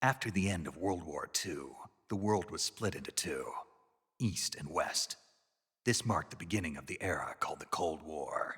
After the end of World War II, the world was split into two, East and West. This marked the beginning of the era called the Cold War.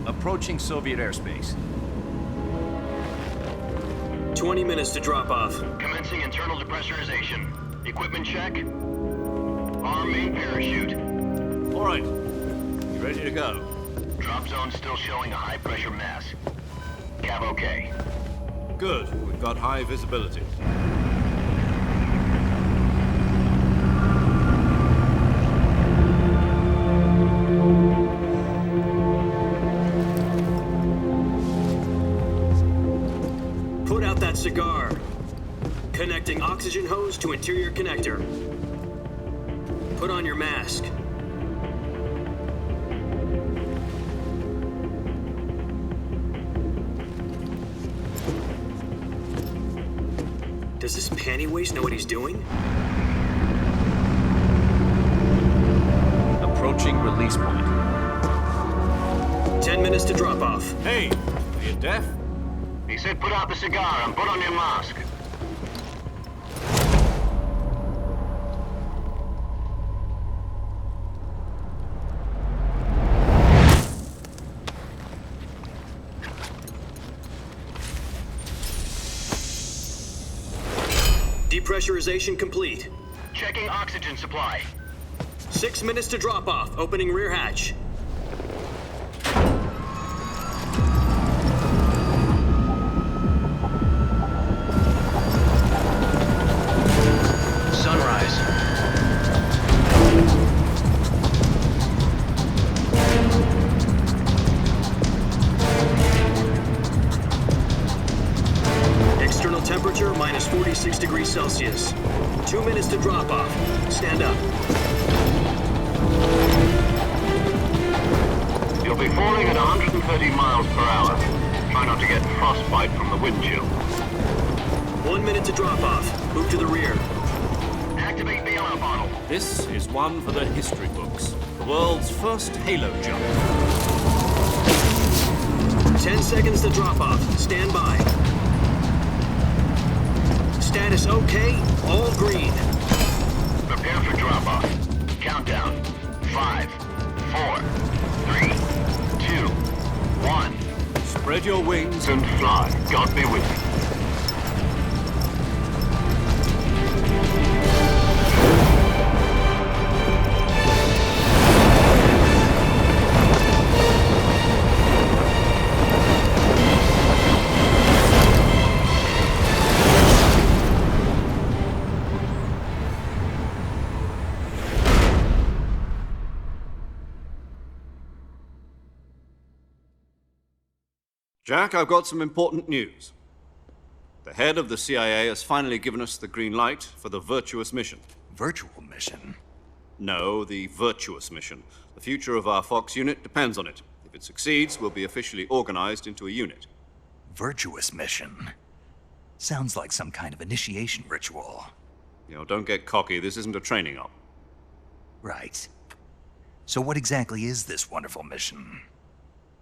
Approaching Soviet airspace. 20 minutes to drop off. Commencing internal depressurization. Equipment check. Arm main parachute. All right. You ready to go? Drop zone still showing a high pressure mass. Cav okay. Good. We've got high visibility. Put out that cigar. Connecting oxygen hose to interior connector. Put on your mask. Does this panty waste know what he's doing? Approaching release point. 10 minutes to drop off. Hey, are you deaf? He said put out the cigar and put on your mask. Depressurization complete. Checking oxygen supply. 6 minutes to drop off. Opening rear hatch. Sunrise. External temperature minus 46 degrees Celsius. 2 minutes to drop off. Stand up. You'll be falling at 130 miles per hour. Try not to get frostbite from the wind chill. 1 minute to drop off. Move to the rear. Activate bailout bottle. This is one for the history books. The world's first halo jump. 10 seconds to drop off. Stand by. Status okay. All green. Prepare for drop off. Countdown. 5, 4, 3, 2, 1. Spread your wings And fly. God be with you. Jack, I've got some important news. The head of the CIA has finally given us the green light for the virtuous mission. Virtual mission? No, the virtuous mission. The future of our Fox unit depends on it. If it succeeds, we'll be officially organized into a unit. Virtuous mission? Sounds like some kind of initiation ritual. You know, don't get cocky. This isn't a training op. Right. So what exactly is this wonderful mission?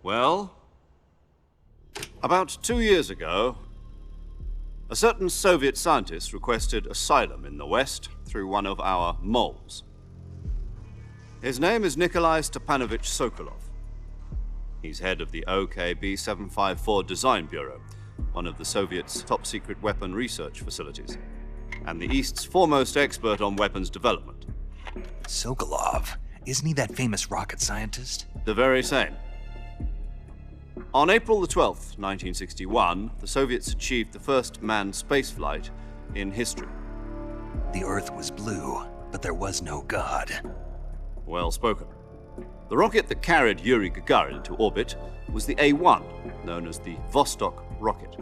Well, about 2 years ago, a certain Soviet scientist requested asylum in the West through one of our moles. His name is Nikolai Stepanovich Sokolov. He's head of the OKB 754 Design Bureau, one of the Soviets' top-secret weapon research facilities, and the East's foremost expert on weapons development. Sokolov. Isn't he that famous rocket scientist? The very same. On April the 12th, 1961, the Soviets achieved the first manned spaceflight in history. The Earth was blue, but there was no God. Well spoken. The rocket that carried Yuri Gagarin into orbit was the A-1, known as the Vostok rocket.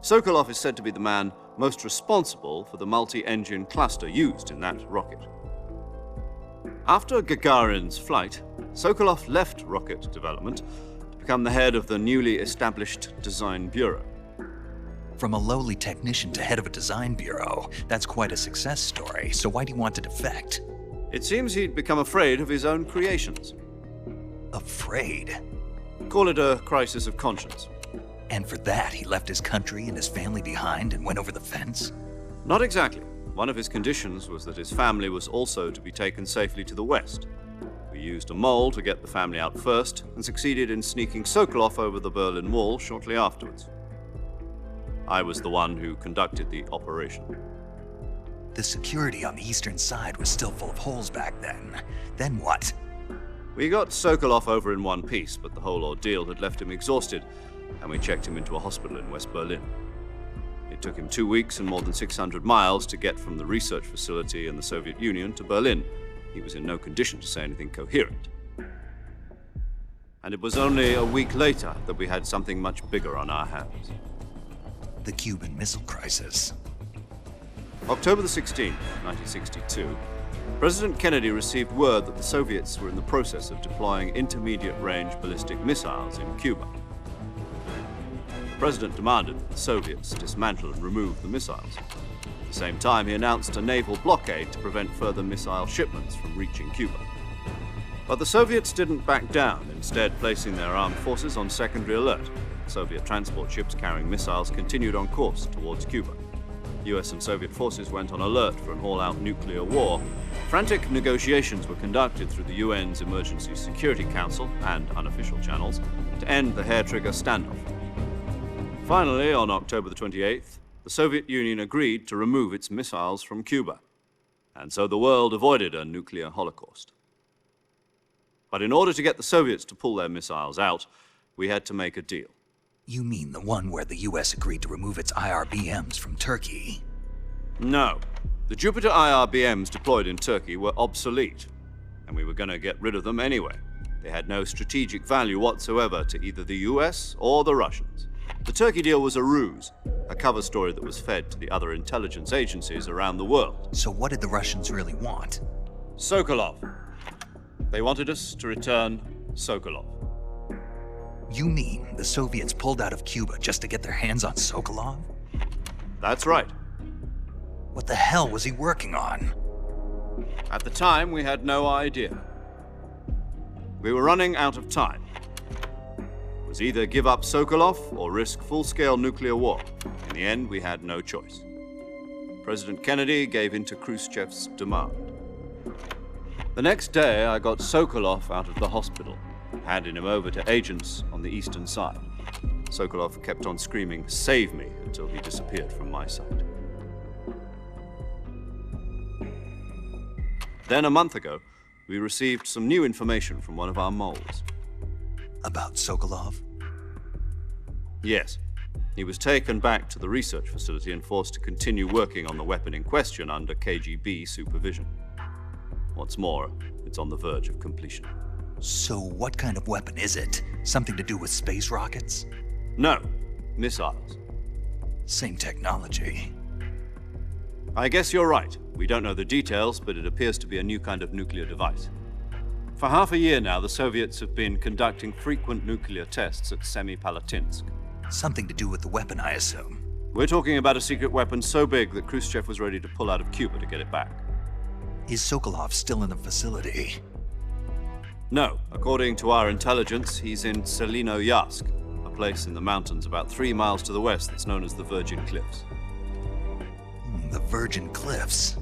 Sokolov is said to be the man most responsible for the multi-engine cluster used in that rocket. After Gagarin's flight, Sokolov left rocket development to become the head of the newly established Design Bureau. From a lowly technician to head of a design bureau, that's quite a success story, so why do you want to defect? It seems he'd become afraid of his own creations. Afraid? Call it a crisis of conscience. And for that, he left his country and his family behind and went over the fence? Not exactly. One of his conditions was that his family was also to be taken safely to the west. We used a mole to get the family out first and succeeded in sneaking Sokolov over the Berlin Wall shortly afterwards. I was the one who conducted the operation. The security on the eastern side was still full of holes back then. Then what? We got Sokolov over in one piece, but the whole ordeal had left him exhausted, and we checked him into a hospital in West Berlin. It took him 2 weeks and more than 600 miles to get from the research facility in the Soviet Union to Berlin. He was in no condition to say anything coherent. And it was only a week later that we had something much bigger on our hands. The Cuban Missile Crisis. October the 16th, 1962, President Kennedy received word that the Soviets were in the process of deploying intermediate-range ballistic missiles in Cuba. The president demanded that the Soviets dismantle and remove the missiles. At the same time, he announced a naval blockade to prevent further missile shipments from reaching Cuba. But the Soviets didn't back down, instead placing their armed forces on secondary alert. Soviet transport ships carrying missiles continued on course towards Cuba. US and Soviet forces went on alert for an all-out nuclear war. Frantic negotiations were conducted through the UN's Emergency Security Council and unofficial channels to end the hair-trigger standoff. Finally, on October the 28th, the Soviet Union agreed to remove its missiles from Cuba. And so the world avoided a nuclear holocaust. But in order to get the Soviets to pull their missiles out, we had to make a deal. You mean the one where the US agreed to remove its IRBMs from Turkey? No. The Jupiter IRBMs deployed in Turkey were obsolete, and we were going to get rid of them anyway. They had no strategic value whatsoever to either the US or the Russians. The Turkey deal was a ruse, a cover story that was fed to the other intelligence agencies around the world. So what did the Russians really want? Sokolov. They wanted us to return Sokolov. You mean the Soviets pulled out of Cuba just to get their hands on Sokolov? That's right. What the hell was he working on? At the time, we had no idea. We were running out of time. It was either give up Sokolov or risk full-scale nuclear war. In the end, we had no choice. President Kennedy gave in to Khrushchev's demand. The next day, I got Sokolov out of the hospital, handing him over to agents on the eastern side. Sokolov kept on screaming, "Save me," until he disappeared from my sight. Then a month ago, we received some new information from one of our moles. About Sokolov? Yes. He was taken back to the research facility and forced to continue working on the weapon in question under KGB supervision. What's more, it's on the verge of completion. So what kind of weapon is it? Something to do with space rockets? No, missiles. Same technology. I guess you're right. We don't know the details, but it appears to be a new kind of nuclear device. For half a year now, the Soviets have been conducting frequent nuclear tests at Semipalatinsk. Something to do with the weapon, I assume. We're talking about a secret weapon so big that Khrushchev was ready to pull out of Cuba to get it back. Is Sokolov still in the facility? No. According to our intelligence, he's in Selinoyarsk, a place in the mountains about 3 miles to the west that's known as the Virgin Cliffs. The Virgin Cliffs.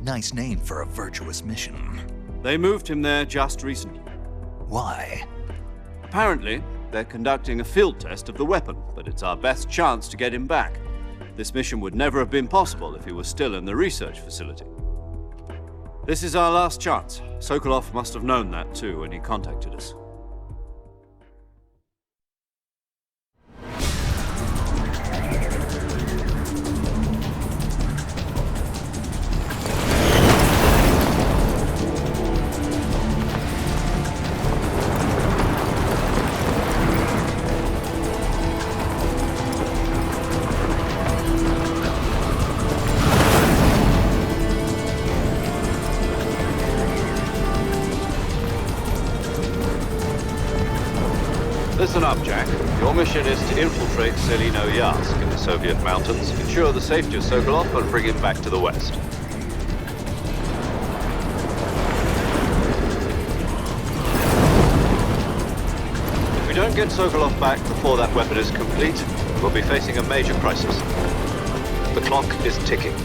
Nice name for a virtuous mission. They moved him there just recently. Why? Apparently, they're conducting a field test of the weapon, but it's our best chance to get him back. This mission would never have been possible if he was still in the research facility. This is our last chance. Sokolov must have known that too when he contacted us. Listen up, Jack. Your mission is to infiltrate Selino Yask in the Soviet mountains, ensure the safety of Sokolov, and bring him back to the West. If we don't get Sokolov back before that weapon is complete, we'll be facing a major crisis. The clock is ticking.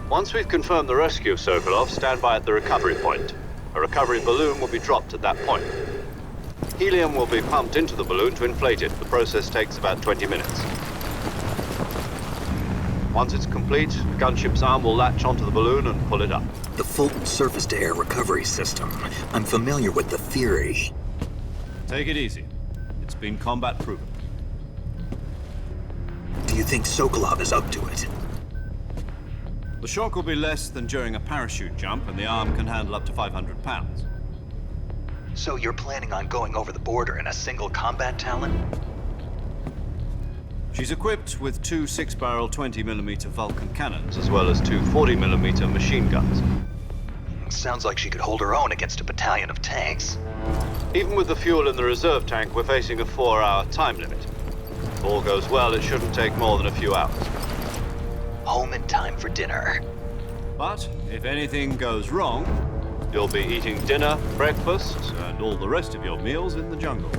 Once we've confirmed the rescue of Sokolov, stand by at the recovery point. A recovery balloon will be dropped at that point. Helium will be pumped into the balloon to inflate it. The process takes about 20 minutes. Once it's complete, the gunship's arm will latch onto the balloon and pull it up. The Fulton surface-to-air recovery system. I'm familiar with the theory. Take it easy. It's been combat proven. Do you think Sokolov is up to it? The shock will be less than during a parachute jump, and the arm can handle up to 500 pounds. So you're planning on going over the border in a single combat Talon? She's equipped with two 6-barrel 20mm Vulcan cannons, as well as two 40mm machine guns. Sounds like she could hold her own against a battalion of tanks. Even with the fuel in the reserve tank, we're facing a 4-hour time limit. If all goes well, it shouldn't take more than a few hours. Home in time for dinner. But if anything goes wrong, you'll be eating dinner, breakfast, and all the rest of your meals in the jungle.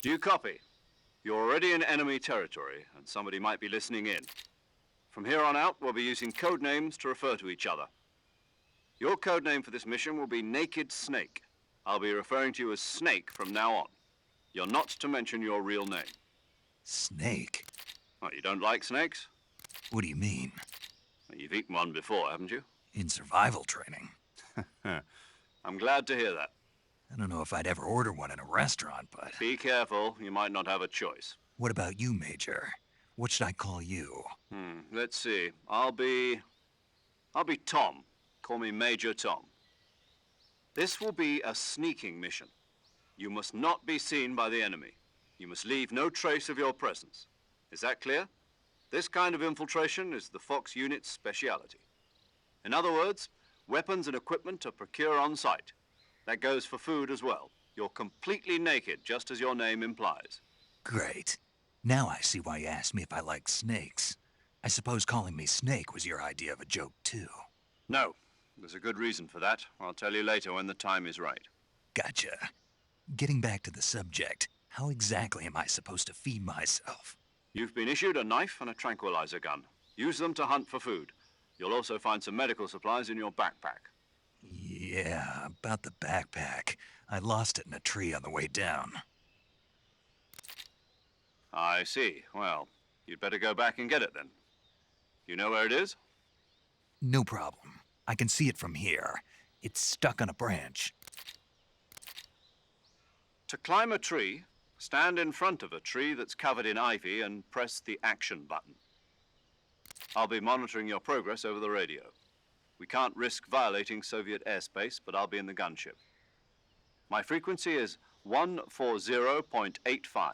Do you copy? You're already in enemy territory, and somebody might be listening in. From here on out, we'll be using code names to refer to each other. Your code name for this mission will be Naked Snake. I'll be referring to you as Snake from now on. You're not to mention your real name. Snake? What, you don't like snakes? What do you mean? Well, you've eaten one before, haven't you? In survival training. I'm glad to hear that. I don't know if I'd ever order one in a restaurant, but... Be careful, you might not have a choice. What about you, Major? What should I call you? Let's see. I'll be Tom. Call me Major Tom. This will be a sneaking mission. You must not be seen by the enemy. You must leave no trace of your presence. Is that clear? This kind of infiltration is the Fox unit's speciality. In other words, weapons and equipment are procured on site. That goes for food as well. You're completely naked, just as your name implies. Great. Now I see why you asked me if I like snakes. I suppose calling me Snake was your idea of a joke, too. No. There's a good reason for that. I'll tell you later when the time is right. Gotcha. Getting back to the subject, how exactly am I supposed to feed myself? You've been issued a knife and a tranquilizer gun. Use them to hunt for food. You'll also find some medical supplies in your backpack. Yeah, about the backpack. I lost it in a tree on the way down. I see. Well, you'd better go back and get it then. You know where it is? No problem. I can see it from here. It's stuck on a branch. To climb a tree, stand in front of a tree that's covered in ivy and press the action button. I'll be monitoring your progress over the radio. We can't risk violating Soviet airspace, but I'll be in the gunship. My frequency is 140.85.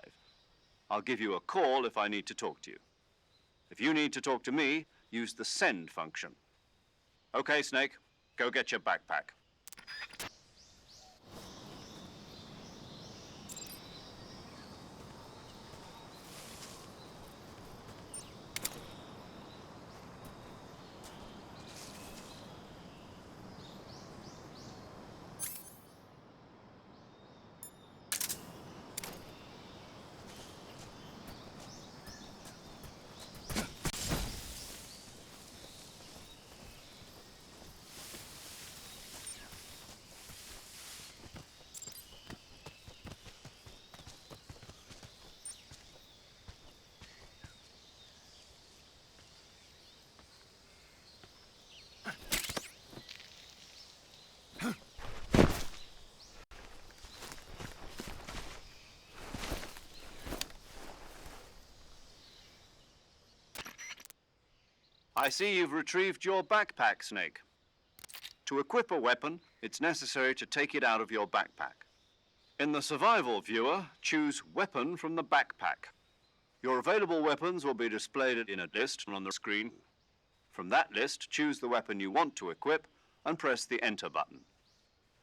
I'll give you a call if I need to talk to you. If you need to talk to me, use the send function. Okay, Snake, go get your backpack. I see you've retrieved your backpack, Snake. To equip a weapon, it's necessary to take it out of your backpack. In the survival viewer, choose Weapon from the backpack. Your available weapons will be displayed in a list on the screen. From that list, choose the weapon you want to equip and press the Enter button.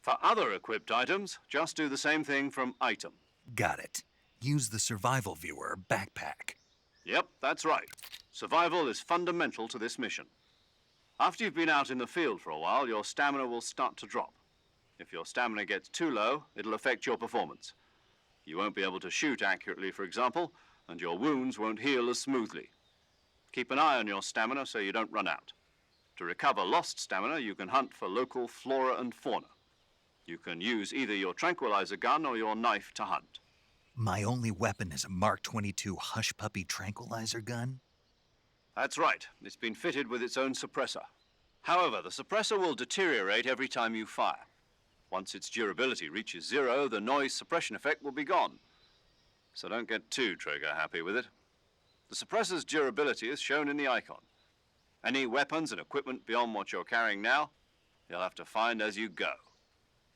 For other equipped items, just do the same thing from Item. Got it. Use the survival viewer backpack. Yep, that's right. Survival is fundamental to this mission. After you've been out in the field for a while, your stamina will start to drop. If your stamina gets too low, it'll affect your performance. You won't be able to shoot accurately, for example, and your wounds won't heal as smoothly. Keep an eye on your stamina so you don't run out. To recover lost stamina, you can hunt for local flora and fauna. You can use either your tranquilizer gun or your knife to hunt. My only weapon is a Mark 22 Hush Puppy tranquilizer gun? That's right. It's been fitted with its own suppressor. However, the suppressor will deteriorate every time you fire. Once its durability reaches 0, the noise suppression effect will be gone. So don't get too trigger-happy with it. The suppressor's durability is shown in the icon. Any weapons and equipment beyond what you're carrying now, you'll have to find as you go.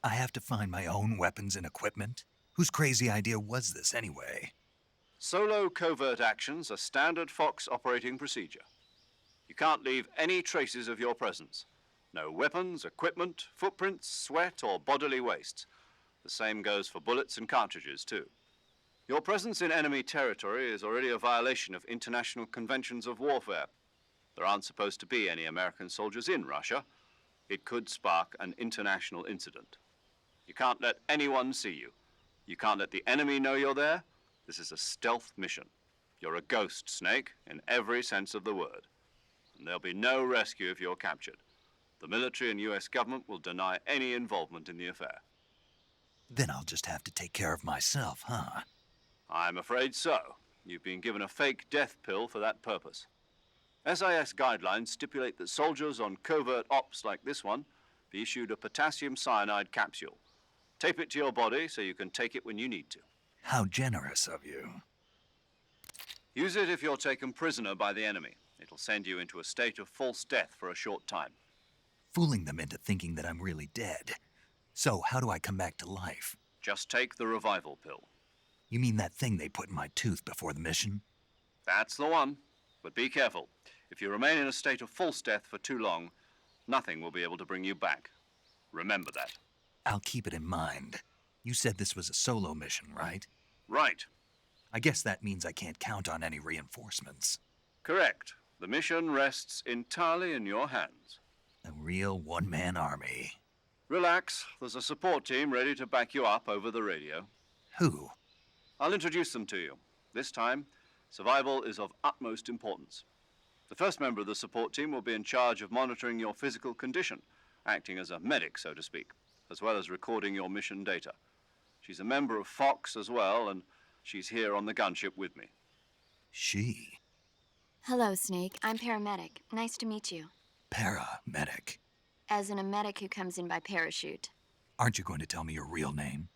I have to find my own weapons and equipment? Whose crazy idea was this anyway? Solo covert actions are standard Fox operating procedure. You can't leave any traces of your presence. No weapons, equipment, footprints, sweat, or bodily waste. The same goes for bullets and cartridges, too. Your presence in enemy territory is already a violation of international conventions of warfare. There aren't supposed to be any American soldiers in Russia. It could spark an international incident. You can't let anyone see you. You can't let the enemy know you're there. This is a stealth mission. You're a ghost, Snake, in every sense of the word. And there'll be no rescue if you're captured. The military and US government will deny any involvement in the affair. Then I'll just have to take care of myself, huh? I'm afraid so. You've been given a fake death pill for that purpose. SIS guidelines stipulate that soldiers on covert ops like this one be issued a potassium cyanide capsule. Tape it to your body so you can take it when you need to. How generous of you. Use it if you're taken prisoner by the enemy. It'll send you into a state of false death for a short time. Fooling them into thinking that I'm really dead. So how do I come back to life? Just take the revival pill. You mean that thing they put in my tooth before the mission? That's the one. But be careful. If you remain in a state of false death for too long, nothing will be able to bring you back. Remember that. I'll keep it in mind. You said this was a solo mission, right? Right. I guess that means I can't count on any reinforcements. Correct. The mission rests entirely in your hands. A real one-man army. Relax, there's a support team ready to back you up over the radio. Who? I'll introduce them to you. This time, survival is of utmost importance. The first member of the support team will be in charge of monitoring your physical condition, acting as a medic, so to speak, as well as recording your mission data. She's a member of Fox as well, and she's here on the gunship with me. She. Hello, Snake. I'm paramedic. Nice to meet you. Paramedic. As in a medic who comes in by parachute. Aren't you going to tell me your real name?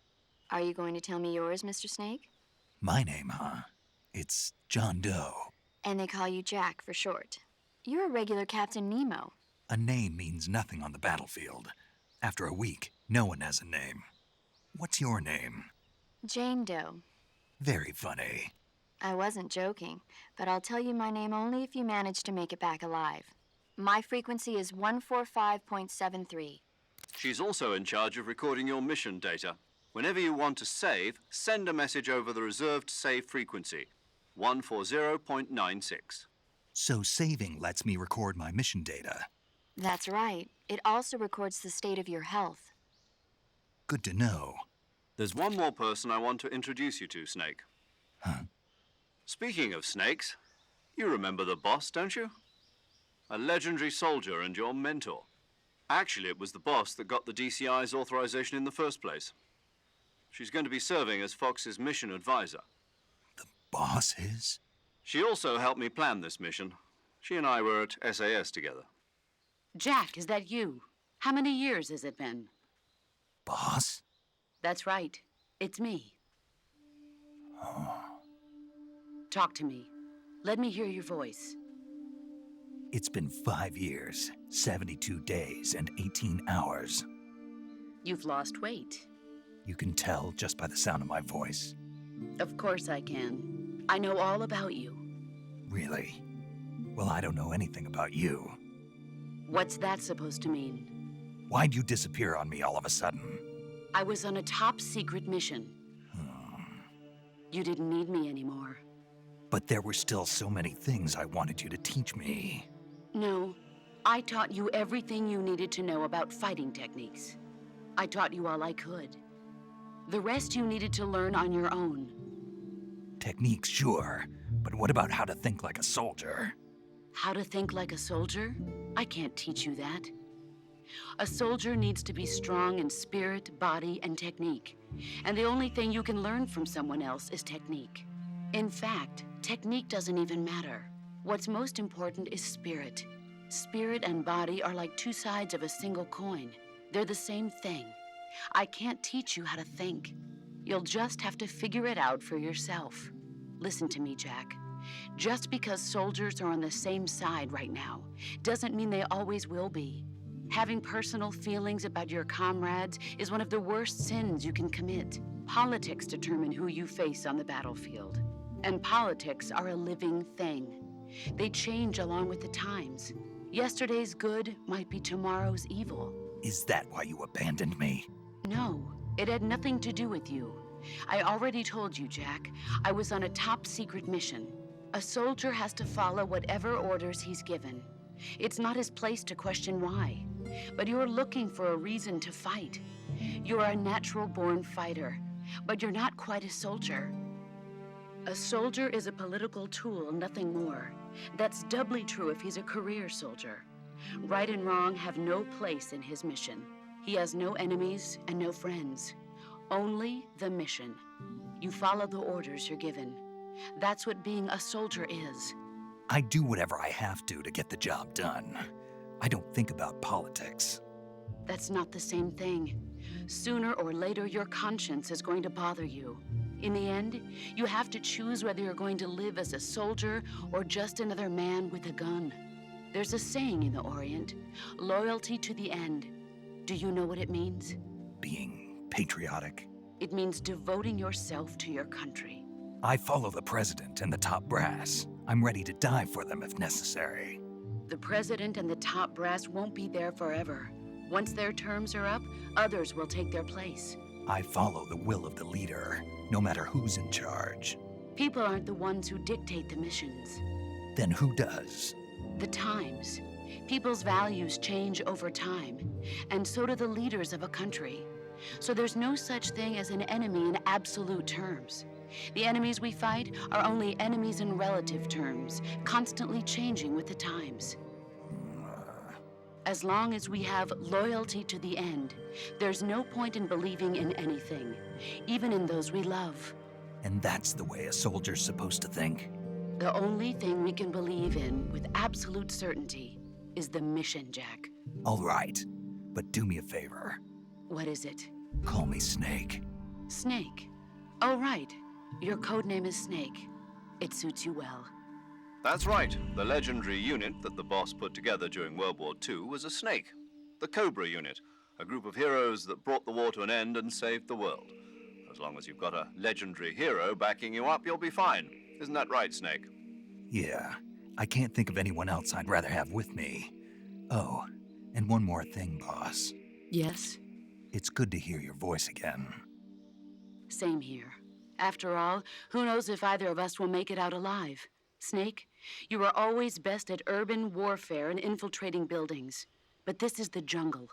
Are you going to tell me yours, Mr. Snake? My name, huh? It's John Doe. And they call you Jack for short. You're a regular Captain Nemo. A name means nothing on the battlefield. After a week, no one has a name. What's your name? Jane Doe. Very funny. I wasn't joking, but I'll tell you my name only if you manage to make it back alive. My frequency is 145.73. She's also in charge of recording your mission data. Whenever you want to save, send a message over the reserved save frequency, 140.96. So saving lets me record my mission data. That's right. It also records the state of your health. Good to know. There's one more person I want to introduce you to, Snake. Huh? Speaking of snakes, you remember the boss, don't you? A legendary soldier and your mentor. Actually, it was the boss that got the DCI's authorization in the first place. She's going to be serving as Fox's mission advisor. The boss is? She also helped me plan this mission. She and I were at SAS together. Jack, is that you? How many years has it been? Boss? That's right. It's me. Oh. Talk to me. Let me hear your voice. It's been 5 years, 72 days, and 18 hours. You've lost weight. You can tell just by the sound of my voice. Of course I can. I know all about you. Really? Well, I don't know anything about you. What's that supposed to mean? Why'd you disappear on me all of a sudden? I was on a top-secret mission. You didn't need me anymore. But there were still so many things I wanted you to teach me. No, I taught you everything you needed to know about fighting techniques. I taught you all I could. The rest you needed to learn on your own. Techniques, sure. But what about how to think like a soldier? How to think like a soldier? I can't teach you that. A soldier needs to be strong in spirit, body, and technique. And the only thing you can learn from someone else is technique. In fact, technique doesn't even matter. What's most important is spirit. Spirit and body are like two sides of a single coin. They're the same thing. I can't teach you how to think. You'll just have to figure it out for yourself. Listen to me, Jack. Just because soldiers are on the same side right now doesn't mean they always will be. Having personal feelings about your comrades is one of the worst sins you can commit. Politics determine who you face on the battlefield. And politics are a living thing. They change along with the times. Yesterday's good might be tomorrow's evil. Is that why you abandoned me? No, it had nothing to do with you. I already told you, Jack. I was on a top-secret mission. A soldier has to follow whatever orders he's given. It's not his place to question why. But you're looking for a reason to fight. You're a natural-born fighter, but you're not quite a soldier. A soldier is a political tool, nothing more. That's doubly true if he's a career soldier. Right and wrong have no place in his mission. He has no enemies and no friends. Only the mission. You follow the orders you're given. That's what being a soldier is. I do whatever I have to get the job done. I don't think about politics. That's not the same thing. Sooner or later, your conscience is going to bother you. In the end, you have to choose whether you're going to live as a soldier or just another man with a gun. There's a saying in the Orient, loyalty to the end. Do you know what it means? Being patriotic. It means devoting yourself to your country. I follow the president and the top brass. I'm ready to die for them if necessary. The president and the top brass won't be there forever. Once their terms are up, others will take their place. I follow the will of the leader, no matter who's in charge. People aren't the ones who dictate the missions. Then who does? The times. People's values change over time, and so do the leaders of a country. So there's no such thing as an enemy in absolute terms. The enemies we fight are only enemies in relative terms, constantly changing with the times. As long as we have loyalty to the end, there's no point in believing in anything, even in those we love. And that's the way a soldier's supposed to think? The only thing we can believe in with absolute certainty is the mission, Jack. All right, but do me a favor. What is it? Call me Snake. Snake. Oh, right. Your code name is Snake. It suits you well. That's right. The legendary unit that the boss put together during World War II was a snake. The Cobra unit, a group of heroes that brought the war to an end and saved the world. As long as you've got a legendary hero backing you up, you'll be fine. Isn't that right, Snake? Yeah, I can't think of anyone else I'd rather have with me. Oh, and one more thing, boss. Yes? It's good to hear your voice again. Same here. After all, who knows if either of us will make it out alive? Snake, you are always best at urban warfare and infiltrating buildings. But this is the jungle.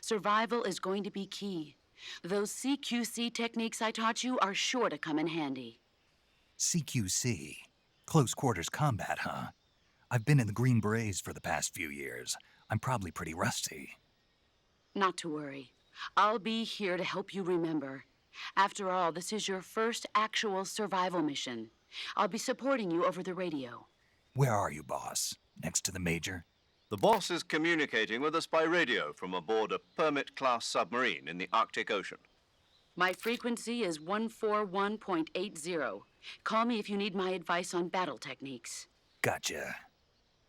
Survival is going to be key. Those CQC techniques I taught you are sure to come in handy. CQC? Close quarters combat, huh? I've been in the Green Berets for the past few years. I'm probably pretty rusty. Not to worry. I'll be here to help you remember. After all, this is your first actual survival mission. I'll be supporting you over the radio. Where are you, boss? Next to the Major? The boss is communicating with us by radio from aboard a Permit-class submarine in the Arctic Ocean. My frequency is 141.80. Call me if you need my advice on battle techniques. Gotcha.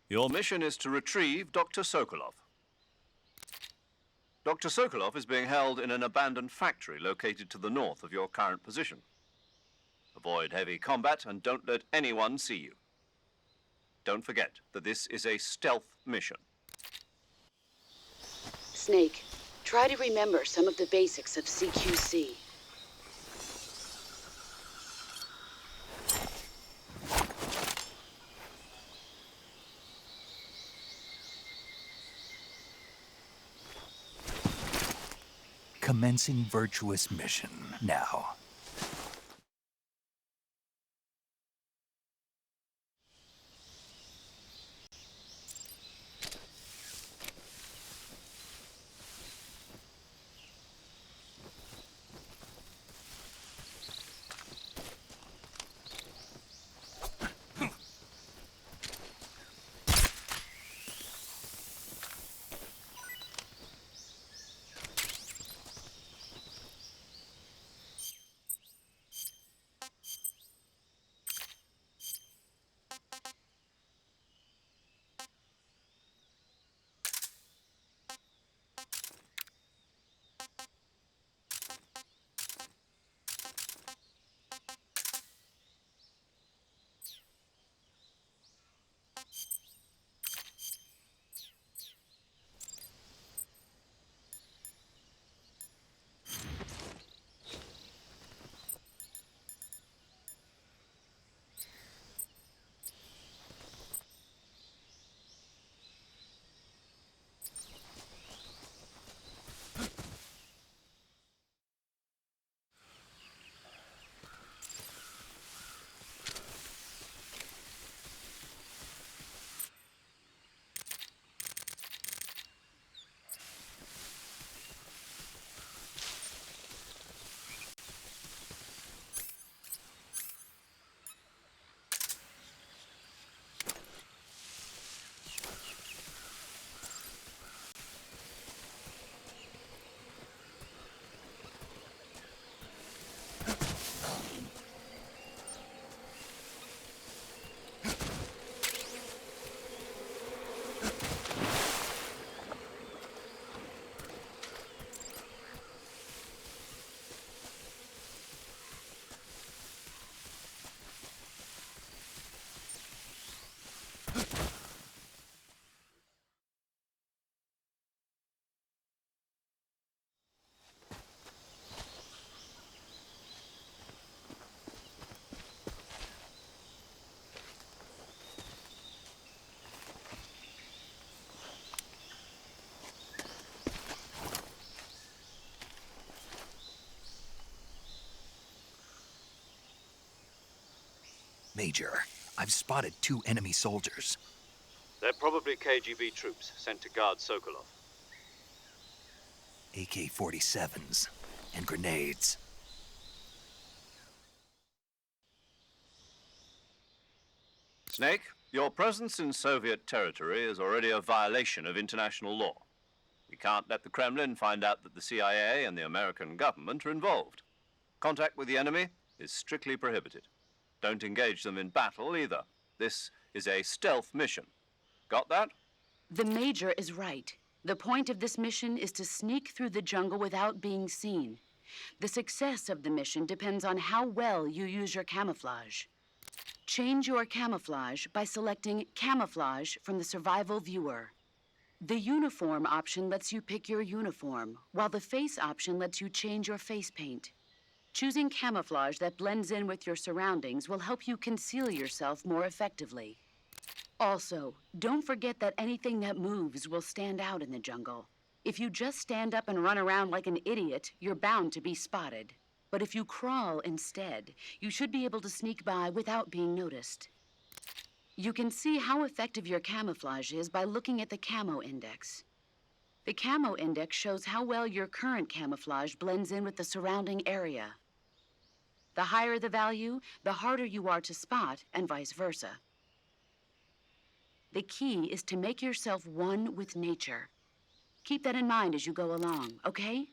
Your mission is to retrieve Dr. Sokolov. Dr. Sokolov is being held in an abandoned factory located to the north of your current position. Avoid heavy combat and don't let anyone see you. Don't forget that this is a stealth mission. Snake, try to remember some of the basics of CQC. Commencing virtuous mission now. Major, I've spotted 2 enemy soldiers. They're probably KGB troops sent to guard Sokolov. AK-47s and grenades. Snake, your presence in Soviet territory is already a violation of international law. We can't let the Kremlin find out that the CIA and the American government are involved. Contact with the enemy is strictly prohibited. Don't engage them in battle either. This is a stealth mission. Got that? The Major is right. The point of this mission is to sneak through the jungle without being seen. The success of the mission depends on how well you use your camouflage. Change your camouflage by selecting Camouflage from the Survival Viewer. The Uniform option lets you pick your uniform, while the Face option lets you change your face paint. Choosing camouflage that blends in with your surroundings will help you conceal yourself more effectively. Also, don't forget that anything that moves will stand out in the jungle. If you just stand up and run around like an idiot, you're bound to be spotted. But if you crawl instead, you should be able to sneak by without being noticed. You can see how effective your camouflage is by looking at the Camo Index. The Camo Index shows how well your current camouflage blends in with the surrounding area. The higher the value, the harder you are to spot, and vice versa. The key is to make yourself one with nature. Keep that in mind as you go along, okay?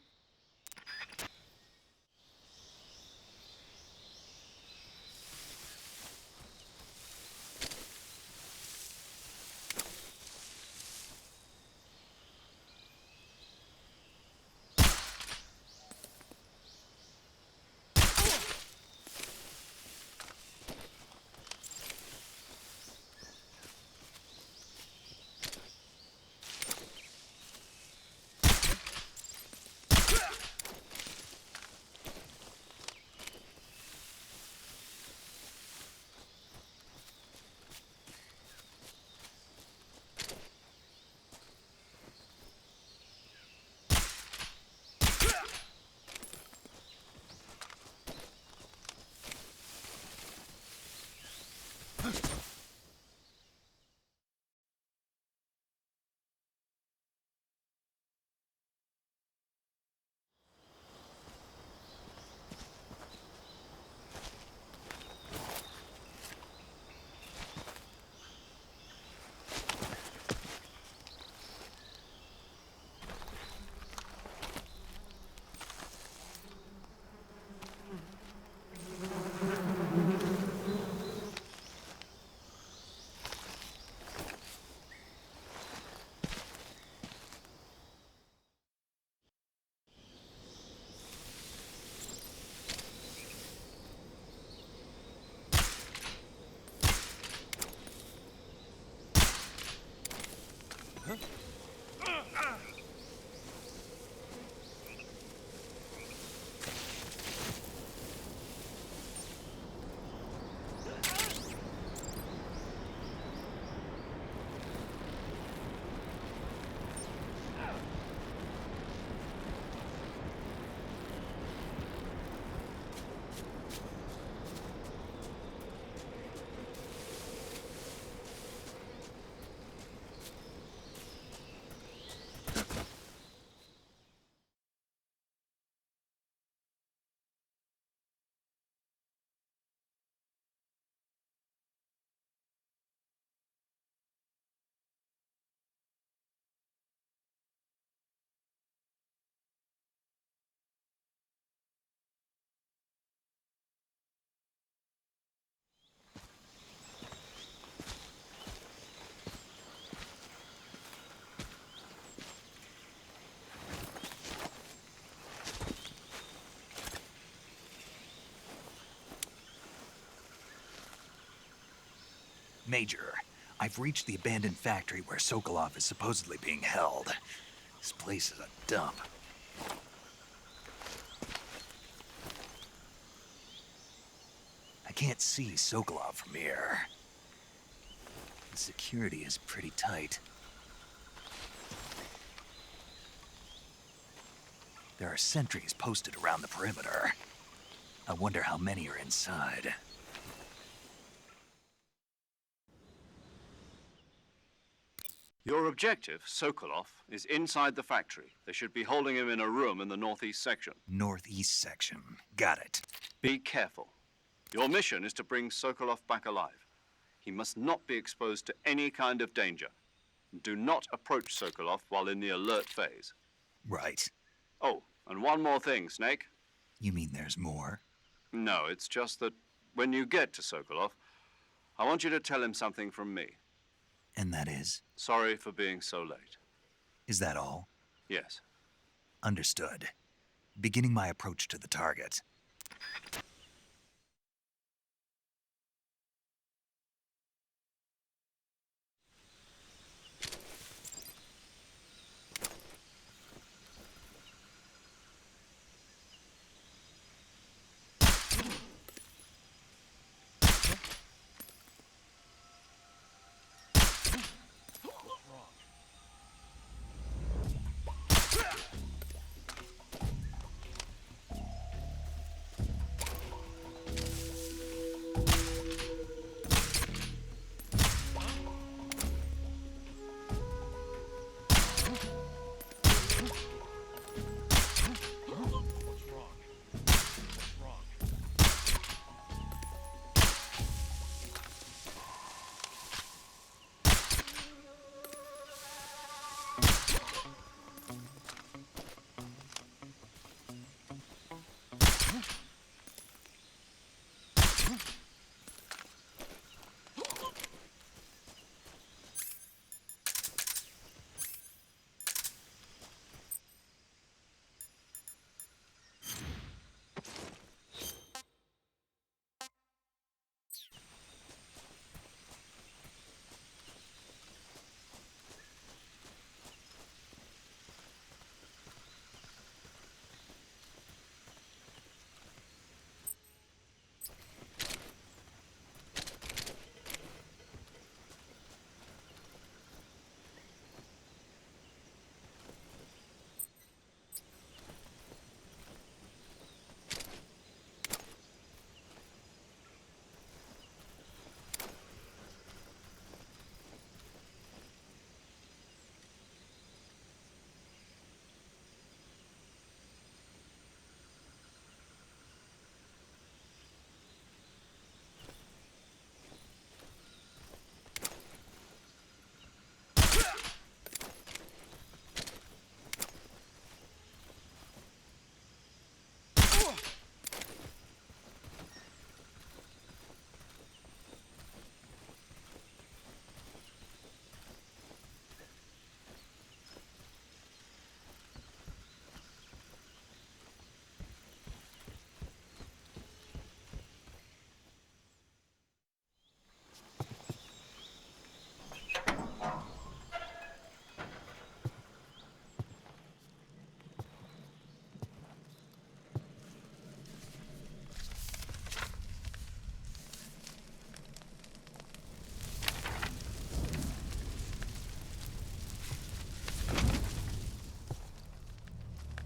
Major, I've reached the abandoned factory where Sokolov is supposedly being held. This place is a dump. I can't see Sokolov from here. The security is pretty tight. There are sentries posted around the perimeter. I wonder how many are inside. Your objective, Sokolov, is inside the factory. They should be holding him in a room in the northeast section. Northeast section. Got it. Be careful. Your mission is to bring Sokolov back alive. He must not be exposed to any kind of danger. Do not approach Sokolov while in the alert phase. Right. Oh, and one more thing, Snake. You mean there's more? No, it's just that when you get to Sokolov, I want you to tell him something from me. And that is? Sorry for being so late. Is that all? Yes. Understood. Beginning my approach to the target.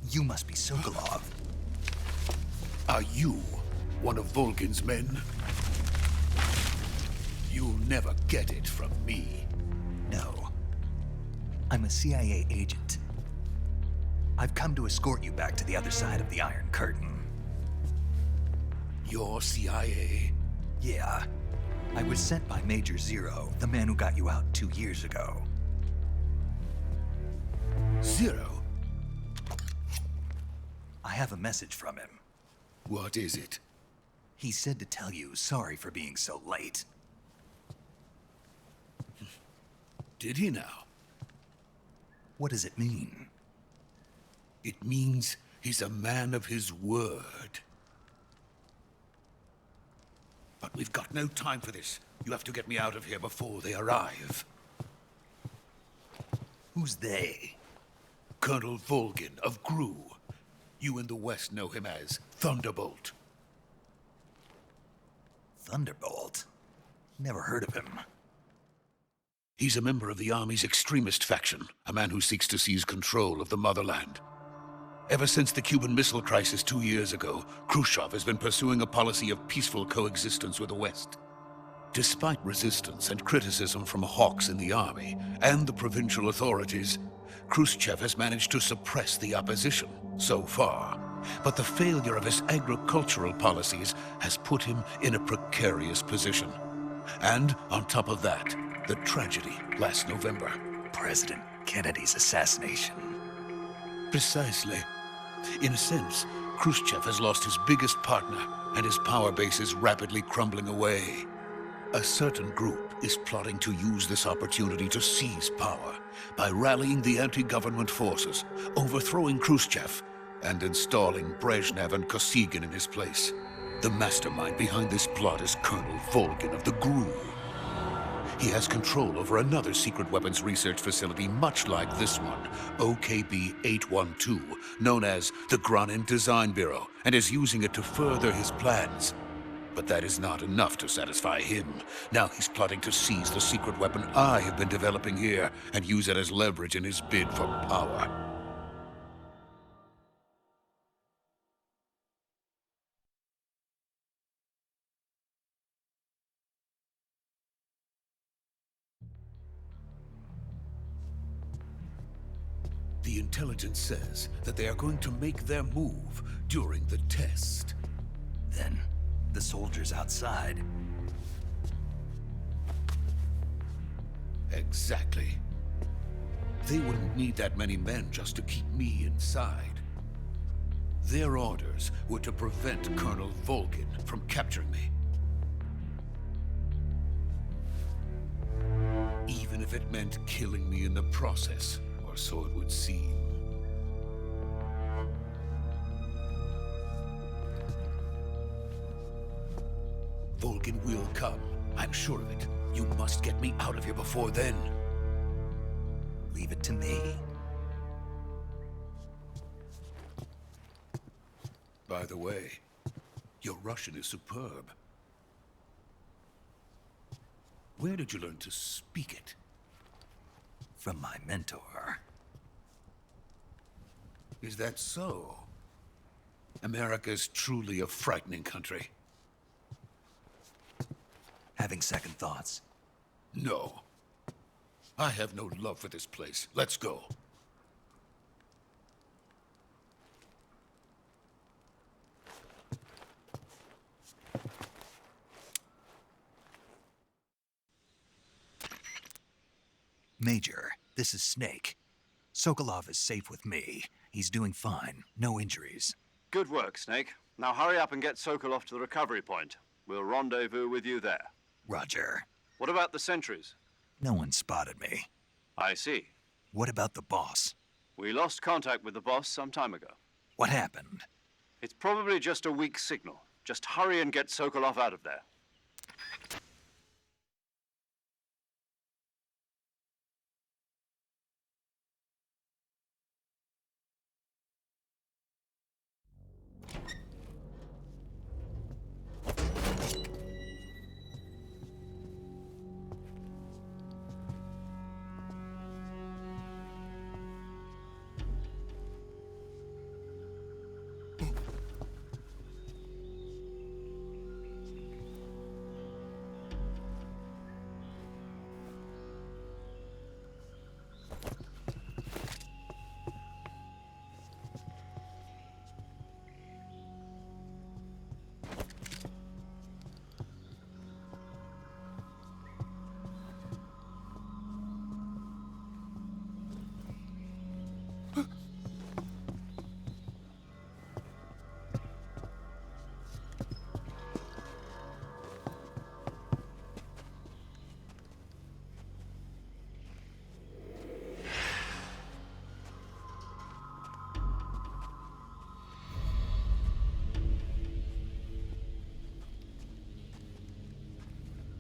You must be Sokolov. Are you one of Volgin's men? You'll never get it from me. No. I'm a CIA agent. I've come to escort you back to the other side of the Iron Curtain. You're CIA? Yeah. I was sent by Major Zero, the man who got you out 2 years ago. Zero? I have a message from him. What is it? He said to tell you sorry for being so late. Did he now? What does it mean? It means he's a man of his word. But we've got no time for this. You have to get me out of here before they arrive. Who's they? Colonel Volgin of Gru. You in the West know him as Thunderbolt. Thunderbolt? Never heard of him. He's a member of the Army's extremist faction, a man who seeks to seize control of the motherland. Ever since the Cuban Missile Crisis 2 years ago, Khrushchev has been pursuing a policy of peaceful coexistence with the West. Despite resistance and criticism from hawks in the army and the provincial authorities, Khrushchev has managed to suppress the opposition so far. But the failure of his agricultural policies has put him in a precarious position. And on top of that, the tragedy last November. President Kennedy's assassination. Precisely. In a sense, Khrushchev has lost his biggest partner, and his power base is rapidly crumbling away. A certain group is plotting to use this opportunity to seize power by rallying the anti-government forces, overthrowing Khrushchev, and installing Brezhnev and Kosygin in his place. The mastermind behind this plot is Colonel Volgin of the GRU. He has control over another secret weapons research facility much like this one, OKB-812, known as the Granin Design Bureau, and is using it to further his plans. But that is not enough to satisfy him. Now he's plotting to seize the secret weapon I have been developing here and use it as leverage in his bid for power. The intelligence says that they are going to make their move during the test. Then, the soldiers outside. Exactly. They wouldn't need that many men just to keep me inside. Their orders were to prevent Colonel Volgin from capturing me. Even if it meant killing me in the process, or so it would seem. Volgin will come. I'm sure of it. You must get me out of here before then. Leave it to me. By the way, your Russian is superb. Where did you learn to speak it? From my mentor. Is that so? America is truly a frightening country. Having second thoughts. No. I have no love for this place. Let's go. Major, this is Snake. Sokolov is safe with me. He's doing fine. No injuries. Good work, Snake. Now hurry up and get Sokolov to the recovery point. We'll rendezvous with you there. Roger. What about the sentries? No one spotted me. I see. What about the boss? We lost contact with the boss some time ago. What happened? It's probably just a weak signal. Just hurry and get Sokolov out of there.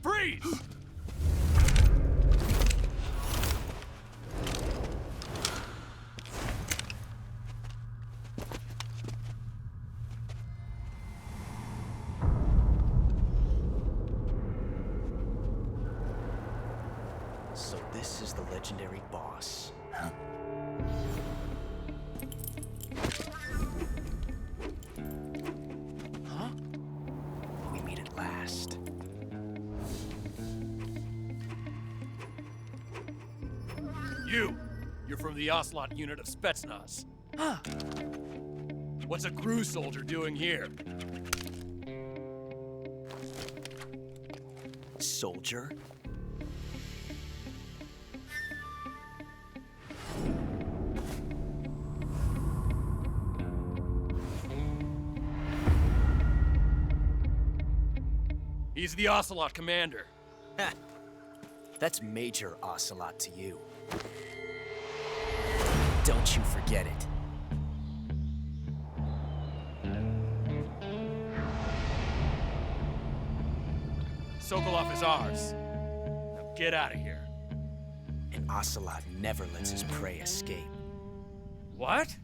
Freeze! So this is the legendary boss. Huh? Huh? We meet at last. You're from the Ocelot unit of Spetsnaz. Huh. What's a crew soldier doing here? Soldier? He's the Ocelot commander. Ha! That's Major Ocelot to you. Don't you forget it. Sokolov is ours. Now get out of here. And Ocelot never lets his prey escape. What?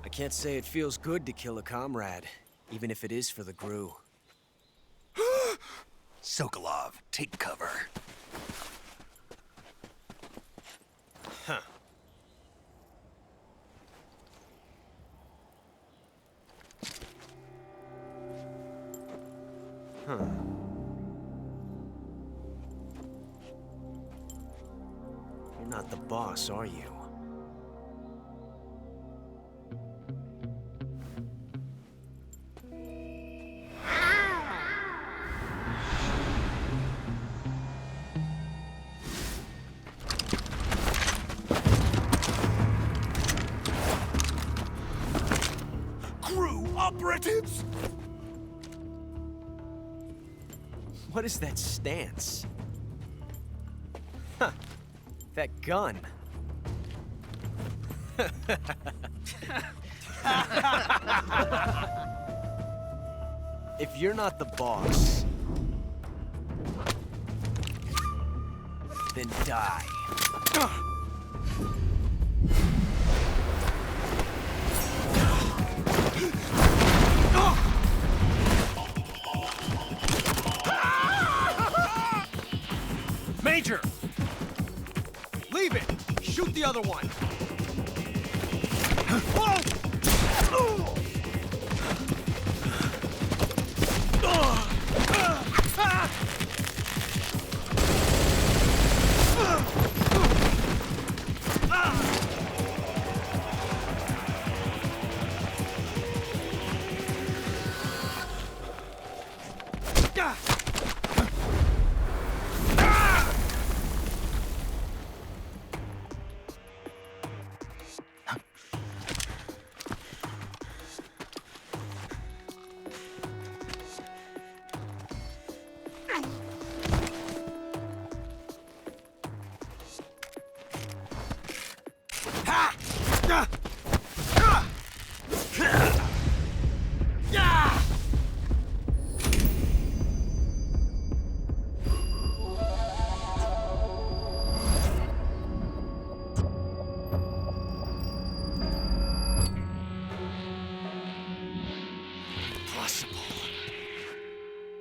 I can't say it feels good to kill a comrade, even if it is for the GRU. Sokolov, take cover. Huh. Huh. You're not the boss, are you? Operatives! What is that stance? Huh. That gun. If you're not the boss, then die. Major! Leave it! Shoot the other one!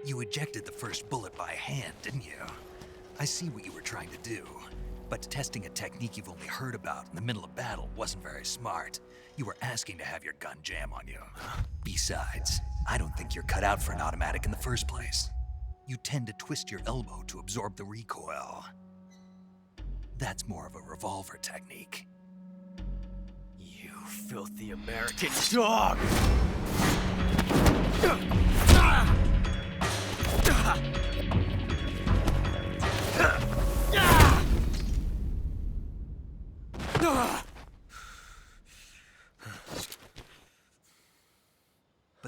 You ejected the first bullet by hand, didn't you? I see what you were trying to do. But testing a technique you've only heard about in the middle of battle wasn't very smart. You were asking to have your gun jam on you. Besides, I don't think you're cut out for an automatic in the first place. You tend to twist your elbow to absorb the recoil. That's more of a revolver technique. You filthy American dog!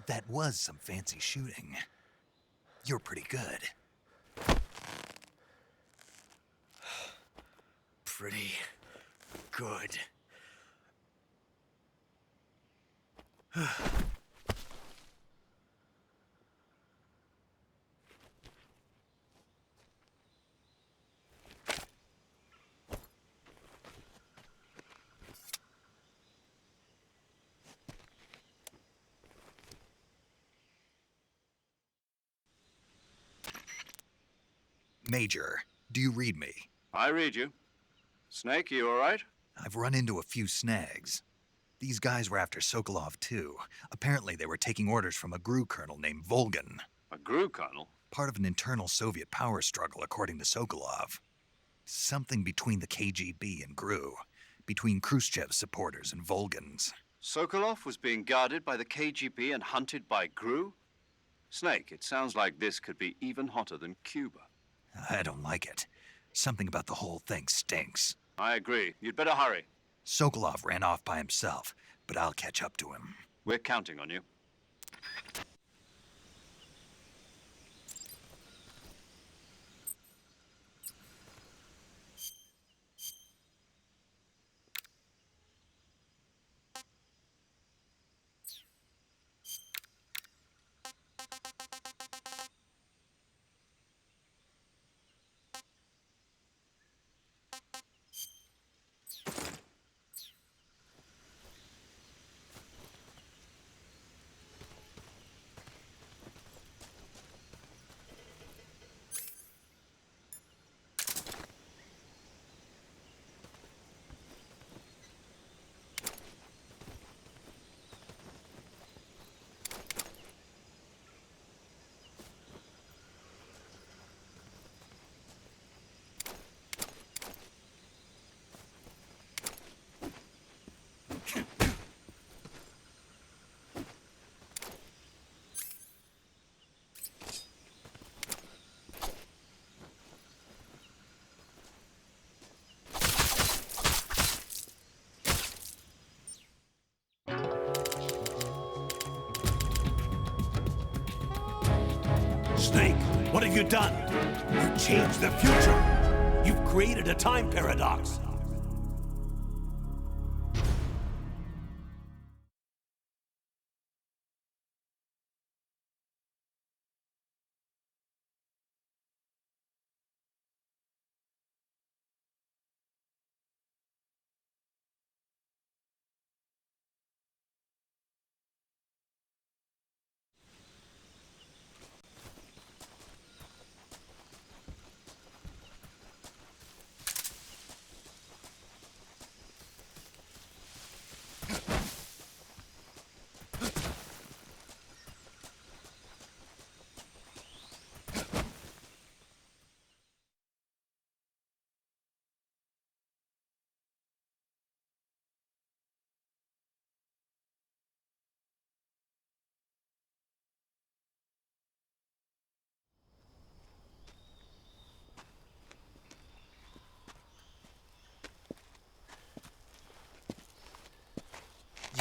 But that was some fancy shooting. You're pretty good. Pretty good. Major, do you read me? I read you. Snake, you all right? I've run into a few snags. These guys were after Sokolov too. Apparently they were taking orders from a GRU colonel named Volgan. A GRU colonel? Part of an internal Soviet power struggle, according to Sokolov. Something between the KGB and GRU. Between Khrushchev's supporters and Volgan's. Sokolov was being guarded by the KGB and hunted by GRU? Snake, it sounds like this could be even hotter than Cuba. I don't like it. Something about the whole thing stinks. I agree. You'd better hurry. Sokolov ran off by himself, but I'll catch up to him. We're counting on you. Snake, what have you done? You changed the future. You've created a time paradox.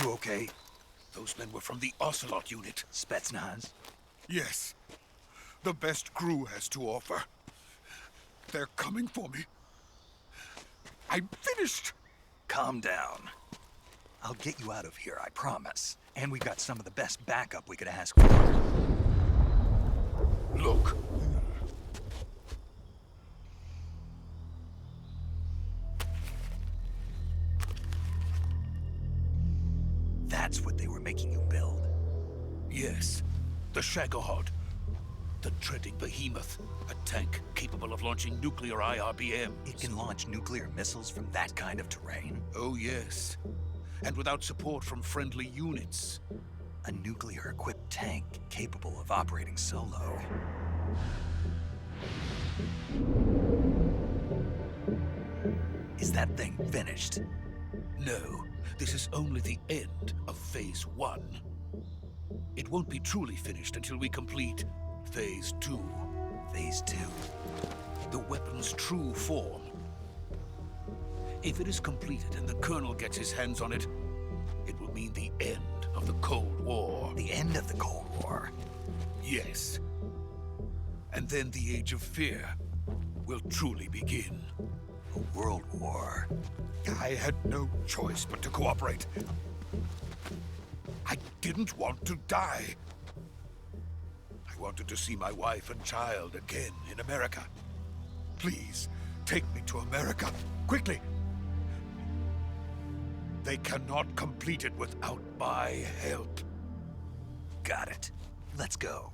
You okay? Those men were from the Ocelot unit. Spetsnaz? Yes. The best GRU has to offer. They're coming for me. I'm finished. Calm down. I'll get you out of here, I promise. And we've got some of the best backup we could ask for. Look. That's what they were making you build? Yes. The Shagohod. The treading behemoth. A tank capable of launching nuclear IRBMs. It can launch nuclear missiles from that kind of terrain? Oh, yes. And without support from friendly units. A nuclear-equipped tank capable of operating solo. Is that thing finished? No. This is only the end of Phase 1. It won't be truly finished until we complete Phase 2. Phase 2? The weapon's true form. If it is completed and the Colonel gets his hands on it, it will mean the end of the Cold War. War. The end of the Cold War. Yes. And then the Age of Fear will truly begin. A world war. I had no choice but to cooperate. I didn't want to die. I wanted to see my wife and child again in America. Please, take me to America, quickly. They cannot complete it without my help. Got it. Let's go.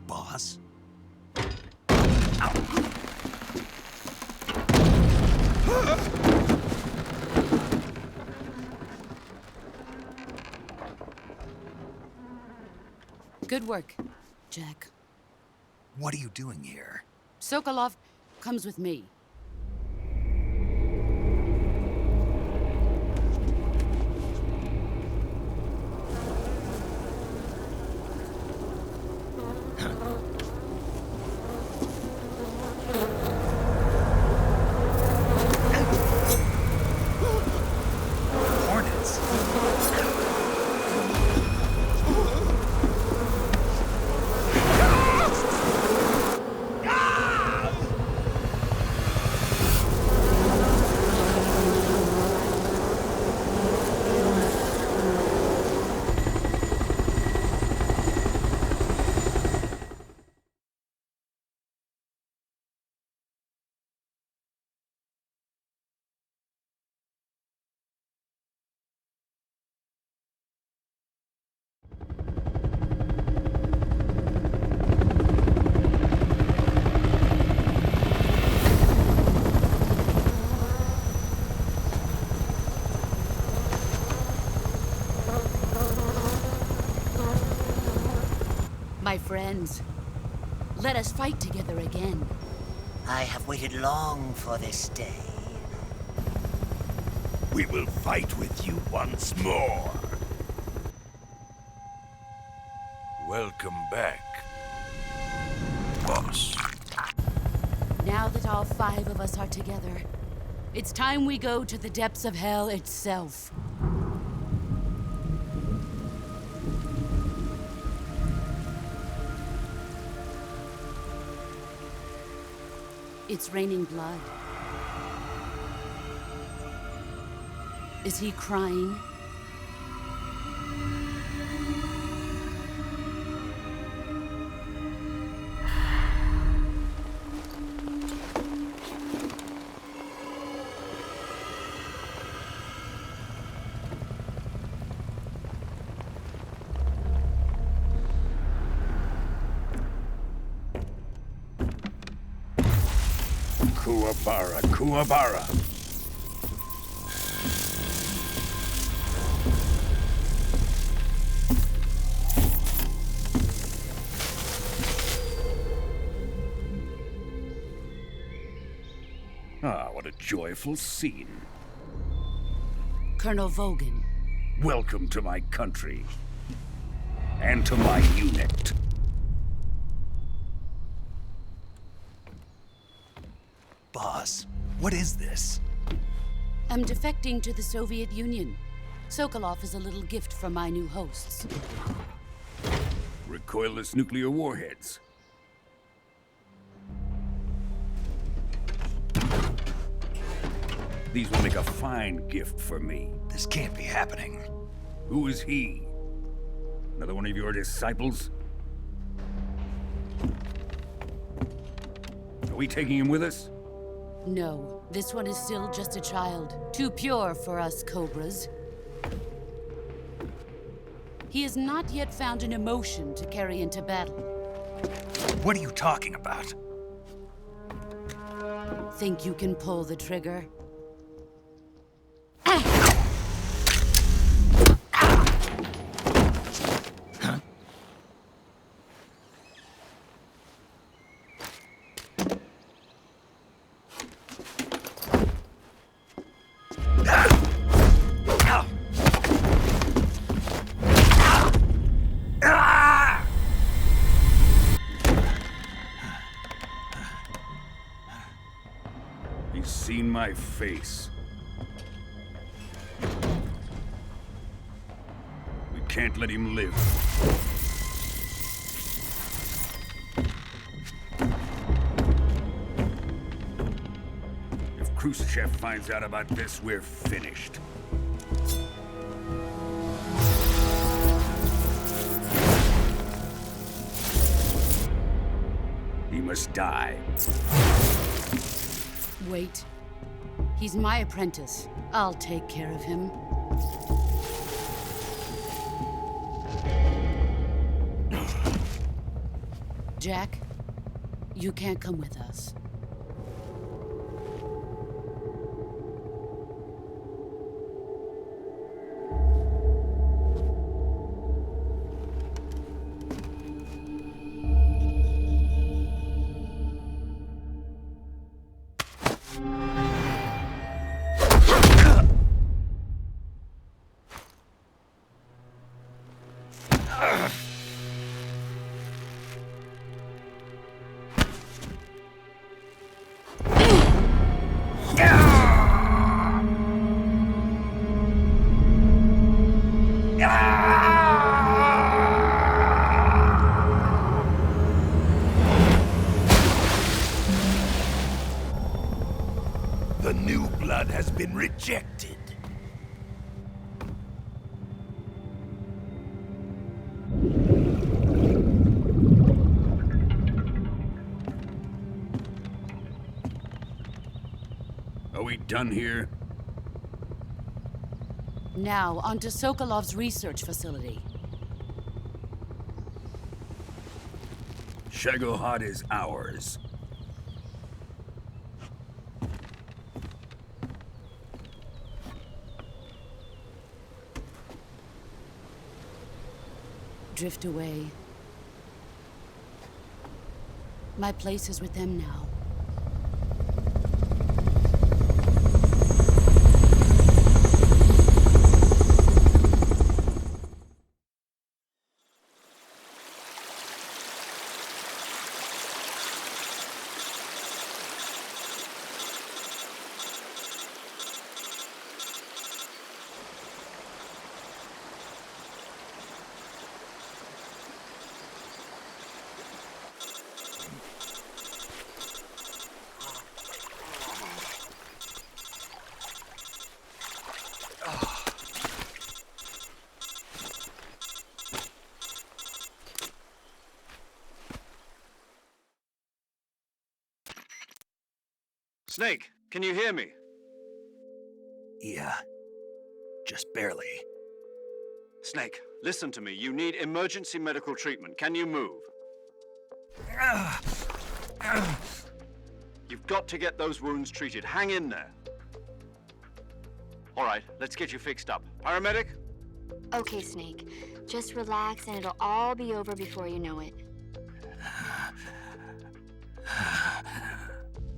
Boss? Good work, Jack. What are you doing here? Sokolov comes with me. Hornets? My friends, let us fight together again. I have waited long for this day. We will fight with you once more. Welcome back, boss. Now that all 5 of us are together, it's time we go to the depths of hell itself. It's raining blood. Is he crying? Kuwabara, Kuwabara. Ah, what a joyful scene. Colonel Vogan. Welcome to my country. And to my unit. Boss, what is this? I'm defecting to the Soviet Union. Sokolov is a little gift from my new hosts. Recoilless nuclear warheads. These will make a fine gift for me. This can't be happening. Who is he? Another one of your disciples? Are we taking him with us? No, this one is still just a child. Too pure for us Cobras. He has not yet found an emotion to carry into battle. What are you talking about? Think you can pull the trigger? He's seen my face. We can't let him live. If Khrushchev finds out about this, we're finished. He must die. Wait. He's my apprentice. I'll take care of him. Jack, you can't come with us. The new blood has been rejected. Are we done here? Now, onto Sokolov's research facility. Shagohod is ours. Drift away. My place is with them now. Snake, can you hear me? Yeah. Just barely. Snake, listen to me. You need emergency medical treatment. Can you move? You've got to get those wounds treated. Hang in there. All right, let's get you fixed up. Paramedic? Okay, Snake. Just relax and it'll all be over before you know it.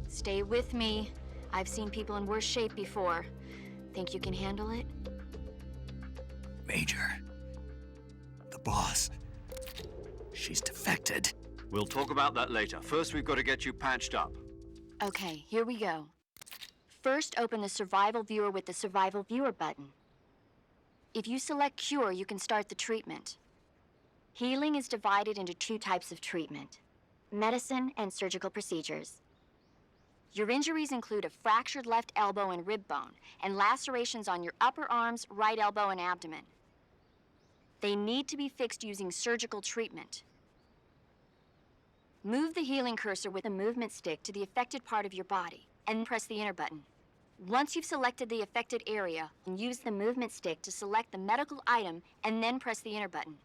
Stay with me. I've seen people in worse shape before. Think you can handle it? Major. The boss. She's defected. We'll talk about that later. First, we've got to get you patched up. Okay, here we go. First, open the Survival Viewer with the Survival Viewer button. If you select Cure, you can start the treatment. Healing is divided into two types of treatment: medicine and surgical procedures. Your injuries include a fractured left elbow and rib bone, and lacerations on your upper arms, right elbow, and abdomen. They need to be fixed using surgical treatment. Move the healing cursor with a movement stick to the affected part of your body, and press the enter button. Once you've selected the affected area, use the movement stick to select the medical item, and then press the enter button.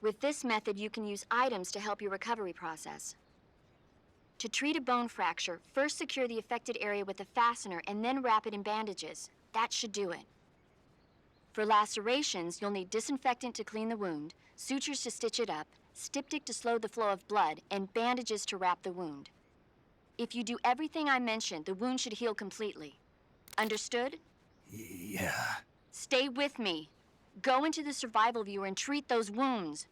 With this method, you can use items to help your recovery process. To treat a bone fracture, first secure the affected area with a fastener and then wrap it in bandages. That should do it. For lacerations, you'll need disinfectant to clean the wound, sutures to stitch it up, styptic to slow the flow of blood, and bandages to wrap the wound. If you do everything I mentioned, the wound should heal completely. Understood? Yeah. Stay with me. Go into the survival viewer and treat those wounds.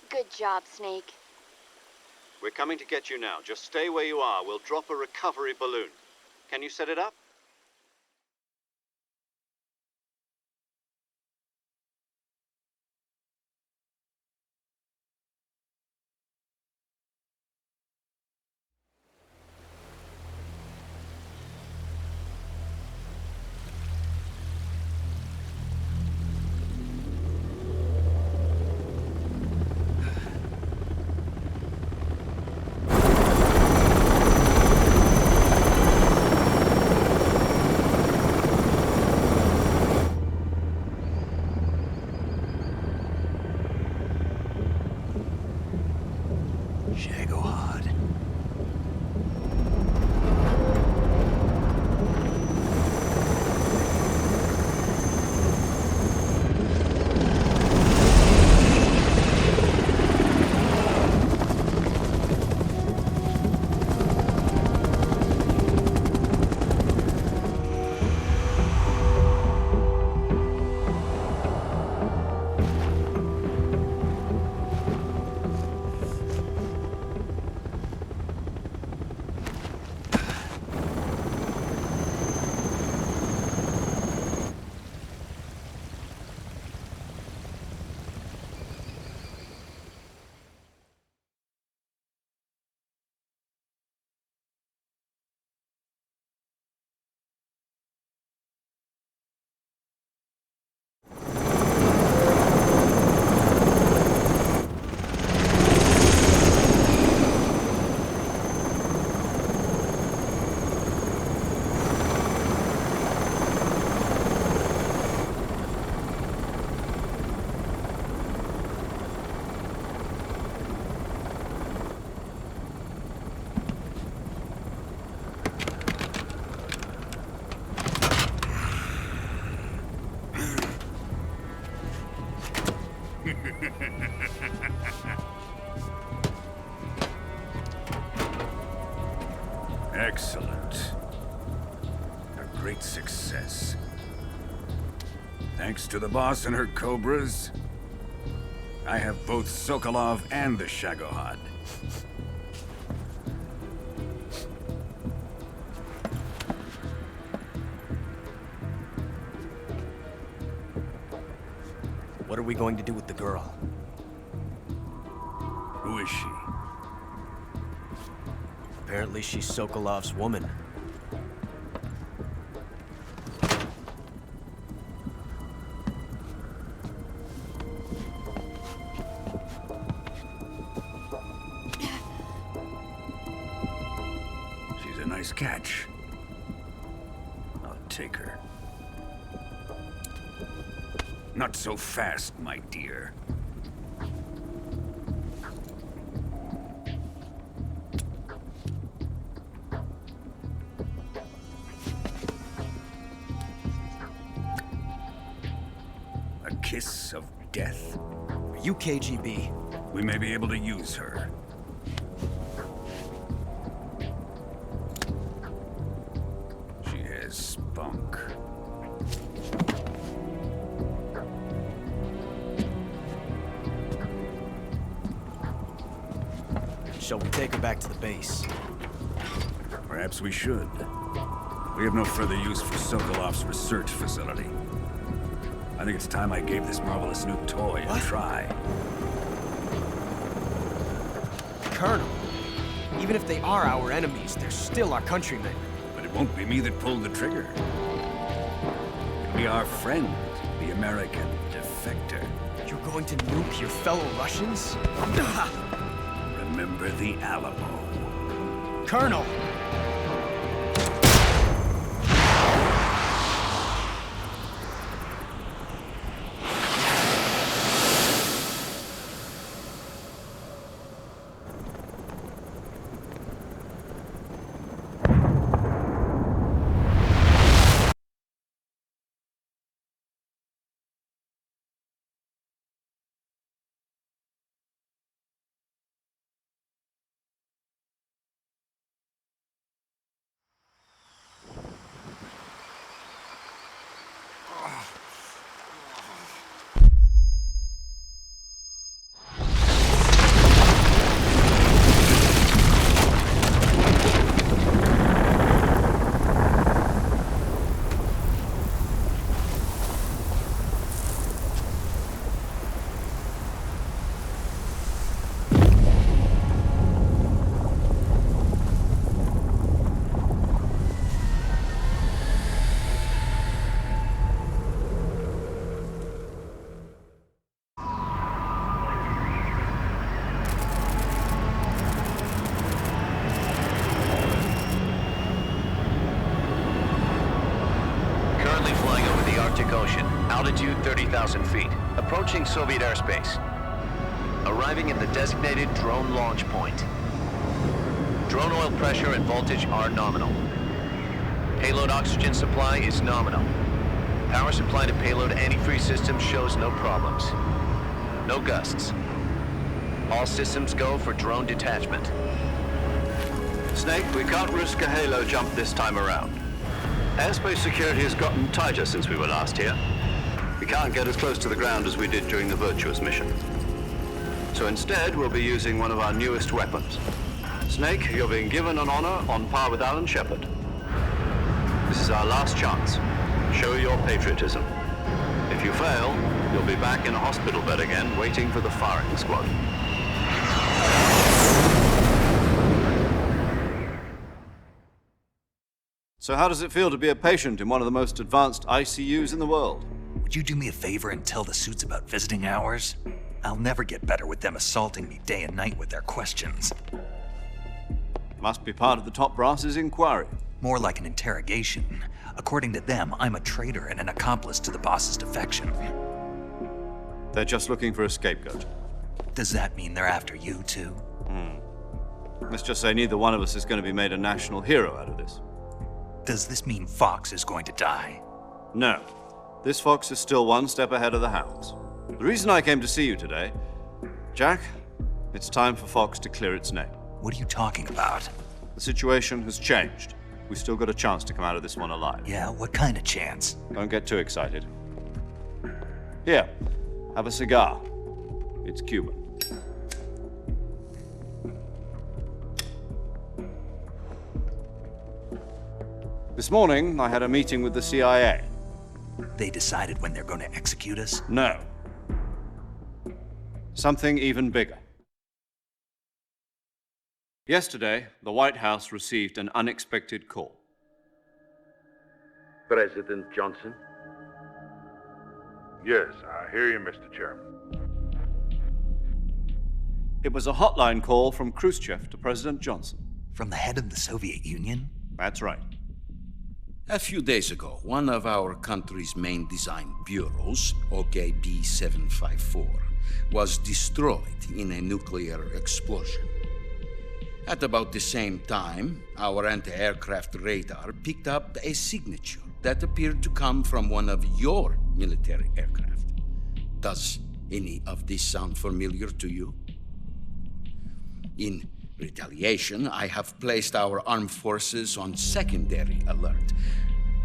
Good job, Snake. We're coming to get you now. Just stay where you are. We'll drop a recovery balloon. Can you set it up? great success. Thanks to the boss and her cobras, I have both Sokolov and the Shagohod. What are we going to do with the girl? Who is she? Apparently she's Sokolov's woman. She's a nice catch. I'll take her. Not so fast, my dear. A kiss of death? Are you KGB? We may be able to use her. She has spunk. Shall we take her back to the base? Perhaps we should. We have no further use for Sokolov's research facility. I think it's time I gave this marvelous new toy a try. Colonel, even if they are our enemies, they're still our countrymen. But it won't be me that pulled the trigger. It'll be our friend, the American defector. You're going to nuke your fellow Russians? Remember the Alamo. Colonel! Ocean, altitude 30,000 feet, approaching Soviet airspace. Arriving at the designated drone launch point. Drone oil pressure and voltage are nominal. Payload oxygen supply is nominal. Power supply to payload antifreeze system shows no problems. No gusts. All systems go for drone detachment. Snake, we can't risk a halo jump this time around. Airspace security has gotten tighter since we were last here. We can't get as close to the ground as we did during the Virtuous mission. So instead, we'll be using one of our newest weapons. Snake, you're being given an honor on par with Alan Shepard. This is our last chance. Show your patriotism. If you fail, you'll be back in a hospital bed again, waiting for the firing squad. So how does it feel to be a patient in one of the most advanced ICUs in the world? Would you do me a favor and tell the suits about visiting hours? I'll never get better with them assaulting me day and night with their questions. Must be part of the top brass's inquiry. More like an interrogation. According to them, I'm a traitor and an accomplice to the boss's defection. They're just looking for a scapegoat. Does that mean they're after you, too? Let's just say neither one of us is going to be made a national hero out of this. Does this mean Fox is going to die? No. This fox is still one step ahead of the hounds. The reason I came to see you today, Jack, it's time for Fox to clear its name. What are you talking about? The situation has changed. we've still got a chance to come out of this one alive. Yeah, what kind of chance? Don't get too excited. Here, have a cigar. It's Cuban. This morning, I had a meeting with the CIA. They decided when they're going to execute us? No. Something even bigger. Yesterday, the White House received an unexpected call. President Johnson? Yes, I hear you, Mr. Chairman. It was a hotline call from Khrushchev to President Johnson. From the head of the Soviet Union? That's right. A few days ago, one of our country's main design bureaus, OKB 754, was destroyed in a nuclear explosion. At about the same time, our anti-aircraft radar picked up a signature that appeared to come from one of your military aircraft. Does any of this sound familiar to you? In retaliation, I have placed our armed forces on secondary alert.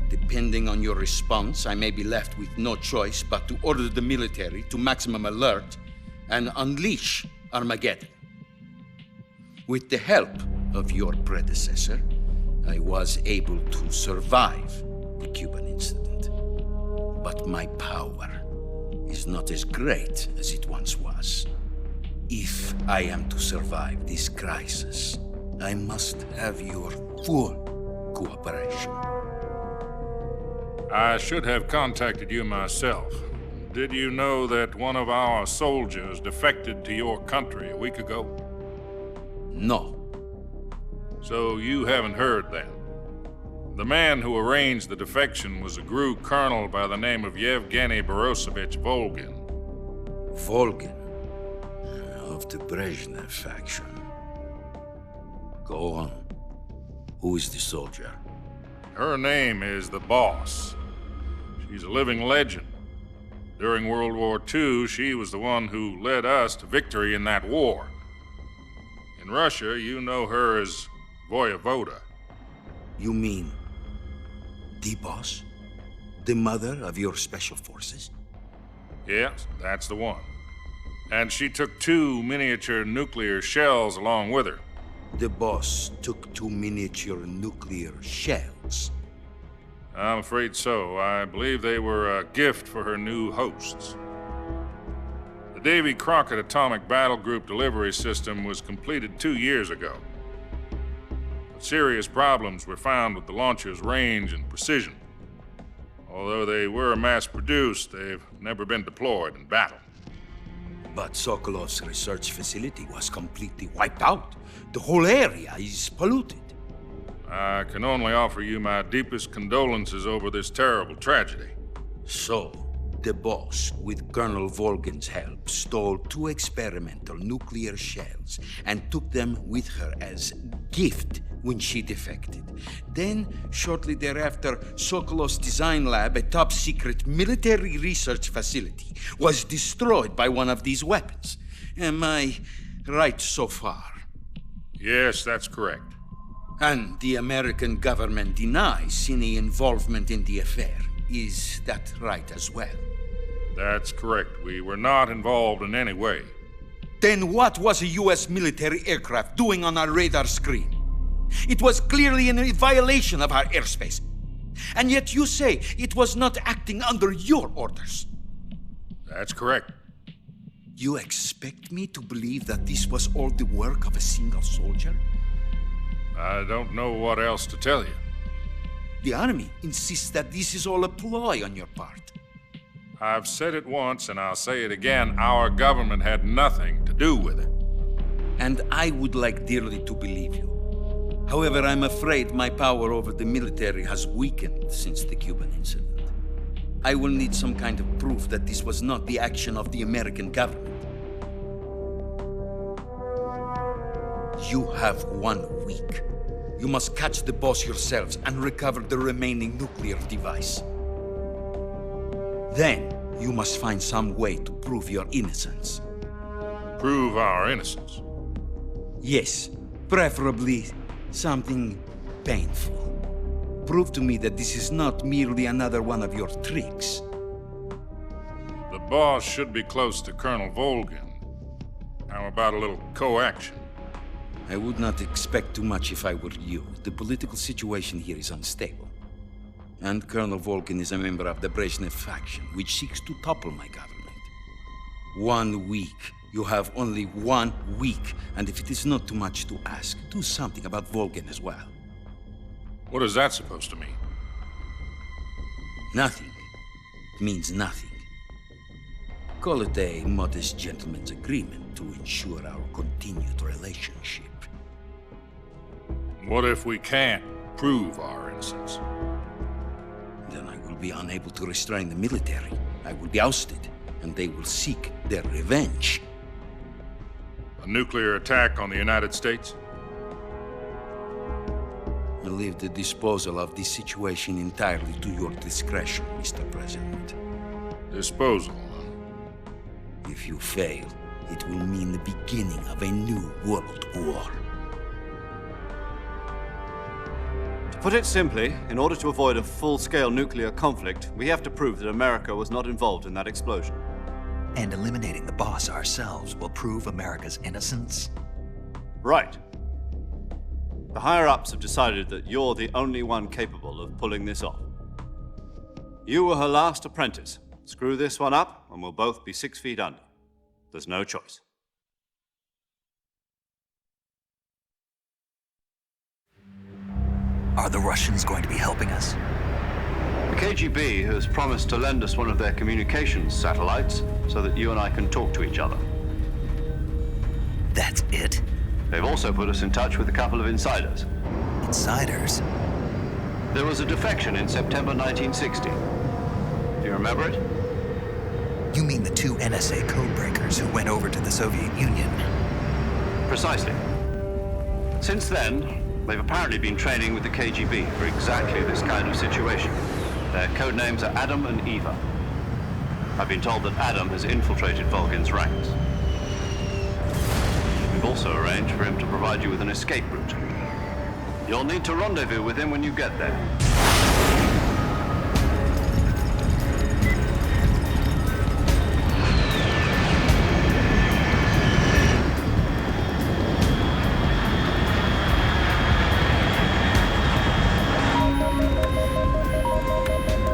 Depending on your response, I may be left with no choice but to order the military to maximum alert and unleash Armageddon. With the help of your predecessor, I was able to survive the Cuban incident. But my power is not as great as it once was. If I am to survive this crisis, I must have your full cooperation. I should have contacted you myself. Did you know that one of our soldiers defected to your country a week ago? No. So you haven't heard then? The man who arranged the defection was a GRU colonel by the name of Yevgeny Borosovich Volgin. Volgin? Of the Brezhnev faction. Go on. Who is the soldier? Her name is the Boss. She's a living legend. During World War II, she was the one who led us to victory in that war. In Russia, you know her as Voyevoda. You mean the Boss? The mother of your special forces? Yes, that's the one. And she took 2 miniature nuclear shells along with her. The Boss took 2 miniature nuclear shells? I'm afraid so. I believe they were a gift for her new hosts. The Davy Crockett Atomic Battle Group delivery system was completed 2 years ago. But serious problems were found with the launcher's range and precision. Although they were mass-produced, they've never been deployed in battle. But Sokolov's research facility was completely wiped out. The whole area is polluted. I can only offer you my deepest condolences over this terrible tragedy. So, the Boss, with Colonel Volgin's help, stole 2 experimental nuclear shells and took them with her as gift when she defected. Then, shortly thereafter, Sokolov's design lab, a top-secret military research facility, was destroyed by one of these weapons. Am I right so far? Yes, that's correct. And the American government denies any involvement in the affair. Is that right as well? That's correct. We were not involved in any way. Then what was a U.S. military aircraft doing on our radar screen? It was clearly in violation of our airspace. And yet you say it was not acting under your orders. That's correct. You expect me to believe that this was all the work of a single soldier? I don't know what else to tell you. The Army insists that this is all a ploy on your part. I've said it once and I'll say it again. Our government had nothing to do with it. And I would like dearly to believe you. However, I'm afraid my power over the military has weakened since the Cuban incident. I will need some kind of proof that this was not the action of the American government. You have 1 week. You must catch the Boss yourselves and recover the remaining nuclear device. Then, you must find some way to prove your innocence. Prove our innocence? Yes, preferably something painful. prove to me that this is not merely another one of your tricks. The boss should be close to Colonel Volgin. How about a little co-action? I would not expect too much if I were you. The political situation here is unstable. And Colonel Volgin is a member of the Brezhnev faction, which seeks to topple my government. 1 week. You have only 1 week. And if it is not too much to ask, do something about Volgin as well. What is that supposed to mean? Nothing. It means nothing. Call it a modest gentleman's agreement to ensure our continued relationship. What if we can't prove our innocence? Then I will be unable to restrain the military. I will be ousted, and they will seek their revenge. A nuclear attack on the United States? I leave the disposal of this situation entirely to your discretion, Mr. President. Disposal, huh? If you fail, it will mean the beginning of a new world war. To put it simply, in order to avoid a full-scale nuclear conflict, we have to prove that America was not involved in that explosion. And eliminating the boss ourselves will prove America's innocence? Right. The higher-ups have decided that you're the only one capable of pulling this off. You were her last apprentice. Screw this one up, and we'll both be 6 feet under. There's no choice. Are the Russians going to be helping us? The KGB has promised to lend us one of their communications satellites so that you and I can talk to each other. That's it? They've also put us in touch with a couple of insiders. Insiders? There was a defection in September 1960. Do you remember it? You mean the 2 NSA codebreakers who went over to the Soviet Union? Precisely. Since then, they've apparently been training with the KGB for exactly this kind of situation. Their code names are Adam and Eva. I've been told that Adam has infiltrated Volgin's ranks. We've also arranged for him to provide you with an escape route. You'll need to rendezvous with him when you get there.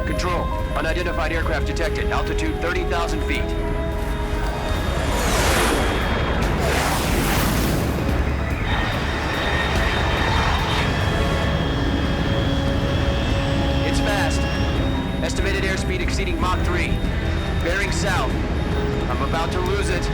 Control, unidentified aircraft detected. Altitude 30,000 feet. It's fast. Estimated airspeed exceeding Mach 3. Bearing south. I'm about to lose it.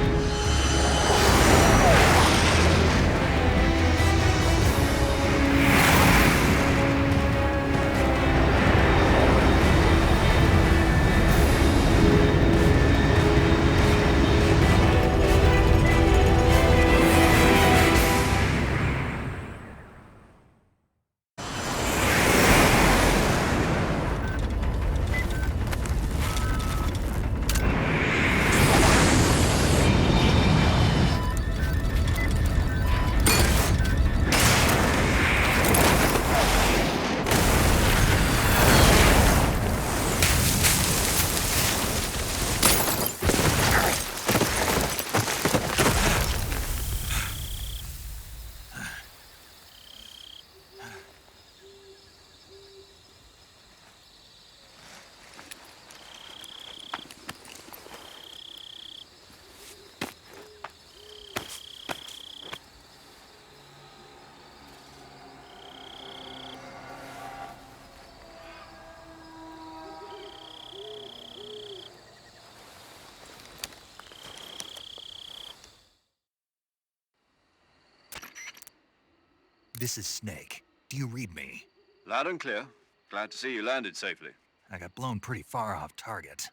This is Snake. Do you read me? Loud and clear. Glad to see you landed safely. I got blown pretty far off target.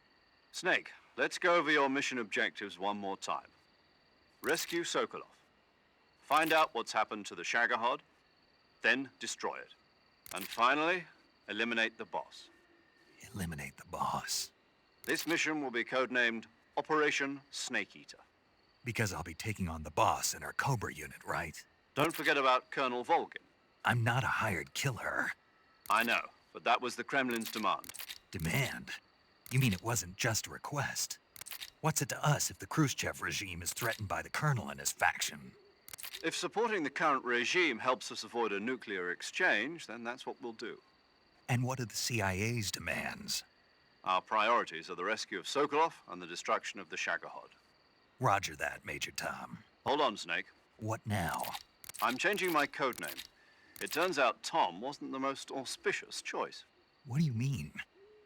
Snake, let's go over your mission objectives one more time. Rescue Sokolov. Find out what's happened to the Shagohod, then destroy it. And finally, eliminate the boss. Eliminate the boss. This mission will be codenamed Operation Snake Eater. Because I'll be taking on the boss in our Cobra unit, right? Don't forget about Colonel Volgin. I'm not a hired killer. I know. but that was the Kremlin's demand. Demand? You mean it wasn't just a request? What's it to us if the Khrushchev regime is threatened by the Colonel and his faction? If supporting the current regime helps us avoid a nuclear exchange, then that's what we'll do. And what are the CIA's demands? Our priorities are the rescue of Sokolov and the destruction of the Shagohod. Roger that, Major Tom. Hold on, Snake. What now? I'm changing my codename. It turns out Tom wasn't the most auspicious choice. What do you mean?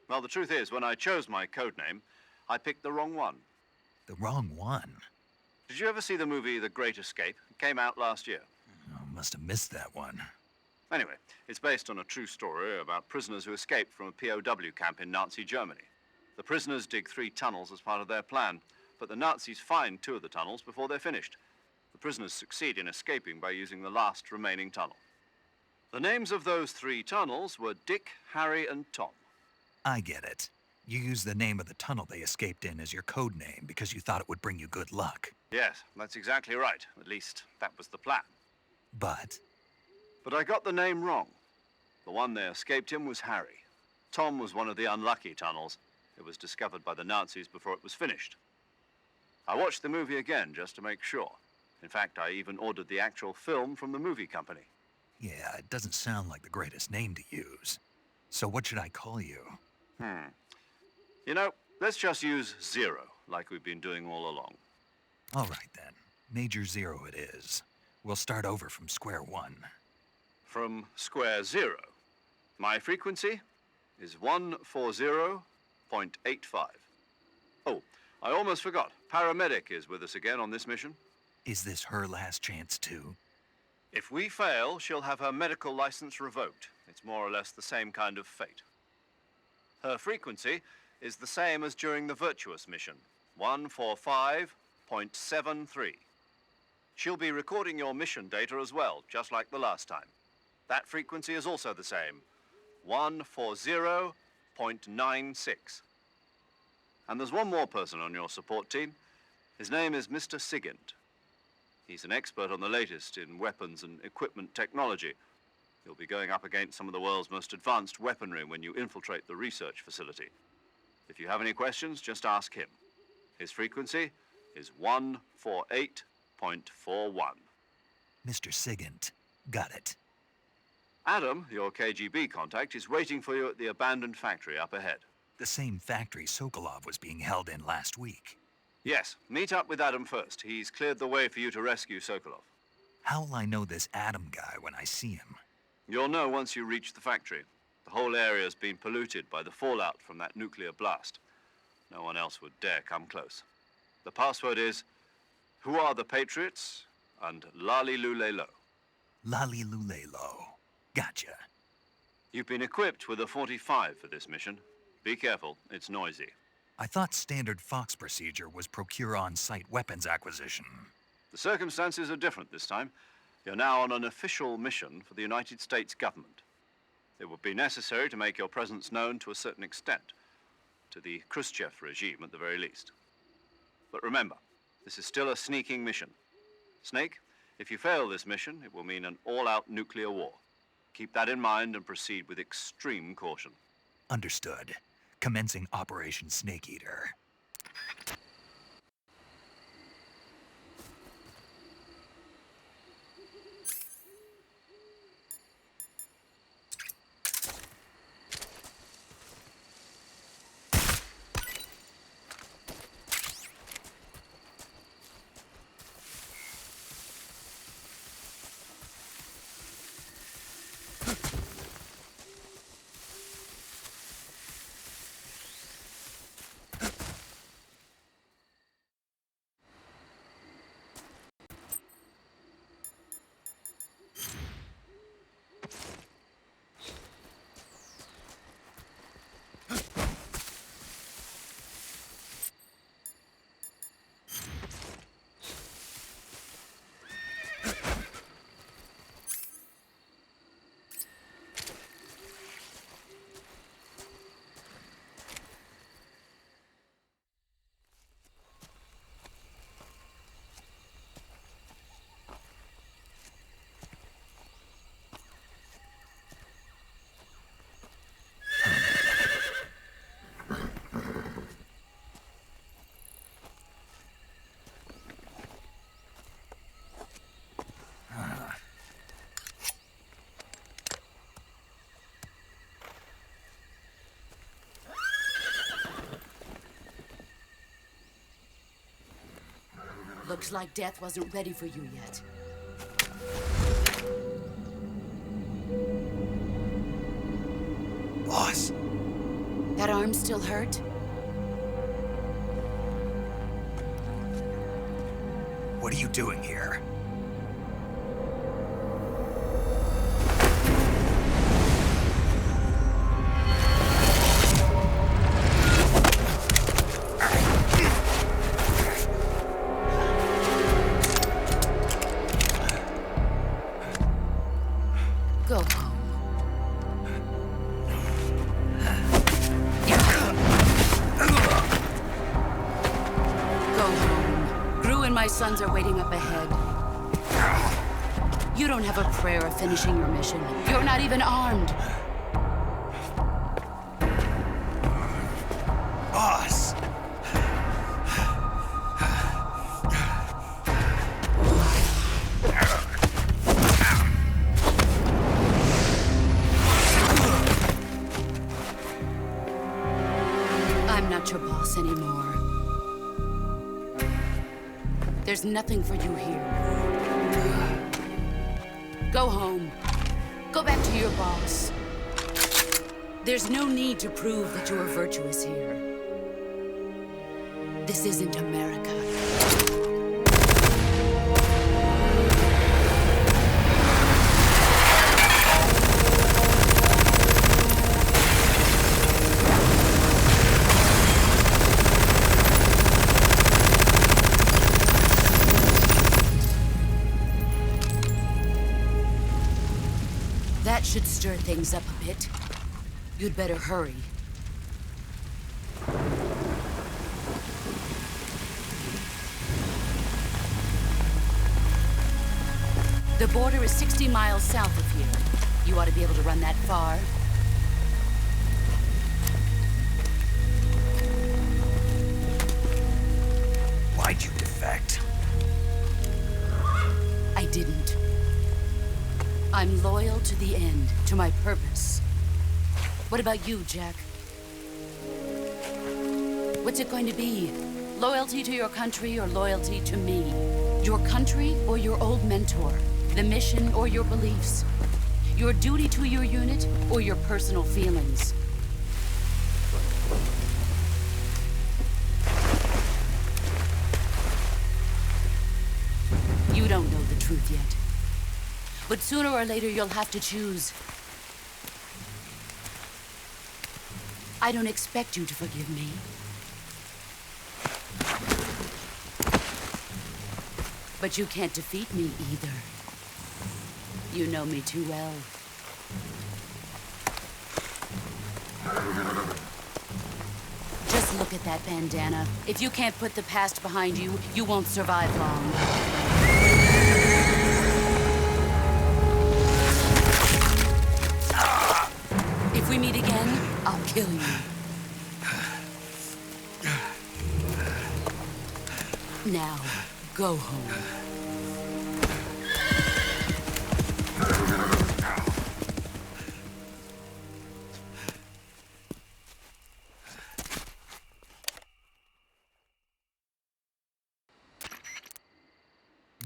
Well, the truth is, when I chose my codename, I picked the wrong one. The wrong one? Did you ever see the movie The Great Escape? It came out last year. Oh, must have missed that one. Anyway, it's based on a true story about prisoners who escaped from a POW camp in Nazi Germany. The prisoners dig 3 tunnels as part of their plan, but the Nazis find 2 of the tunnels before they're finished. The prisoners succeed in escaping by using the last remaining tunnel. The names of those 3 tunnels were Dick, Harry, and Tom. I get it. You used the name of the tunnel they escaped in as your code name because you thought it would bring you good luck. Yes, that's exactly right. At least, that was the plan. But I got the name wrong. The one they escaped in was Harry. Tom was one of the unlucky tunnels. It was discovered by the Nazis before it was finished. I watched the movie again just to make sure. In fact, I even ordered the actual film from the movie company. yeah, it doesn't sound like the greatest name to use. So what should I call you? You know, let's just use Zero, like we've been doing all along. All right then. Major Zero it is. We'll start over from square one. From square 0. My frequency is 140.85. Oh, I almost forgot. Paramedic is with us again on this mission. Is this her last chance too? If we fail, she'll have her medical license revoked. It's more or less the same kind of fate. Her frequency is the same as during the Virtuous mission, 145.73. She'll be recording your mission data as well, just like the last time. That frequency is also the same, 140.96. And there's one more person on your support team. His name is Mr. Sigint. He's an expert on the latest in weapons and equipment technology. You'll be going up against some of the world's most advanced weaponry when you infiltrate the research facility. If you have any questions, just ask him. His frequency is 148.41. Mr. Sigint. Got it. Adam, your KGB contact, is waiting for you at the abandoned factory up ahead. The same factory Sokolov was being held in last week. Yes, meet up with Adam first. He's cleared the way for you to rescue Sokolov. How will I know this Adam guy when I see him? You'll know once you reach the factory. The whole area's been polluted by the fallout from that nuclear blast. No one else would dare come close. The password is, "Who are the Patriots?" and Lali Lule Lo. Lali Lule Lo. Gotcha. You've been equipped with a 45 for this mission. Be careful, it's noisy. I thought standard Fox procedure was procure on-site weapons acquisition. The circumstances are different this time. You're now on an official mission for the United States government. It would be necessary to make your presence known to a certain extent, to the Khrushchev regime at the very least. But remember, this is still a sneaking mission. Snake, if you fail this mission, it will mean an all-out nuclear war. Keep that in mind and proceed with extreme caution. Understood. Commencing Operation Snake Eater. Looks like death wasn't ready for you yet. Boss. That arm still hurt? What are you doing here? Go home. Go home. Gru and my sons are waiting up ahead. You don't have a prayer of finishing your mission. You're not even armed. Boss! I'm not your boss anymore. There's nothing for you here. Go home. Go back to your boss. There's no need to prove that you are virtuous here. This isn't America. That should stir things up a bit. You'd better hurry. The border is 60 miles south of here. You ought to be able to run that far. Why'd you defect? I didn't. I'm loyal to the end, to my purpose. What about you, Jack? What's it going to be? Loyalty to your country or loyalty to me? Your country or your old mentor? The mission or your beliefs? Your duty to your unit or your personal feelings? You don't know the truth yet. But sooner or later, you'll have to choose. I don't expect you to forgive me. But you can't defeat me either. You know me too well. Just look at that bandana. If you can't put the past behind you, you won't survive long. If we meet again, I'll kill you. Now, go home.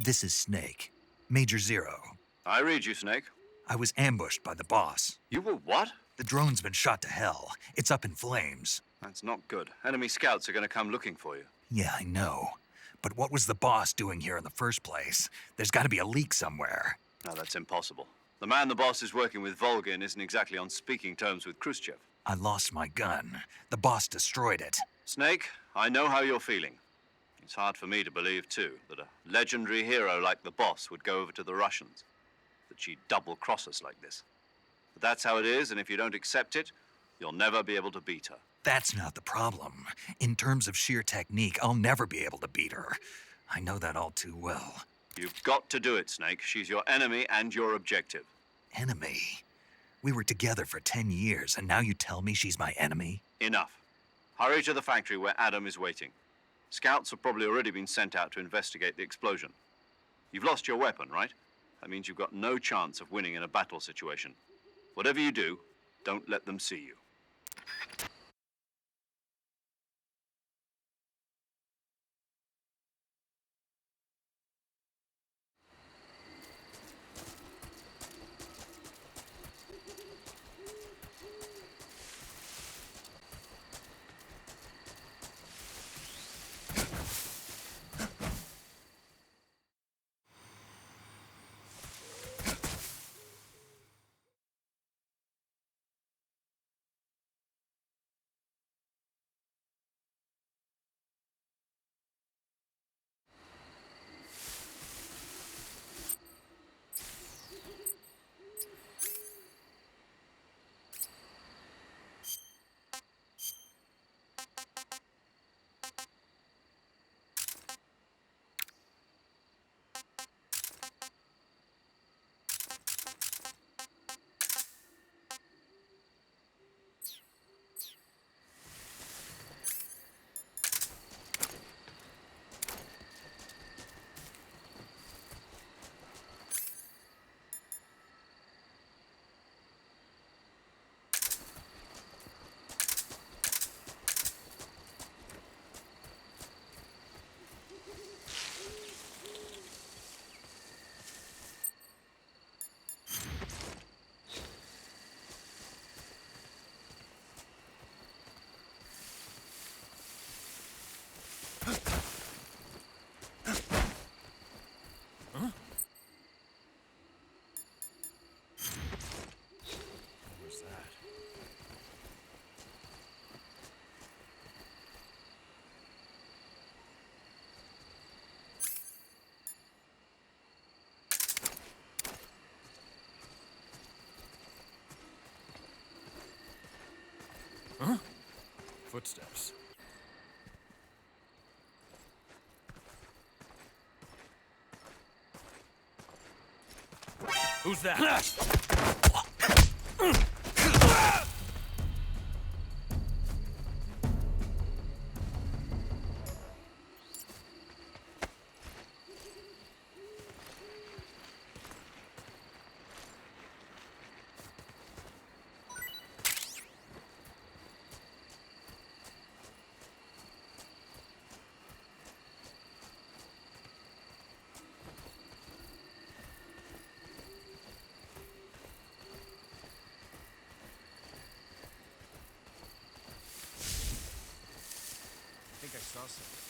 This is Snake. Major Zero. I read you, Snake. I was ambushed by the boss. You were what? The drone's been shot to hell. It's up in flames. That's not good. Enemy scouts are going to come looking for you. Yeah, I know. But what was the boss doing here in the first place? There's got to be a leak somewhere. No, that's impossible. The man the boss is working with, Volgin, isn't exactly on speaking terms with Khrushchev. I lost my gun. The boss destroyed it. Snake, I know how you're feeling. It's hard for me to believe, too, that a legendary hero like the boss would go over to the Russians. That she'd double-cross us like this. But that's how it is, and if you don't accept it, you'll never be able to beat her. That's not the problem. In terms of sheer technique, I'll never be able to beat her. I know that all too well. You've got to do it, Snake. She's your enemy and your objective. Enemy? We were together for 10 years, and now you tell me she's my enemy? Enough. Hurry to the factory where Adam is waiting. Scouts have probably already been sent out to investigate the explosion. You've lost your weapon, right? That means you've got no chance of winning in a battle situation. Whatever you do, don't let them see you. Huh? Footsteps. Who's that? I think I saw something.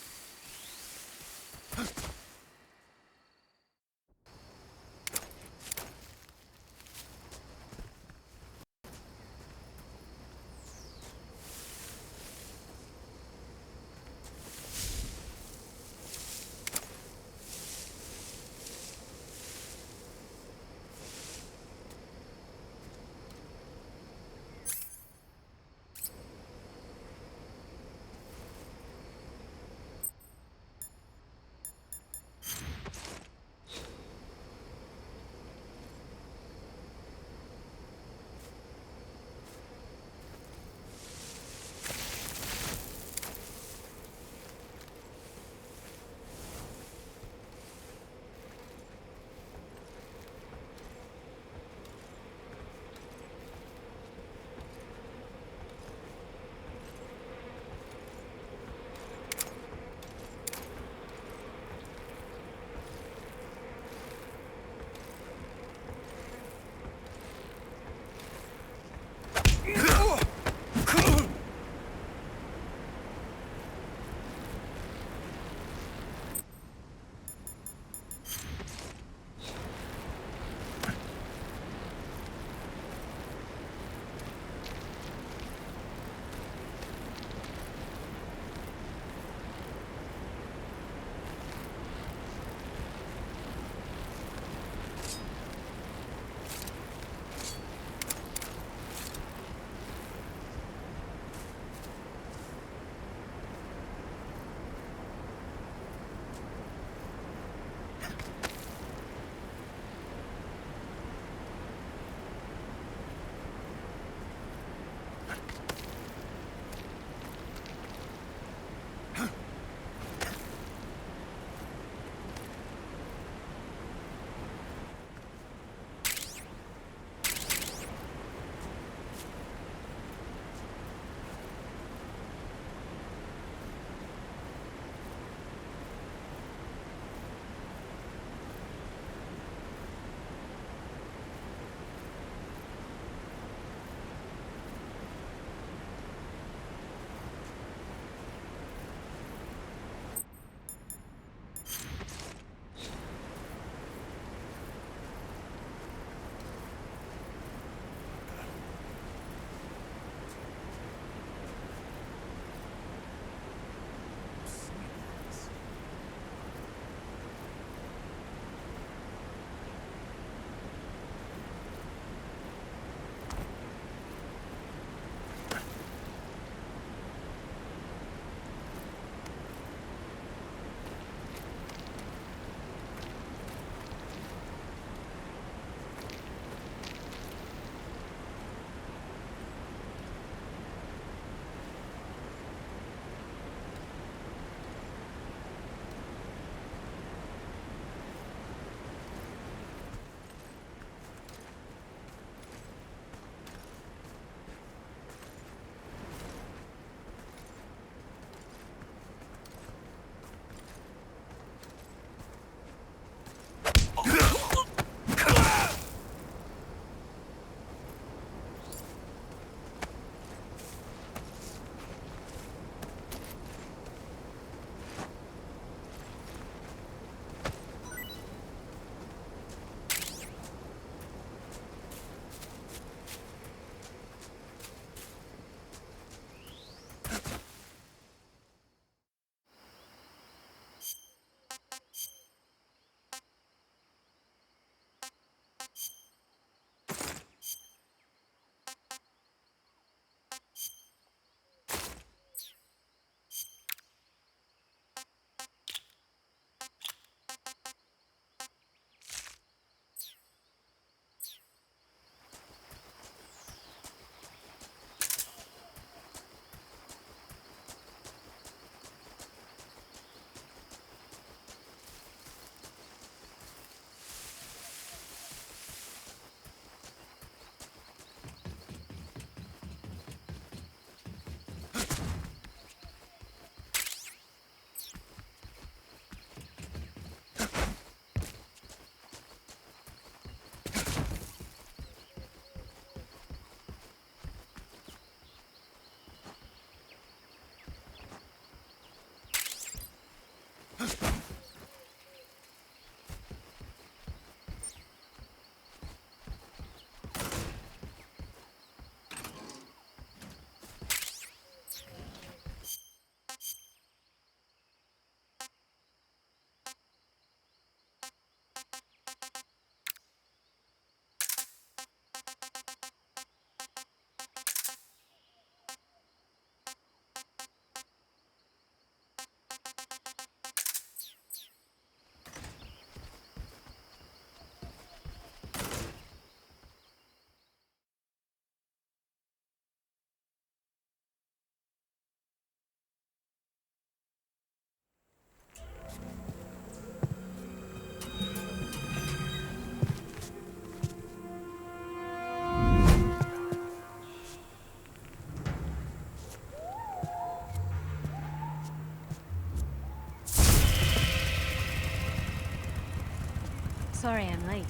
Sorry I'm late.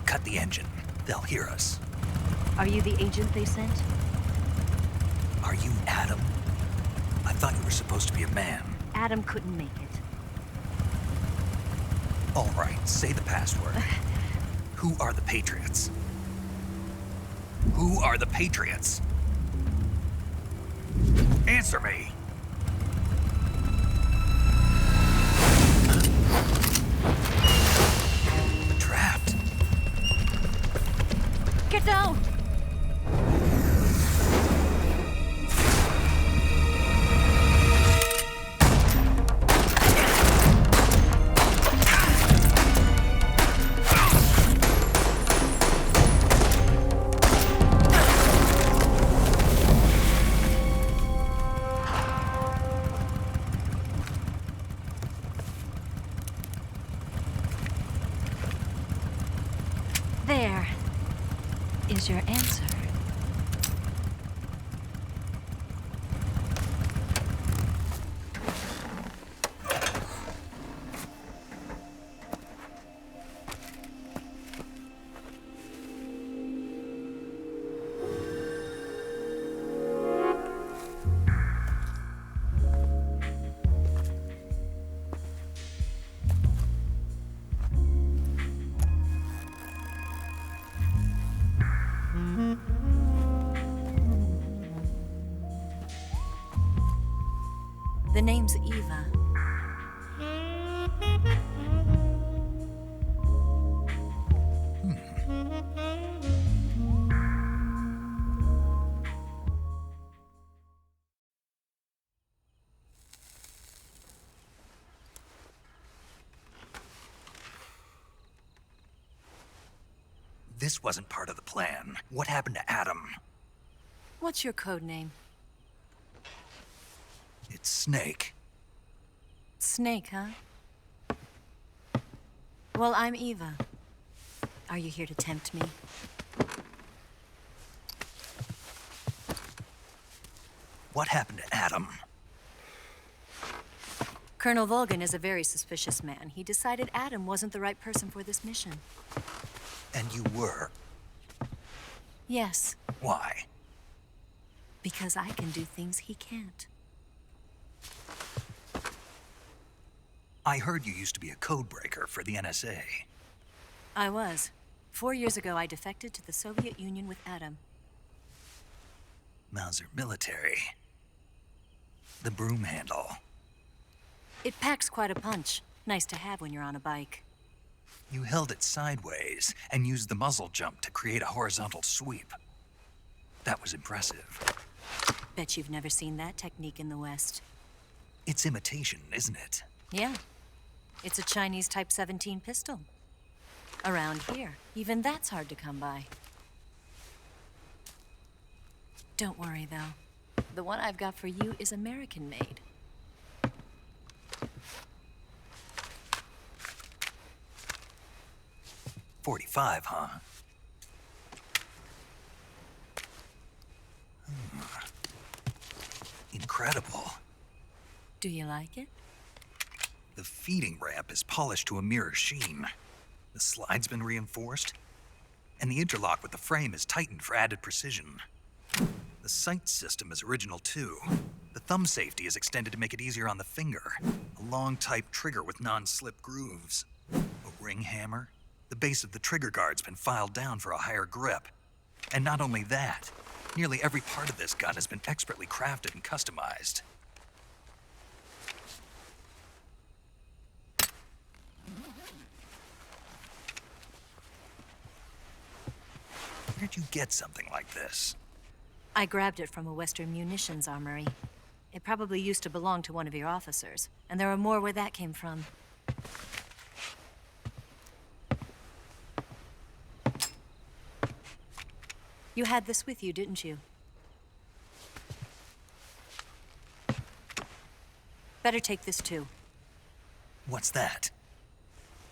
Cut the engine. They'll hear us. Are you the agent they sent? Are you Adam? I thought you were supposed to be a man. Adam couldn't make it. All right, say the password. Who are the Patriots? Who are the Patriots? Answer me! Trapped. Get down! There is your answer. The name's Eva. This wasn't part of the plan. What happened to Adam? What's your code name? It's Snake. Snake, huh? Well, I'm Eva. Are you here to tempt me? What happened to Adam? Colonel Volgan is a very suspicious man. He decided Adam wasn't the right person for this mission. And you were? Yes. Why? Because I can do things he can't. I heard you used to be a codebreaker for the NSA. I was. 4 years ago, I defected to the Soviet Union with Adam. Mauser military. The broom handle. It packs quite a punch. Nice to have when you're on a bike. You held it sideways and used the muzzle jump to create a horizontal sweep. That was impressive. Bet you've never seen that technique in the West. It's imitation, isn't it? Yeah. It's a Chinese Type 17 pistol. Around here, even that's hard to come by. Don't worry, though. The one I've got for you is American-made. .45, huh? Incredible. Do you like it? The feeding ramp is polished to a mirror sheen. The slide's been reinforced, and the interlock with the frame is tightened for added precision. The sight system is original too. The thumb safety is extended to make it easier on the finger. A long type trigger with non-slip grooves. A ring hammer. The base of the trigger guard's been filed down for a higher grip. And not only that, nearly every part of this gun has been expertly crafted and customized. Where'd you get something like this? I grabbed it from a Western munitions armory. It probably used to belong to one of your officers, and there are more where that came from. You had this with you, didn't you? Better take this too. What's that?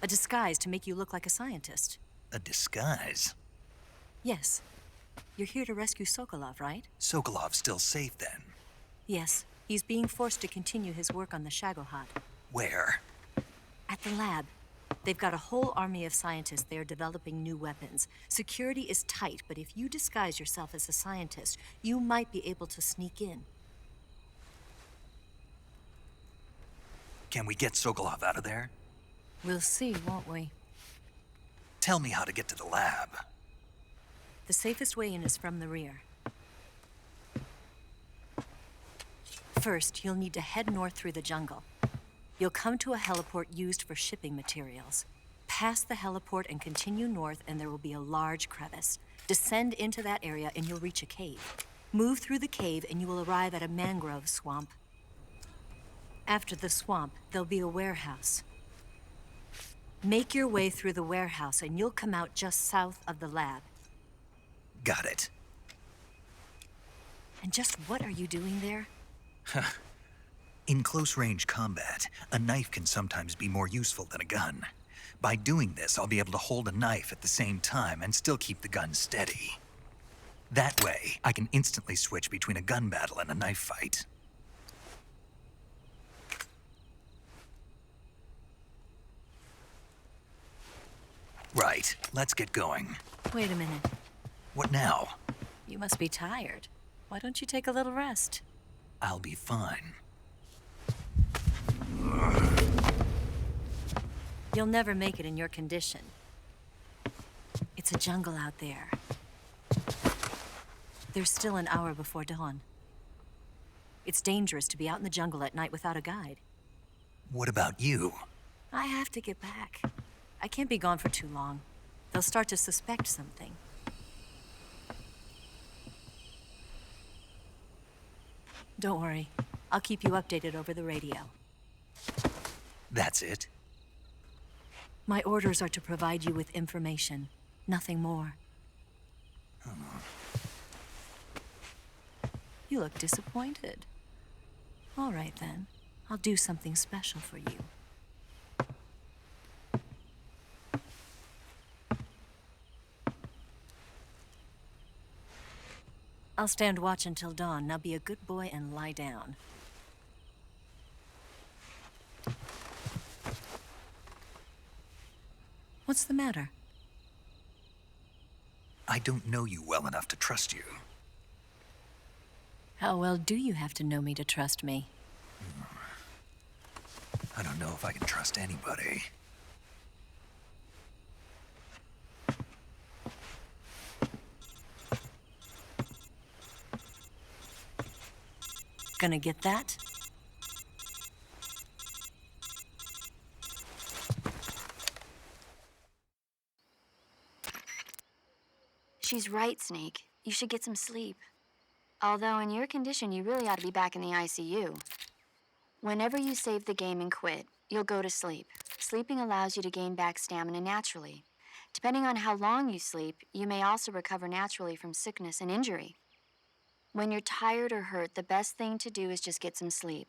A disguise to make you look like a scientist. A disguise? Yes. You're here to rescue Sokolov, right? Sokolov's still safe then? Yes. He's being forced to continue his work on the Shagohod. Where? At the lab. They've got a whole army of scientists there developing new weapons. Security is tight, but if you disguise yourself as a scientist, you might be able to sneak in. Can we get Sokolov out of there? We'll see, won't we? Tell me how to get to the lab. The safest way in is from the rear. First, you'll need to head north through the jungle. You'll come to a heliport used for shipping materials. Pass the heliport and continue north, and there will be a large crevice. Descend into that area, and you'll reach a cave. Move through the cave, and you will arrive at a mangrove swamp. After the swamp, there'll be a warehouse. Make your way through the warehouse, and you'll come out just south of the lab. Got it. And just what are you doing there? In close-range combat, a knife can sometimes be more useful than a gun. By doing this, I'll be able to hold a knife at the same time and still keep the gun steady. That way, I can instantly switch between a gun battle and a knife fight. Right, let's get going. Wait a minute. What now? You must be tired. Why don't you take a little rest? I'll be fine. You'll never make it in your condition. It's a jungle out there. There's still an hour before dawn. It's dangerous to be out in the jungle at night without a guide. What about you? I have to get back. I can't be gone for too long. They'll start to suspect something. Don't worry. I'll keep you updated over the radio. That's it? My orders are to provide you with information, nothing more. You look disappointed. All right, then. I'll do something special for you. I'll stand watch until dawn. Now be a good boy and lie down. What's the matter? I don't know you well enough to trust you. How well do you have to know me to trust me? I don't know if I can trust anybody. Gonna get that? She's right, Snake. You should get some sleep. Although in your condition, you really ought to be back in the ICU. Whenever you save the game and quit, you'll go to sleep. Sleeping allows you to gain back stamina naturally. Depending on how long you sleep, you may also recover naturally from sickness and injury. When you're tired or hurt, the best thing to do is just get some sleep.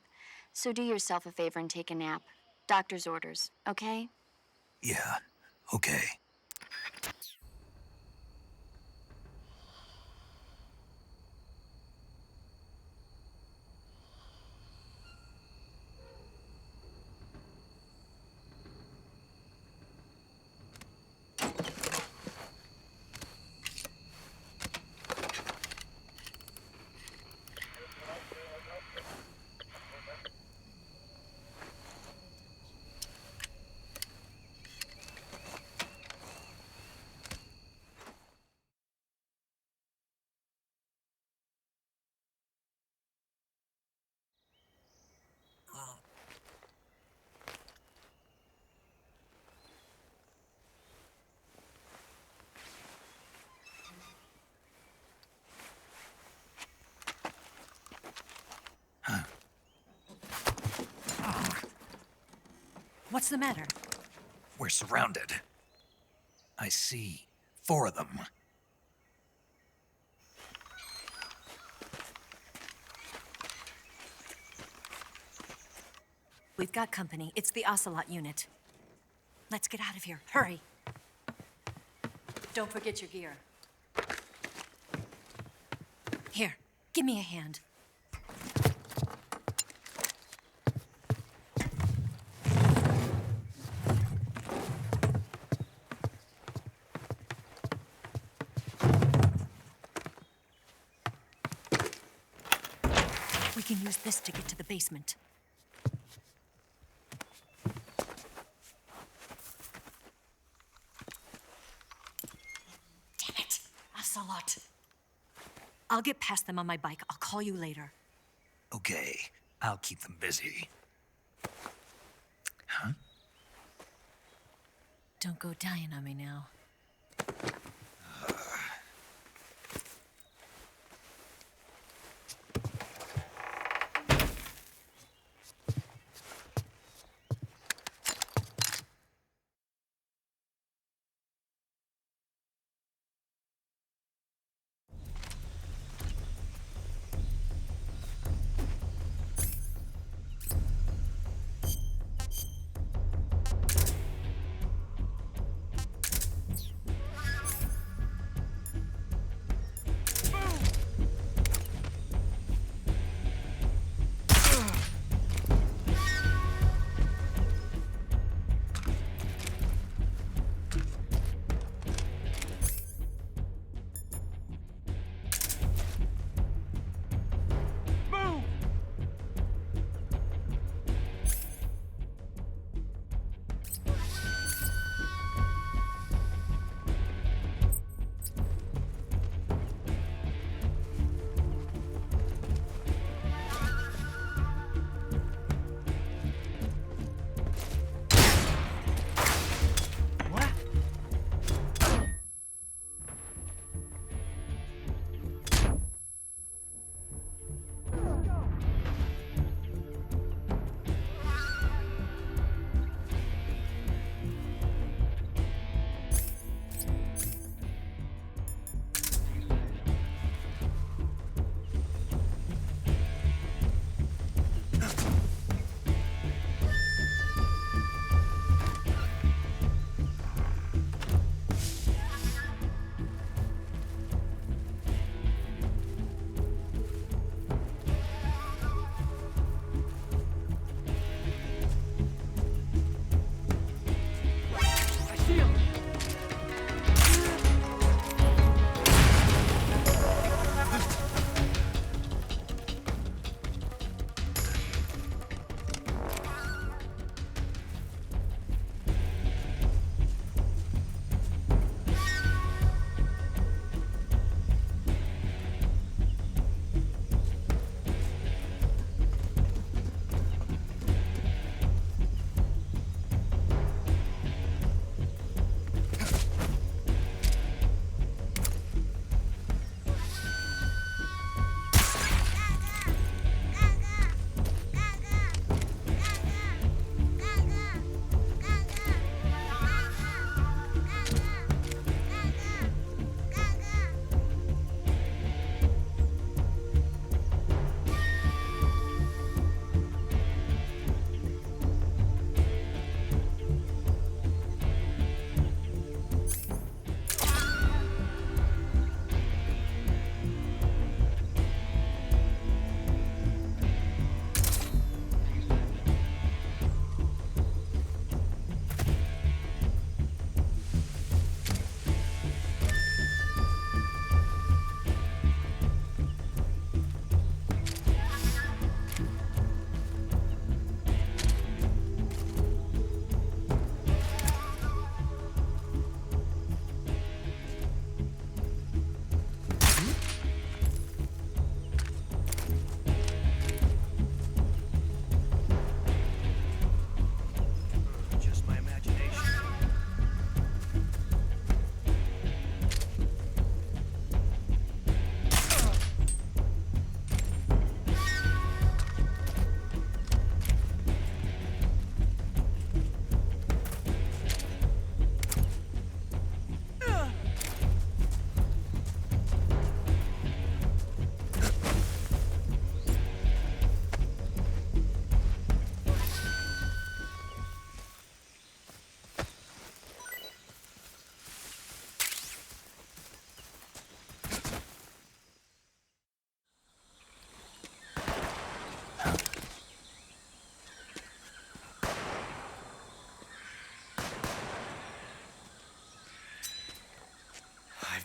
So do yourself a favor and take a nap. Doctor's orders, okay? Yeah, okay. What's the matter? We're surrounded. I see 4 of them. We've got company. It's the Ocelot unit. Let's get out of here. Hurry. Don't forget your gear. Here, give me a hand. We can use this to get to the basement. Damn it! Ocelot. I'll get past them on my bike. I'll call you later. Okay, I'll keep them busy. Huh? Don't go dying on me now.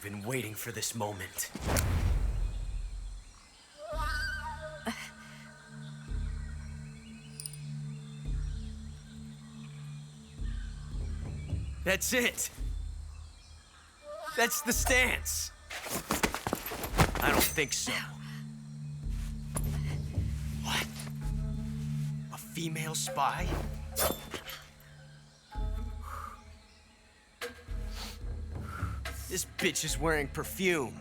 I've been waiting for this moment. That's it. That's the stance. I don't think so. What? A female spy? This bitch is wearing perfume.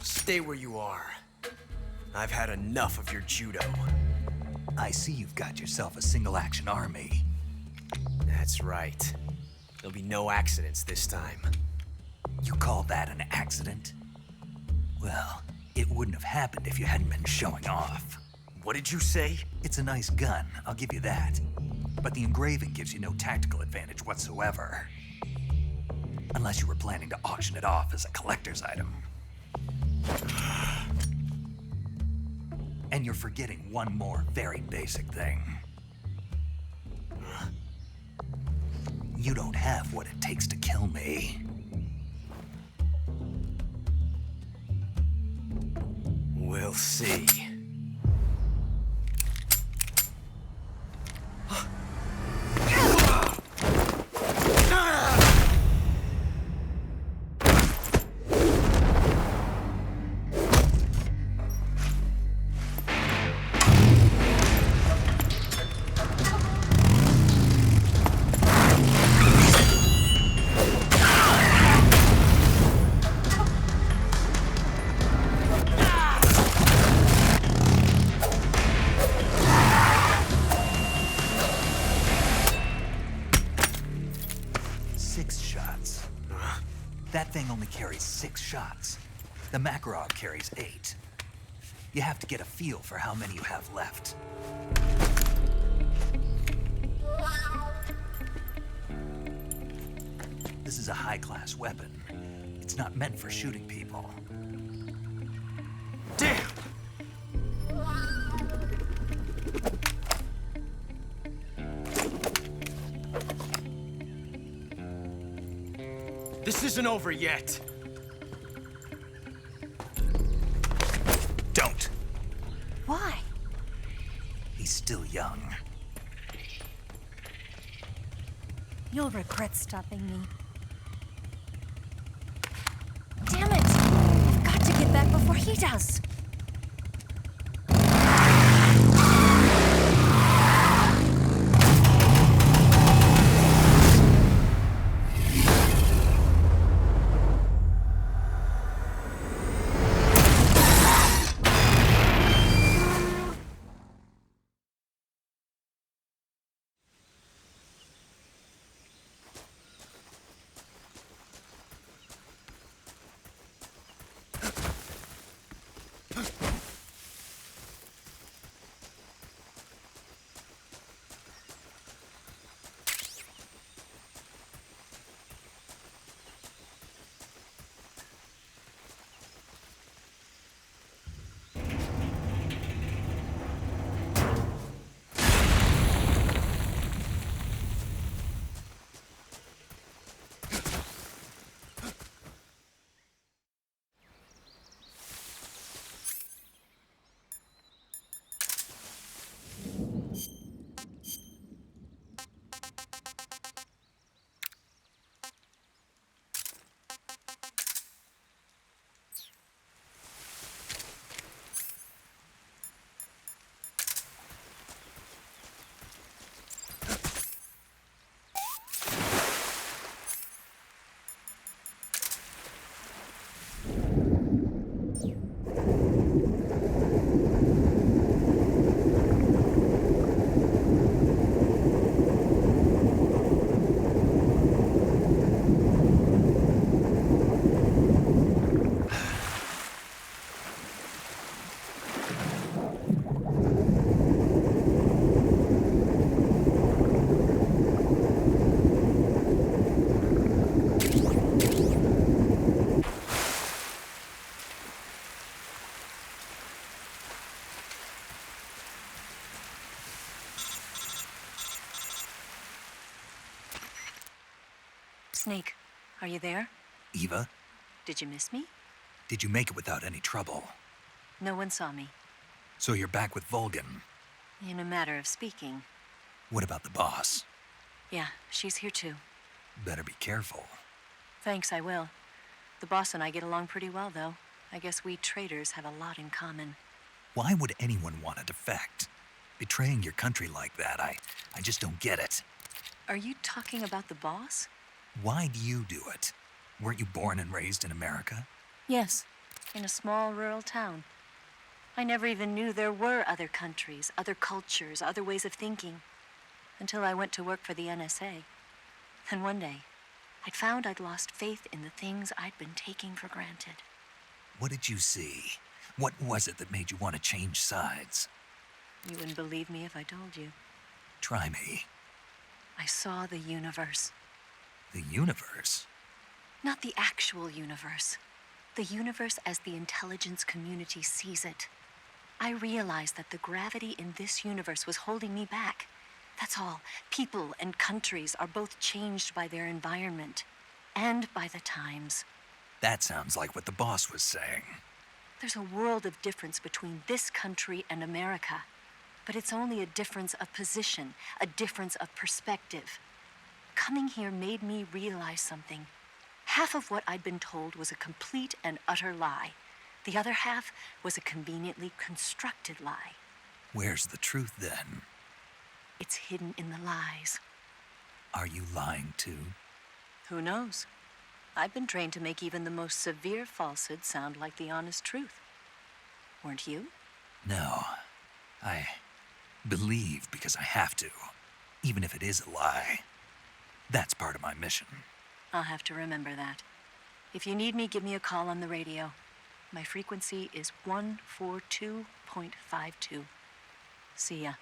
Stay where you are. I've had enough of your judo. I see you've got yourself a single-action army. That's right. There'll be no accidents this time. You call that an accident? Well, it wouldn't have happened if you hadn't been showing off. What did you say? It's a nice gun, I'll give you that. But the engraving gives you no tactical advantage whatsoever. Unless you were planning to auction it off as a collector's item. And you're forgetting one more very basic thing. You don't have what it takes to kill me. We'll see. That thing only carries 6 shots. The Makarov carries 8. You have to get a feel for how many you have left. This is a high-class weapon. It's not meant for shooting people. Damn! This isn't over yet. Don't. Why? He's still young. You'll regret stopping me. Damn it! I've got to get back before he does. Snake, are you there? Eva, Did you miss me? did you make it without any trouble? No one saw me. So you're back with Volgin. In a matter of speaking. What about the boss? Yeah, she's here too. Better be careful. Thanks, I will. The boss and I get along pretty well, though. I guess we traders have a lot in common. Why would anyone want to defect? Betraying your country like that, I just don't get it. Are you talking about the boss? Why do you do it? Weren't you born and raised in America? Yes, in a small rural town. I never even knew there were other countries, other cultures, other ways of thinking, until I went to work for the NSA. Then one day, I'd found I'd lost faith in the things I'd been taking for granted. What did you see? What was it that made you want to change sides? You wouldn't believe me if I told you. Try me. I saw the universe. The universe? Not the actual universe. The universe as the intelligence community sees it. I realized that the gravity in this universe was holding me back. That's all. People and countries are both changed by their environment and by the times. That sounds like what the boss was saying. There's a world of difference between this country and America. But it's only a difference of position, a difference of perspective. Coming here made me realize something. Half of what I'd been told was a complete and utter lie. The other half was a conveniently constructed lie. Where's the truth then? It's hidden in the lies. Are you lying too? Who knows? I've been trained to make even the most severe falsehood sound like the honest truth. Weren't you? No. I believe because I have to, even if it is a lie. That's part of my mission. I'll have to remember that. If you need me, give me a call on the radio. My frequency is 142.52. See ya.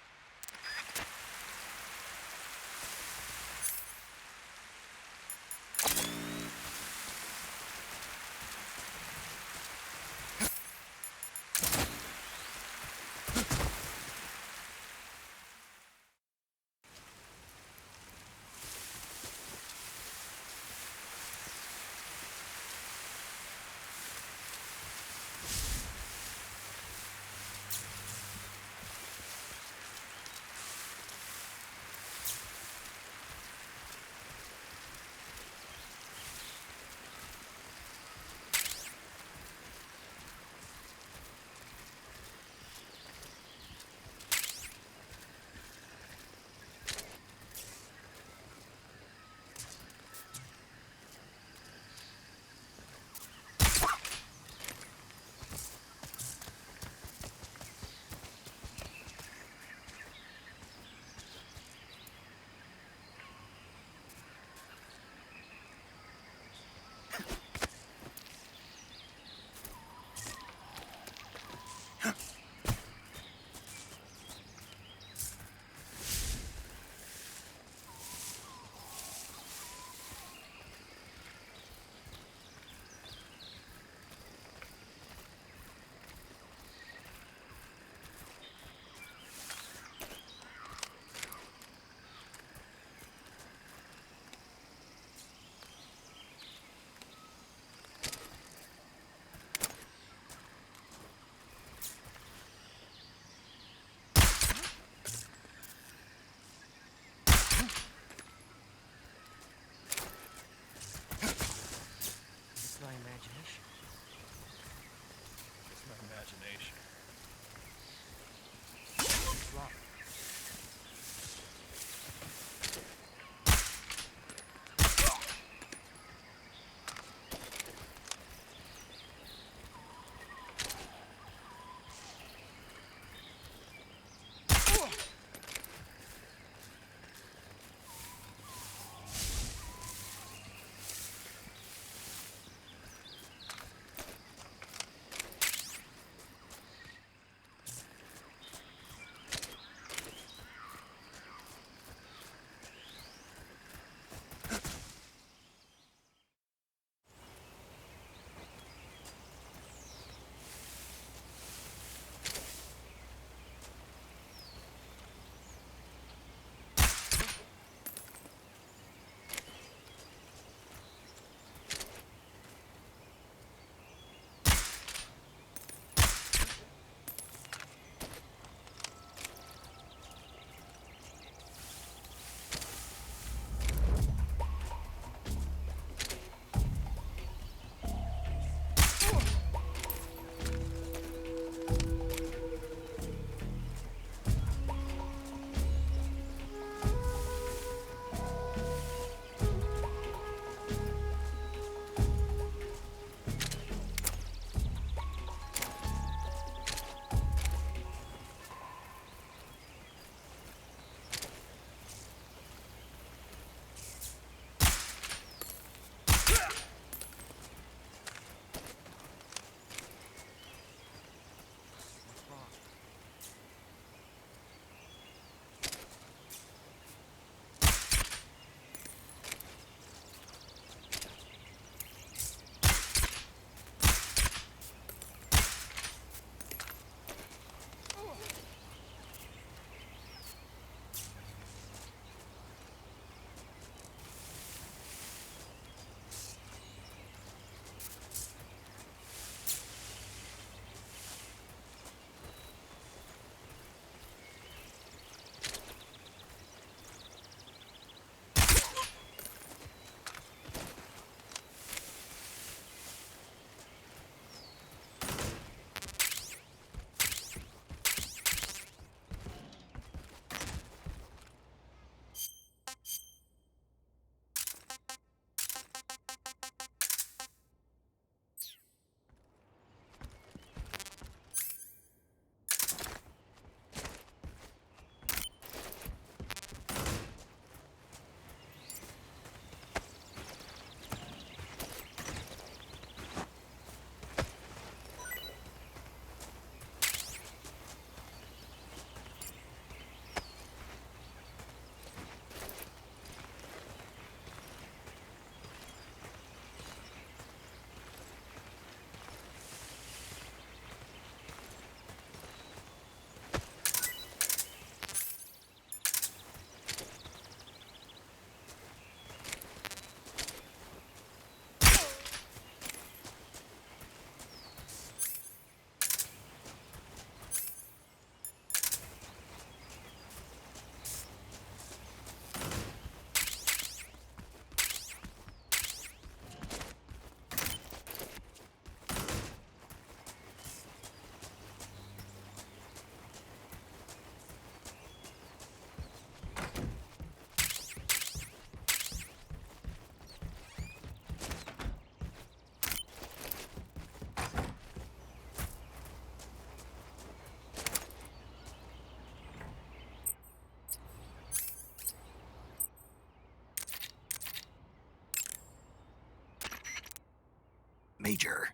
Major.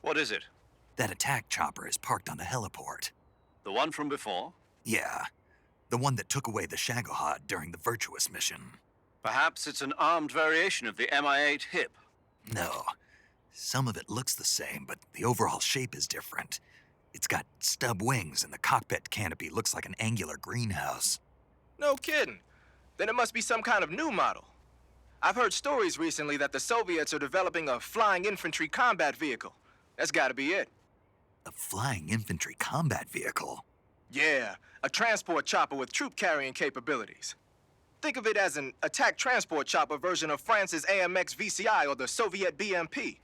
What is it? That attack chopper is parked on the heliport. The one from before? Yeah. The one that took away the Shagohod during the Virtuous mission. Perhaps it's an armed variation of the Mi-8 HIP. No. Some of it looks the same, but the overall shape is different. It's got stub wings, and the cockpit canopy looks like an angular greenhouse. No kidding. Then it must be some kind of new model. I've heard stories recently that the Soviets are developing a flying infantry combat vehicle. That's gotta be it. A flying infantry combat vehicle? Yeah, a transport chopper with troop-carrying capabilities. Think of it as an attack transport chopper version of France's AMX VCI or the Soviet BMP.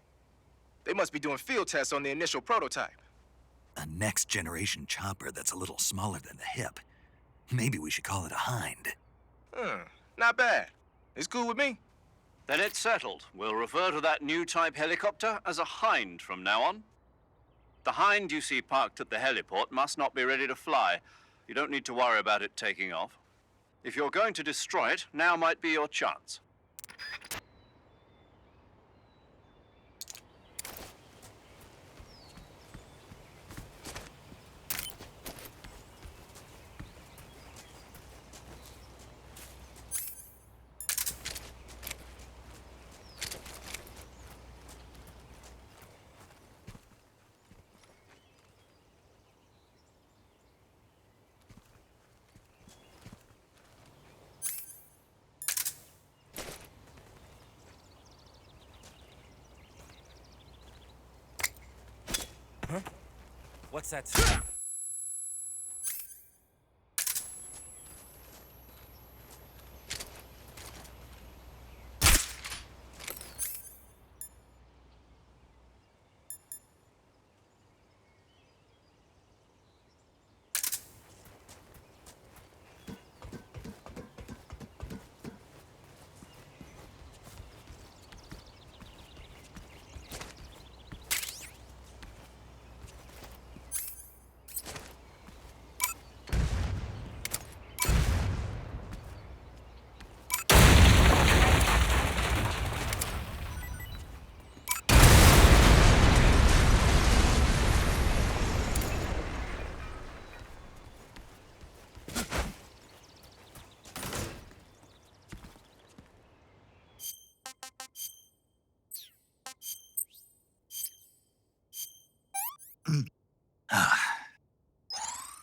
They must be doing field tests on the initial prototype. A next-generation chopper that's a little smaller than the HIP. Maybe we should call it a Hind. Not bad. It's cool with me. Then it's settled. We'll refer to that new type helicopter as a Hind from now on. The Hind you see parked at the heliport must not be ready to fly. You don't need to worry about it taking off. If you're going to destroy it, now might be your chance. What's that?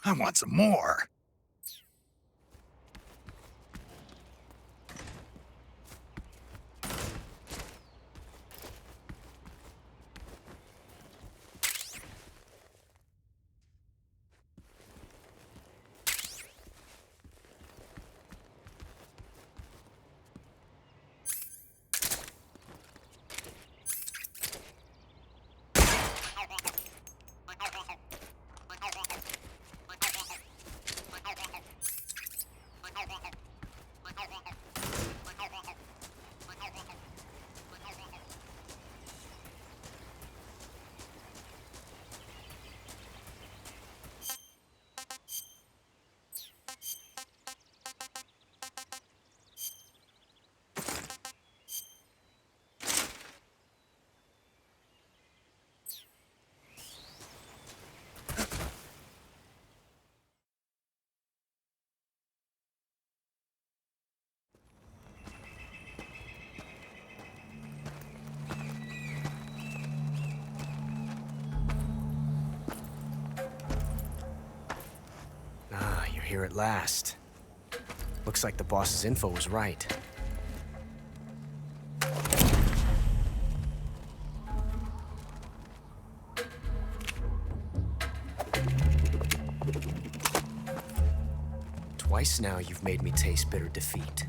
I want some more. Here at last. Looks like the boss's info was right. Twice now you've made me taste bitter defeat.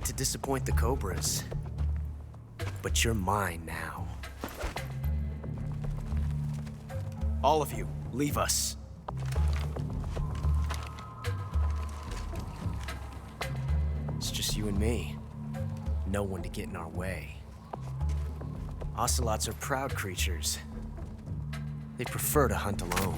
To disappoint the Cobras, but you're mine now. All of you, leave us. It's just you and me. No one to get in our way. Ocelots are proud creatures. They prefer to hunt alone.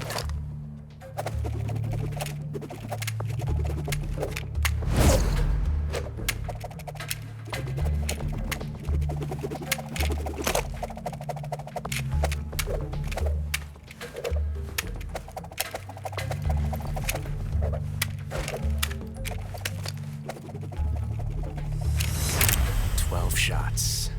Shots.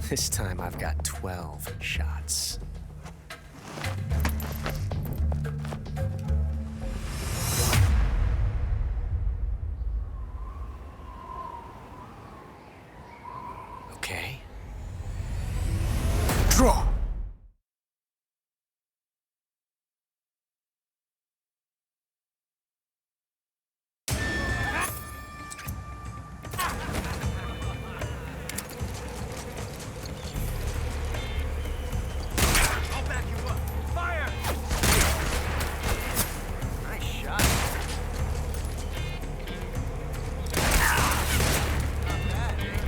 This time I've got 12 shots. Okay. Draw! I'll back you up. Fire! Nice shot. Not bad, eh?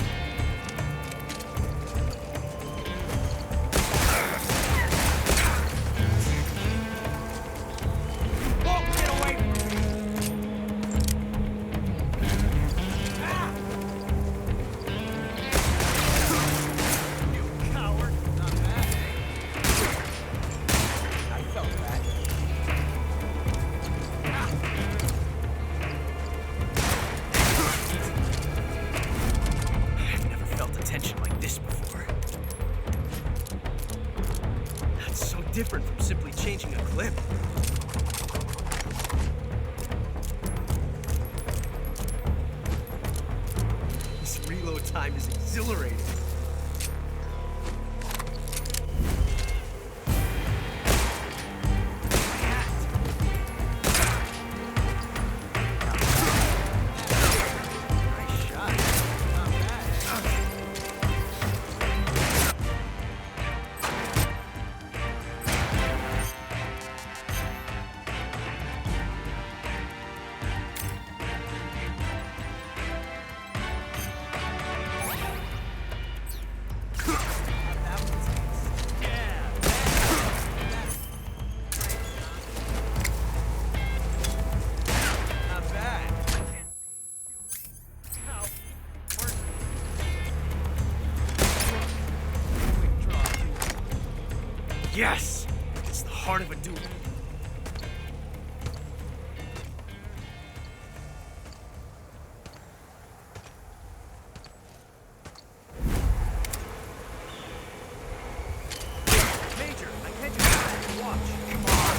Different from simply changing a clip. This reload time is exhilarating. Yes! It's the heart of a duel. Major, I can't do that. Watch. Come on.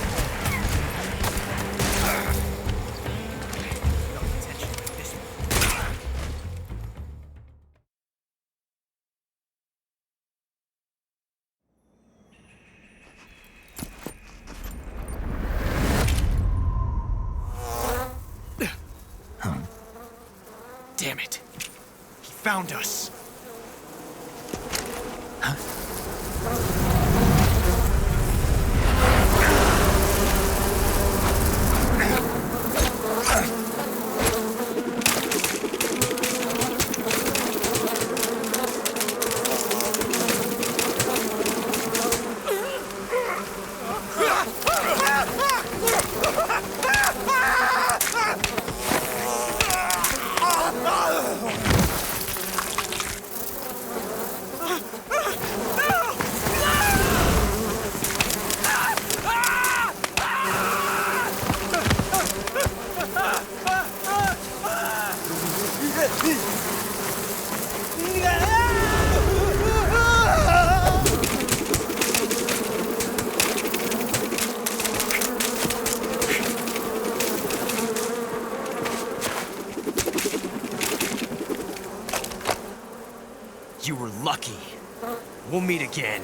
Felt tension like this before. Damn it. He found us. You were lucky. We'll meet again.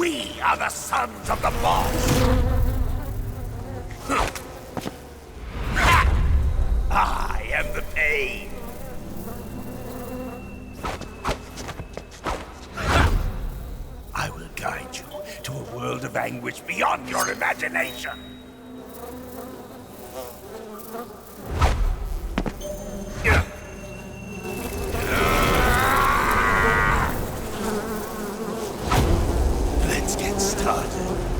We are the sons of the boss! I am the pain! I will guide you to a world of anguish beyond your imagination! Let's get started.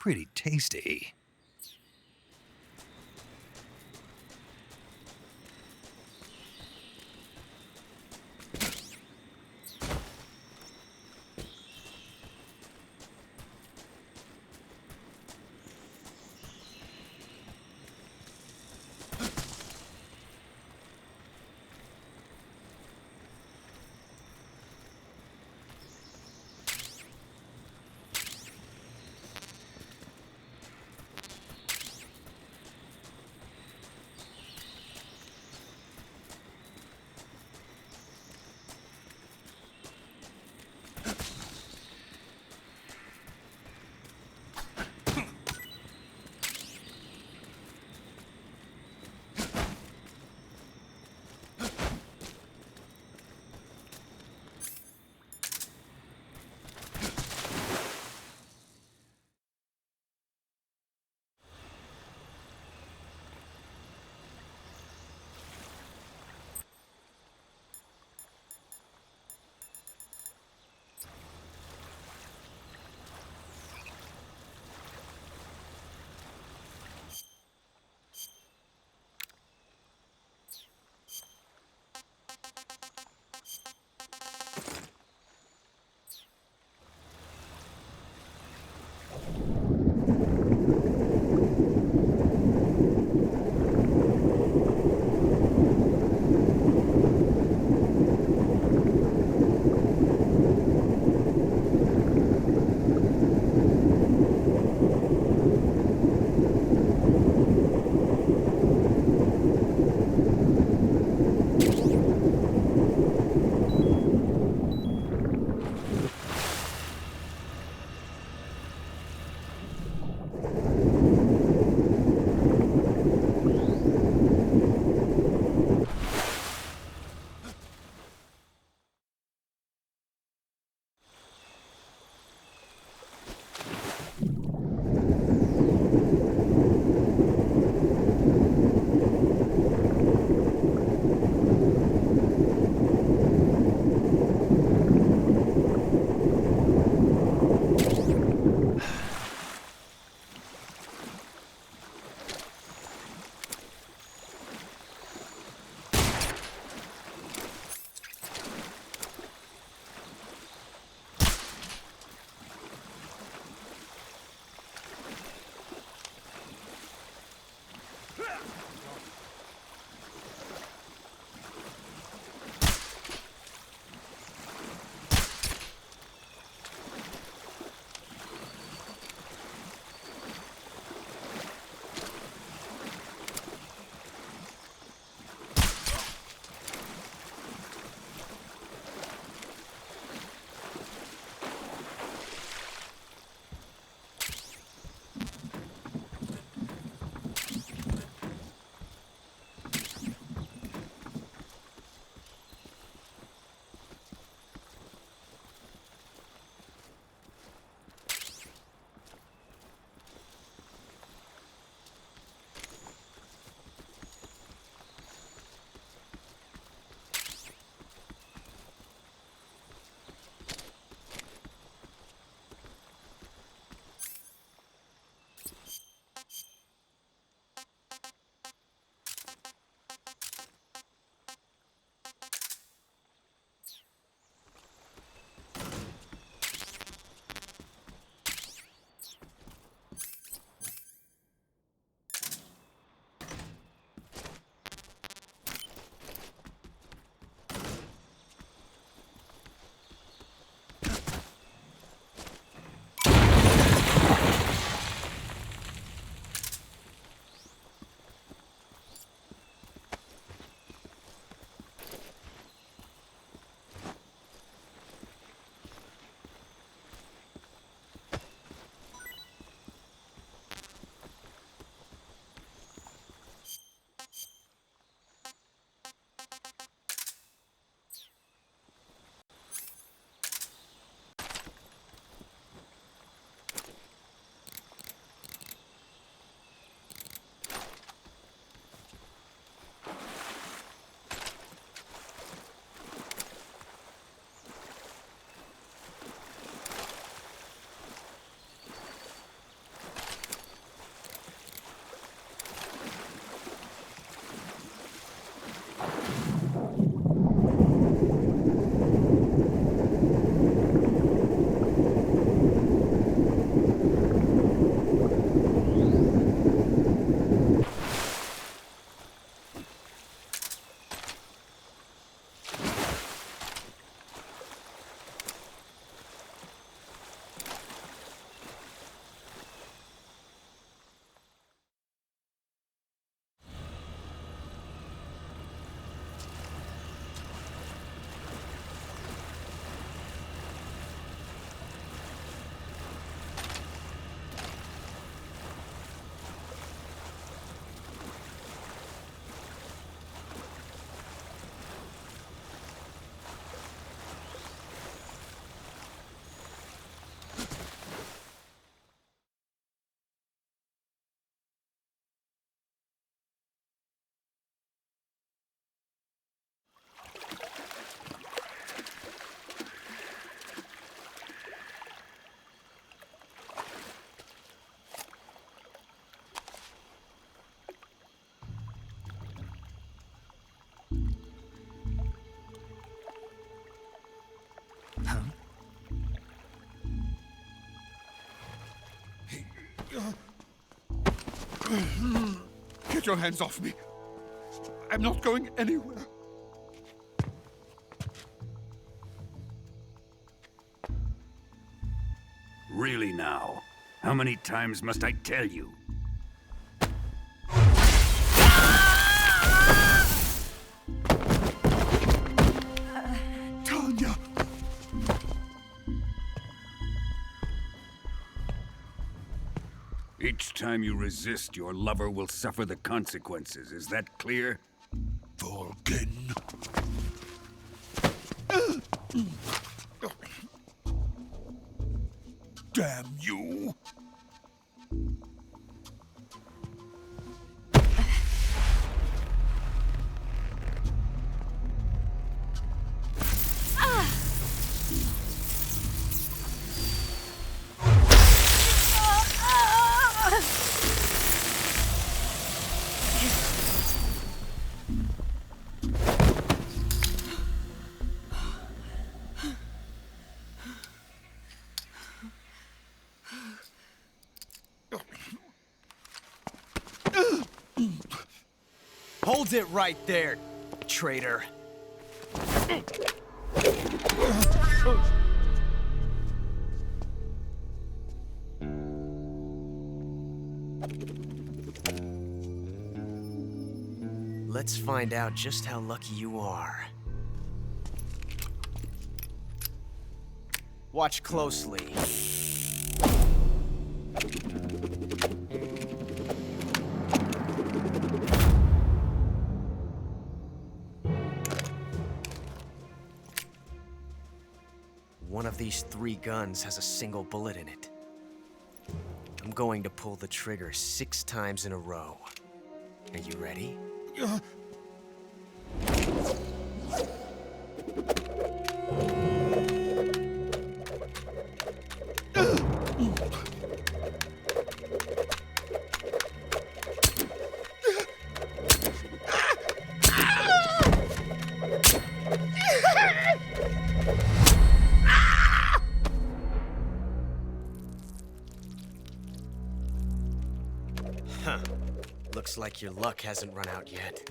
pretty tasty. Get your hands off me. I'm not going anywhere. Really now? How many times must I tell you? Tanya! Each time you resist, your lover will suffer the consequences. Is that clear? Vulcan. Damn you! Hold it right there, traitor. Let's find out just how lucky you are. Watch closely. One of these 3 guns has a single bullet in it. I'm going to pull the trigger 6 times in a row. Are you ready? Huh. Looks like your luck hasn't run out yet.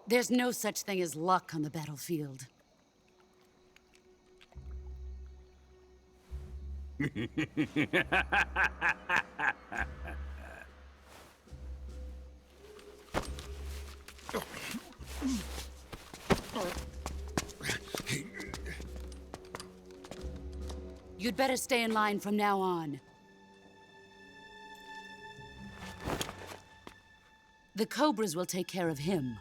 There's no such thing as luck on the battlefield. You'd better stay in line from now on. The Cobras will take care of him.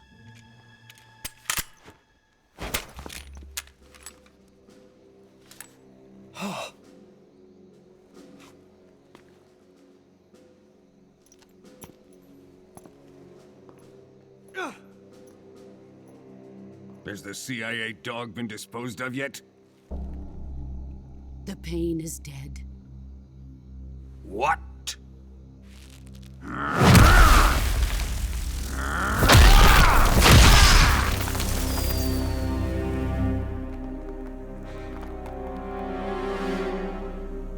Has the CIA dog been disposed of yet? The pain is dead. What?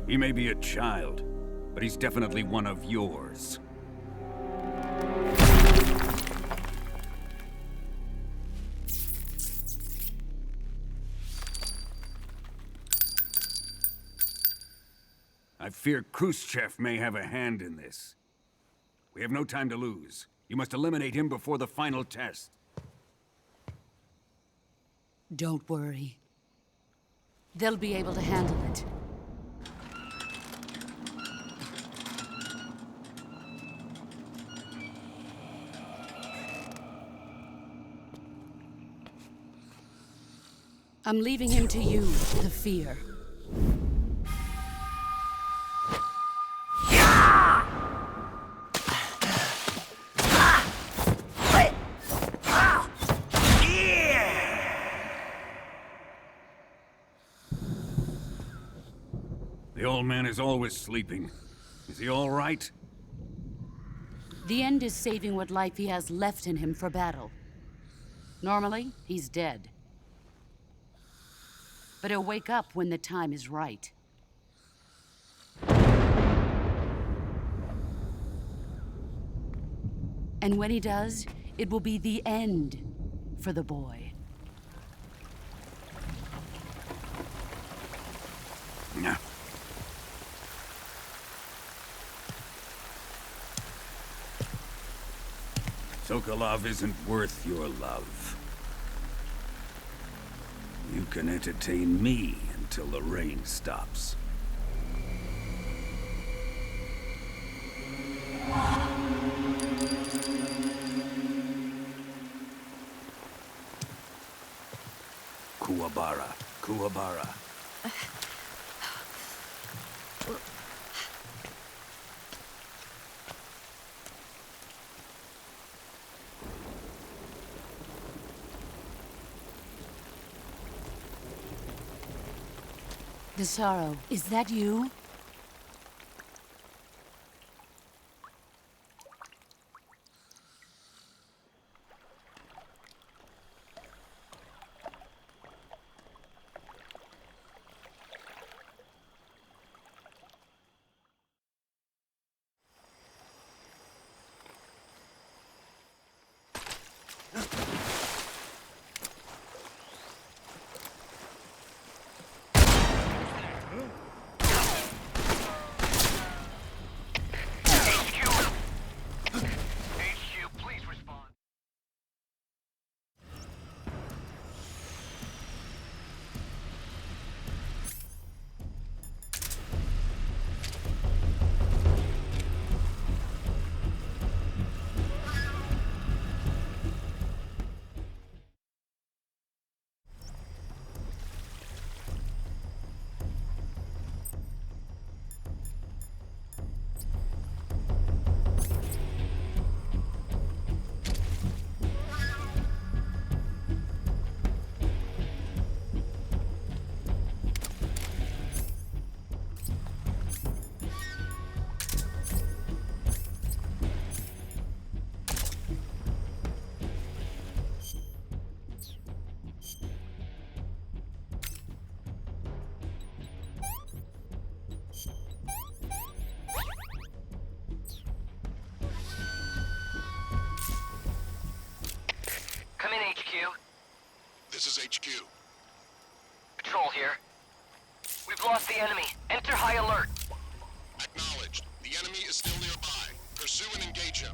He may be a child, but he's definitely one of yours. I fear Khrushchev may have a hand in this. We have no time to lose. You must eliminate him before the final test. Don't worry. They'll be able to handle it. I'm leaving him to you, the fear. The old man is always sleeping. Is he all right? The end is saving what life he has left in him for battle. Normally, he's dead. But he'll wake up when the time is right. And when he does, it will be the end for the boy. No. Sokolov isn't worth your love. You can entertain me until the rain stops. Kuwabara, Kuwabara. Desaro, is that you? Come in, HQ. This is HQ. Patrol here. We've lost the enemy. Enter high alert. Acknowledged. The enemy is still nearby. Pursue and engage him.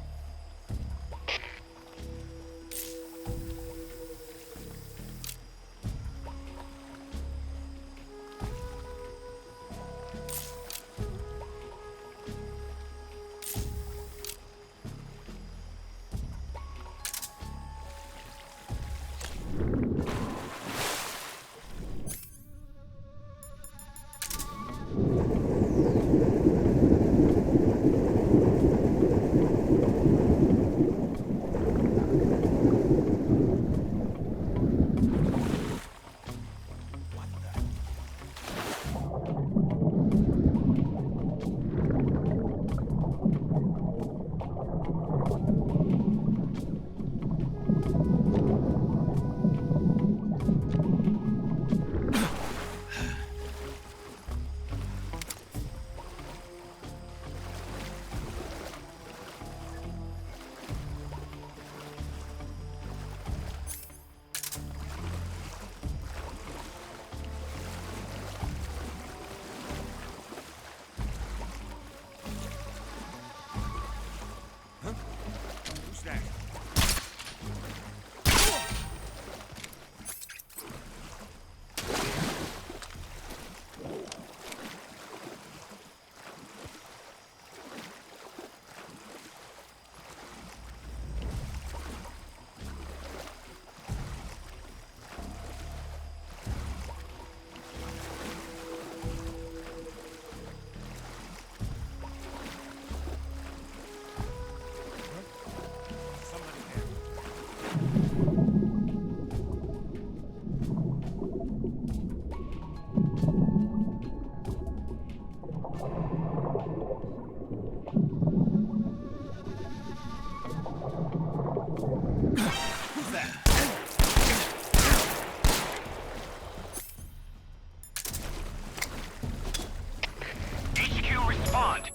respond.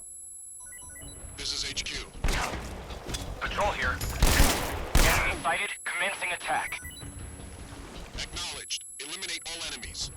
This is HQ. Patrol here. Enemy sighted. Commencing attack. Acknowledged. Eliminate all enemies.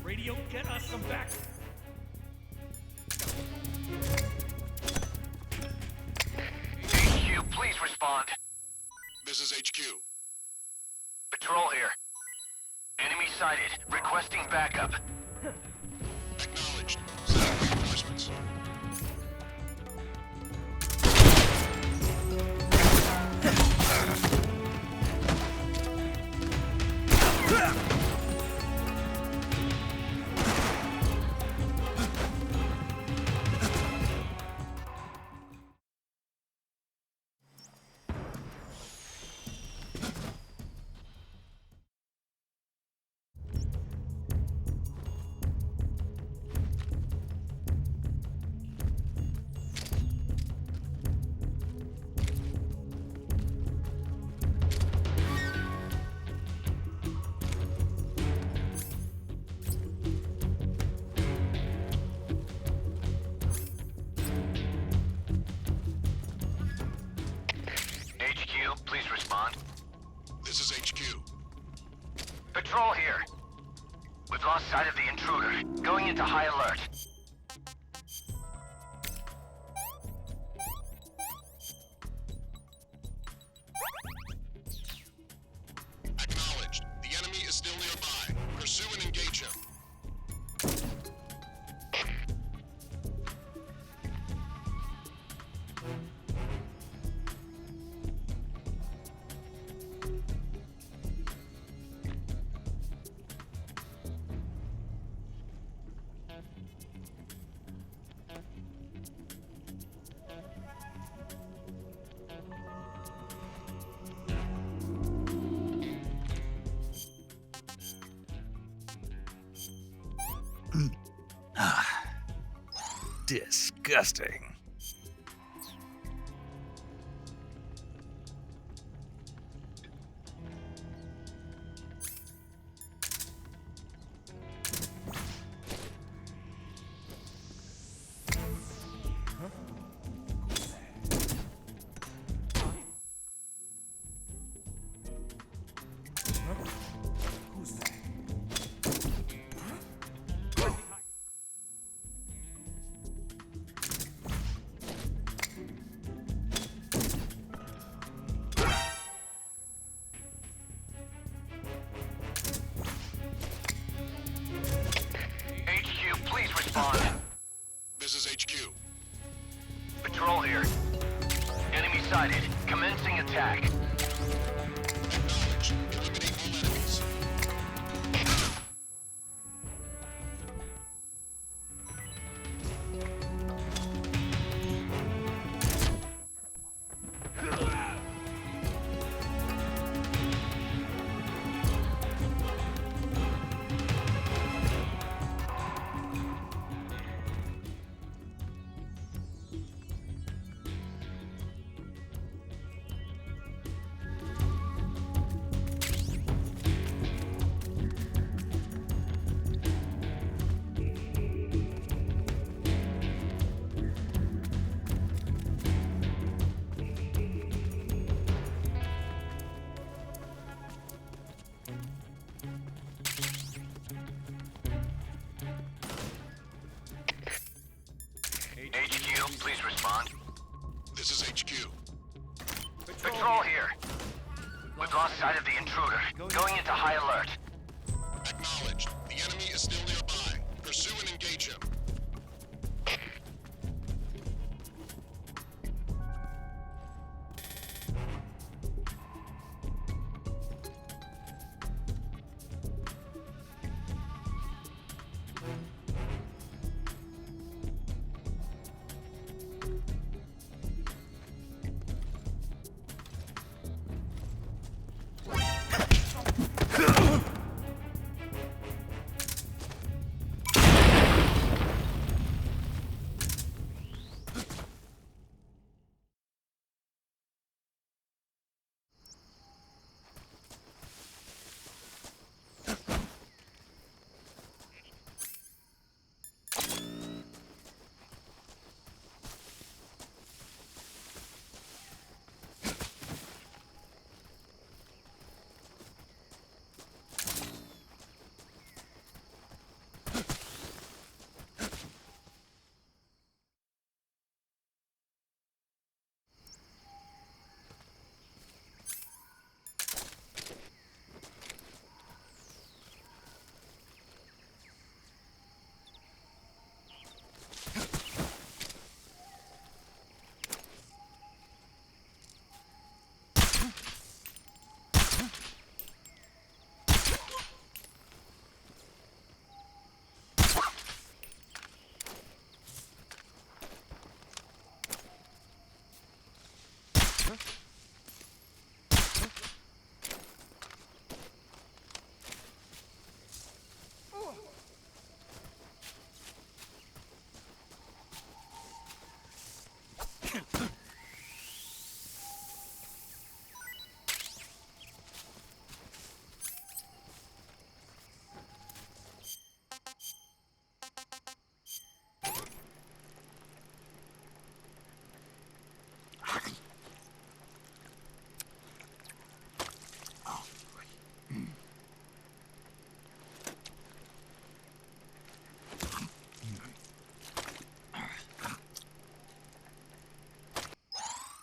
Radio, get us some back. HQ, please respond. This is HQ. Patrol here. Enemy sighted. Requesting backup. Acknowledged. Sending reinforcements. Please respond. This is HQ. Patrol here. We've lost sight of the intruder. Going into high alert. Acknowledged. The enemy Pursue and engage him. Disgusting. HQ, please respond. This is HQ. Patrol here. Enemy sighted. Commencing attack. Acknowledged. Eliminate all enemies. HQ, please respond. This is HQ. Patrol here. We've lost sight of the intruder. Going into high alert. Acknowledged. The enemy is still nearby. Pursue and engage him.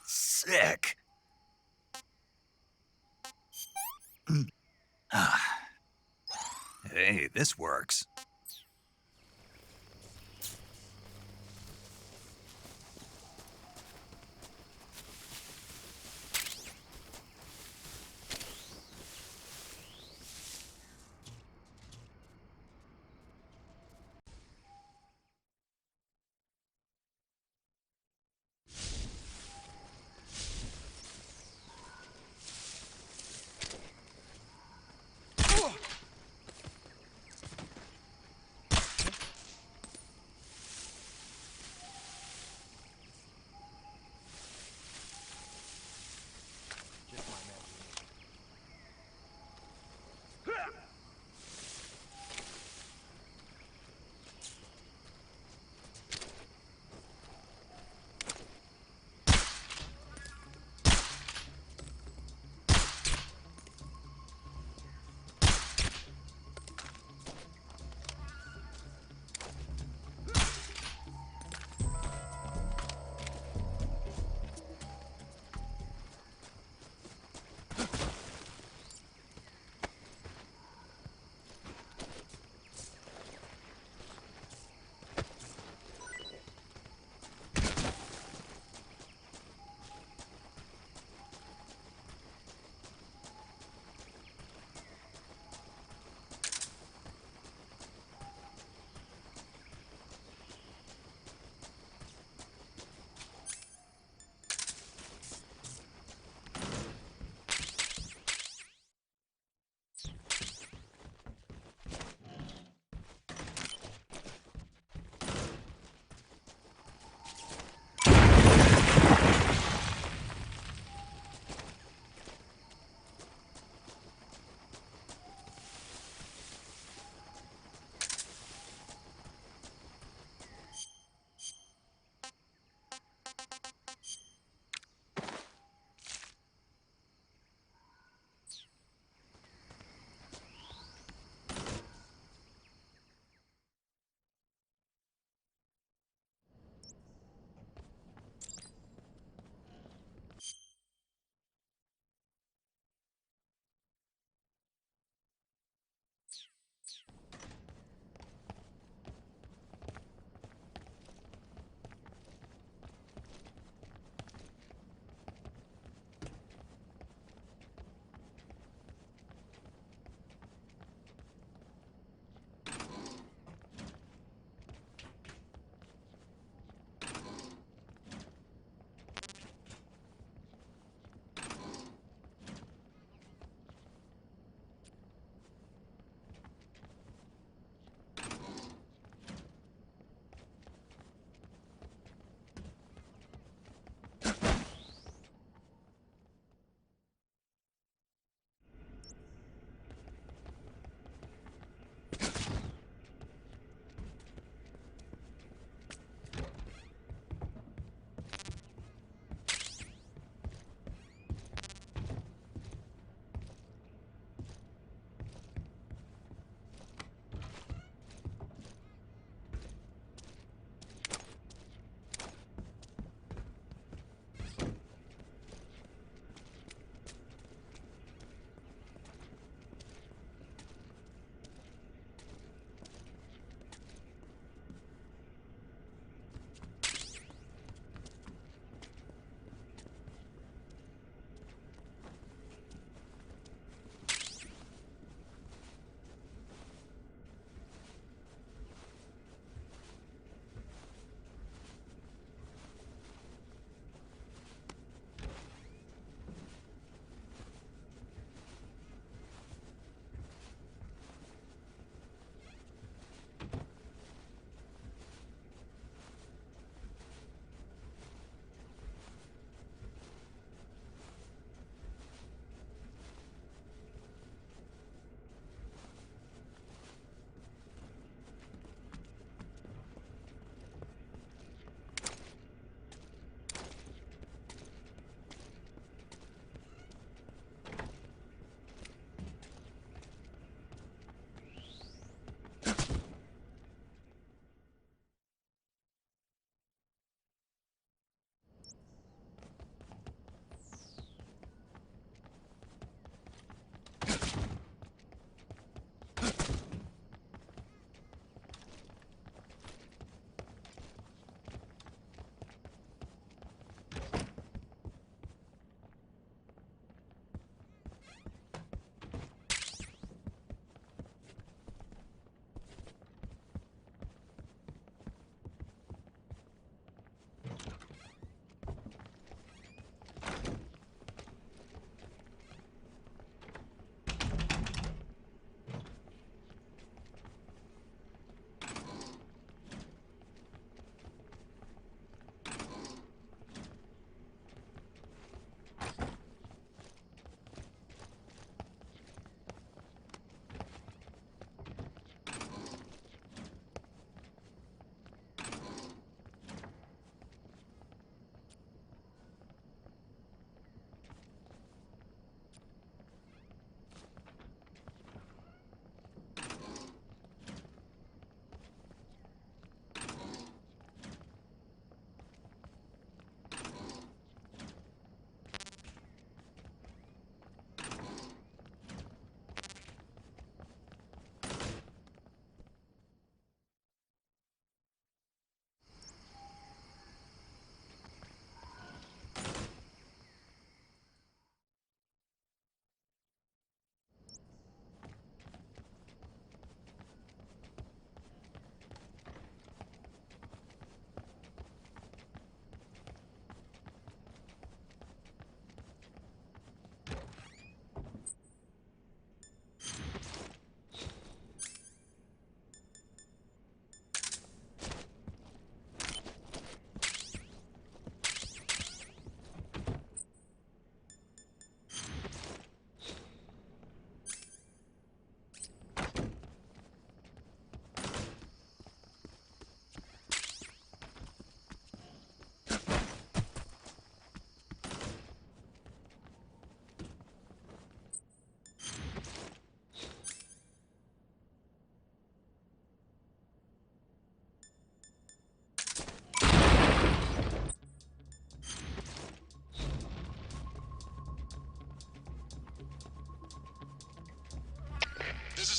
Sick. Hey, this works.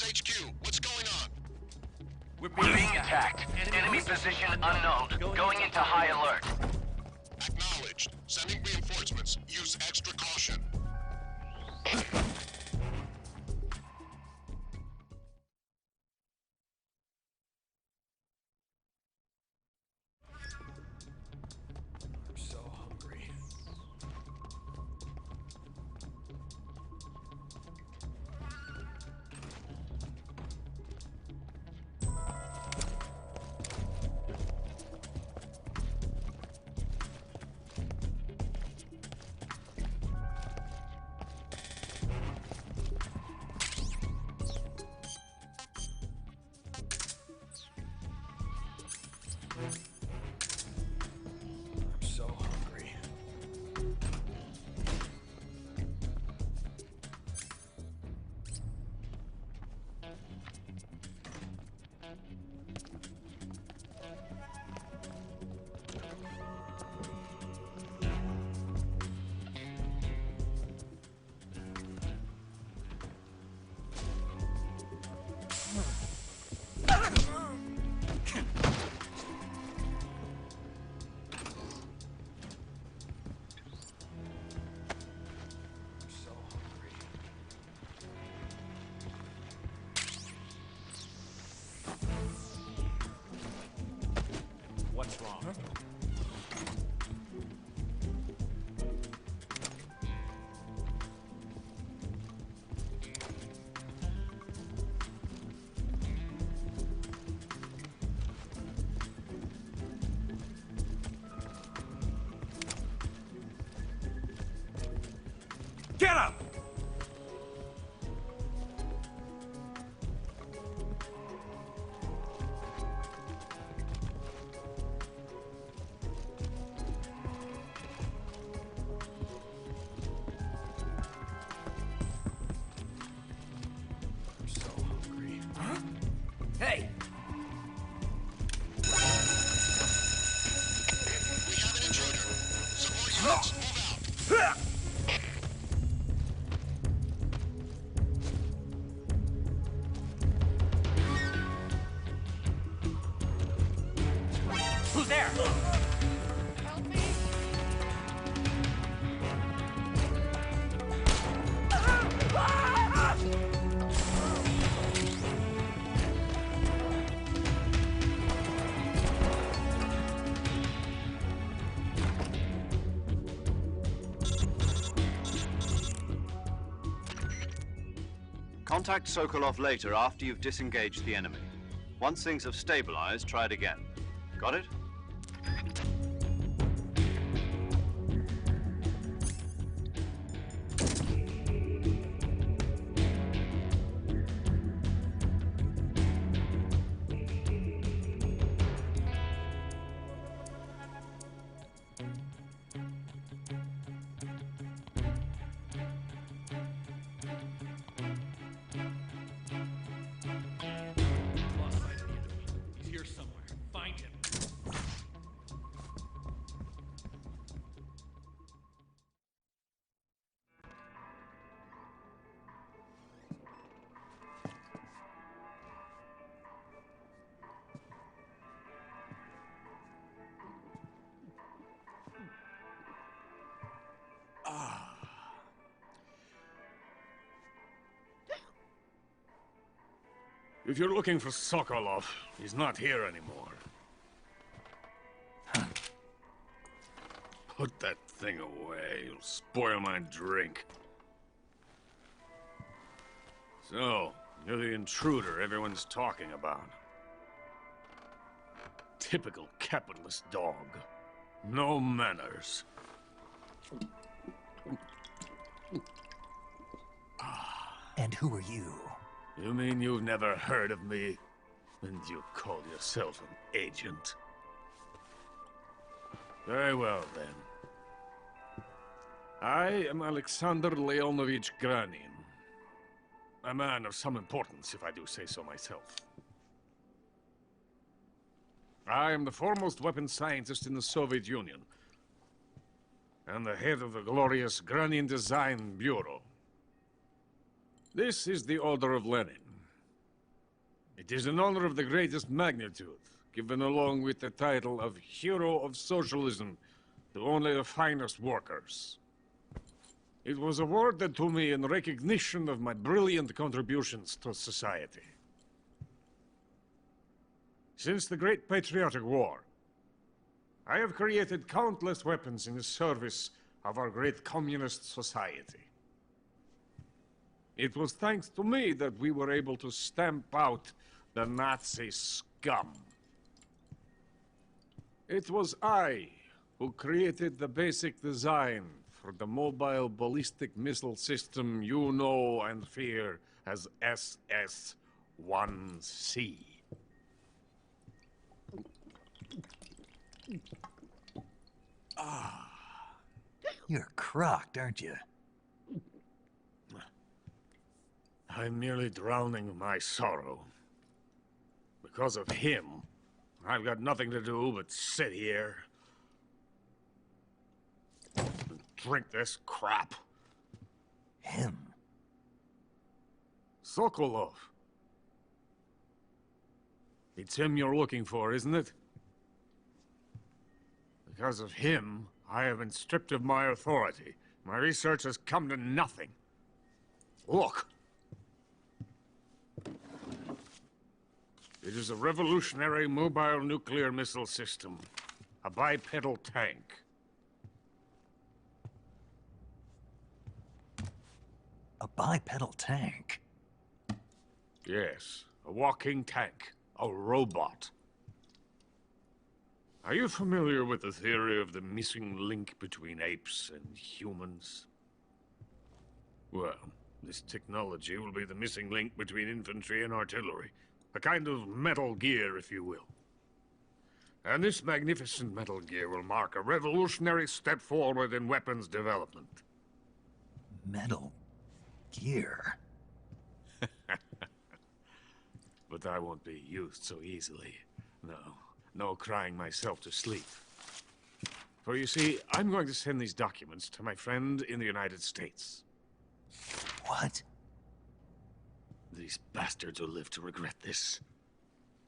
is HQ. What's going on? We're being attacked. Enemy position unknown. Going into high alert. Acknowledged. Sending reinforcements. Use extra caution. I'm so hungry. I'm so hungry. What's wrong? Get up! I'm so hungry. Huh? Hey! We have an intruder. Support units, move out. Who's there? Help me! Contact Sokolov later after you've disengaged the enemy. Once things have stabilized, try it again. Got it? Lost sight of the enemy. He's here somewhere. Find him. If you're looking for Sokolov, he's not here anymore. Put that thing away. You'll spoil my drink. So, you're the intruder everyone's talking about. Typical capitalist dog. No manners. And who are you? You mean you've never heard of me? And you call yourself an agent? Very well, then. I am Alexander Leonovich Granin. A man of some importance, if I do say so myself. I am the foremost weapons scientist in the Soviet Union, and the head of the glorious Granin Design Bureau. This is the Order of Lenin, It is an honor of the greatest magnitude, given along with the title of Hero of Socialism to only the finest workers. It was awarded to me in recognition of my brilliant contributions to society. Since the Great Patriotic War, I have created countless weapons in the service of our great communist society. It was thanks to me that we were able to stamp out the Nazi scum. It was I who created the basic design for the mobile ballistic missile system you know and fear as SS-1C. You're crocked, aren't you? I'm merely drowning my sorrow. Because of him, I've got nothing to do but sit here and drink this crap. Him? Sokolov. It's him you're looking for, isn't it? Because of him, I have been stripped of my authority. My research has come to nothing. Look. It is a revolutionary mobile nuclear missile system. A bipedal tank. A bipedal tank? Yes, a walking tank. A robot. Are you familiar with the theory of the missing link between apes and humans? Well, this technology will be the missing link between infantry and artillery. A kind of Metal Gear, if you will. And this magnificent Metal Gear will mark a revolutionary step forward in weapons development. Metal Gear? But I won't be used so easily. No crying myself to sleep. For you see, I'm going to send these documents to my friend in the United States. What? These bastards will live to regret this.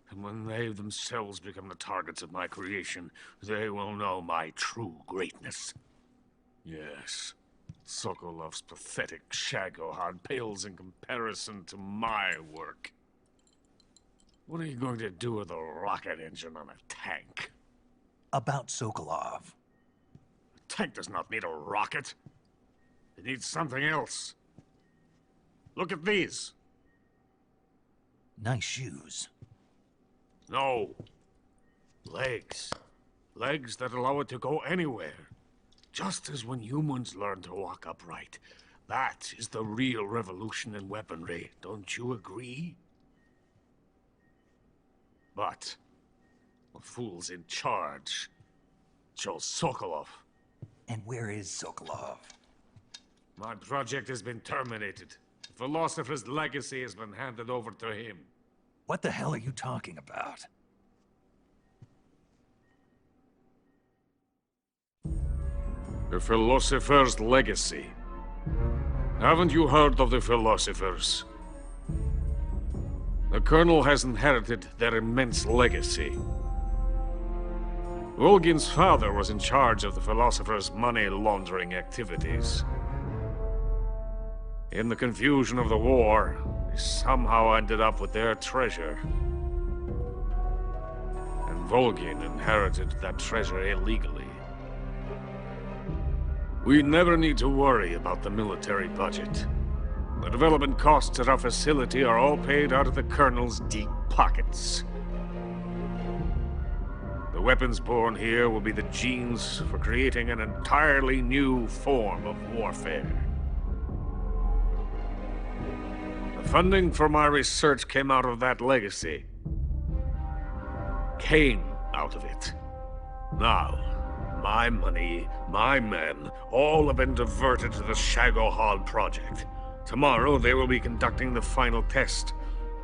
And when they themselves become the targets of my creation, they will know my true greatness. Yes, Sokolov's pathetic Shagohod pales in comparison to my work. What are you going to do with a rocket engine on a tank? About Sokolov. A tank does not need a rocket. It needs something else. Look at these. Nice shoes. No. Legs. Legs that allow it to go anywhere. Just as when humans learn to walk upright. That is the real revolution in weaponry. Don't you agree? But the fool's in charge. Joe Sokolov. And where is Sokolov? My project has been terminated. The philosopher's legacy has been handed over to him. What the hell are you talking about? The philosopher's legacy. Haven't you heard of the philosophers? The Colonel has inherited their immense legacy. Volgin's father was in charge of the philosophers' money laundering activities. In the confusion of the war, they somehow ended up with their treasure. And Volgin inherited that treasure illegally. We never need to worry about the military budget. The development costs at our facility are all paid out of the Colonel's deep pockets. The weapons born here will be the genes for creating an entirely new form of warfare. The funding for my research came out of that legacy. Came out of it. Now, my money, my men, all have been diverted to the Shagohod project. Tomorrow, they will be conducting the final test,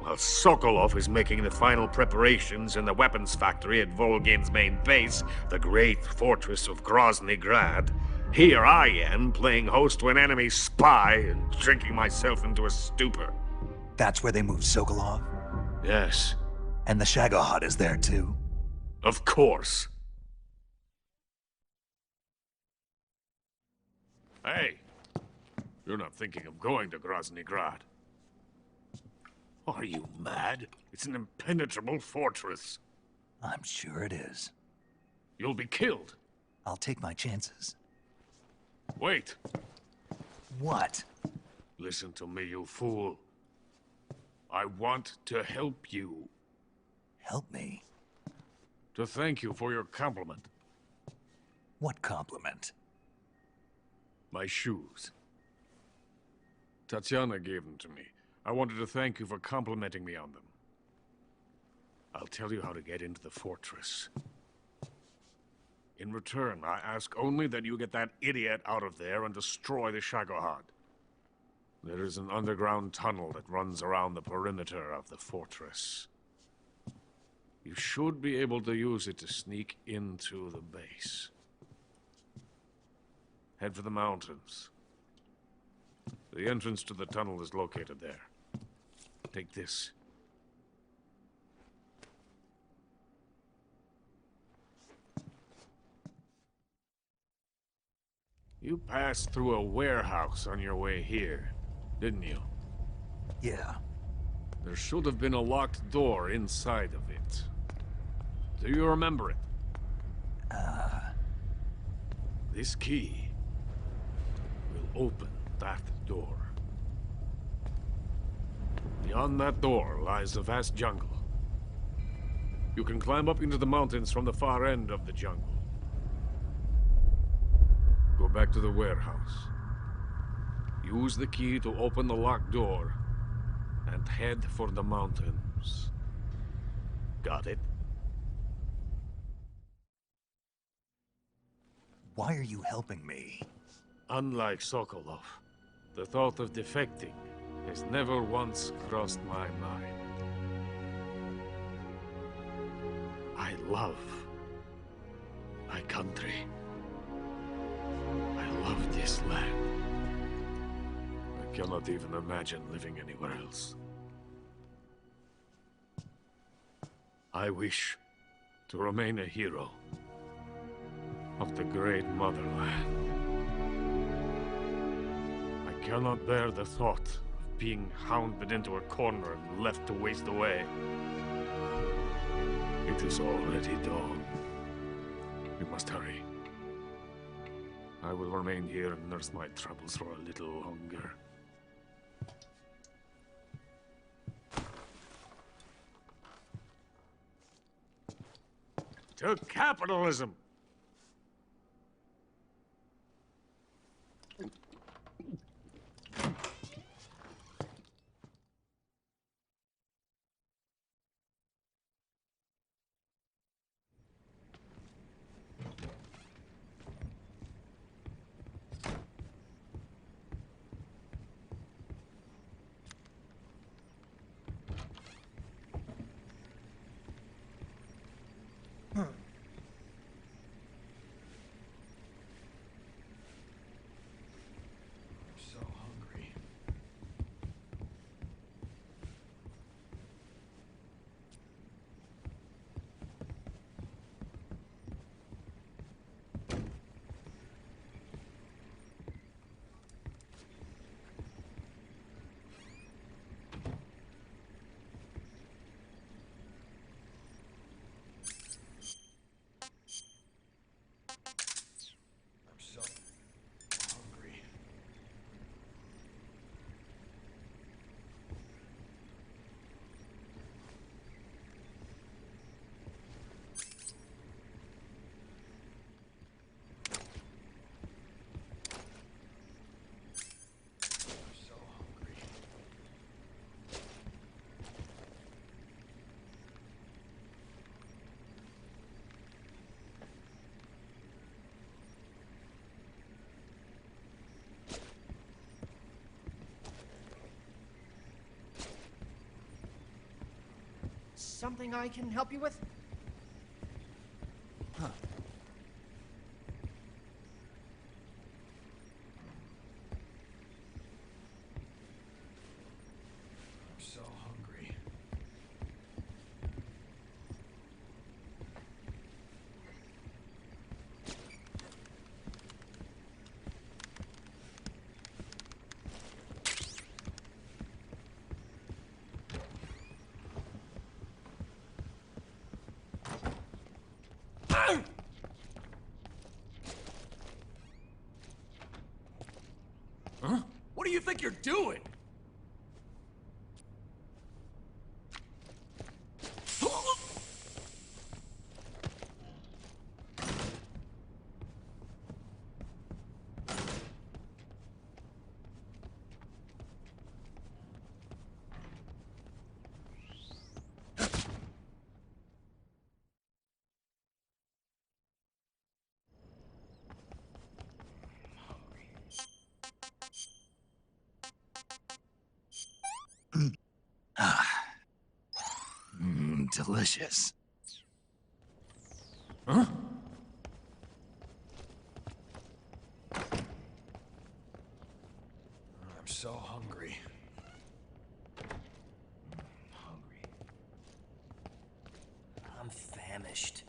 while Sokolov is making the final preparations in the weapons factory at Volgin's main base, the great fortress of Grozny Grad. Here I am, playing host to an enemy spy and drinking myself into a stupor. That's where they moved Sokolov? Yes. And the Shagohod is there too? Of course. Hey! You're not thinking of going to Grozny Grad. Are you mad? It's an impenetrable fortress. I'm sure it is. You'll be killed. I'll take my chances. Wait. What? Listen to me, you fool. I want to help you. Help me? To thank you for your compliment. What compliment? My shoes. Tatiana gave them to me. I wanted to thank you for complimenting me on them. I'll tell you how to get into the fortress. In return, I ask only that you get that idiot out of there and destroy the Shagohod. There is an underground tunnel that runs around the perimeter of the fortress. You should be able to use it to sneak into the base. Head for the mountains. The entrance to the tunnel is located there. Take this. You passed through a warehouse on your way here, didn't you? Yeah. There should have been a locked door inside of it. Do you remember it? This key will open that door. Beyond that door lies a vast jungle. You can climb up into the mountains from the far end of the jungle. Go back to the warehouse. Use the key to open the locked door and head for the mountains. Got it? Why are you helping me? Unlike Sokolov, the thought of defecting has never once crossed my mind. I love my country. I love this land. I cannot even imagine living anywhere else. I wish to remain a hero of the great motherland. I cannot bear the thought of being hounded into a corner and left to waste away. It is already dawn. We must hurry. I will remain here and nurse my troubles for a little longer. To capitalism! Something I can help you with? Huh. I'm so hungry. think you're doing? Delicious. Huh? I'm so hungry. I'm famished.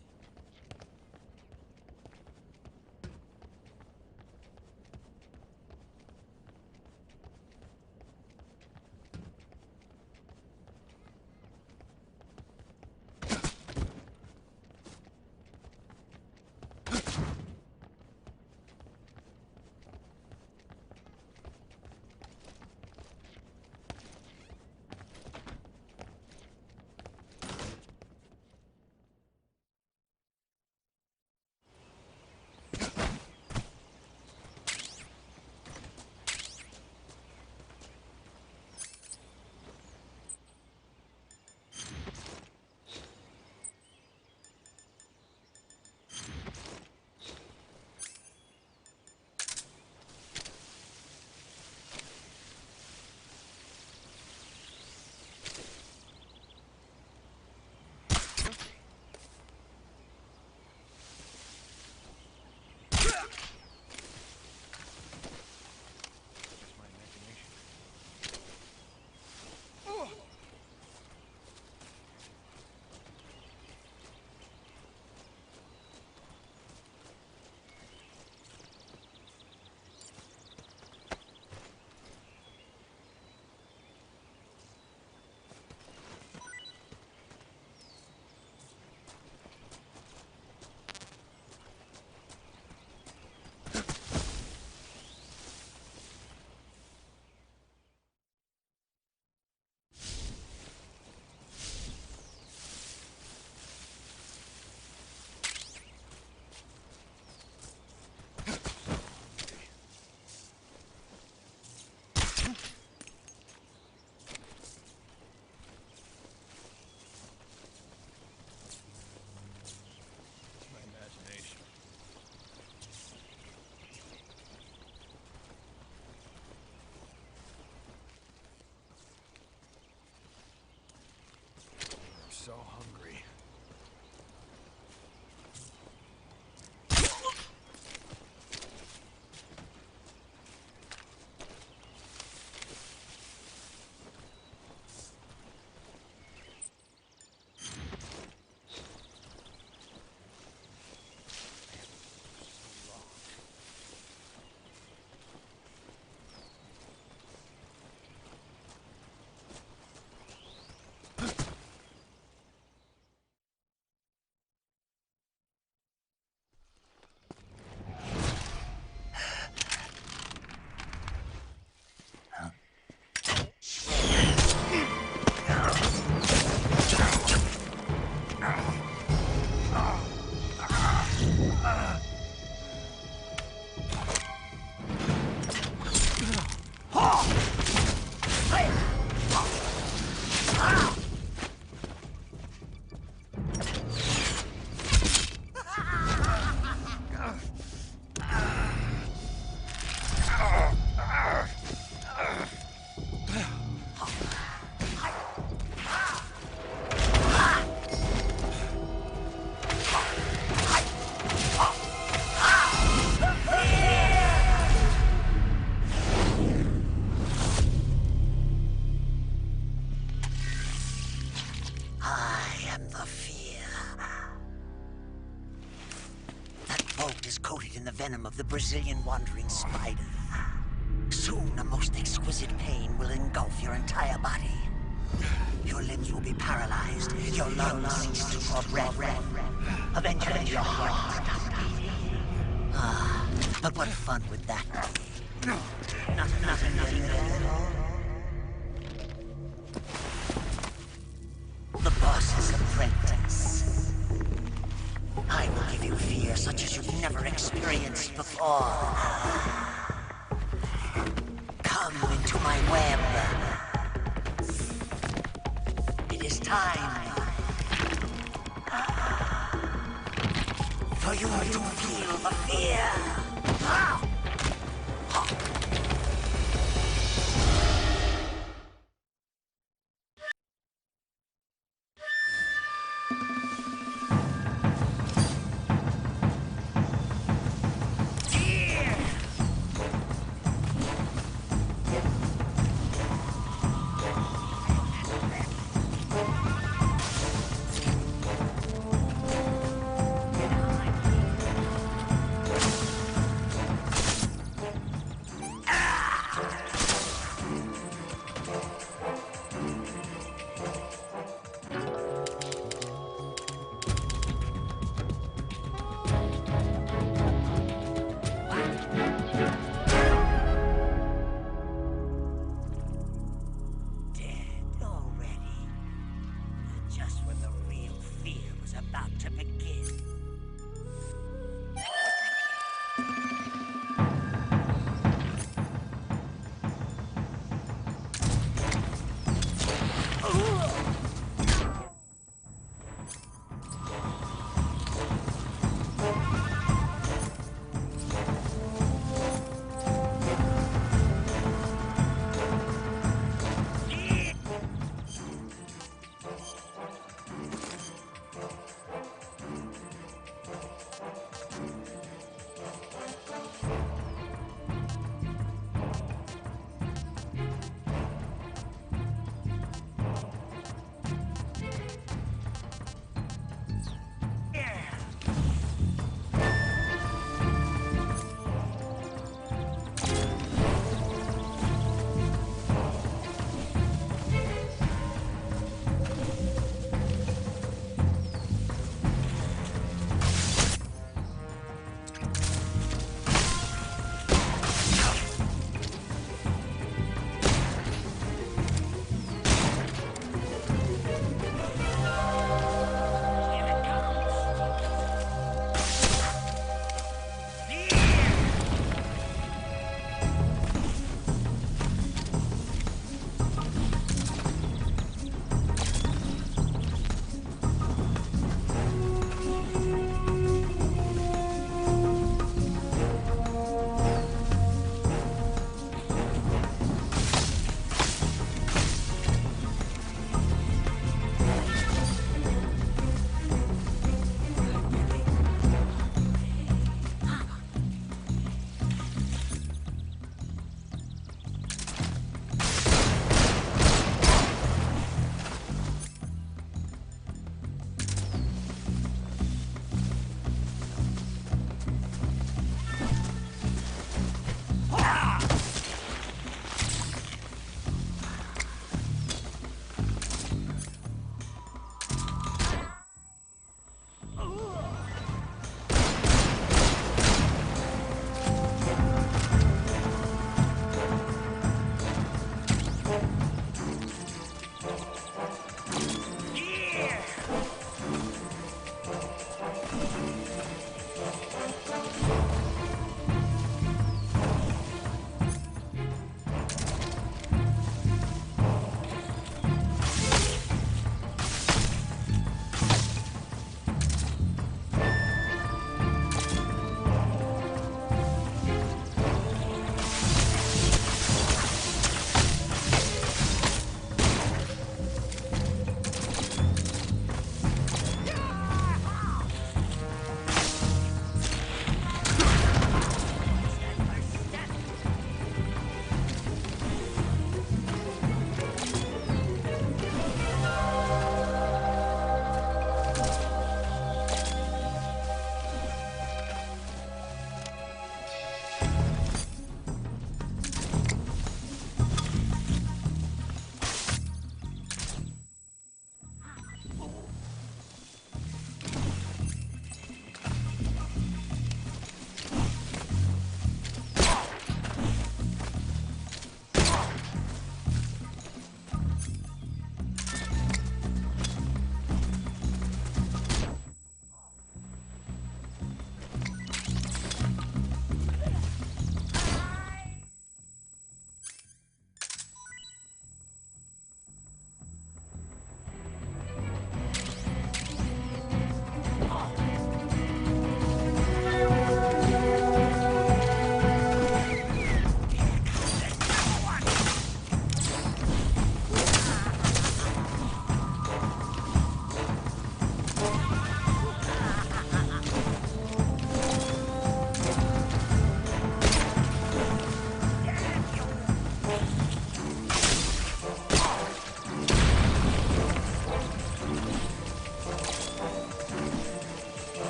So hungry. Coated in the venom of the Brazilian wandering spider. Soon, a most exquisite pain will engulf your entire body. Your limbs will be paralyzed, your lungs cease to draw breath. Eventually, your heart will stop beating. But what fun would that be? Nothing better. The boss's apprentice. I will give you fear such as you've never experienced before. Come into my web. It is time for you to feel the fear.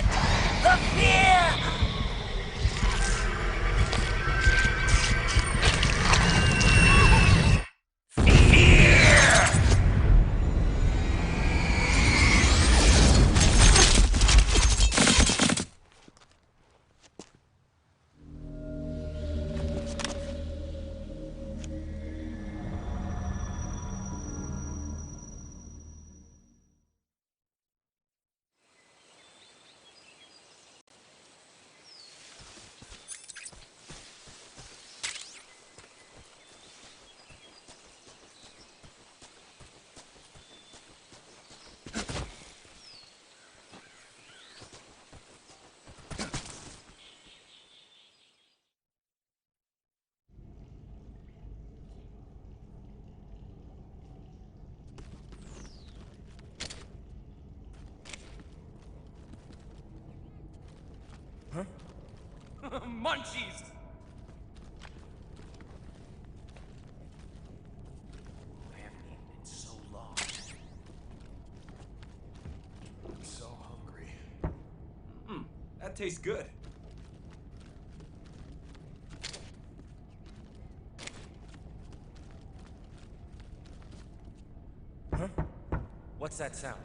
dread, the fear. Munchies! I haven't eaten in so long. I'm so hungry. That tastes good. Huh? What's that sound?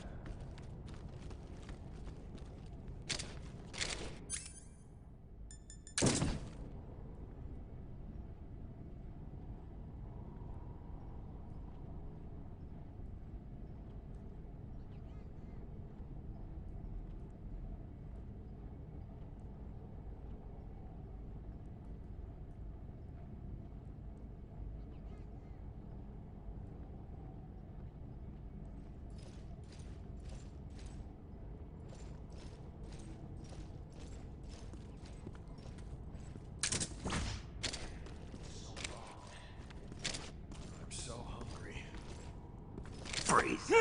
Freeze.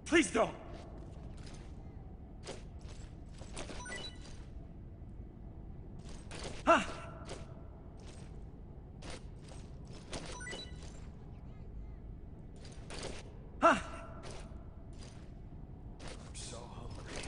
Please don't! Ah! Ah! I'm so hungry.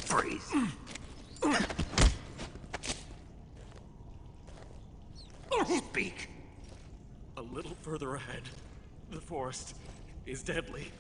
Freeze. Speak. A little further ahead, the forest is deadly.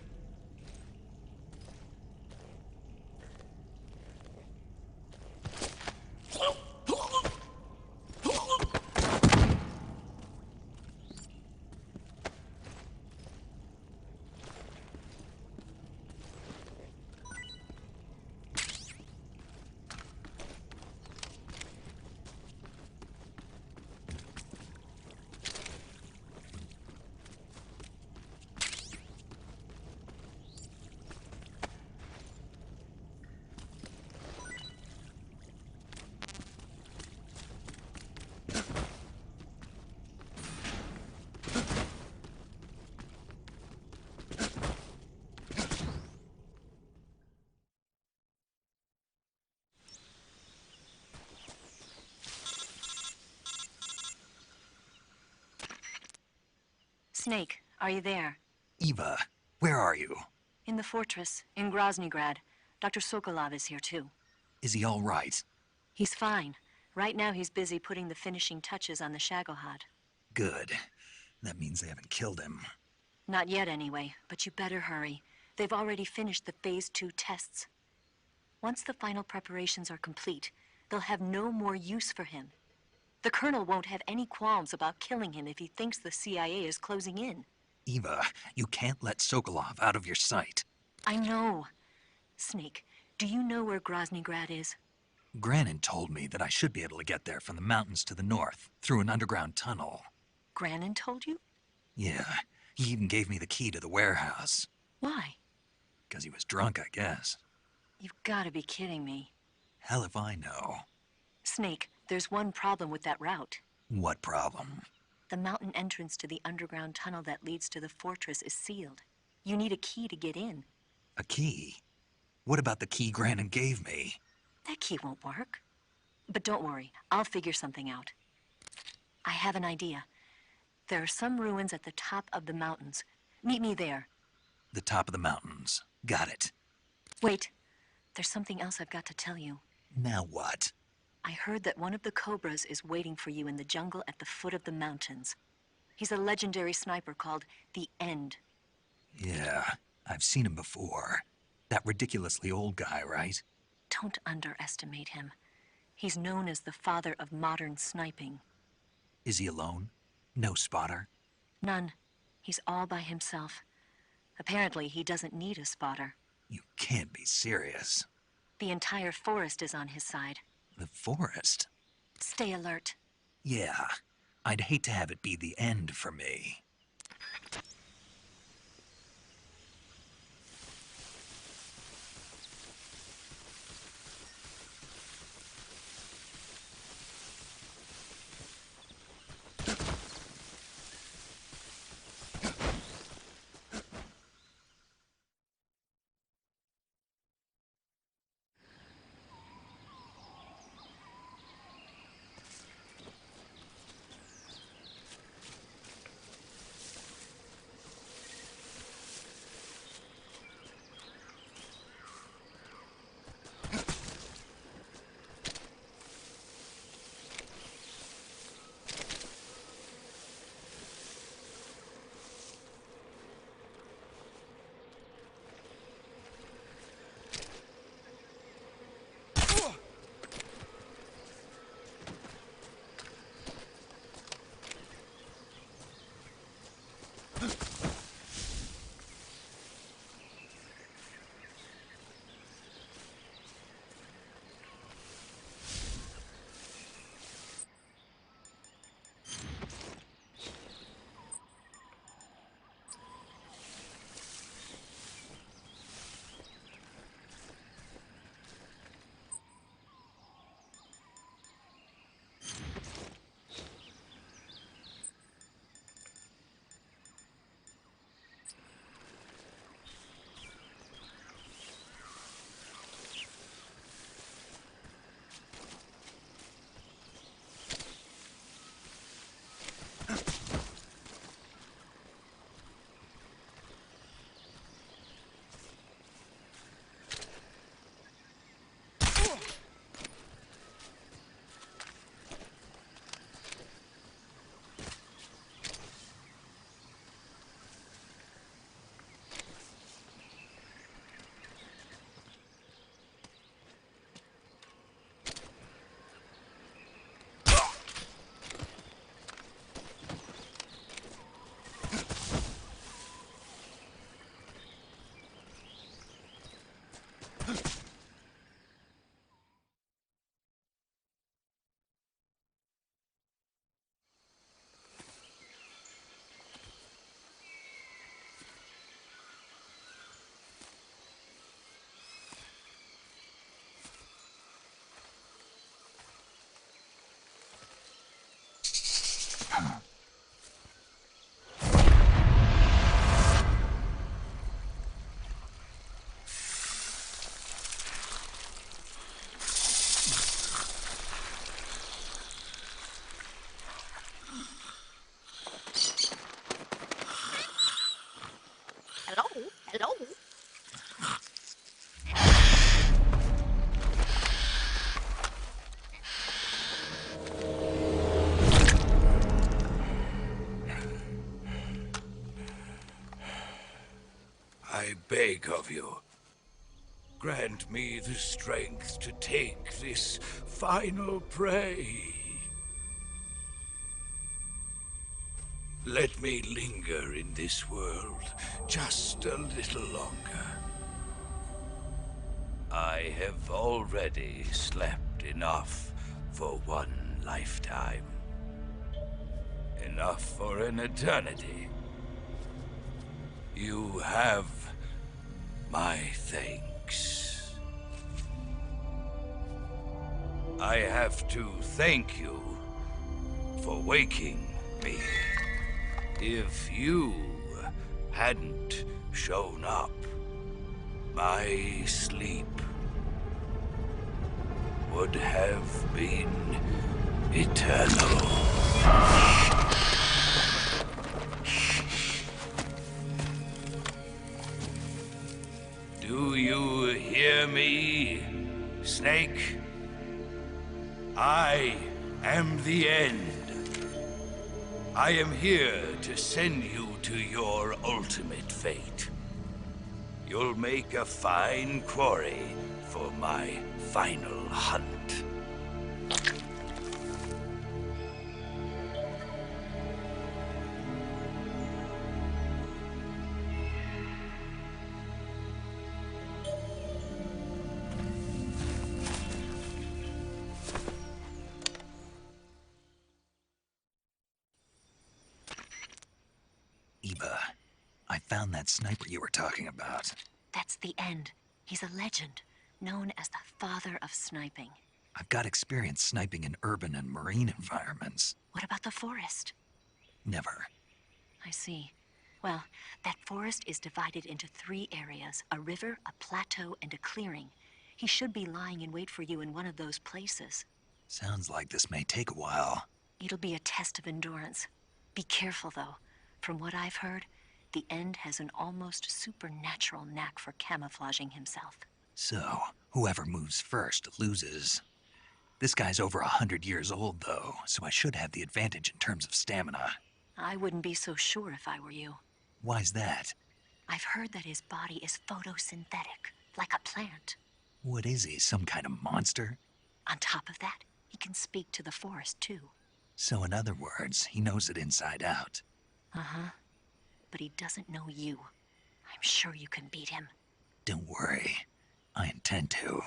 Snake, are you there? Eva, where are you? In the fortress, in Groznygrad. Dr. Sokolov is here too. Is he all right? He's fine. Right now he's busy putting the finishing touches on the Shagohod. Good. That means they haven't killed him. Not yet anyway, but you better hurry. They've already finished the Phase 2 tests. Once the final preparations are complete, they'll have no more use for him. The Colonel won't have any qualms about killing him if he thinks the CIA is closing in. Eva, you can't let Sokolov out of your sight. I know. Snake, do you know where Groznygrad is? Granin told me that I should be able to get there from the mountains to the north, through an underground tunnel. Granin told you? Yeah, he even gave me the key to the warehouse. Why? Because he was drunk, I guess. You've got to be kidding me. Hell if I know. Snake, there's one problem with that route. What problem? The mountain entrance to the underground tunnel that leads to the fortress is sealed. You need a key to get in. A key? What about the key Granin gave me? That key won't work. But don't worry, I'll figure something out. I have an idea. There are some ruins at the top of the mountains. Meet me there. The top of the mountains. Got it. Wait, there's something else I've got to tell you. Now what? I heard that one of the Cobras is waiting for you in the jungle at the foot of the mountains. He's a legendary sniper called the End. Yeah, I've seen him before. That ridiculously old guy, right? Don't underestimate him. He's known as the father of modern sniping. Is he alone? No spotter? None. He's all by himself. Apparently, he doesn't need a spotter. You can't be serious. The entire forest is on his side. The forest? Stay alert. Yeah, I'd hate to have it be the end for me. beg of you. Grant me the strength to take this final prey. Let me linger in this world just a little longer. I have already slept enough for one lifetime. Enough for an eternity. You have my thanks. I have to thank you for waking me. If you hadn't shown up, my sleep would have been eternal. Do you hear me, Snake? I am the end. I am here to send you to your ultimate fate. You'll make a fine quarry for my final hunt. Eva, I found that sniper you were talking about. That's the end. He's a legend, known as the father of sniping. I've got experience sniping in urban and marine environments. What about the forest? Never. I see. Well, that forest is divided into 3 areas, a river, a plateau, and a clearing. He should be lying in wait for you in one of those places. Sounds like this may take a while. It'll be a test of endurance. Be careful, though. From what I've heard, the End has an almost supernatural knack for camouflaging himself. So, whoever moves first loses. This guy's over 100 years old, though, so I should have the advantage in terms of stamina. I wouldn't be so sure if I were you. Why's that? I've heard that his body is photosynthetic, like a plant. What is he, some kind of monster? On top of that, he can speak to the forest, too. So in other words, he knows it inside out. Uh-huh. But he doesn't know you. I'm sure you can beat him. Don't worry. I intend to.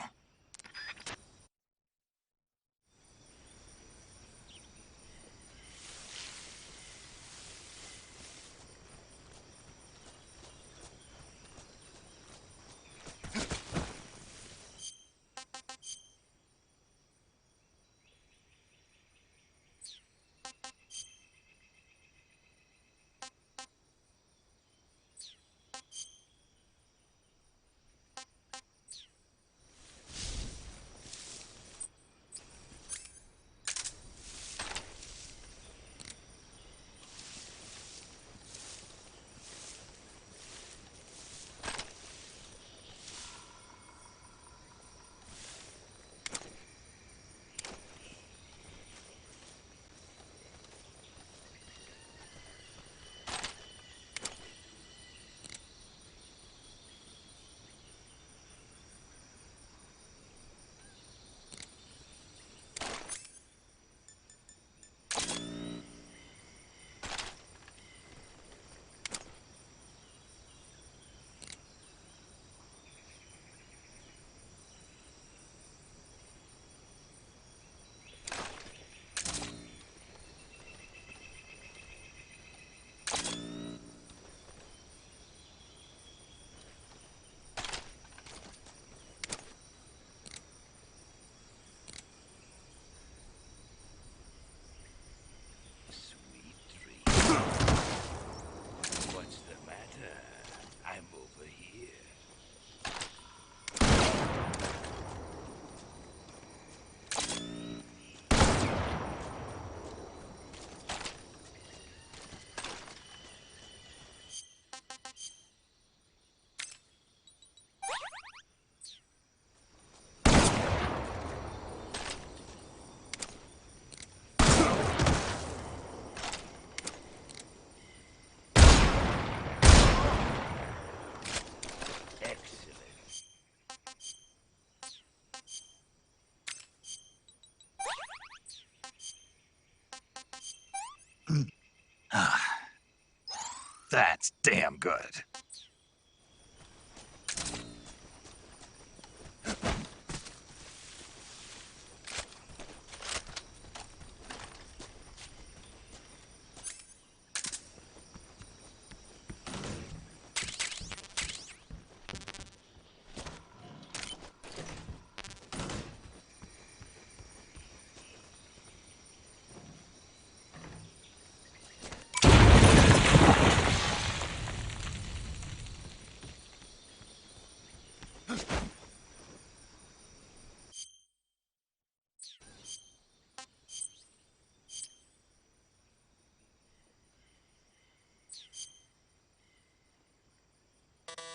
That's damn good.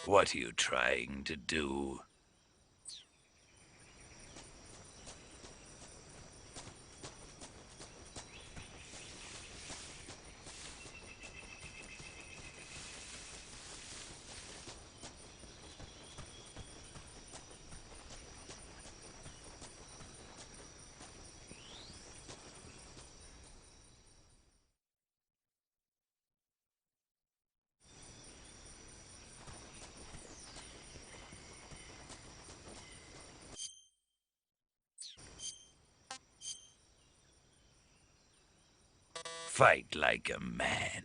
What are you trying to do? Fight like a man.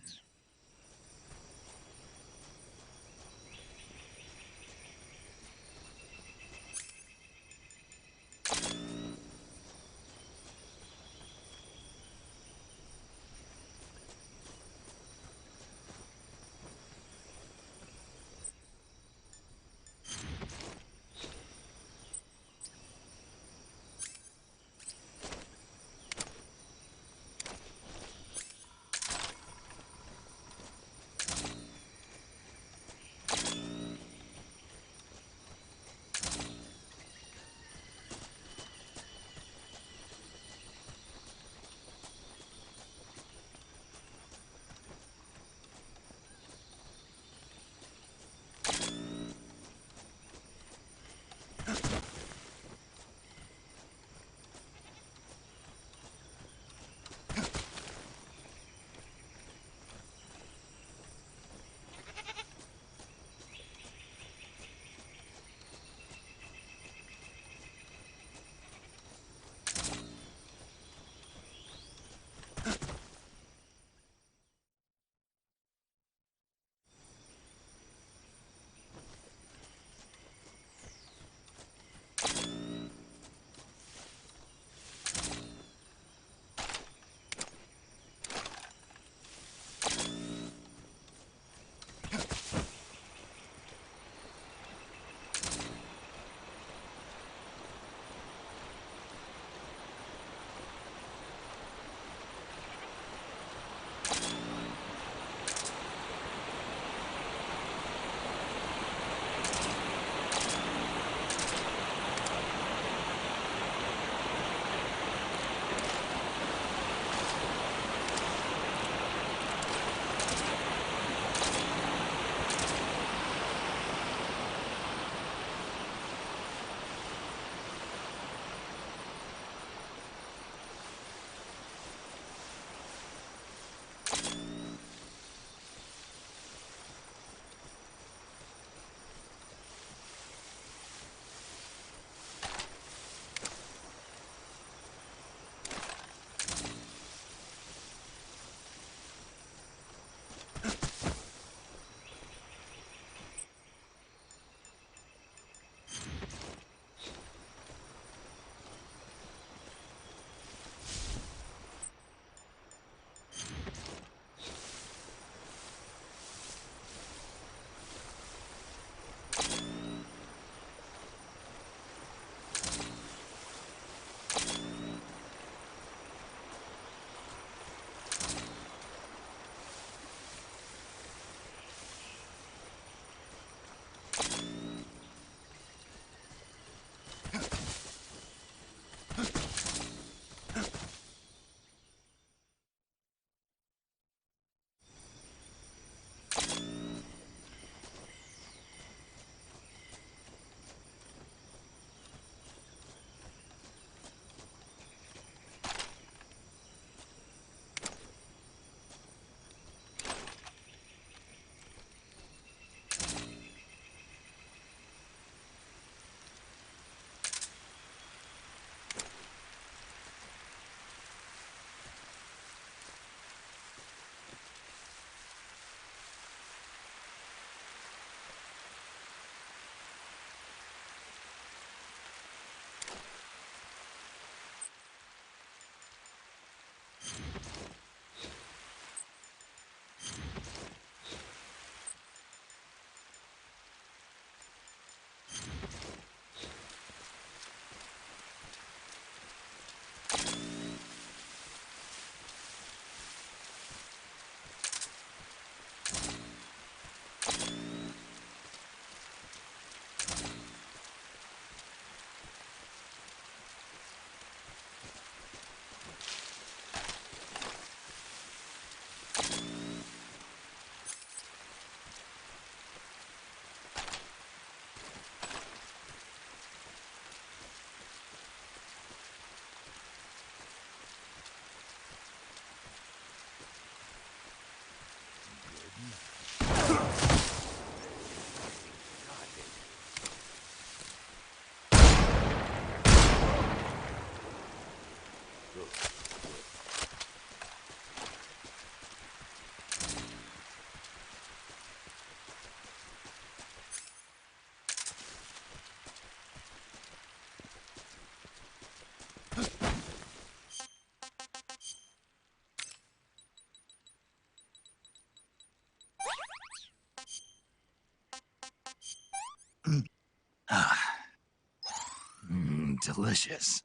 delicious.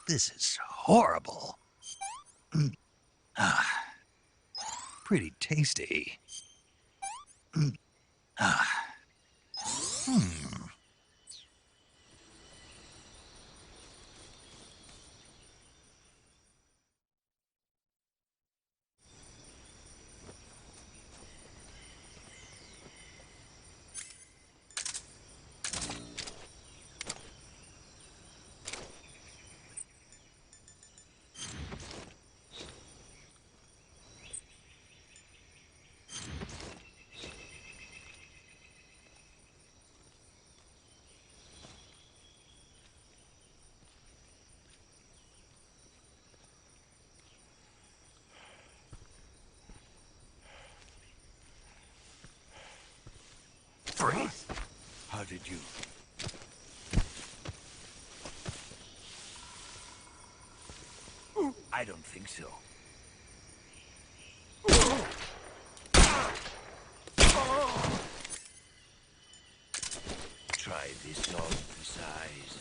This is horrible. Ah, pretty tasty. Ah. Freeze! How did you... I don't think so. Try this on for size.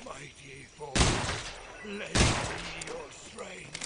Mighty force, lend me your strength.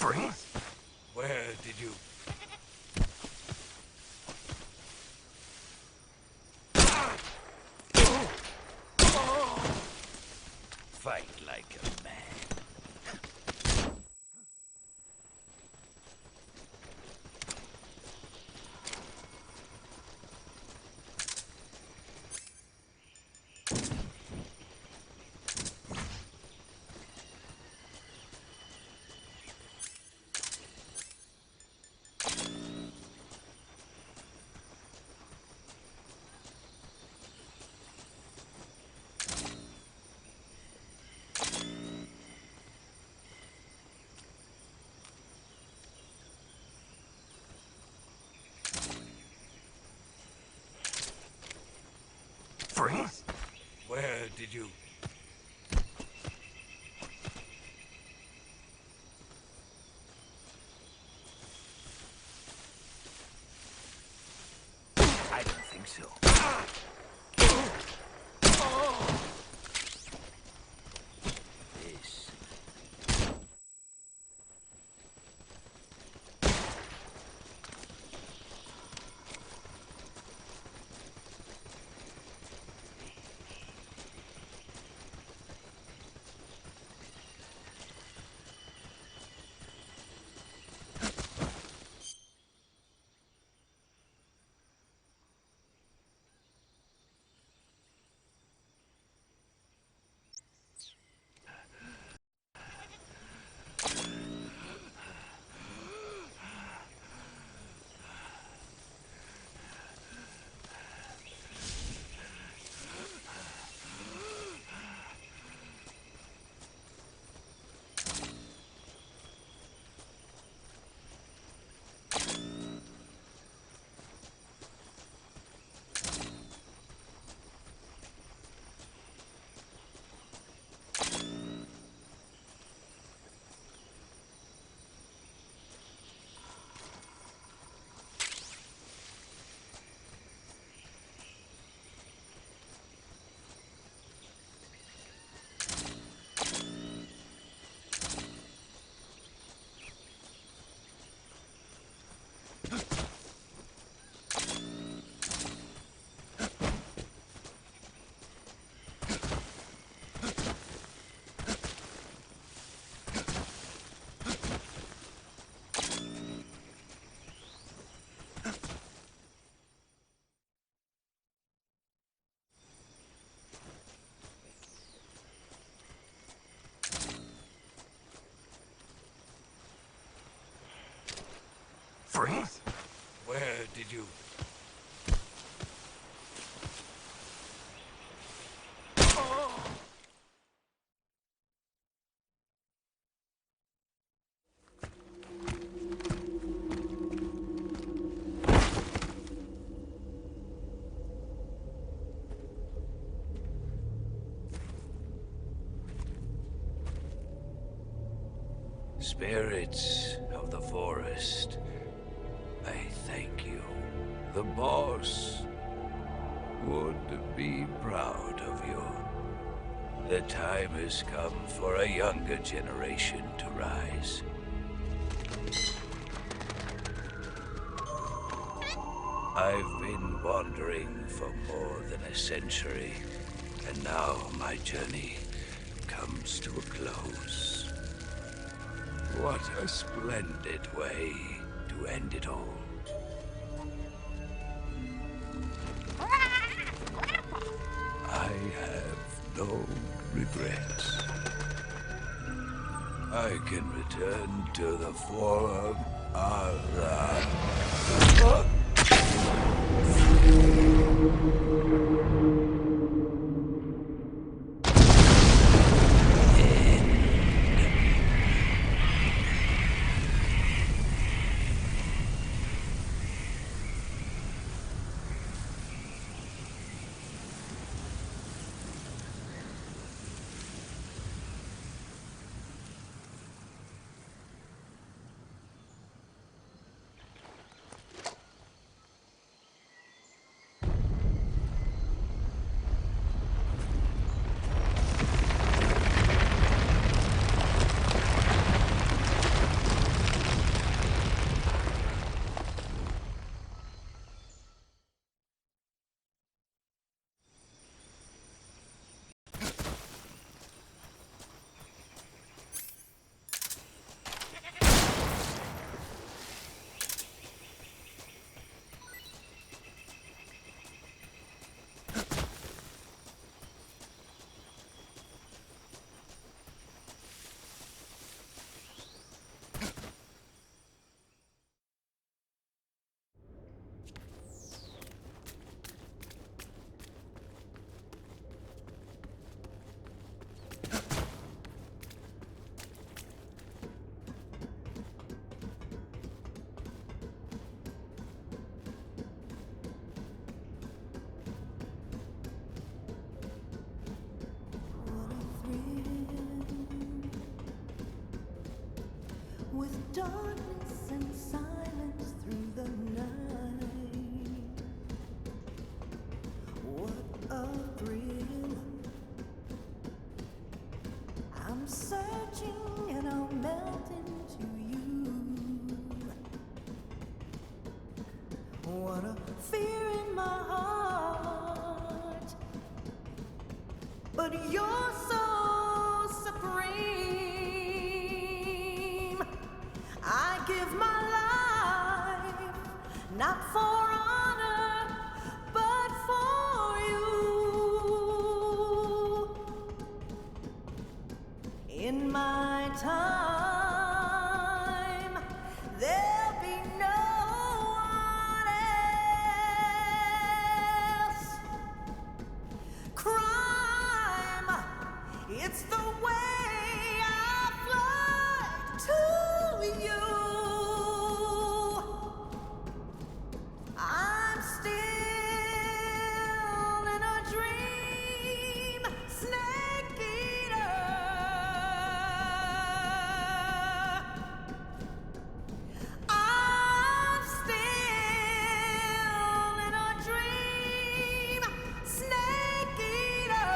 Freeze! Where did you... Fight like a man. Freeze! Where did you... I don't think so. Freeze! Where did you... Spirits of the forest, I thank you. The boss would be proud of you. The time has come for a younger generation to rise. I've been wandering for more than a century, and now my journey comes to a close. What a splendid way to end it all. I have no regrets. I can return to the form Allah. With darkness and silence through the night, what a thrill. I'm searching and I'll melt into you. What a fear in my heart, but you're so supreme. I give my life, not for honor, but for you. In my time, there'll be no one else. Crime, it's the way I fly to you. I'm still in a dream, snake eater. I'm still in a dream, snake eater.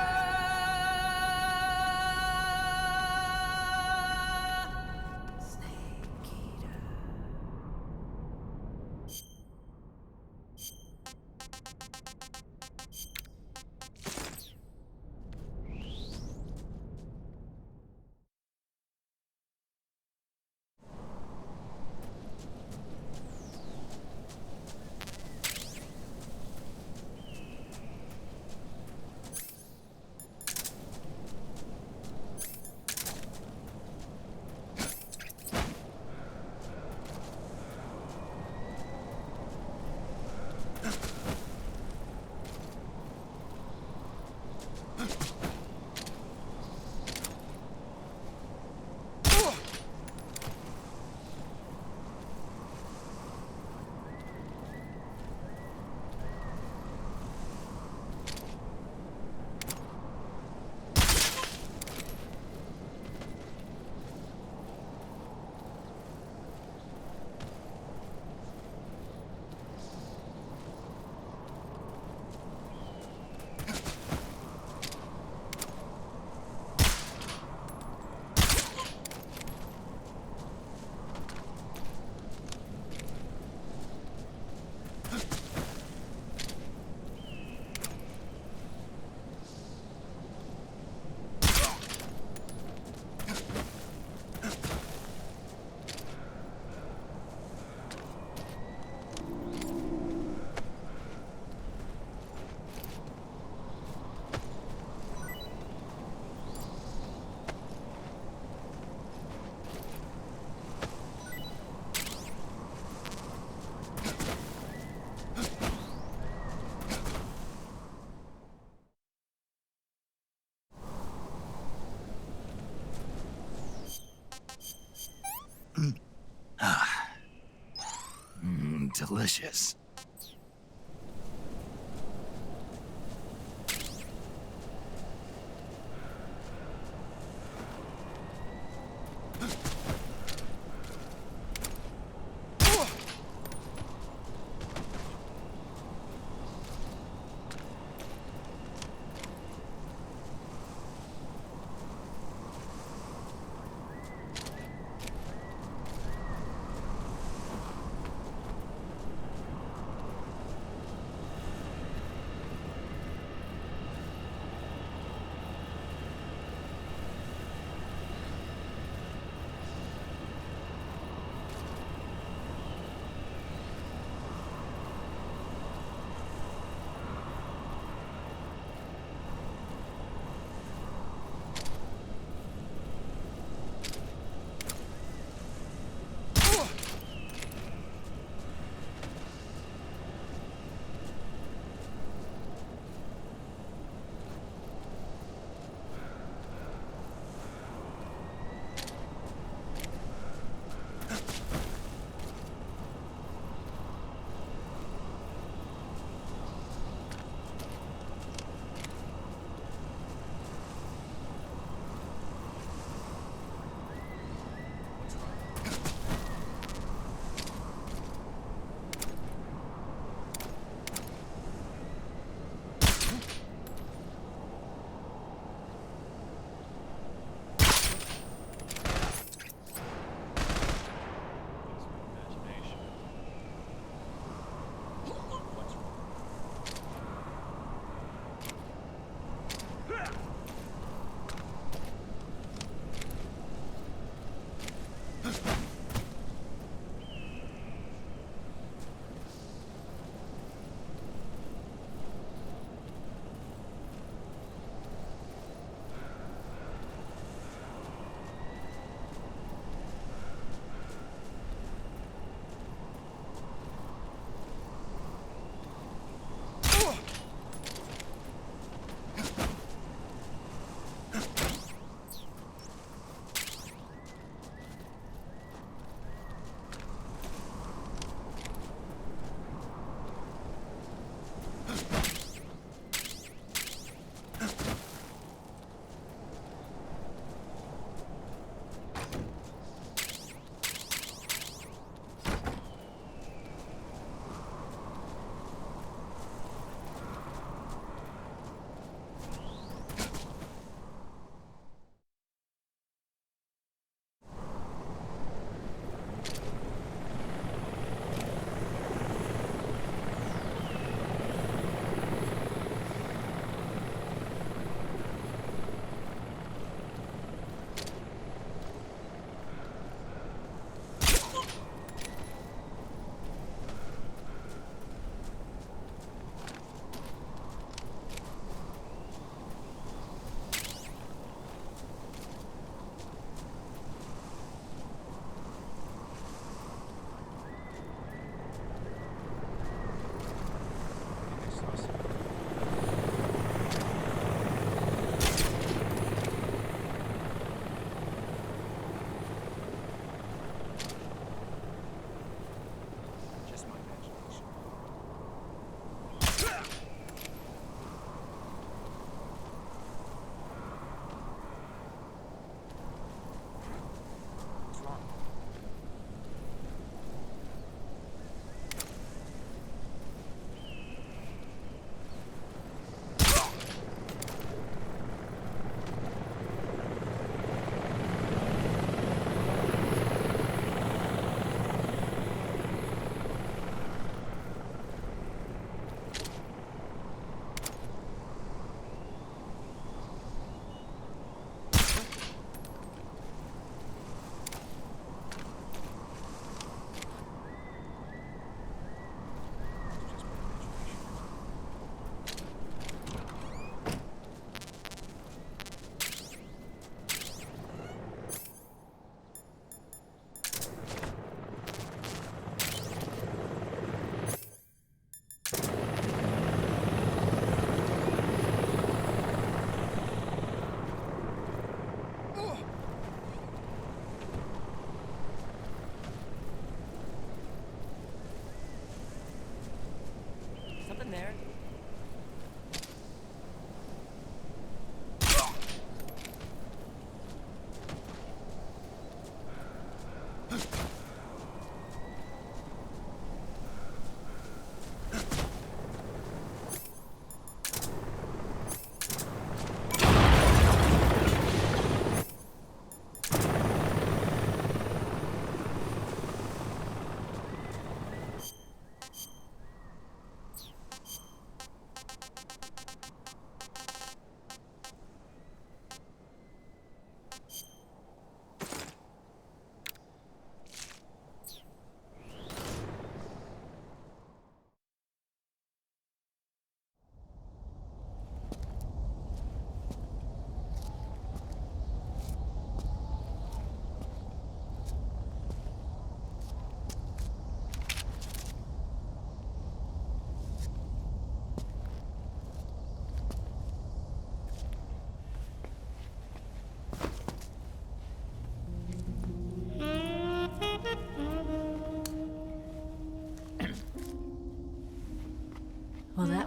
Delicious.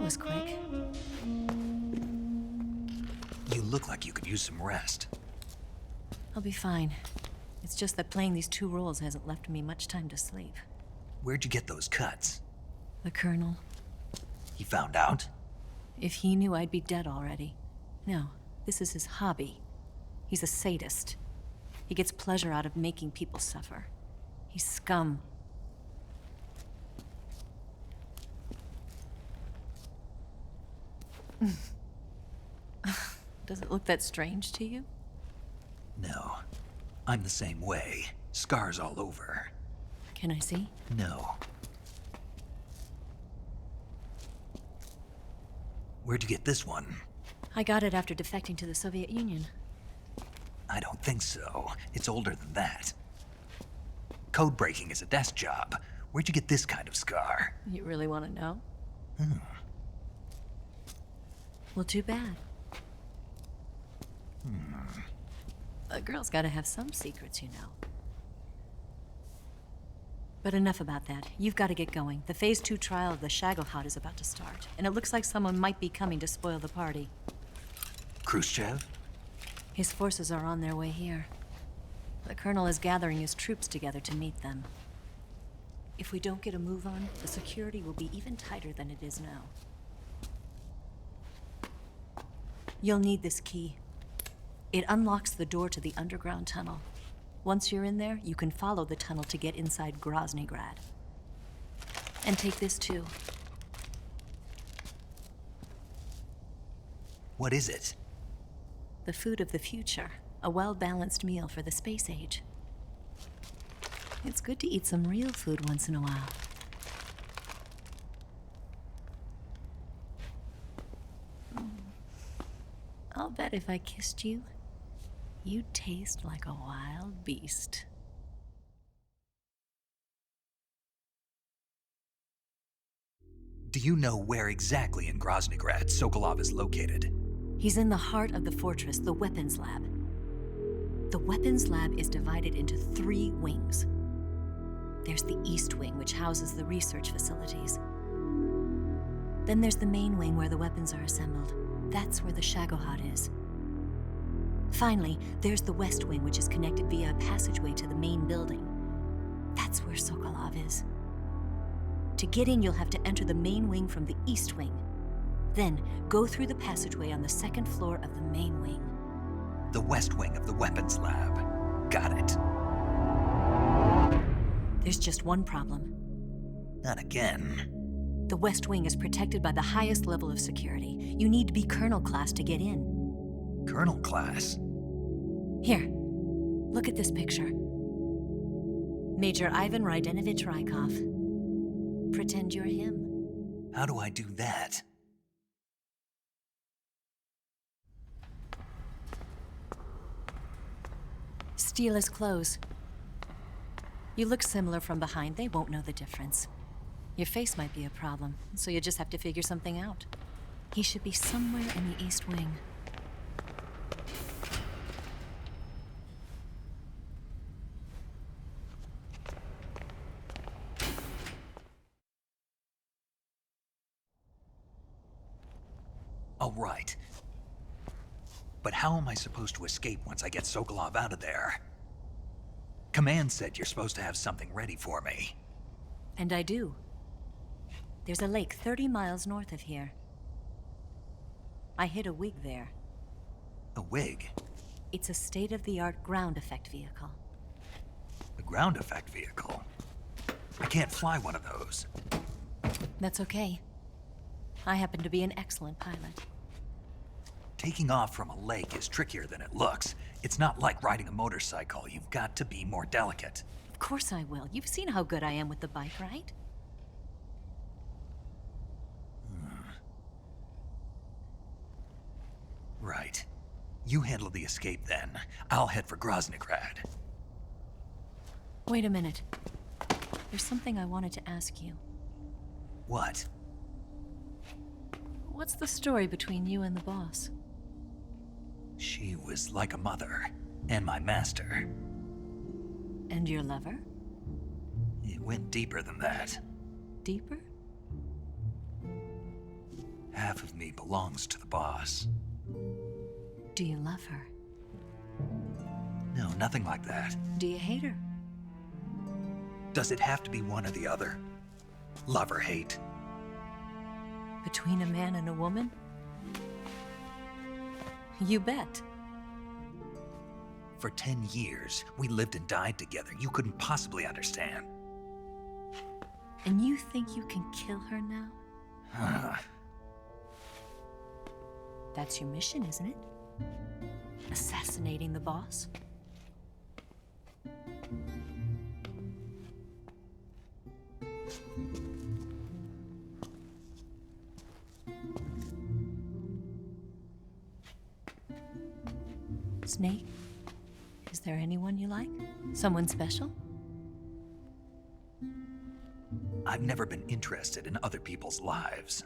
was quick. You look like you could use some rest. I'll be fine. It's just that playing these 2 roles hasn't left me much time to sleep. Where'd you get those cuts? The Colonel. He found out? If he knew, I'd be dead already. No, this is his hobby. He's a sadist. He gets pleasure out of making people suffer. He's scum. Does it look that strange to you? No. I'm the same way. Scars all over. Can I see? No. Where'd you get this one? I got it after defecting to the Soviet Union. I don't think so. It's older than that. Code breaking is a desk job. Where'd you get this kind of scar? You really want to know? Hmm. Well, too bad. A girl's gotta have some secrets, you know. But enough about that. You've got to get going. The Phase 2 trial of the Shagohod is about to start, and it looks like someone might be coming to spoil the party. Khrushchev? His forces are on their way here. The Colonel is gathering his troops together to meet them. If we don't get a move on, the security will be even tighter than it is now. You'll need this key. It unlocks the door to the underground tunnel. Once you're in there, you can follow the tunnel to get inside Groznygrad. And take this too. What is it? The food of the future. A well-balanced meal for the space age. It's good to eat some real food once in a while. I'll bet if I kissed you, you'd taste like a wild beast. Do you know where exactly in Groznygrad Sokolov is located? He's in the heart of the fortress, the weapons lab. The weapons lab is divided into 3 wings. There's the East Wing, which houses the research facilities. Then there's the main wing where the weapons are assembled. That's where the Shagohod is. Finally, there's the West Wing, which is connected via a passageway to the main building. That's where Sokolov is. To get in, you'll have to enter the main wing from the East Wing. Then, go through the passageway on the 2nd floor of the main wing. The West Wing of the weapons lab. Got it. There's just one problem. Not again. The West Wing is protected by the highest level of security. You need to be Colonel class to get in. Colonel class? Here, look at this picture. Major Ivan Rydenovich Rykov. Pretend you're him. How do I do that? Steal his clothes. You look similar from behind. They won't know the difference. Your face might be a problem, so you just have to figure something out. He should be somewhere in the East Wing. All right. But how am I supposed to escape once I get Sokolov out of there? Command said you're supposed to have something ready for me. And I do. There's a lake 30 miles north of here. I hid a wig there. A wig? It's a state-of-the-art ground effect vehicle. A ground effect vehicle? I can't fly one of those. That's okay. I happen to be an excellent pilot. Taking off from a lake is trickier than it looks. It's not like riding a motorcycle. You've got to be more delicate. Of course I will. You've seen how good I am with the bike, right? Right. You handle the escape then. I'll head for Groznygrad. Wait a minute. There's something I wanted to ask you. What? What's the story between you and the boss? She was like a mother, and my master. And your lover? It went deeper than that. Deeper? Half of me belongs to the boss. Do you love her? No, nothing like that. Do you hate her? Does it have to be one or the other? Love or hate? Between a man and a woman? You bet. For 10 years, we lived and died together. You couldn't possibly understand. And you think you can kill her now? That's your mission, isn't it? Assassinating the boss? Snake, is there anyone you like? Someone special? I've never been interested in other people's lives.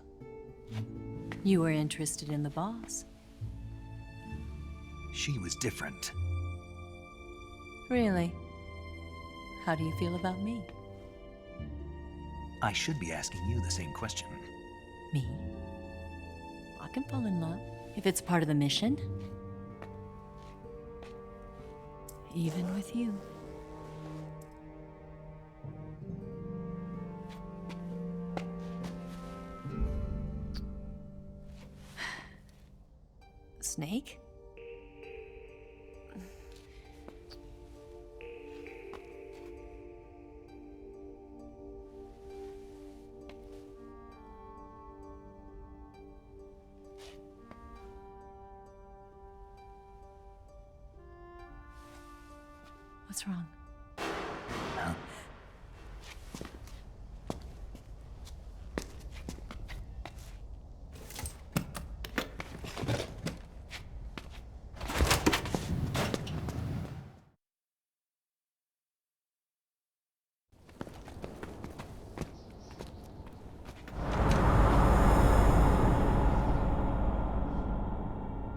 You were interested in the boss. She was different. Really? How do you feel about me? I should be asking you the same question. Me? I can fall in love if it's part of the mission. Even with you. Snake? What's wrong? Huh?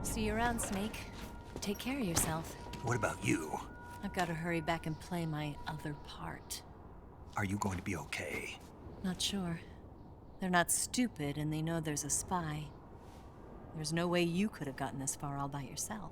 See you around, Snake. Take care of yourself. What about you? I've got to hurry back and play my other part. Are you going to be okay? Not sure. They're not stupid, and they know there's a spy. There's no way you could have gotten this far all by yourself.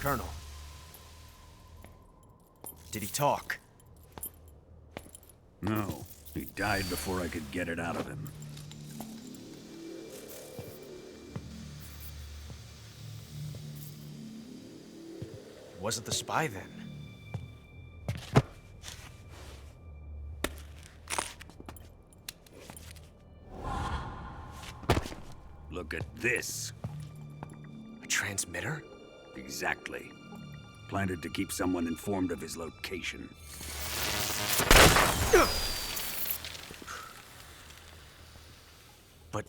Colonel. Did he talk? No. He died before I could get it out of him. Wasn't the spy then? Look at this. A transmitter? Exactly. Planted to keep someone informed of his location. But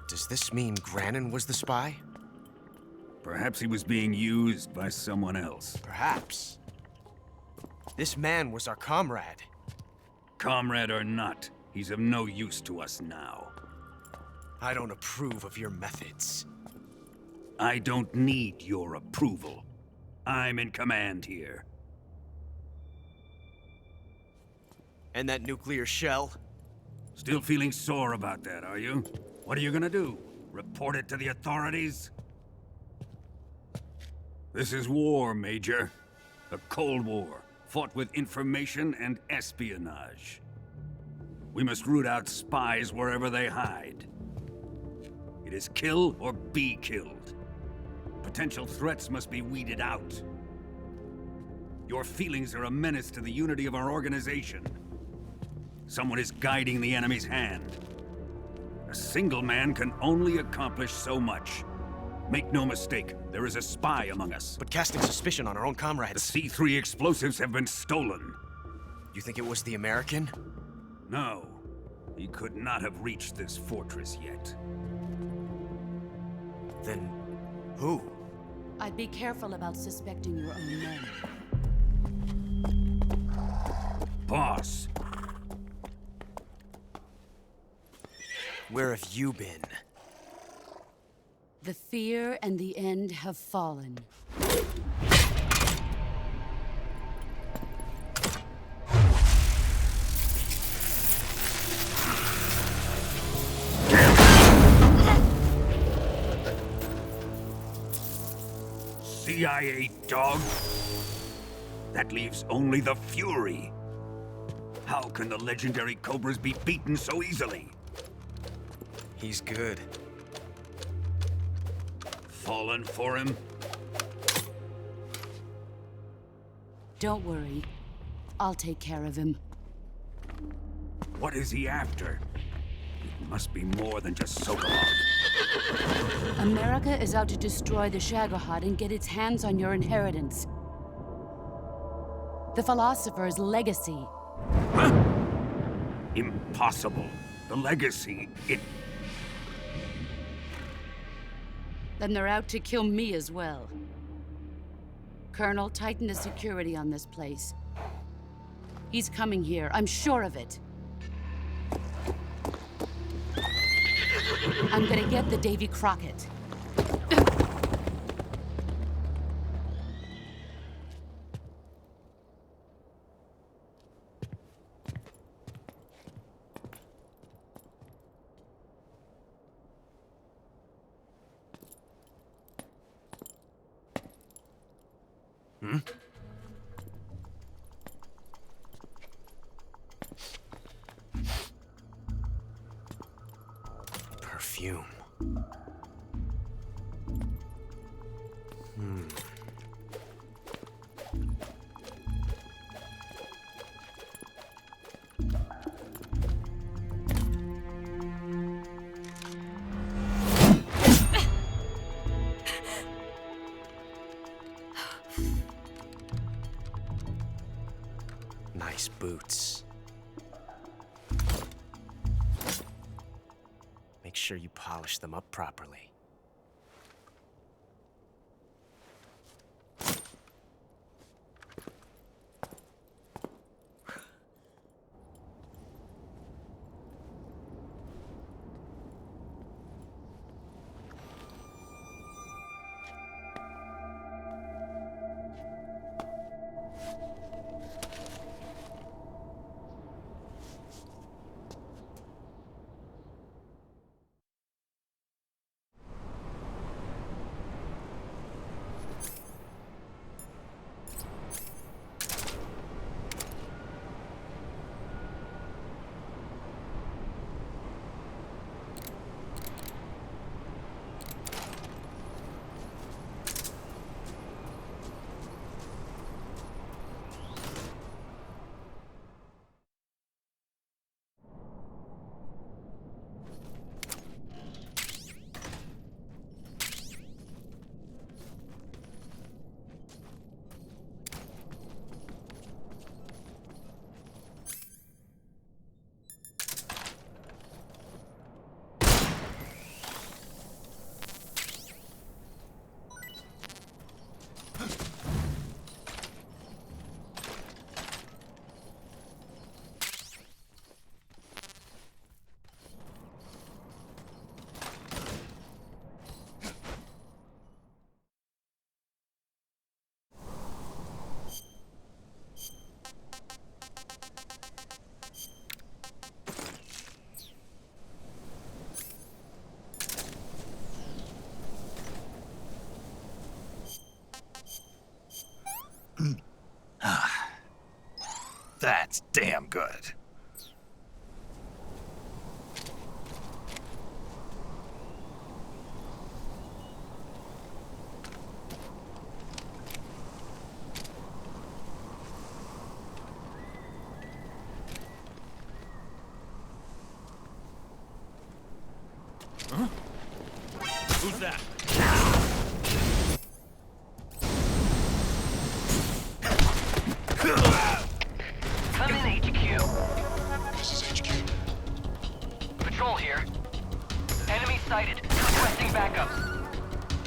does this mean Grannon was the spy? Perhaps he was being used by someone else. Perhaps. This man was our comrade. Comrade or not, he's of no use to us now. I don't approve of your methods. I don't need your approval. I'm in command here. And that nuclear shell? Still feeling sore about that, are you? What are you gonna do? Report it to the authorities? This is war, Major. A Cold War, fought with information and espionage. We must root out spies wherever they hide. It is kill or be killed. Potential threats must be weeded out. Your feelings are a menace to the unity of our organization. Someone is guiding the enemy's hand. A single man can only accomplish so much. Make no mistake, there is a spy among us. But casting suspicion on our own comrades. The C3 explosives have been stolen. You think it was the American? No. He could not have reached this fortress yet. Then, who? I'd be careful about suspecting your own men. Boss. Where have you been? The fear and the end have fallen. CIA dog? That leaves only the Fury. How can the legendary Cobras be beaten so easily? He's good. Fallen for him? Don't worry. I'll take care of him. What is he after? It must be more than just Sokolov. America is out to destroy the Shagohod and get its hands on your inheritance. The philosopher's legacy. Huh? Impossible. The legacy, Then they're out to kill me as well. Colonel, tighten the security on this place. He's coming here, I'm sure of it. I'm gonna get the Davy Crockett. Perfume. Nice boots. Make sure you polish them up properly. That's damn good. Huh? Who's that? Come in, HQ. This is HQ. Patrol here. Enemy sighted. Requesting backup.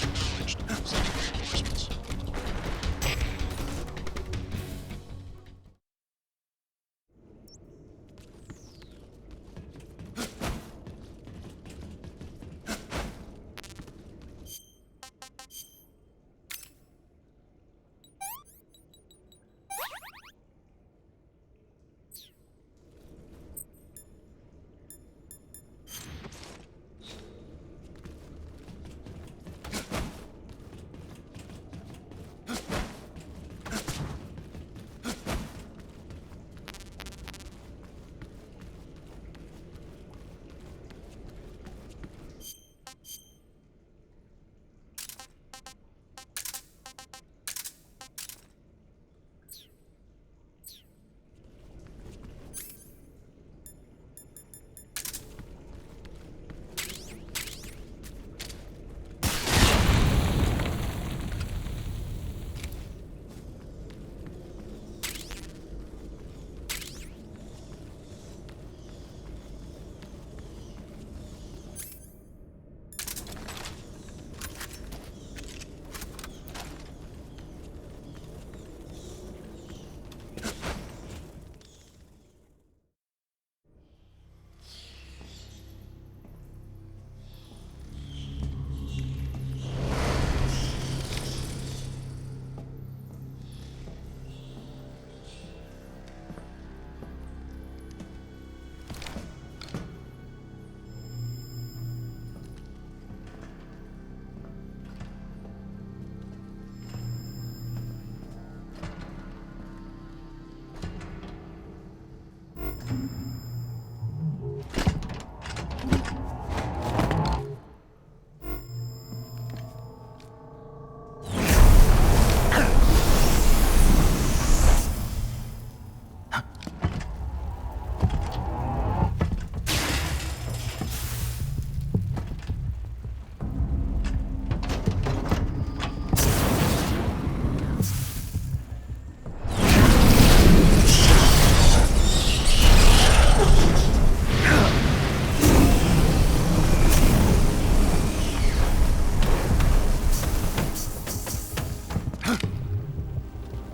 Acknowledged. Sending reinforcements.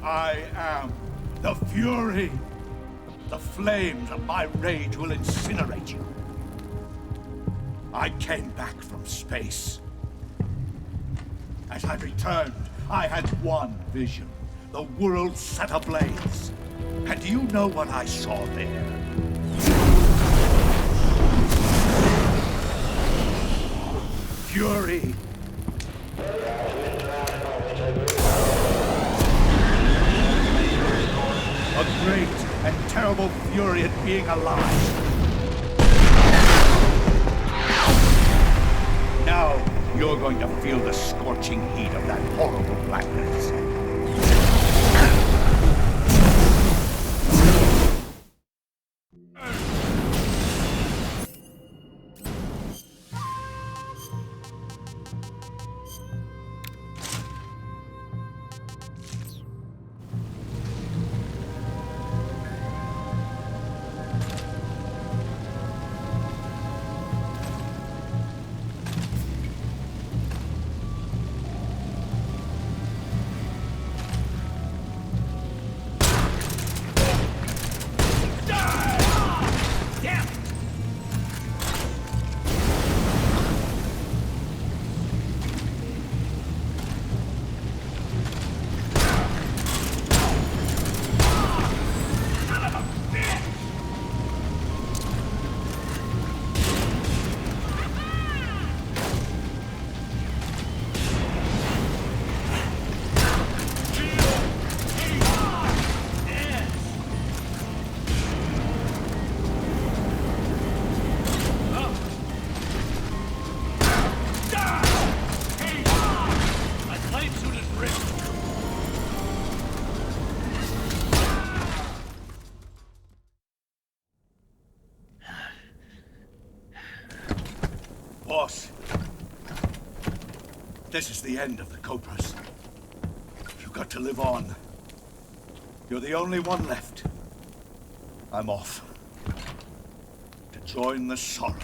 I am the Fury. The flames of my rage will incinerate you. I came back from space. As I returned, I had one vision. The world set ablaze. And do you know what I saw there? Fury. A great and terrible fury at being alive. Now, you're going to feel the scorching heat of that horrible blackness. Boss, this is the end of the Cobras. You've got to live on. You're the only one left. I'm off. To join the sorrow.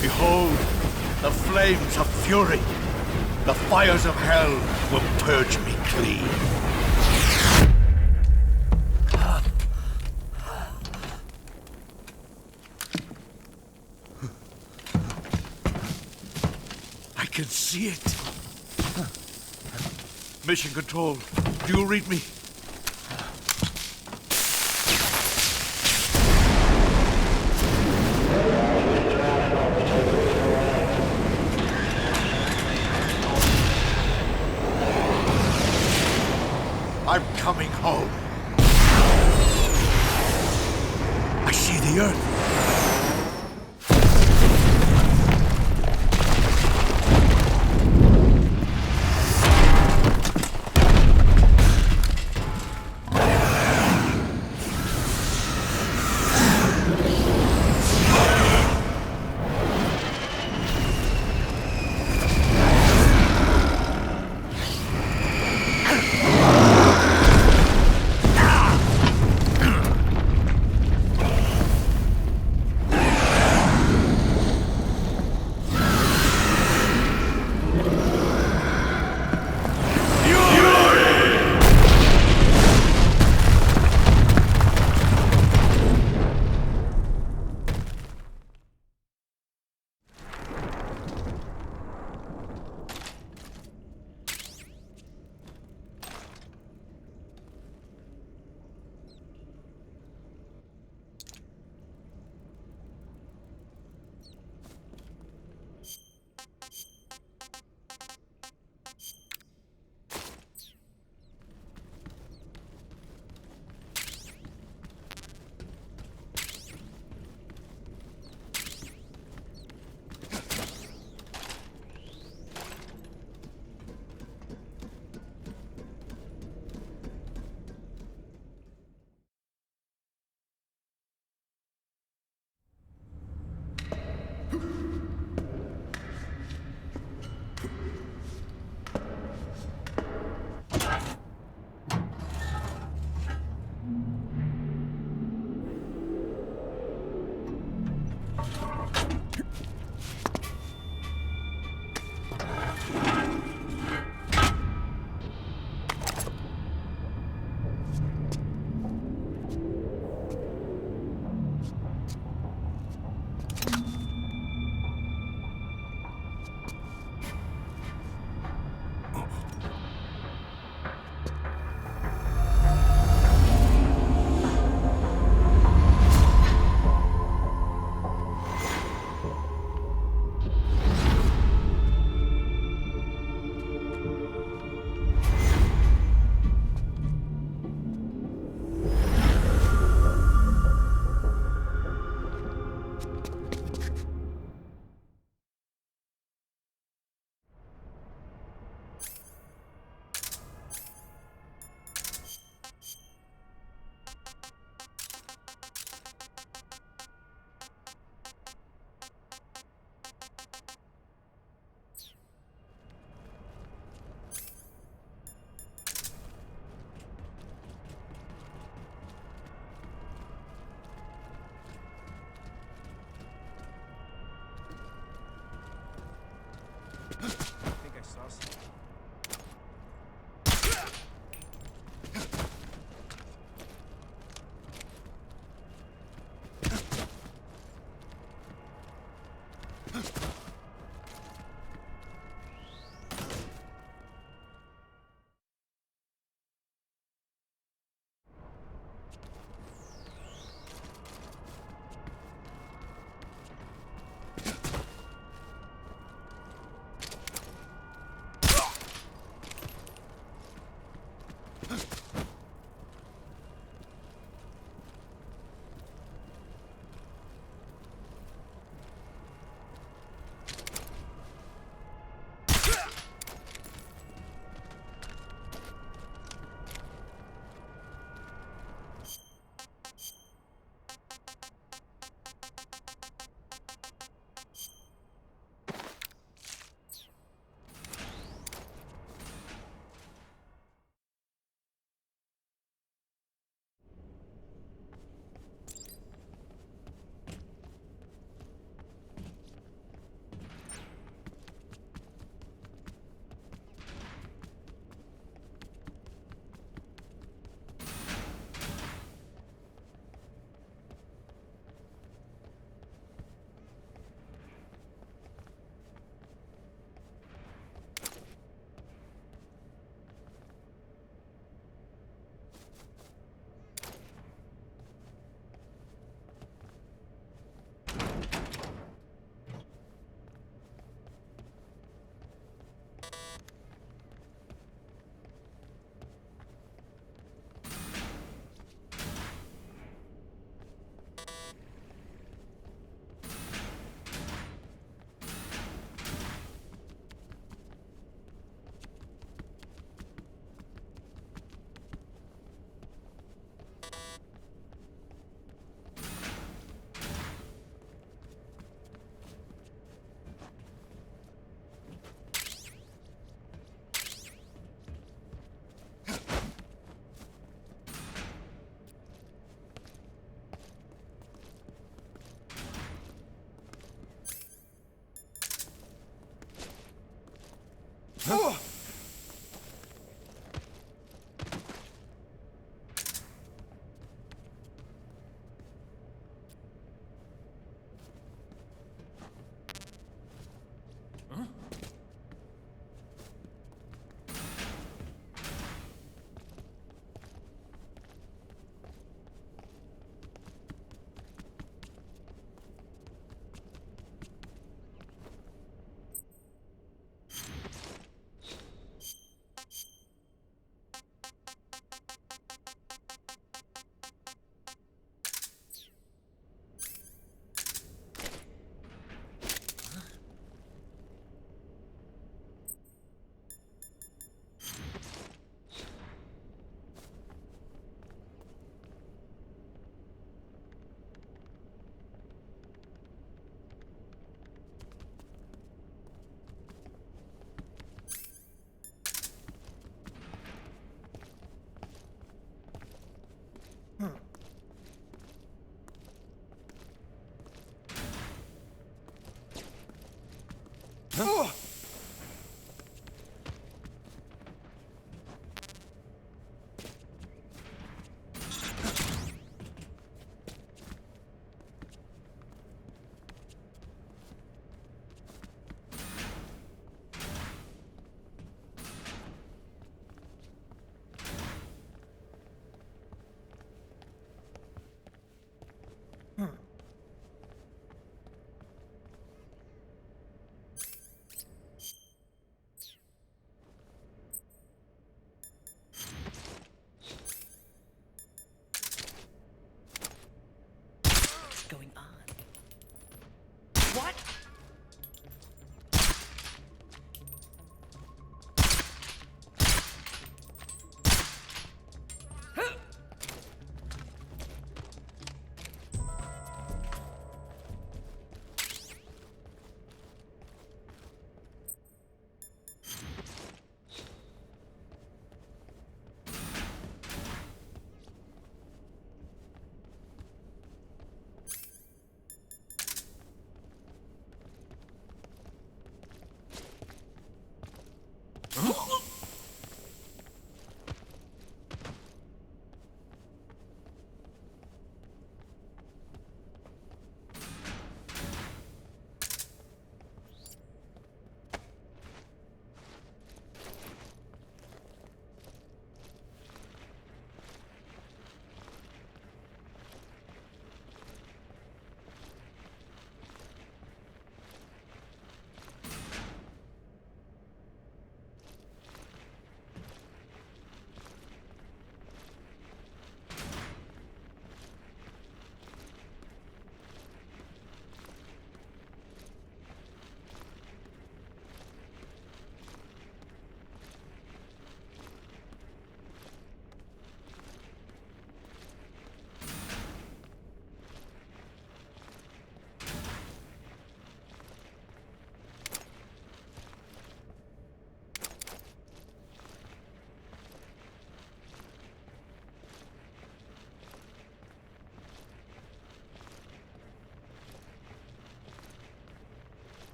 Behold, the flames of fury. The fires of hell will purge me clean. I can see it. Mission Control, do you read me? I'm coming home. I see the Earth. Going on. What?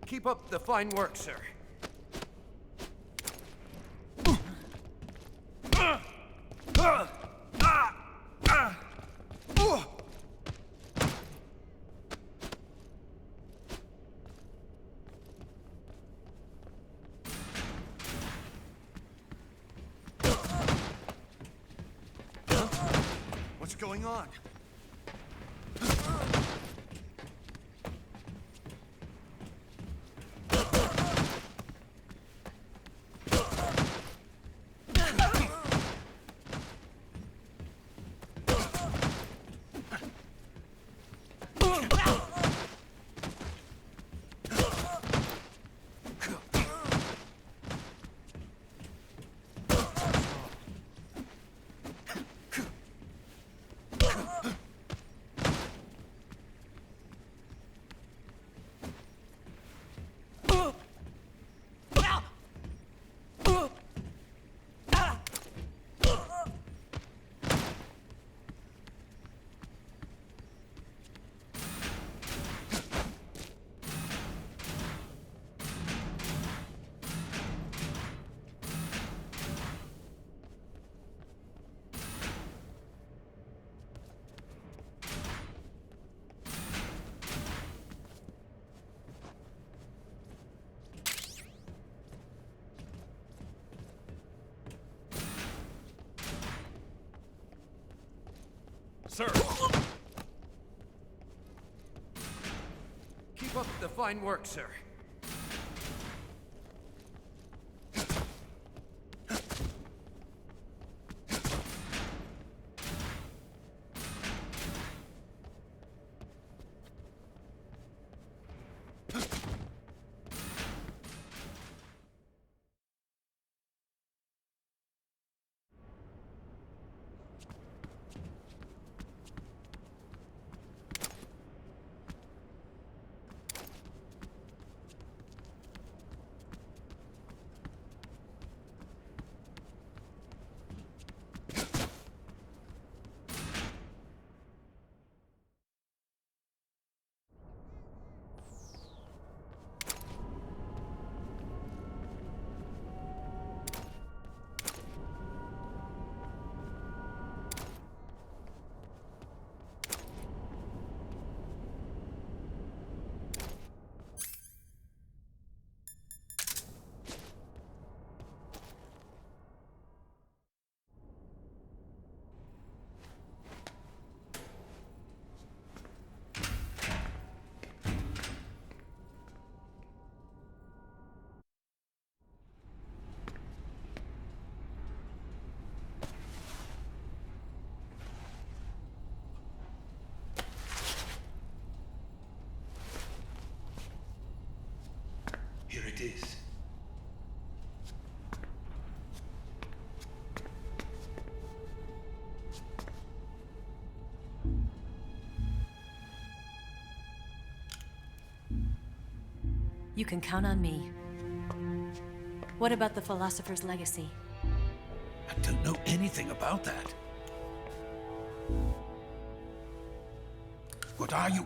Keep up the fine work, sir. going on? Sir! Keep up the fine work, sir. Here it is. You can count on me. What about the philosopher's legacy? I don't know anything about that. What are you?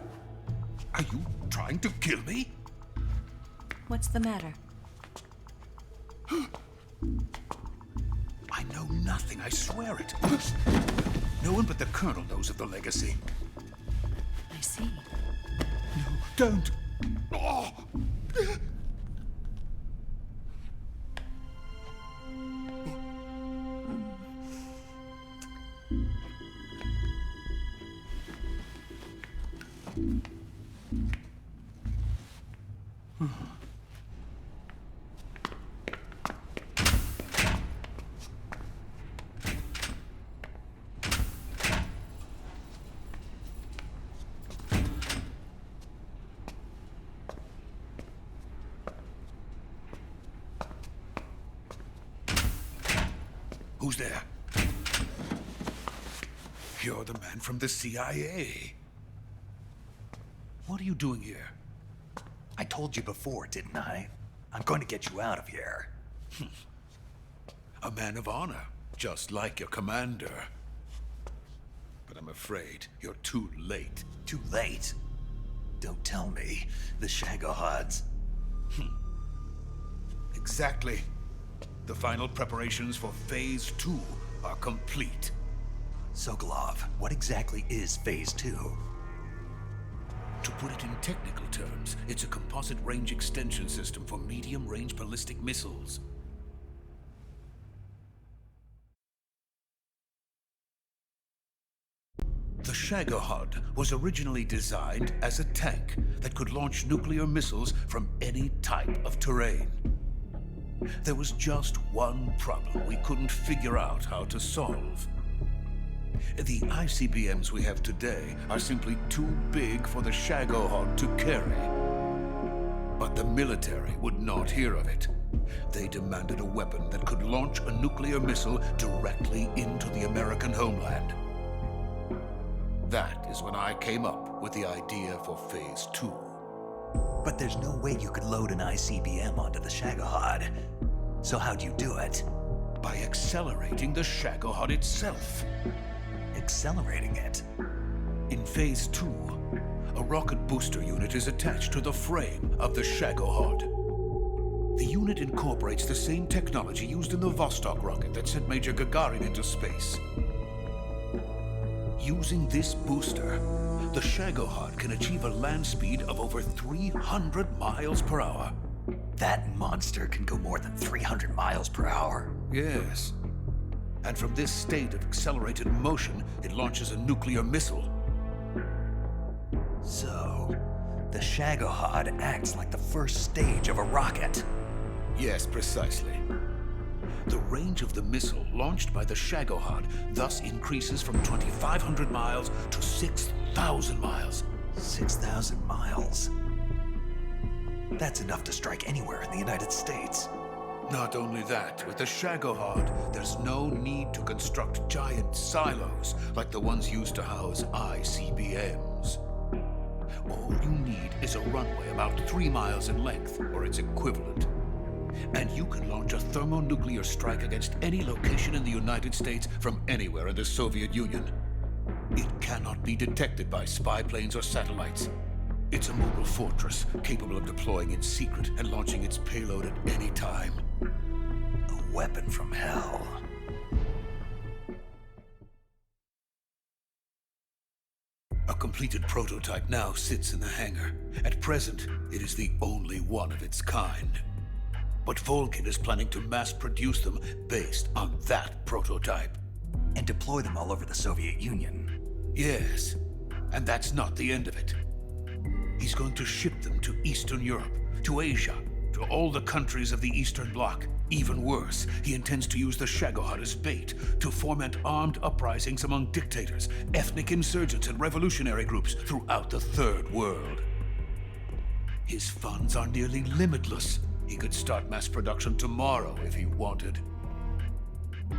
Are you trying to kill me? What's the matter? I know nothing, I swear it. No one but the Colonel knows of the legacy. I see. No, don't! Oh. Who's there? You're the man from the CIA. What are you doing here? I told you before, didn't I? I'm going to get you out of here. A man of honor, just like your commander. But I'm afraid you're too late. Too late? Don't tell me. The Shagohods. Exactly. The final preparations for Phase 2 are complete. Sokolov, what exactly is Phase 2? To put it in technical terms, it's a composite range extension system for medium-range ballistic missiles. Shagohod was originally designed as a tank that could launch nuclear missiles from any type of terrain. There was just one problem we couldn't figure out how to solve. The ICBMs we have today are simply too big for the Shagohod to carry. But the military would not hear of it. They demanded a weapon that could launch a nuclear missile directly into the American homeland. That is when I came up with the idea for Phase 2. But there's no way you could load an ICBM onto the Shagohod. So how'd you do it? By accelerating the Shagohod itself. Accelerating it? In Phase 2, a rocket booster unit is attached to the frame of the Shagohod. The unit incorporates the same technology used in the Vostok rocket that sent Major Gagarin into space. Using this booster, the Shagohod can achieve a land speed of over 300 miles per hour. That monster can go more than 300 miles per hour? Yes. And from this state of accelerated motion, it launches a nuclear missile. So, the Shagohod acts like the first stage of a rocket. Yes, precisely. The range of the missile launched by the Shagohod thus increases from 2,500 miles to 6,000 miles. 6,000 miles? That's enough to strike anywhere in the United States. Not only that, with the Shagohod, there's no need to construct giant silos like the ones used to house ICBMs. All you need is a runway about 3 miles in length, or its equivalent. And you can launch a thermonuclear strike against any location in the United States from anywhere in the Soviet Union. It cannot be detected by spy planes or satellites. It's a mobile fortress capable of deploying in secret and launching its payload at any time. A weapon from hell. A completed prototype now sits in the hangar. At present, it is the only one of its kind. But Volgin is planning to mass produce them based on that prototype. And deploy them all over the Soviet Union. Yes, and that's not the end of it. He's going to ship them to Eastern Europe, to Asia, to all the countries of the Eastern Bloc. Even worse, he intends to use the Shagohod as bait to foment armed uprisings among dictators, ethnic insurgents, and revolutionary groups throughout the Third World. His funds are nearly limitless. He could start mass production tomorrow if he wanted.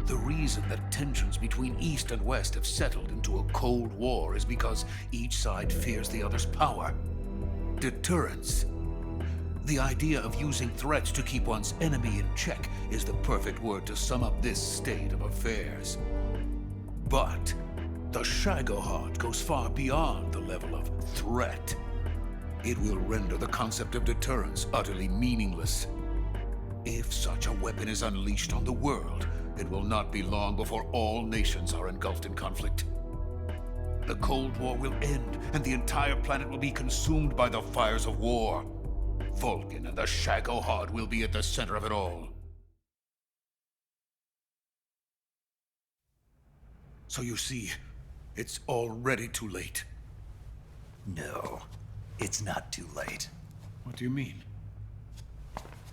The reason that tensions between East and West have settled into a Cold War is because each side fears the other's power. Deterrence. The idea of using threats to keep one's enemy in check is the perfect word to sum up this state of affairs. But the Shagohod goes far beyond the level of threat. It will render the concept of deterrence utterly meaningless. If such a weapon is unleashed on the world, it will not be long before all nations are engulfed in conflict. The Cold War will end, and the entire planet will be consumed by the fires of war. Volgin and the Shagohod will be at the center of it all. So you see, it's already too late. No, it's not too late. What do you mean?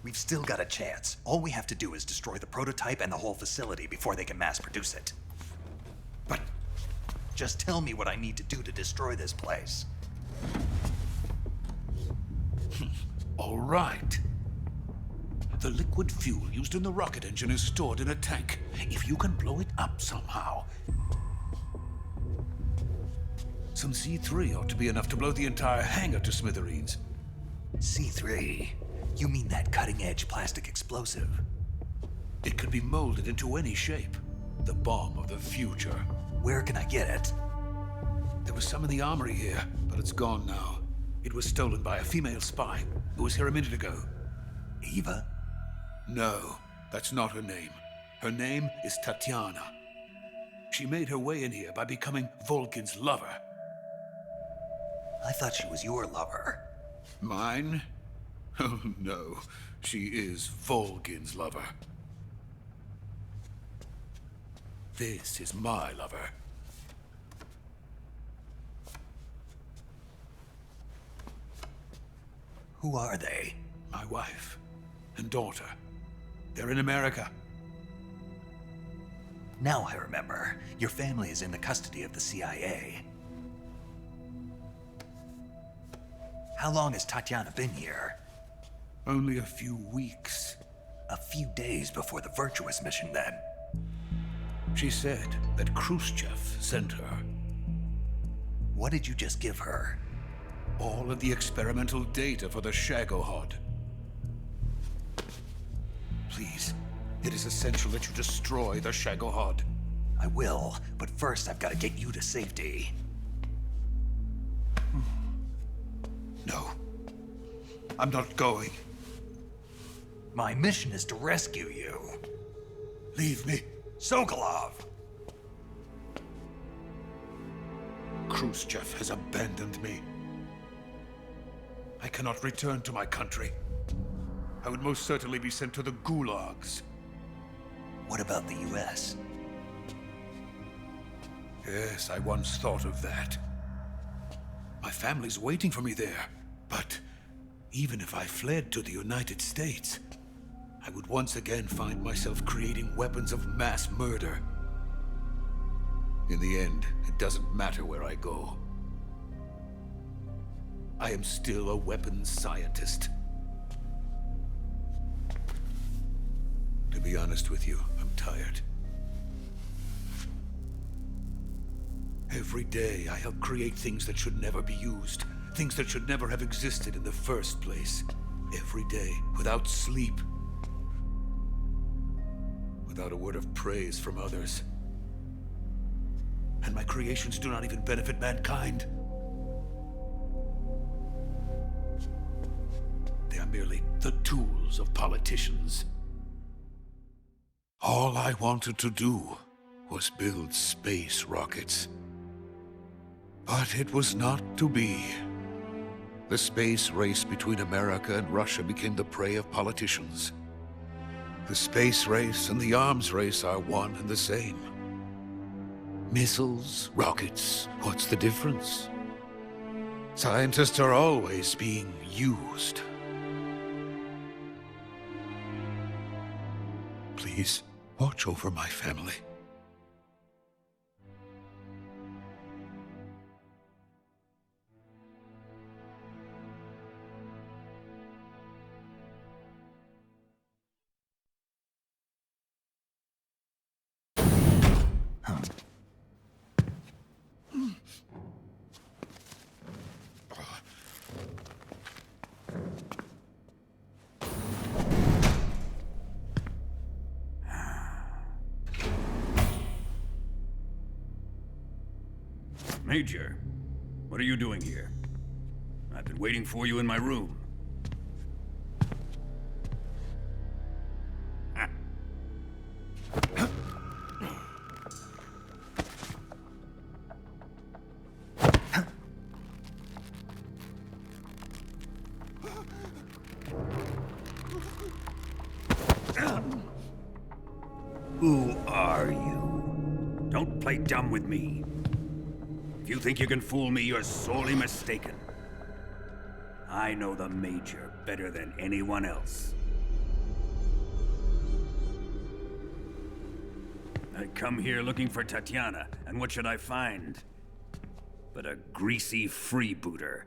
We've still got a chance. All we have to do is destroy the prototype and the whole facility before they can mass produce it. But just tell me what I need to do to destroy this place. All right. The liquid fuel used in the rocket engine is stored in a tank. If you can blow it up somehow. Some C3 ought to be enough to blow the entire hangar to smithereens. C3? You mean that cutting-edge plastic explosive? It could be molded into any shape. The bomb of the future. Where can I get it? There was some in the armory here, but it's gone now. It was stolen by a female spy who was here a minute ago. Eva? No, that's not her name. Her name is Tatiana. She made her way in here by becoming Volgin's lover. I thought she was your lover. Mine? Oh no, she is Volgin's lover. This is my lover. Who are they? My wife and daughter. They're in America. Now I remember. Your family is in the custody of the CIA. How long has Tatiana been here? Only a few weeks. A few days before the Virtuous mission, then. She said that Khrushchev sent her. What did you just give her? All of the experimental data for the Shagohod. Please, it is essential that you destroy the Shagohod. I will, but first I've got to get you to safety. No. I'm not going. My mission is to rescue you. Leave me. Sokolov! Khrushchev has abandoned me. I cannot return to my country. I would most certainly be sent to the gulags. What about the US? Yes, I once thought of that. My family's waiting for me there. But even if I fled to the United States, I would once again find myself creating weapons of mass murder. In the end, it doesn't matter where I go. I am still a weapons scientist. To be honest with you, I'm tired. Every day, I help create things that should never be used. Things that should never have existed in the first place. Every day, without sleep. Without a word of praise from others. And my creations do not even benefit mankind. They are merely the tools of politicians. All I wanted to do was build space rockets. But it was not to be. The space race between America and Russia became the prey of politicians. The space race and the arms race are one and the same. Missiles, rockets, what's the difference? Scientists are always being used. Please, watch over my family. Major, what are you doing here? I've been waiting for you in my room. Who are you? Don't play dumb with me. If you think you can fool me, you're sorely mistaken. I know the Major better than anyone else. I come here looking for Tatiana, and what should I find? But a greasy freebooter.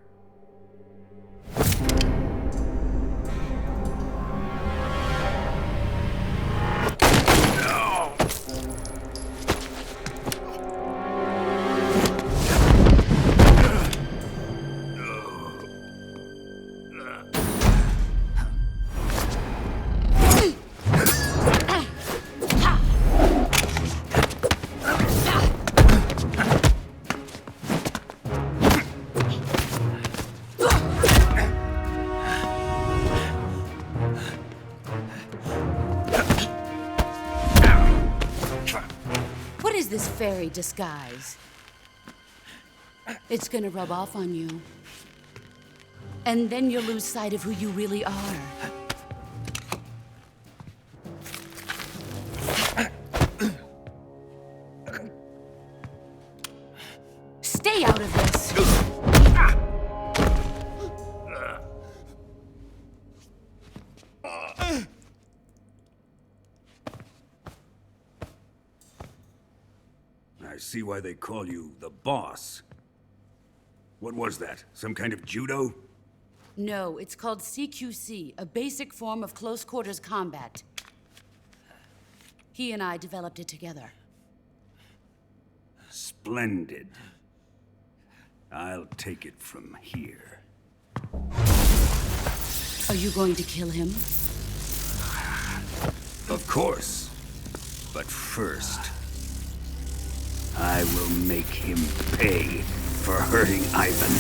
This fairy disguise. It's gonna rub off on you. And then you'll lose sight of who you really are. Stay out of this! see why they call you the boss. What was that? Some kind of judo? No, it's called CQC, a basic form of close quarters combat. He and I developed it together. Splendid. I'll take it from here. Are you going to kill him? Of course. But first, I will make him pay for hurting Ivan.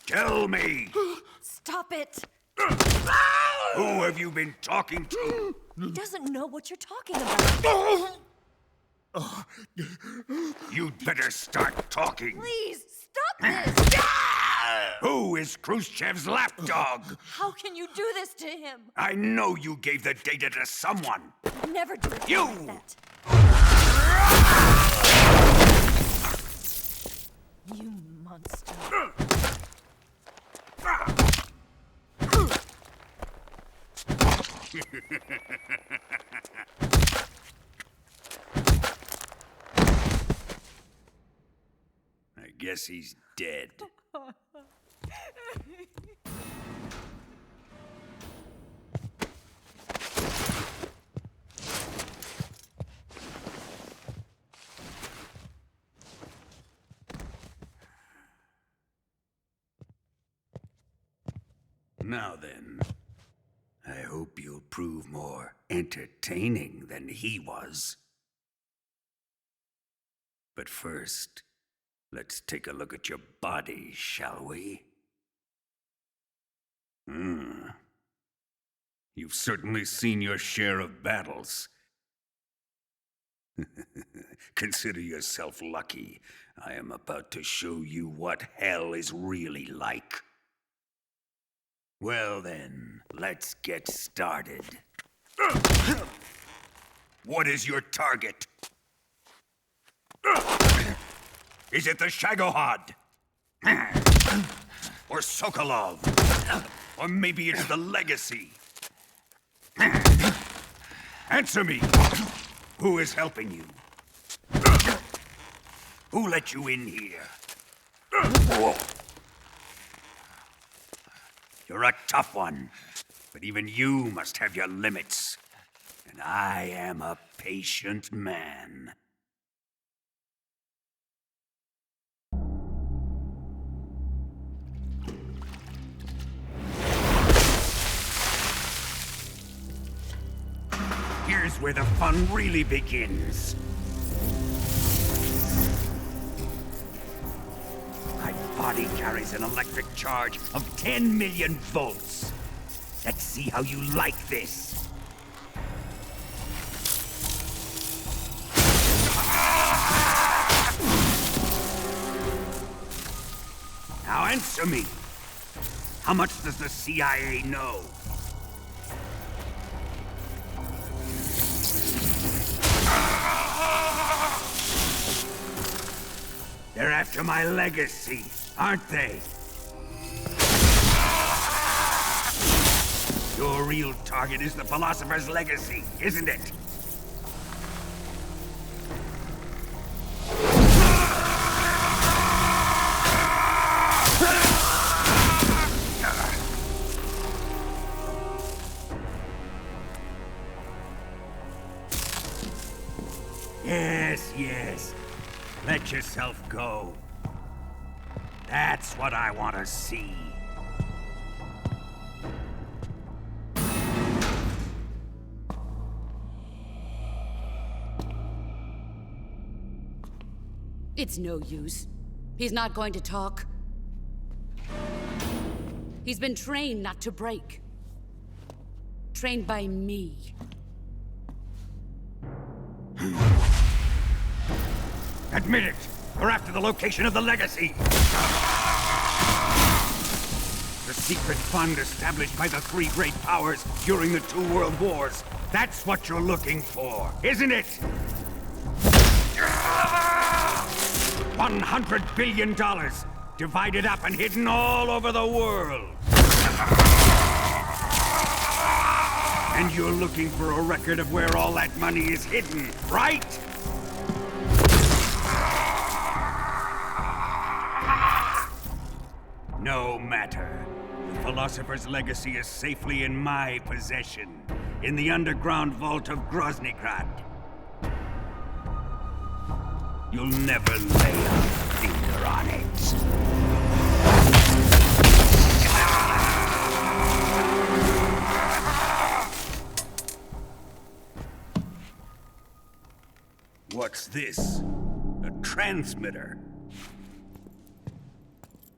Tell me! Stop it! Who have you been talking to? He doesn't know what you're talking about. You'd better start talking. Please, stop this! Who is Khrushchev's lapdog? How can you do this to him? I know you gave the data to someone. Never do it You! like that. You monster. I guess he's dead. Now then, I hope you'll prove more entertaining than he was. But first, let's take a look at your body, shall we? You've certainly seen your share of battles. Consider yourself lucky. I am about to show you what hell is really like. Well then, let's get started. What is your target? Is it the Shagohod? Or Sokolov? Or maybe it's the Legacy? Answer me! Who is helping you? Who let you in here? You're a tough one, but even you must have your limits. And I am a patient man. Here's where the fun really begins. body carries an electric charge of 10 million volts. Let's see how you like this. Now answer me. How much does the CIA know? They're after my legacy, aren't they? Your real target is the Philosopher's legacy, isn't it? Yes, yes. Let yourself go. That's what I want to see. It's no use. He's not going to talk. He's been trained not to break. Trained by me. Admit it! We're after the location of the legacy! The secret fund established by the three great powers during the 2 world wars. That's what you're looking for, isn't it? $100 billion, divided up and hidden all over the world. And you're looking for a record of where all that money is hidden, right? No matter. The Philosopher's legacy is safely in my possession, in the underground vault of Groznygrad. You'll never lay a finger on it. What's this? A transmitter?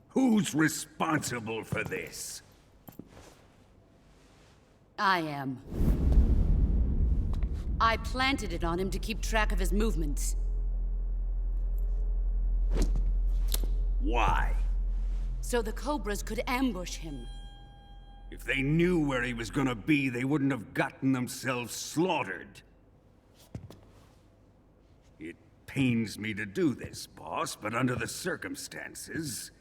Who's responsible for this? I am. I planted it on him to keep track of his movements. Why? So the Cobras could ambush him. If they knew where he was gonna be, they wouldn't have gotten themselves slaughtered. It pains me to do this, boss, but under the circumstances,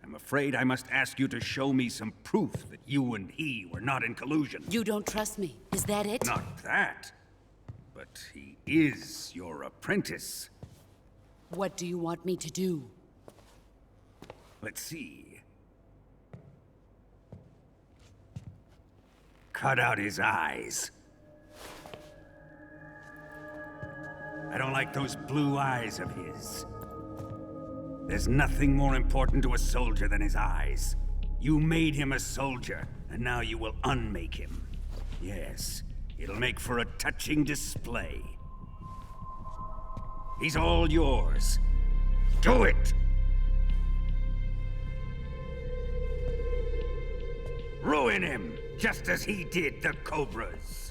I'm afraid I must ask you to show me some proof that you and he were not in collusion. You don't trust me, is that it? Not that. But he is your apprentice. What do you want me to do? Let's see. Cut out his eyes. I don't like those blue eyes of his. There's nothing more important to a soldier than his eyes. You made him a soldier, and now you will unmake him. Yes, it'll make for a touching display. He's all yours. Do it! Ruin him, just as he did the Cobras.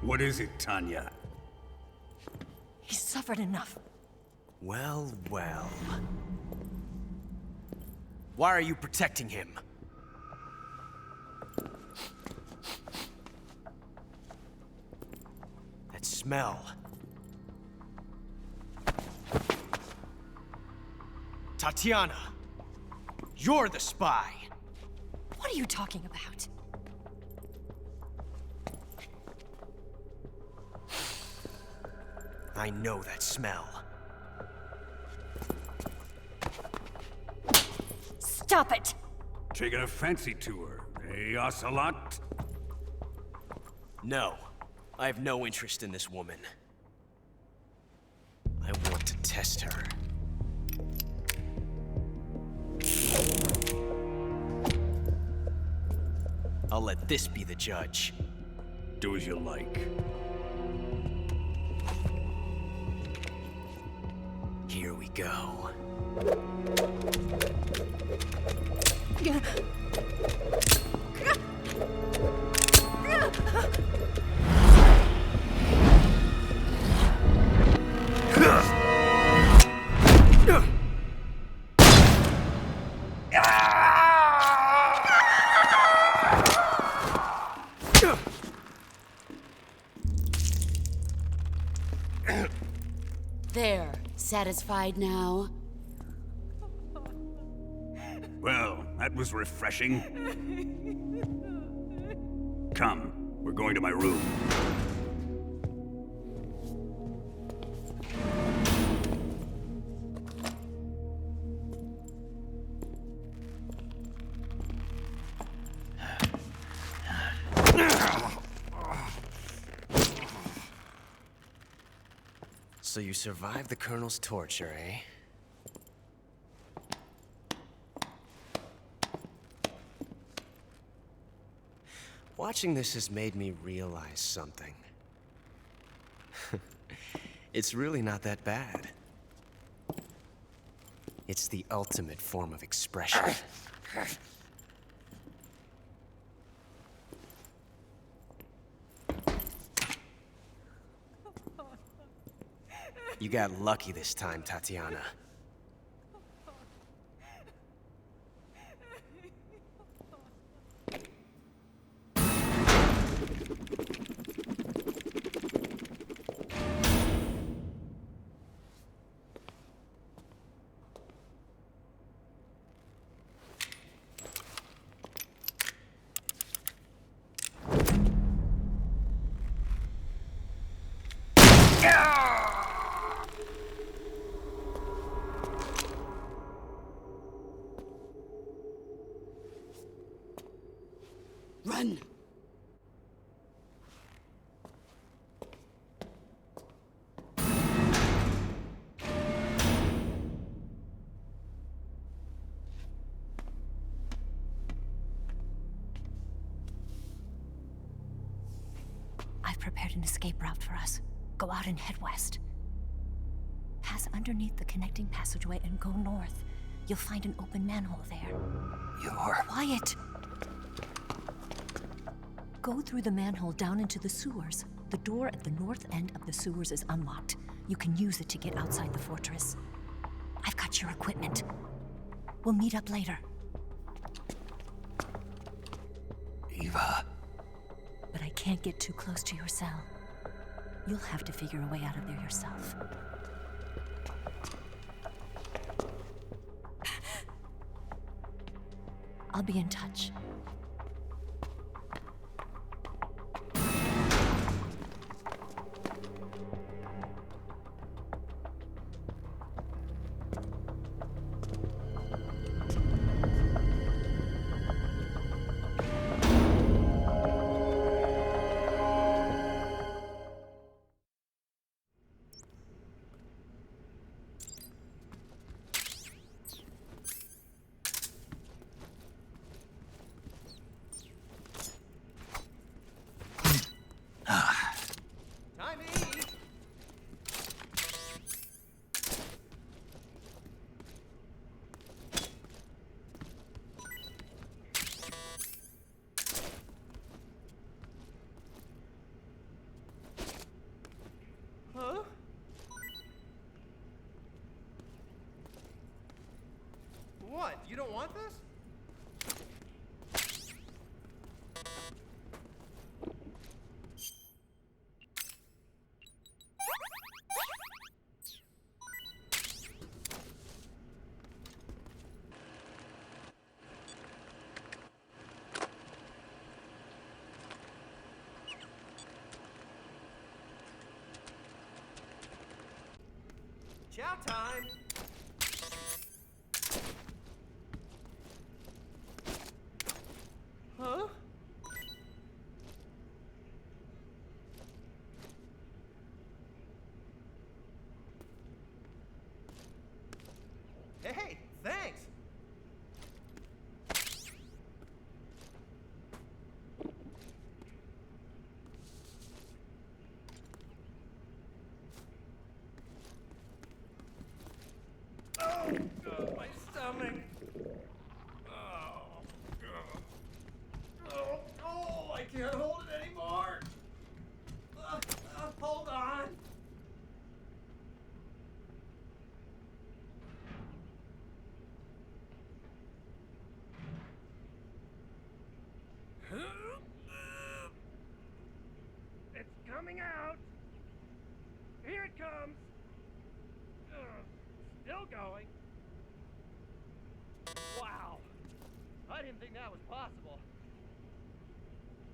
What is it, Tanya? He's suffered enough. Well, well. Why are you protecting him? That smell. Tatiana! You're the spy! What are you talking about? I know that smell. Stop it! Taking a fancy to her, eh, Ocelot? No. I have no interest in this woman. I want to test her. I'll let this be the judge. Do as you like. Here we go. There. Satisfied now? Well, that was refreshing. Come, we're going to my room. So you survived the Colonel's torture, eh? Watching this has made me realize something. It's really not that bad. It's the ultimate form of expression. You got lucky this time, Tatiana. Run! I've prepared an escape route for us. Go out and head west. Pass underneath the connecting passageway and go north. You'll find an open manhole there. You're... Quiet! Go through the manhole down into the sewers. The door at the north end of the sewers is unlocked. You can use it to get outside the fortress. I've got your equipment. We'll meet up later. Eva. But I can't get too close to your cell. You'll have to figure a way out of there yourself. I'll be in touch. Huh? What? You don't want this? Chow time! Huh? Hey, thanks! Oh, God, my stomach! Oh, God. Oh, I can't hold it anymore! Hold on! It's coming out! Here it comes! Still going. Wow. I didn't think that was possible.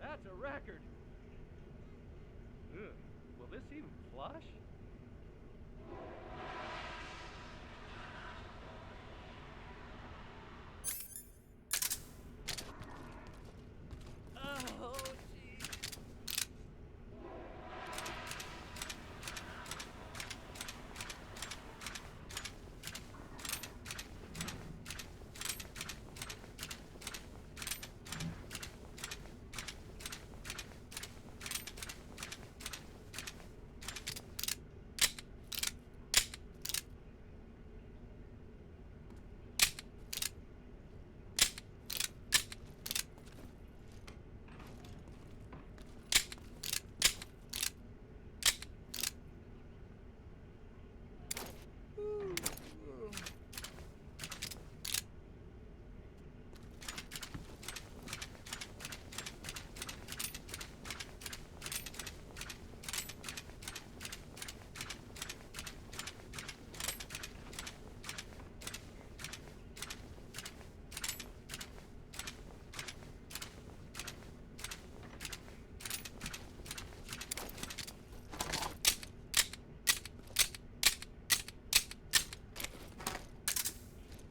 That's a record. Ugh. Will this even flush? Oh, geez.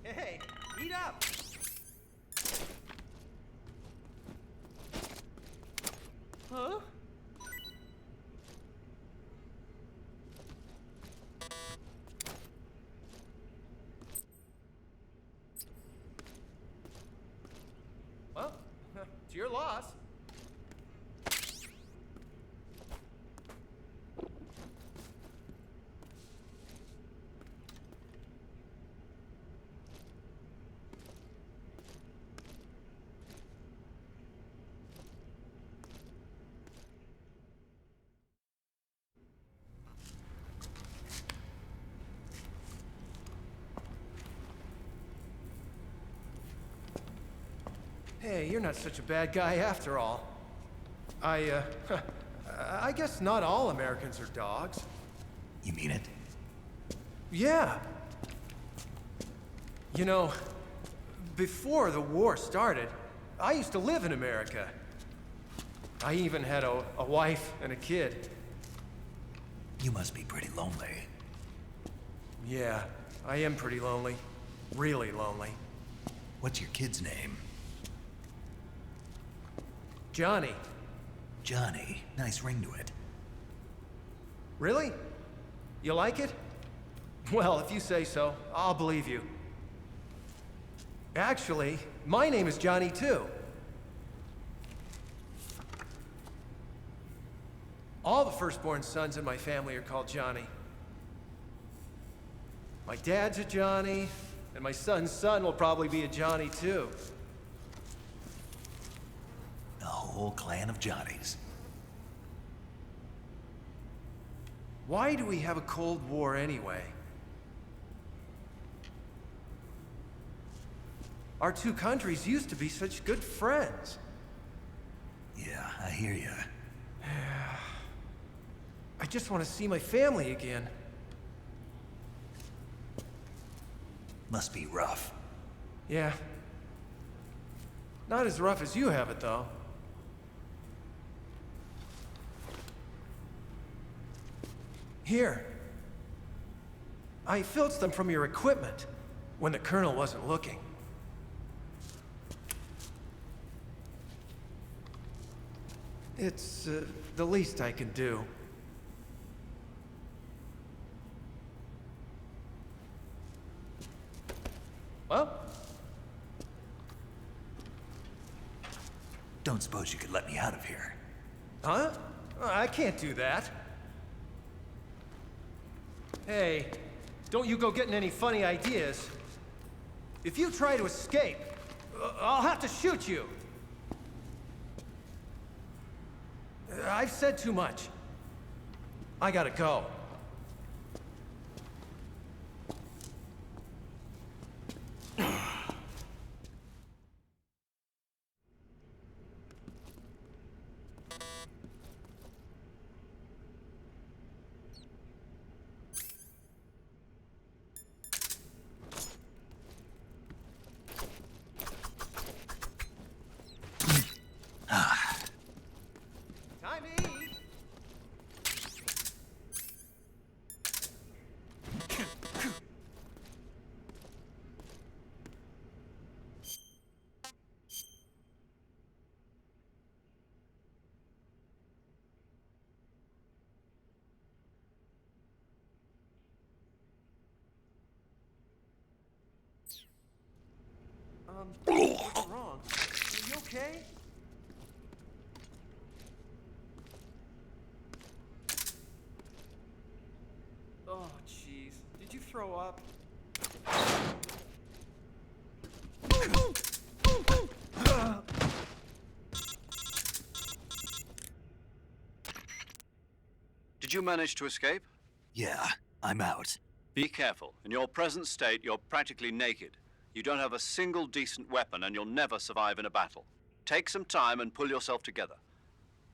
Hey, eat up! Huh? Well, it's your loss. Hey, you're not such a bad guy after all. I guess not all Americans are dogs. You mean it? Yeah. You know, before the war started, I used to live in America. I even had a wife and a kid. You must be pretty lonely. Yeah, I am pretty lonely. Really lonely. What's your kid's name? Johnny. Johnny. Nice ring to it. Really? You like it? Well, if you say so, I'll believe you. Actually, my name is Johnny too. All the firstborn sons in my family are called Johnny. My dad's a Johnny, and my son's son will probably be a Johnny too. A whole clan of Johnnies. Why do we have a Cold War anyway? Our two countries used to be such good friends. Yeah, I hear you. I just want to see my family again. Must be rough. Yeah. Not as rough as you have it, though. Here. I filched them from your equipment when the Colonel wasn't looking. It's the least I can do. Well? Don't suppose you could let me out of here? Huh? I can't do that. Hey, don't you go getting any funny ideas. If you try to escape, I'll have to shoot you. I've said too much. I gotta go. Time to eat. What's wrong? Are you okay? Oh, jeez. Did you throw up? Did you manage to escape? Yeah, I'm out. Be careful. In your present state, you're practically naked. You don't have a single decent weapon, and you'll never survive in a battle. Take some time and pull yourself together.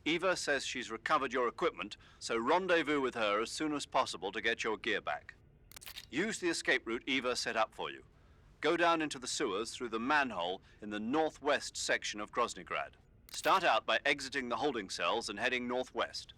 Eva says she's recovered your equipment, so rendezvous with her as soon as possible to get your gear back. Use the escape route Eva set up for you. Go down into the sewers through the manhole in the northwest section of Groznygrad. Start out by exiting the holding cells and heading northwest.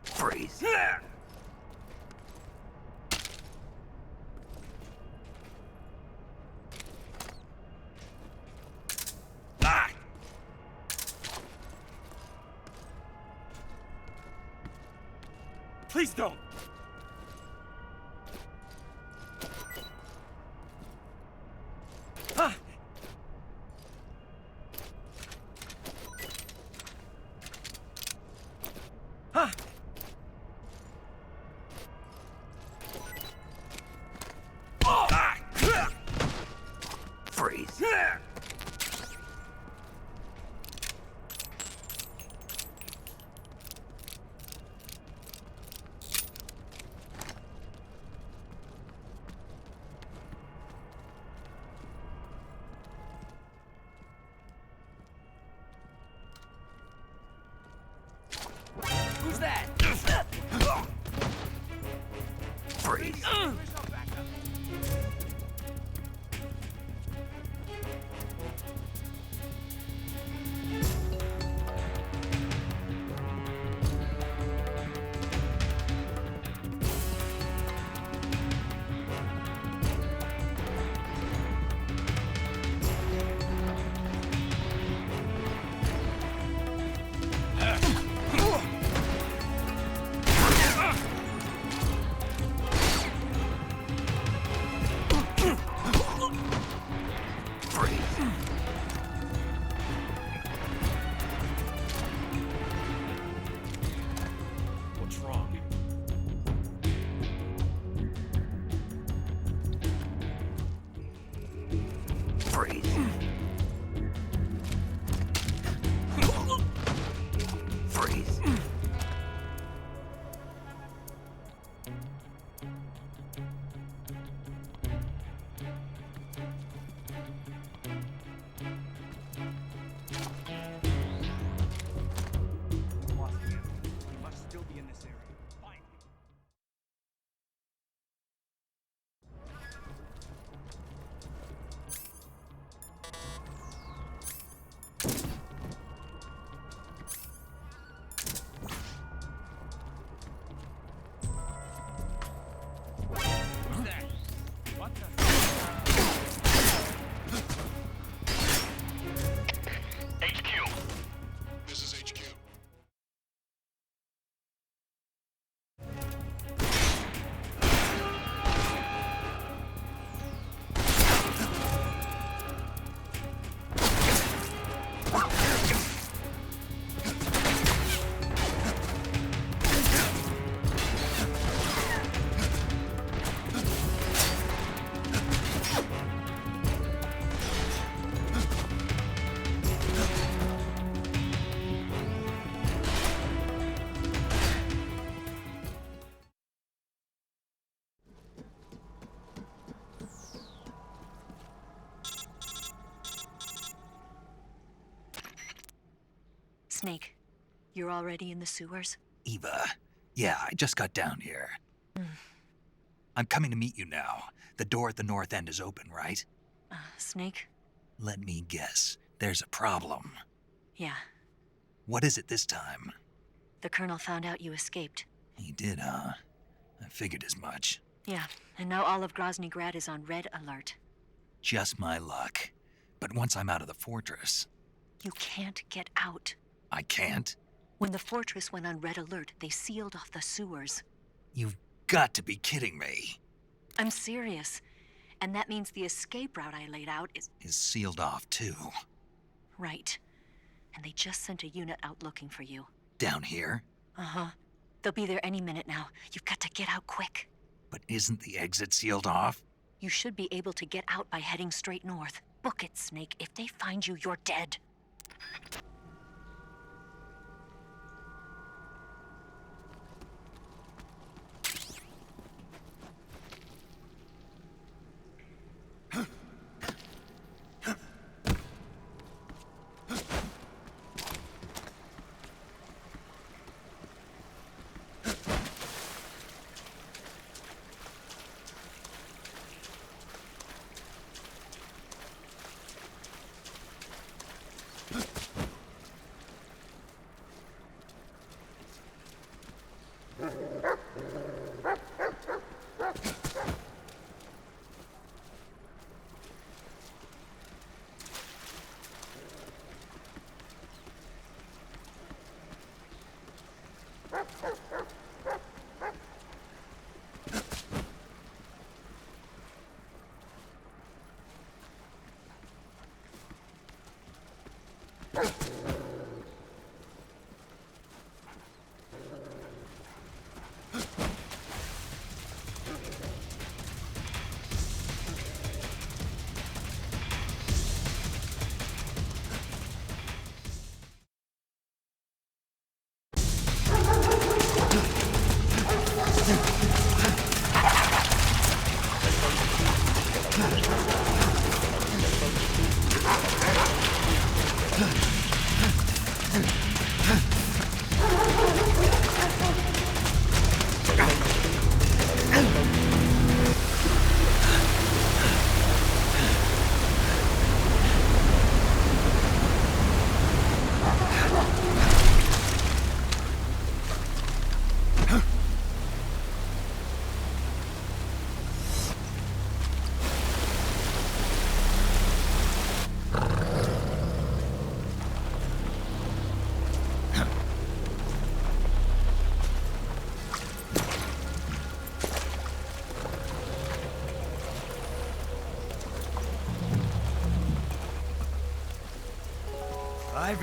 Freeze. Please don't! Ah! Ah! Freeze. that? Freeze. What's wrong? Freeze. Freeze. He must still be in this area. Find him. Who's that? What the? HQ. This is HQ. Snake, you're already in the sewers? Eva. Yeah, I just got down here. I'm coming to meet you now. The door at the north end is open, right? Snake? Let me guess. There's a problem. Yeah. What is it this time? The Colonel found out you escaped. He did, huh? I figured as much. Yeah, and now all of Grozny Grad is on red alert. Just my luck. But once I'm out of the fortress... You can't get out. I can't? When the fortress went on red alert, they sealed off the sewers. You've got to be kidding me. I'm serious. And that means the escape route I laid out is Sealed off, too. right. And they just sent a unit out looking for you. Down here? Uh-huh. They'll be there any minute now. You've got to get out quick. But isn't the exit sealed off? You should be able to get out by heading straight north. Book it, Snake. If they find you, you're dead.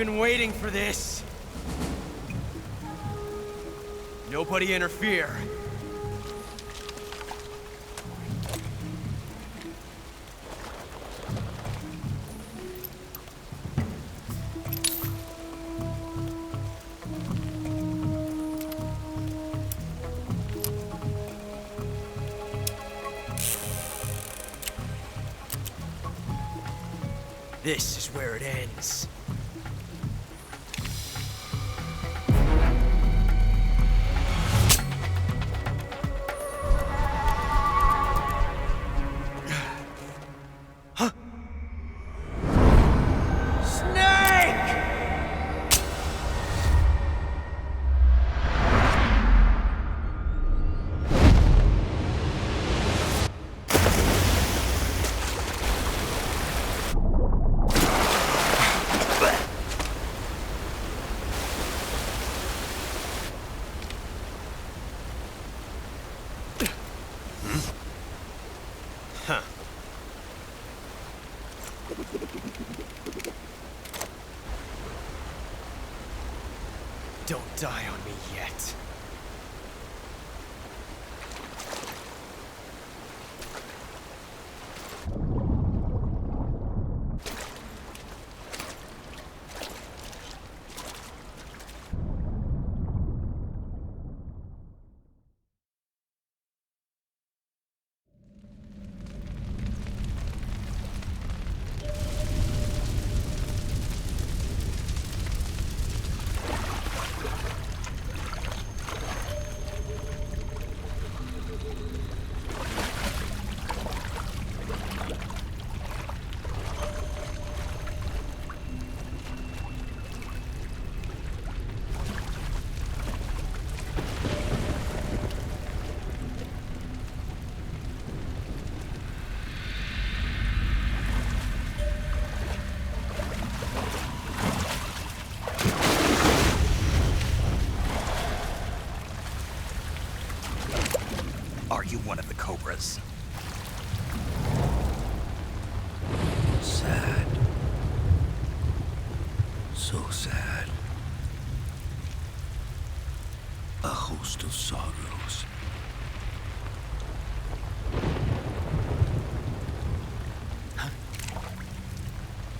been waiting for this. Nobody interfere. This is where it ends. Huh? Snake! Huh. Don't die on me yet. Are you one of the Cobras? Sad. So sad. A host of sorrows.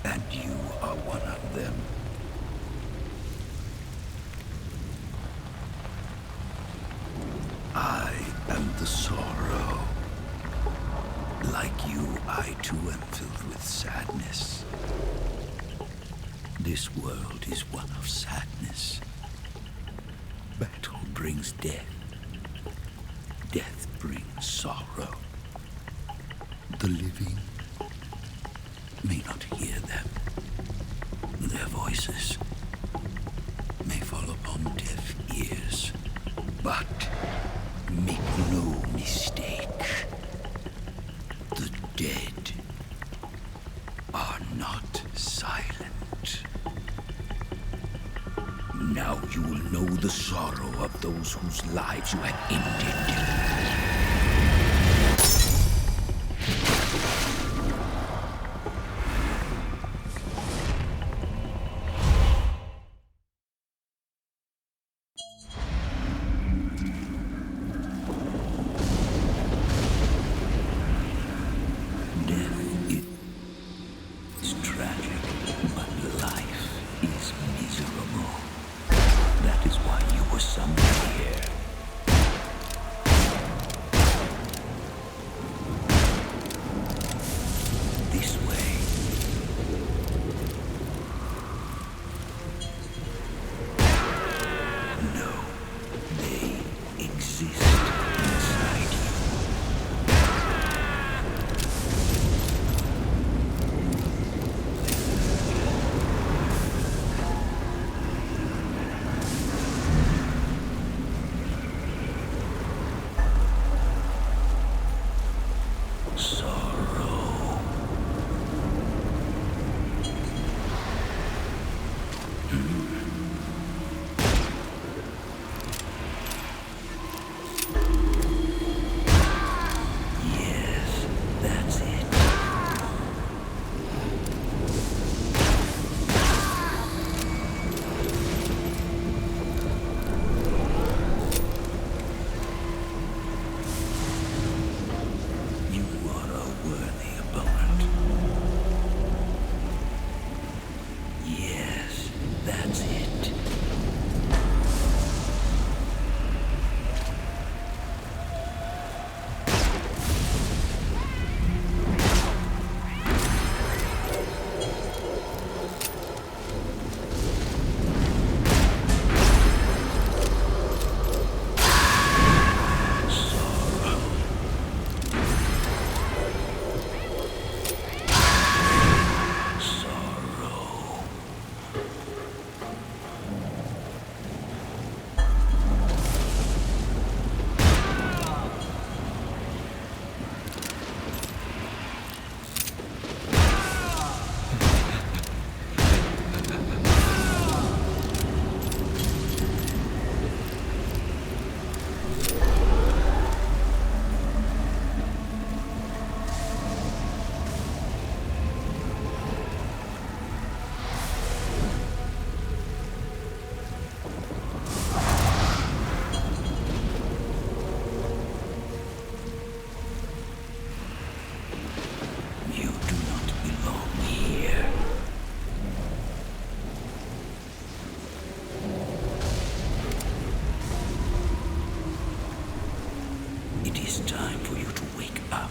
And you are one of them. I am the sorrow. Like you, I too am filled with sadness. This world is one of sadness. Battle brings death. Death brings sorrow. The living may not hear them. Their voices may fall upon deaf ears. But make no mistake, the dead are not silent. Now you will know the sorrow of those whose lives you have ended. It is time for you to wake up.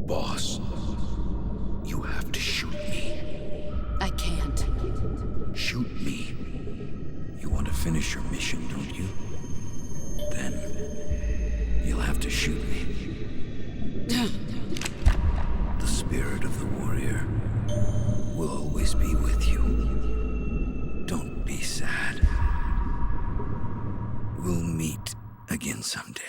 Boss, you have to shoot me. I can't. Shoot me. You want to finish your mission, don't you? Then you'll have to shoot me. The spirit of the warrior will always be with you. Don't be sad. We'll meet again someday.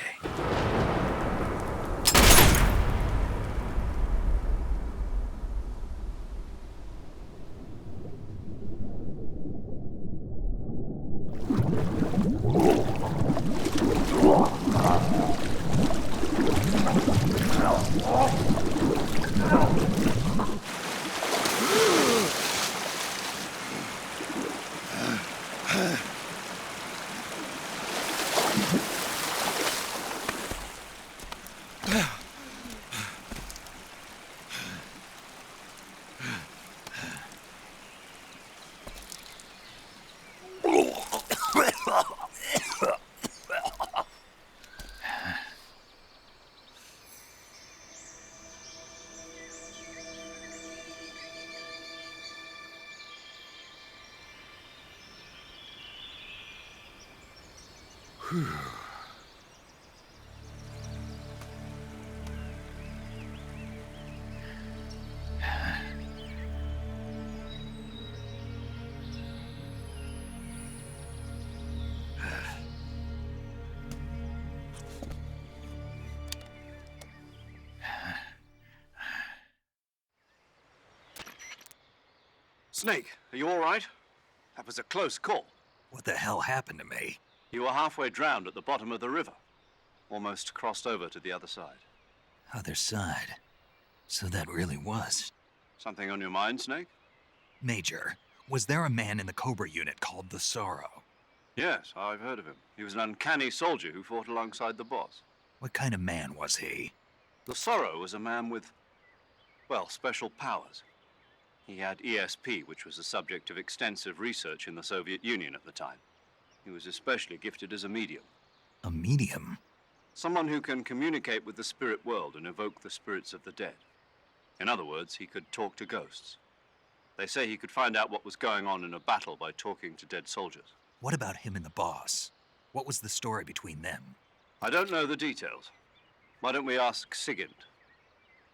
Snake, are you all right? That was a close call. What the hell happened to me? You were halfway drowned at the bottom of the river. Almost crossed over to the other side. Other side. So that really was. Something on your mind, Snake? Major, was there a man in the Cobra unit called the Sorrow? Yes, I've heard of him. He was an uncanny soldier who fought alongside the boss. What kind of man was he? The Sorrow was a man with, well, special powers. He had ESP, which was the subject of extensive research in the Soviet Union at the time. He was especially gifted as a medium. A medium? Someone who can communicate with the spirit world and evoke the spirits of the dead. In other words, he could talk to ghosts. They say he could find out what was going on in a battle by talking to dead soldiers. What about him and the boss? What was the story between them? I don't know the details. Why don't we ask Sigint?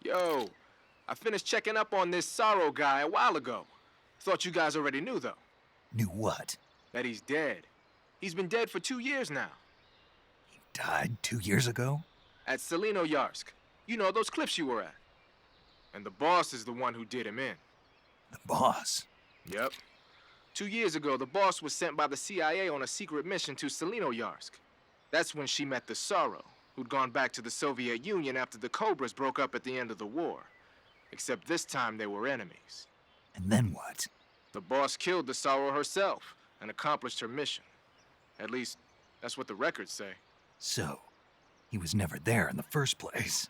Yo, I finished checking up on this Sorrow guy a while ago. Thought you guys already knew, though. Knew what? That he's dead. He's been dead for 2 years now. He died 2 years ago? At Selino-Yarsk. You know, those cliffs you were at. And the boss is the one who did him in. The boss? Yep. 2 years ago, the boss was sent by the CIA on a secret mission to Selino-Yarsk. That's when she met the Sorrow, who'd gone back to the Soviet Union after the Cobras broke up at the end of the war. Except this time they were enemies. And then what? The boss killed the Sorrow herself and accomplished her mission. At least, that's what the records say. So, he was never there in the first place.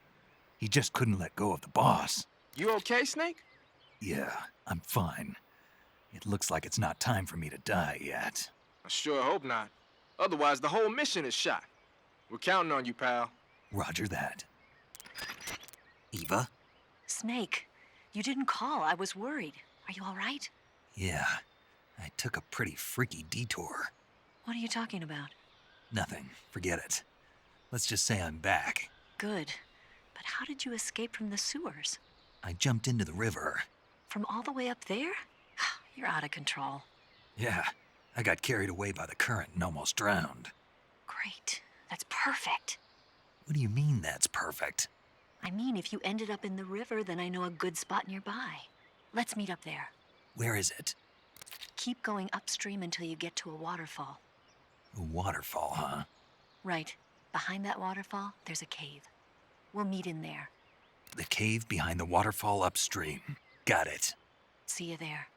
He just couldn't let go of the boss. You okay, Snake? Yeah, I'm fine. It looks like it's not time for me to die yet. I sure hope not. Otherwise, the whole mission is shot. We're counting on you, pal. Roger that. Eva? Snake, you didn't call. I was worried. Are you all right? Yeah, I took a pretty freaky detour. What are you talking about? Nothing. Forget it. Let's just say I'm back. Good. But how did you escape from the sewers? I jumped into the river. From all the way up there? You're out of control. Yeah, I got carried away by the current and almost drowned. Great. That's perfect. What do you mean that's perfect? I mean, if you ended up in the river, then I know a good spot nearby. Let's meet up there. Where is it? Keep going upstream until you get to a waterfall. A waterfall, huh? Right. Behind that waterfall, there's a cave. We'll meet in there. The cave behind the waterfall upstream. Got it. See you there.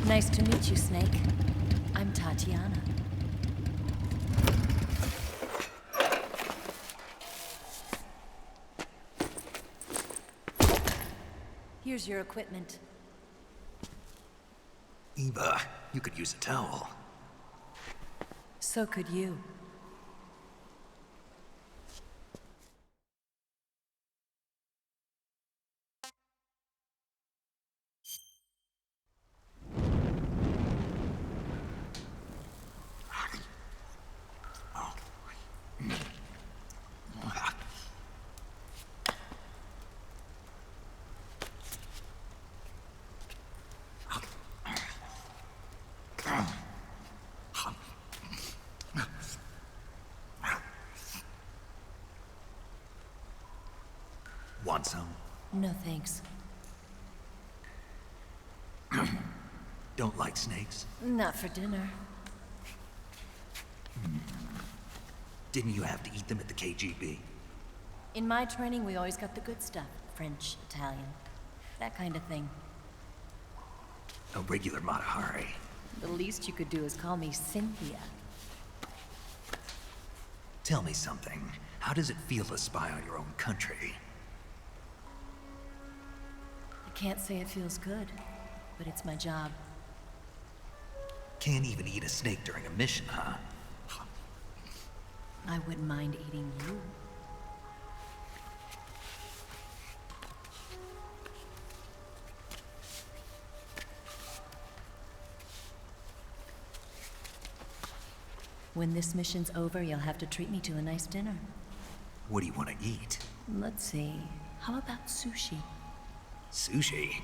Nice to meet you, Snake. I'm Tatiana. Here's your equipment. Eva, you could use a towel. So could you. Want some? No thanks. Don't like snakes? Not for dinner. Didn't you have to eat them at the KGB? In my training, we always got the good stuff. French, Italian, that kind of thing. A regular Matahari. The least you could do is call me Cynthia. Tell me something. How does it feel to spy on your own country? I can't say it feels good, but it's my job. Can't even eat a snake during a mission, huh? I wouldn't mind eating you. When this mission's over, you'll have to treat me to a nice dinner. What do you want to eat? Let's see. How about sushi? Sushi?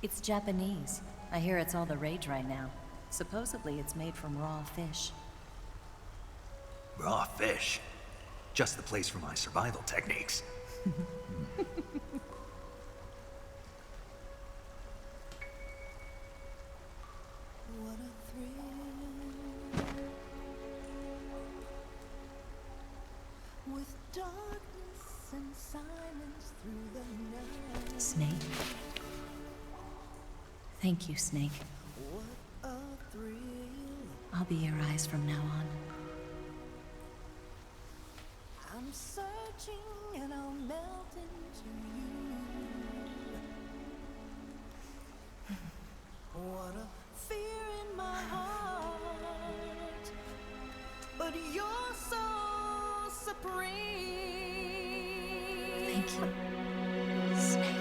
It's Japanese. I hear it's all the rage right now. Supposedly it's made from raw fish. Raw fish? Just the place for my survival techniques. What a thrill. With darkness and silence through the night. Snake? Thank you, Snake. What a thrill. I'll be your eyes from now on. I'm searching and I'll melt into you. What a fear in my heart, but you're so supreme. Thank you, Snake.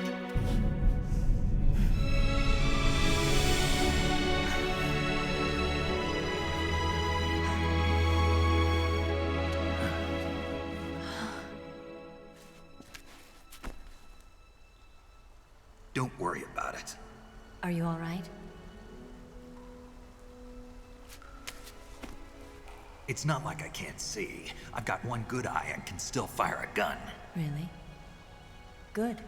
Don't worry about it. Are you all right? It's not like I can't see. I've got one good eye and can still fire a gun. Really? Good.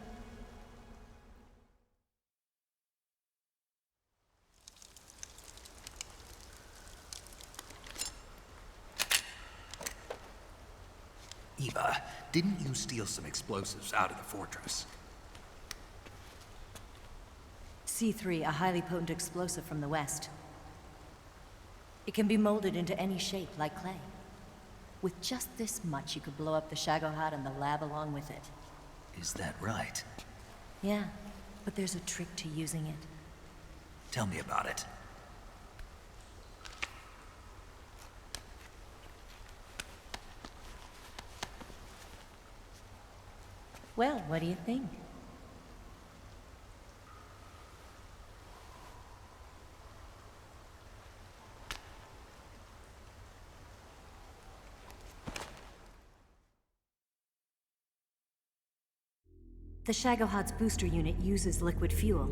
Eva, didn't you steal some explosives out of the fortress? C3, a highly potent explosive from the west. It can be molded into any shape, like clay. With just this much, you could blow up the Shagohod and the lab along with it. Is that right? Yeah, but there's a trick to using it. Tell me about it. Well, what do you think? The Shagohod's booster unit uses liquid fuel.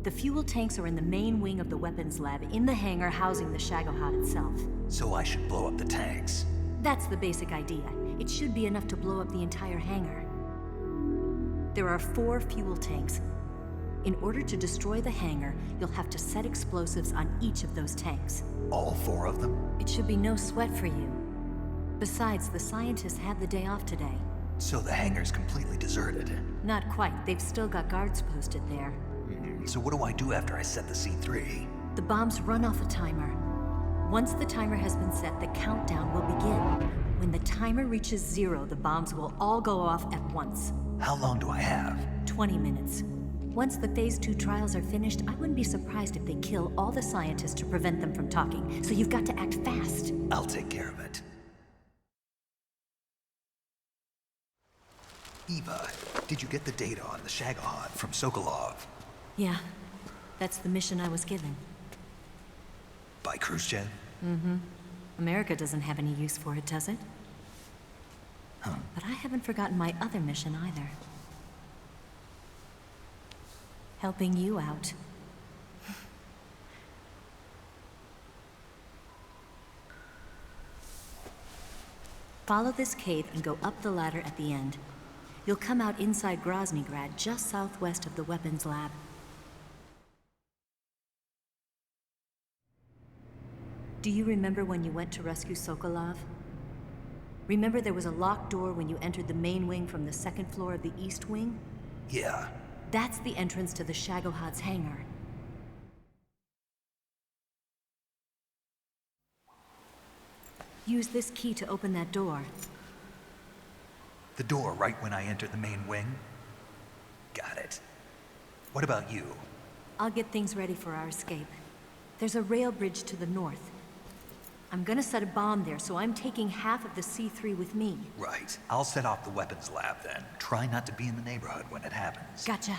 The fuel tanks are in the main wing of the weapons lab in the hangar housing the Shagohod itself. So I should blow up the tanks. That's the basic idea. It should be enough to blow up the entire hangar. There are 4 fuel tanks. In order to destroy the hangar, you'll have to set explosives on each of those tanks. All 4 of them? It should be no sweat for you. Besides, the scientists had the day off today. So the hangar's completely deserted. Not quite. They've still got guards posted there. So what do I do after I set the C3? The bombs run off a timer. Once the timer has been set, the countdown will begin. When the timer reaches 0, the bombs will all go off at once. How long do I have? 20 minutes. Once the Phase 2 trials are finished, I wouldn't be surprised if they kill all the scientists to prevent them from talking. So you've got to act fast. I'll take care of it. Eva, did you get the data on the Shagohod from Sokolov? Yeah, that's the mission I was given. By Khrushchev? Mm-hmm. America doesn't have any use for it, does it? Huh. But I haven't forgotten my other mission either. Helping you out. Follow this cave and go up the ladder at the end. You'll come out inside Groznygrad, just southwest of the weapons lab. Do you remember when you went to rescue Sokolov? Remember there was a locked door when you entered the main wing from the 2nd floor of the east wing? Yeah. That's the entrance to the Shagohod's hangar. Use this key to open that door. The door right when I enter the main wing? Got it. What about you? I'll get things ready for our escape. There's a rail bridge to the north. I'm gonna set a bomb there, so I'm taking half of the C3 with me. Right. I'll set off the weapons lab then. Try not to be in the neighborhood when it happens. Gotcha.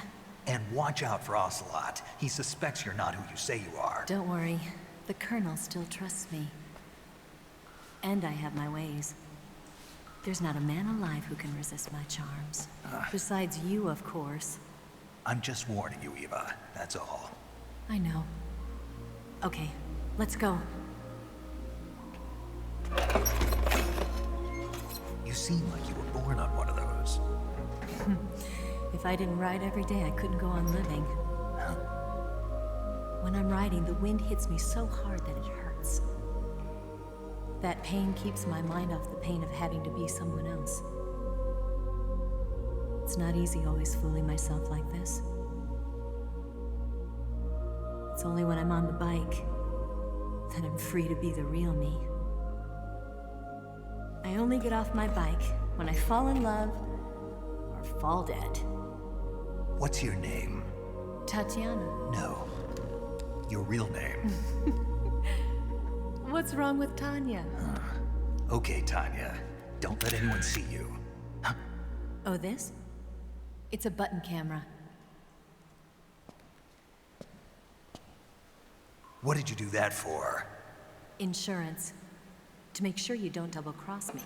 And watch out for Ocelot. He suspects you're not who you say you are. Don't worry. The Colonel still trusts me. And I have my ways. There's not a man alive who can resist my charms. Besides you, of course. I'm just warning you, Eva. That's all. I know. Okay, let's go. You seem like you were born on one of those. If I didn't ride every day, I couldn't go on living. When I'm riding, the wind hits me so hard that it hurts. That pain keeps my mind off the pain of having to be someone else. It's not easy always fooling myself like this. It's only when I'm on the bike that I'm free to be the real me. I only get off my bike when I fall in love or fall dead. What's your name? Tatiana. No. Your real name. What's wrong with Tanya? Okay, Tanya. Don't let anyone see you. Oh, this? It's a button camera. What did you do that for? Insurance. To make sure you don't double-cross me.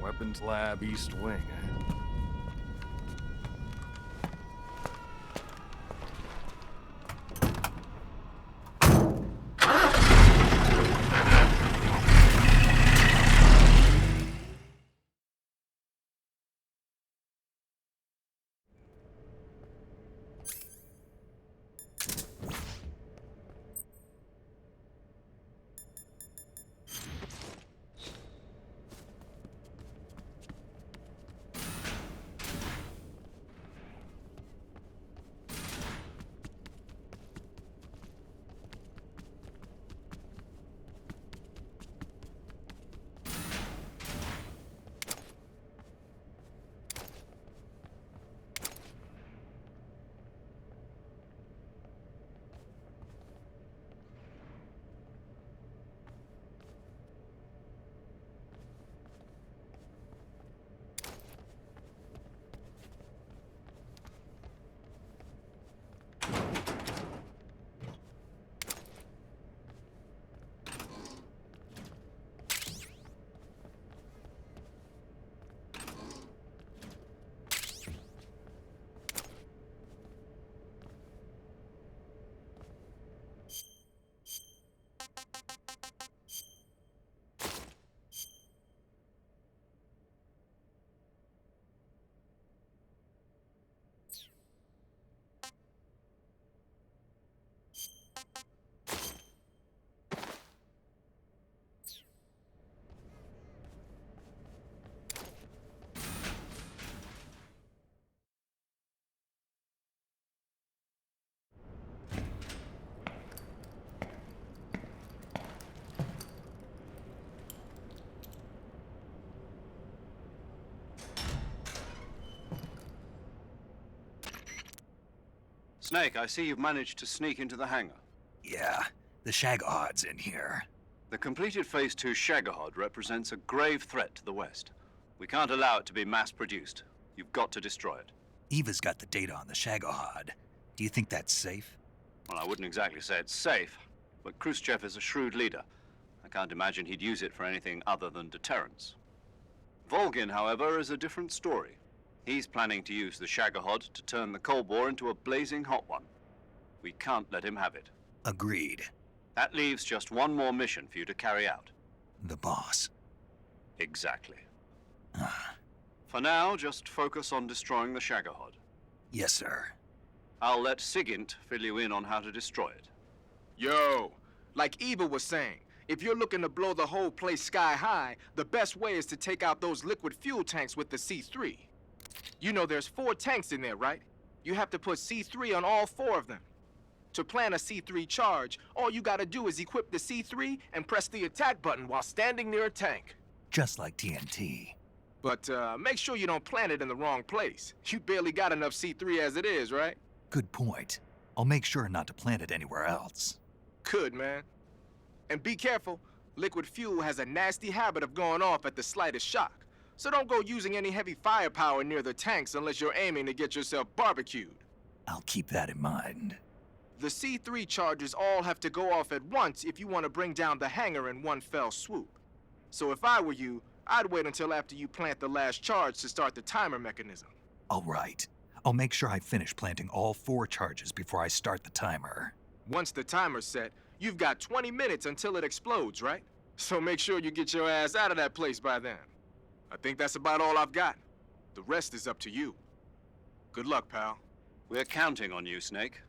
Weapons Lab East Wing. Snake, I see you've managed to sneak into the hangar. Yeah, the Shagohod's in here. The completed Phase 2 Shagohod represents a grave threat to the West. We can't allow it to be mass-produced. You've got to destroy it. Eva's got the data on the Shagohod. Do you think that's safe? Well, I wouldn't exactly say it's safe, but Khrushchev is a shrewd leader. I can't imagine he'd use it for anything other than deterrence. Volgin, however, is a different story. He's planning to use the Shagohod to turn the Cold War into a blazing hot one. We can't let him have it. Agreed. That leaves just one more mission for you to carry out. The boss. Exactly. For now, just focus on destroying the Shagohod. Yes, sir. I'll let Sigint fill you in on how to destroy it. Yo, like Eva was saying, if you're looking to blow the whole place sky high, the best way is to take out those liquid fuel tanks with the C3. You know there's 4 tanks in there, right? You have to put C3 on all 4 of them. To plan a C3 charge, all you gotta do is equip the C3 and press the attack button while standing near a tank. Just like TNT. But make sure you don't plant it in the wrong place. You barely got enough C3 as it is, right? Good point. I'll make sure not to plant it anywhere else. Good, man. And be careful. Liquid fuel has a nasty habit of going off at the slightest shock. So don't go using any heavy firepower near the tanks unless you're aiming to get yourself barbecued. I'll keep that in mind. The C3 charges all have to go off at once if you want to bring down the hangar in one fell swoop. So if I were you, I'd wait until after you plant the last charge to start the timer mechanism. All right. I'll make sure I finish planting all 4 charges before I start the timer. Once the timer's set, you've got 20 minutes until it explodes, right? So make sure you get your ass out of that place by then. I think that's about all I've got. The rest is up to you. Good luck, pal. We're counting on you, Snake.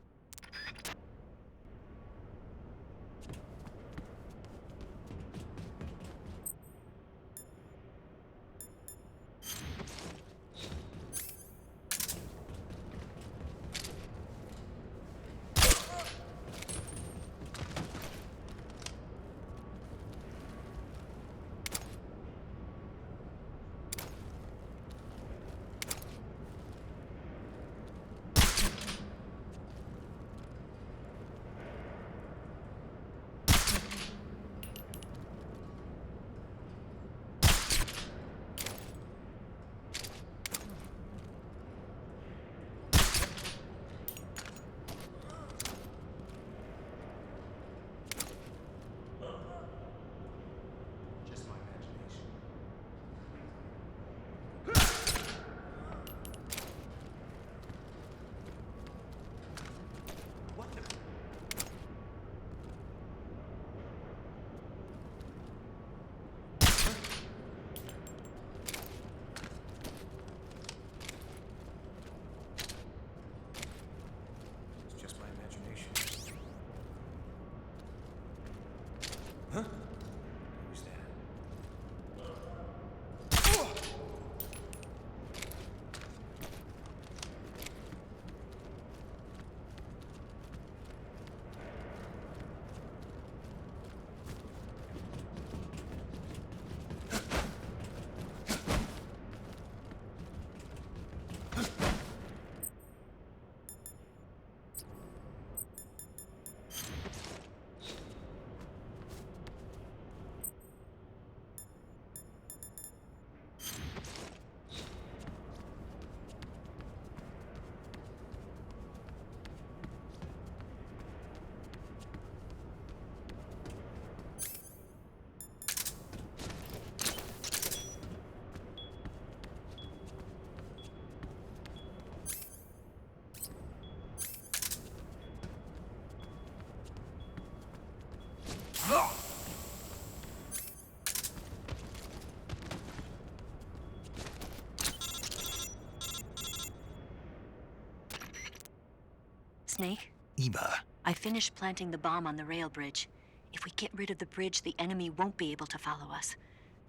Snake? Eva. I finished planting the bomb on the rail bridge. If we get rid of the bridge, the enemy won't be able to follow us.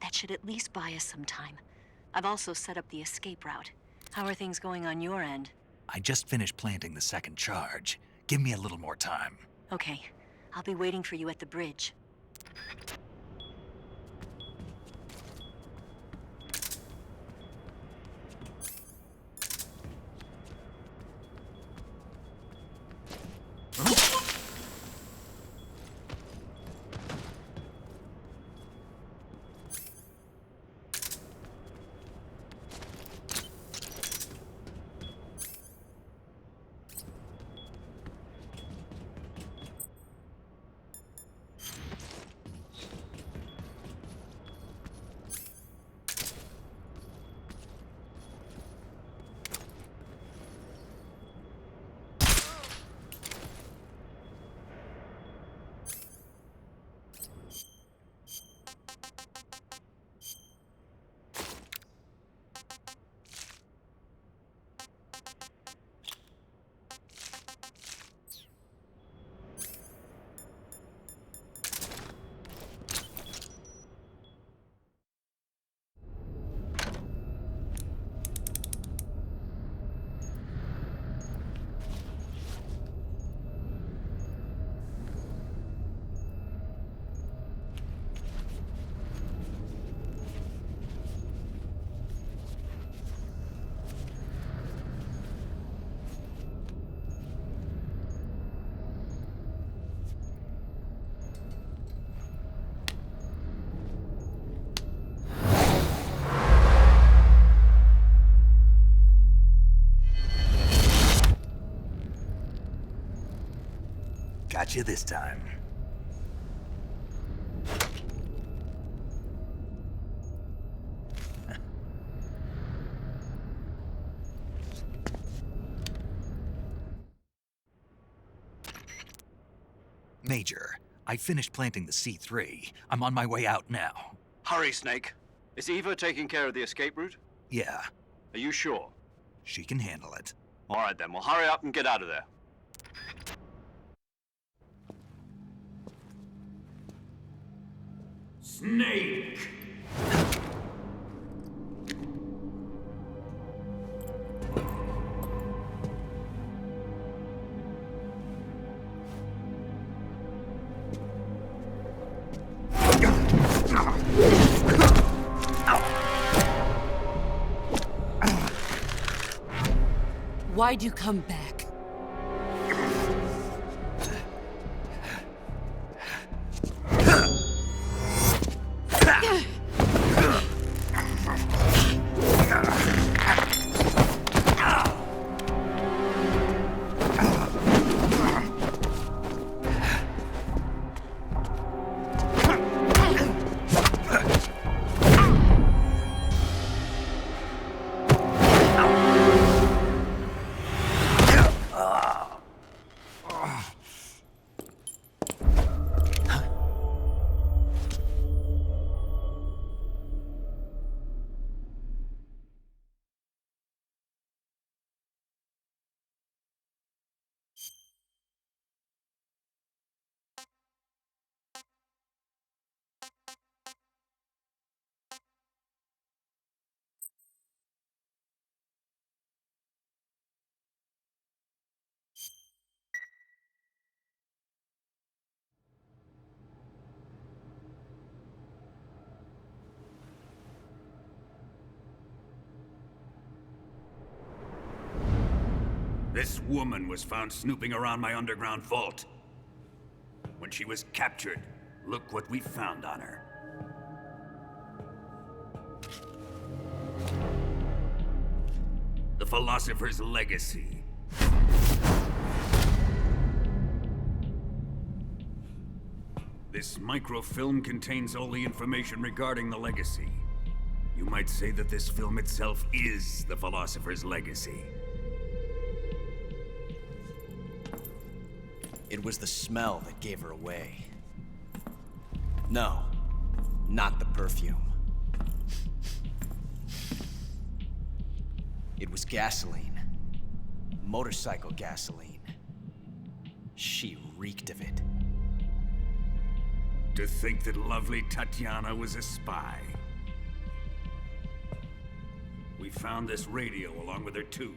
That should at least buy us some time. I've also set up the escape route. How are things going on your end? I just finished planting the second charge. Give me a little more time. Okay. I'll be waiting for you at the bridge. Got you this time. Major, I finished planting the C3. I'm on my way out now. Hurry, Snake. Is Eva taking care of the escape route? Yeah. Are you sure? She can handle it. All right then, well hurry up and get out of there. Snake! Why'd you come back? This woman was found snooping around my underground vault. When she was captured, look what we found on her. The Philosopher's Legacy. This microfilm contains all the information regarding the Legacy. You might say that this film itself is the Philosopher's Legacy. It was the smell that gave her away. No, not the perfume. It was gasoline. Motorcycle gasoline. She reeked of it. To think that lovely Tatiana was a spy. We found this radio along with her too.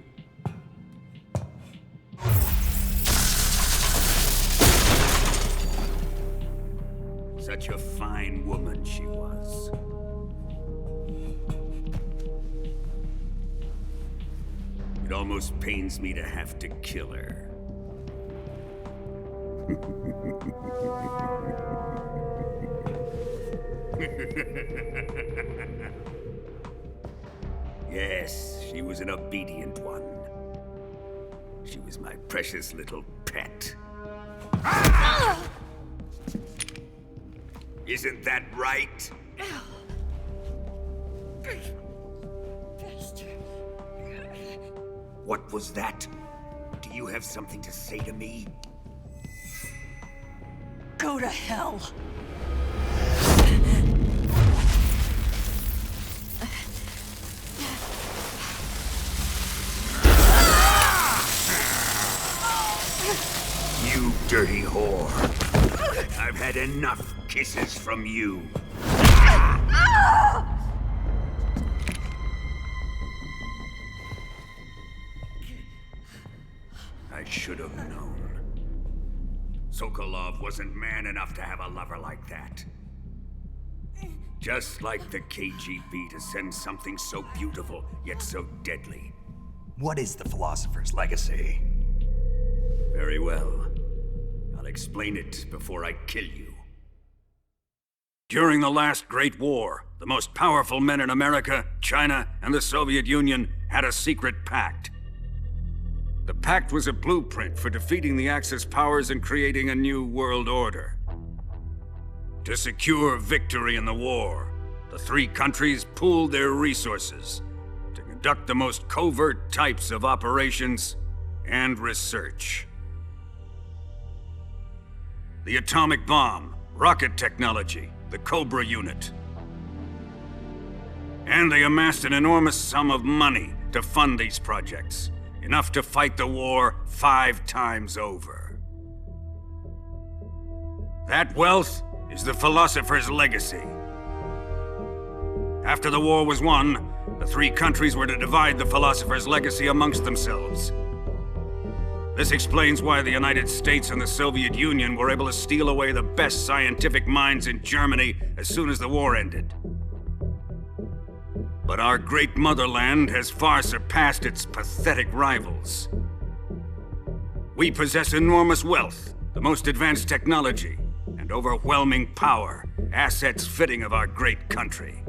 Such a fine woman she was. It almost pains me to have to kill her. Yes, she was an obedient one. She was my precious little pet. Isn't that right? What was that? Do you have something to say to me? Go to hell. You dirty whore. I've had enough kisses from you. I should have known. Sokolov wasn't man enough to have a lover like that. Just like the KGB to send something so beautiful, yet so deadly. What is the Philosopher's Legacy? Very well. I'll explain it before I kill you. During the last Great War, the most powerful men in America, China, and the Soviet Union had a secret pact. The pact was a blueprint for defeating the Axis powers and creating a new world order. To secure victory in the war, the three countries pooled their resources to conduct the most covert types of operations and research. The atomic bomb, rocket technology, the Cobra unit. And they amassed an enormous sum of money to fund these projects, enough to fight the war 5 times over. That wealth is the Philosopher's Legacy. After the war was won, the three countries were to divide the Philosopher's Legacy amongst themselves. This explains why the United States and the Soviet Union were able to steal away the best scientific minds in Germany as soon as the war ended. But our great motherland has far surpassed its pathetic rivals. We possess enormous wealth, the most advanced technology, and overwhelming power, assets fitting of our great country.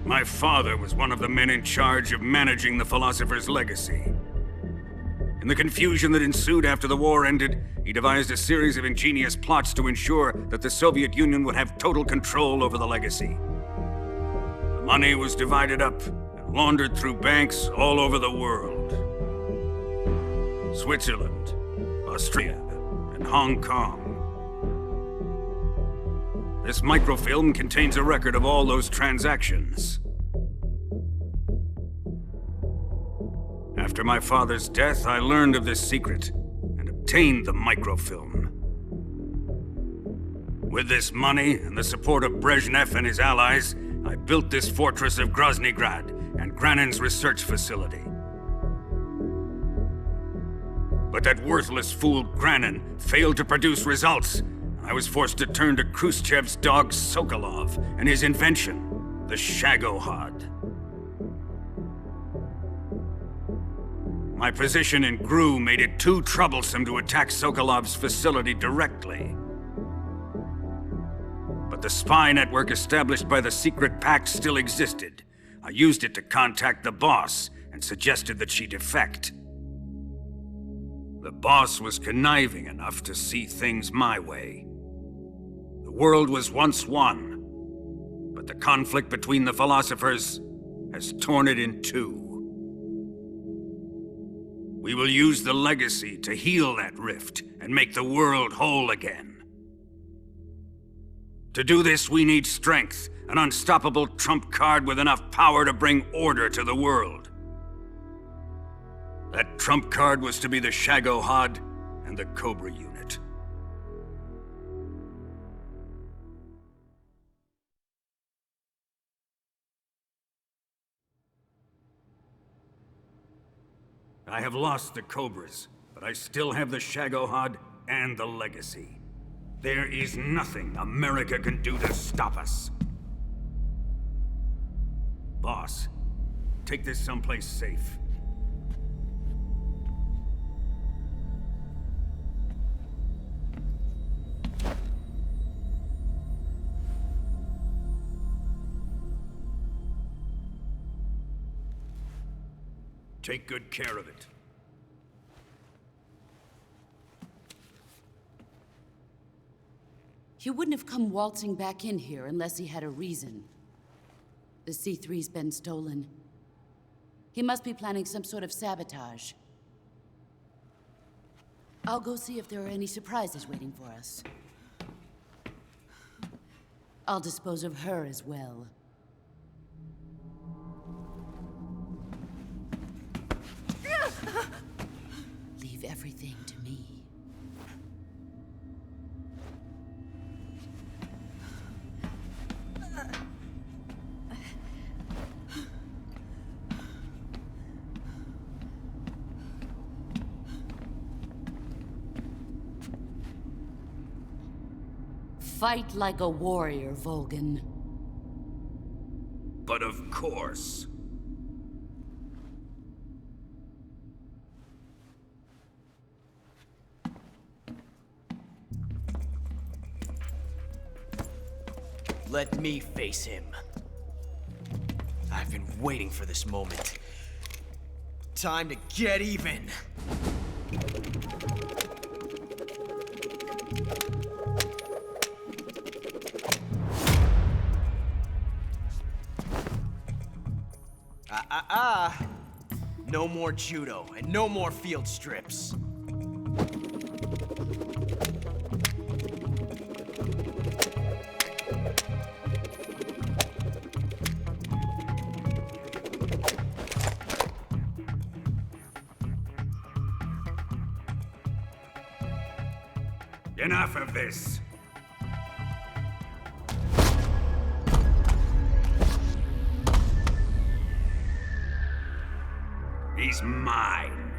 My father was one of the men in charge of managing the Philosopher's Legacy. In the confusion that ensued after the war ended, he devised a series of ingenious plots to ensure that the Soviet Union would have total control over the legacy. The money was divided up and laundered through banks all over the world. Switzerland, Australia, and Hong Kong. This microfilm contains a record of all those transactions. After my father's death, I learned of this secret and obtained the microfilm. With this money and the support of Brezhnev and his allies, I built this fortress of Groznygrad and Granin's research facility. But that worthless fool Granin failed to produce results. I was forced to turn to Khrushchev's dog Sokolov and his invention, the Shagohod. My position in GRU made it too troublesome to attack Sokolov's facility directly. But the spy network established by the secret pact still existed. I used it to contact the boss and suggested that she defect. The boss was conniving enough to see things my way. The world was once one, but the conflict between the philosophers has torn it in two. We will use the legacy to heal that rift and make the world whole again. To do this, we need strength, an unstoppable trump card with enough power to bring order to the world. That trump card was to be the Shagohod and the Cobra unit. I have lost the Cobras, but I still have the Shagohod and the Legacy. There is nothing America can do to stop us. Boss, take this someplace safe. Take good care of it. He wouldn't have come waltzing back in here unless he had a reason. The C3's been stolen. He must be planning some sort of sabotage. I'll go see if there are any surprises waiting for us. I'll dispose of her as well. Leave everything to me. Fight like a warrior, Volgan. But of course. Let me face him. I've been waiting for this moment. Time to get even. No more judo, and no more field strips. Enough of this. He's mine.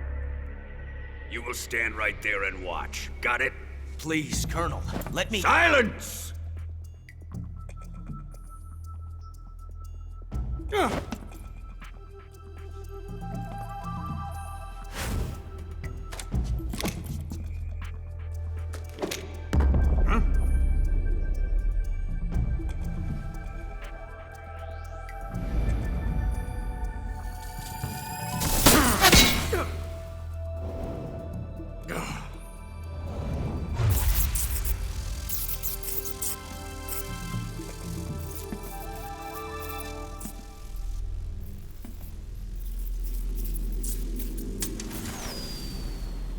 You will stand right there and watch. Got it? Please, Colonel, let me— Silence!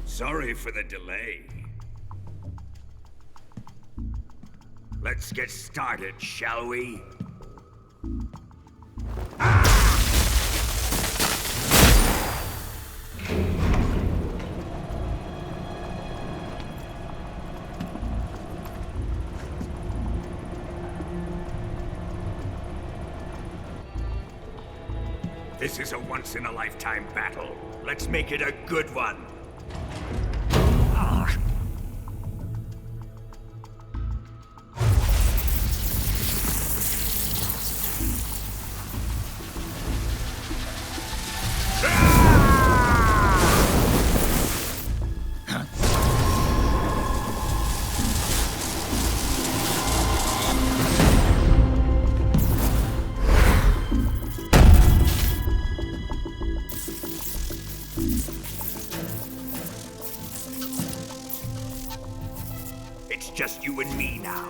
Sorry for the delay. Let's get started, shall we? This is a once-in-a-lifetime battle. Let's make it a good one. It's just you and me now.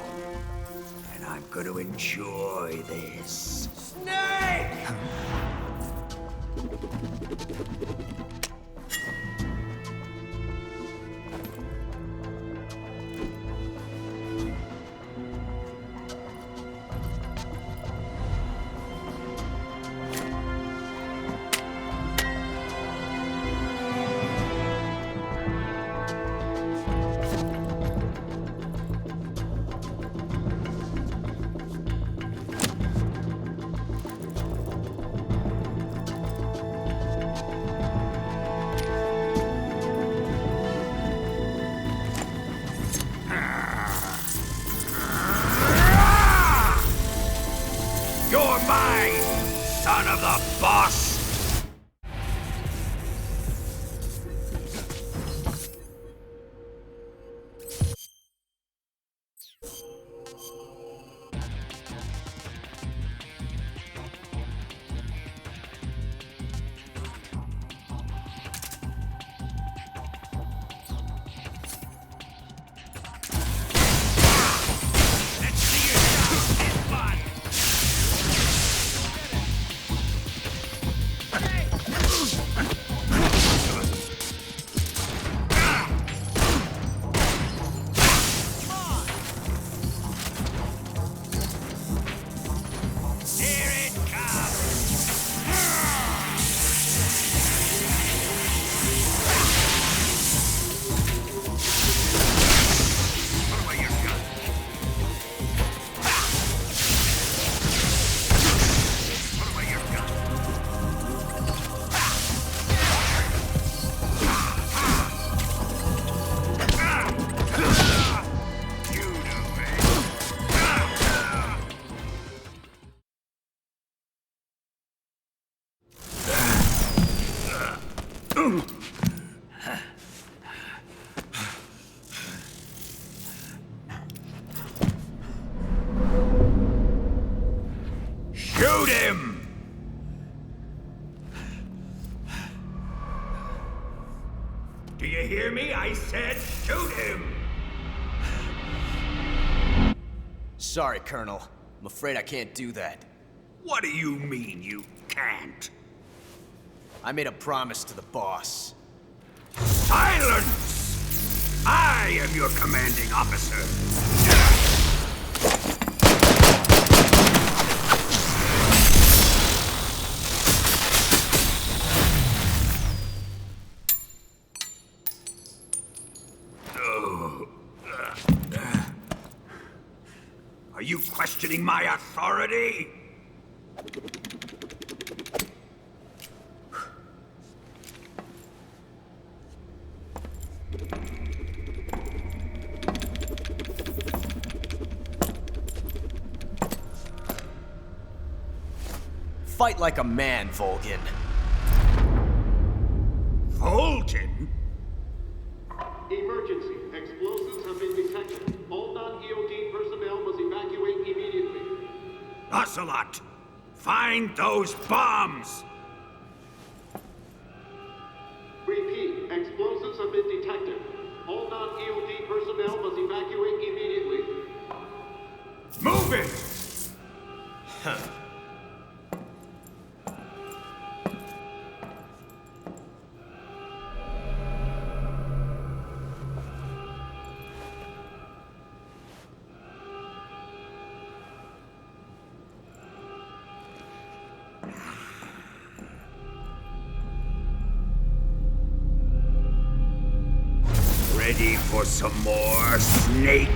And I'm gonna enjoy this. Snake! Shoot him! Do you hear me? I said shoot him! Sorry, Colonel. I'm afraid I can't do that. What do you mean you can't? I made a promise to the boss. Silence! I am your commanding officer. Are you questioning my authority? Fight like a man, Volgin. Volgin? Emergency. Explosives have been detected. All non-EOD personnel must evacuate immediately. Ocelot! Find those bombs! Repeat. Explosives have been detected. All non-EOD personnel must evacuate immediately. Move it! Huh. Ready for some more, Snake?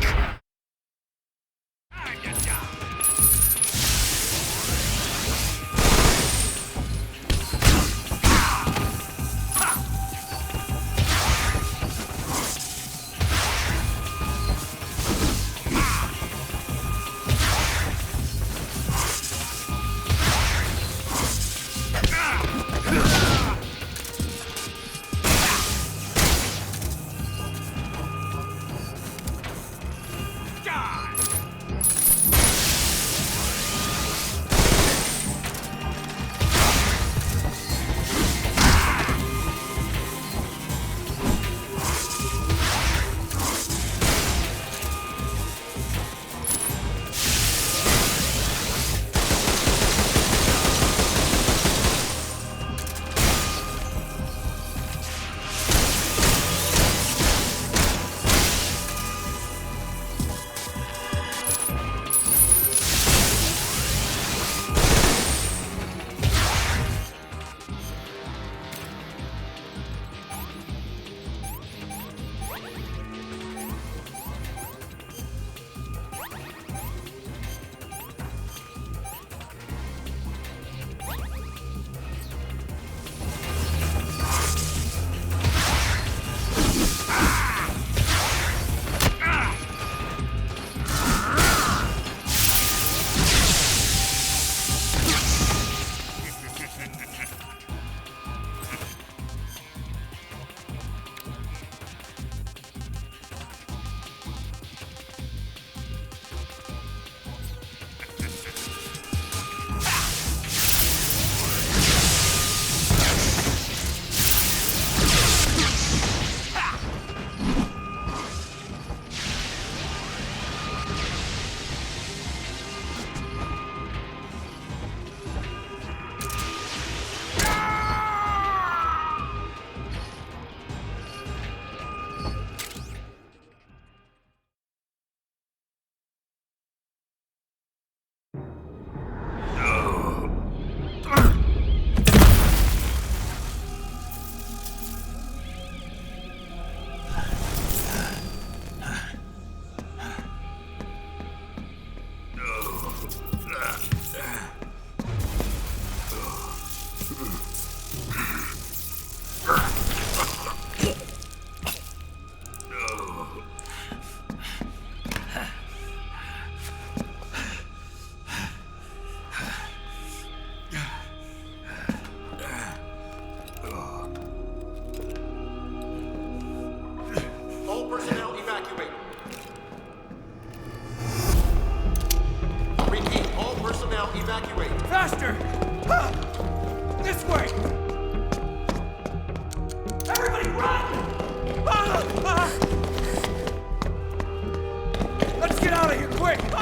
quick!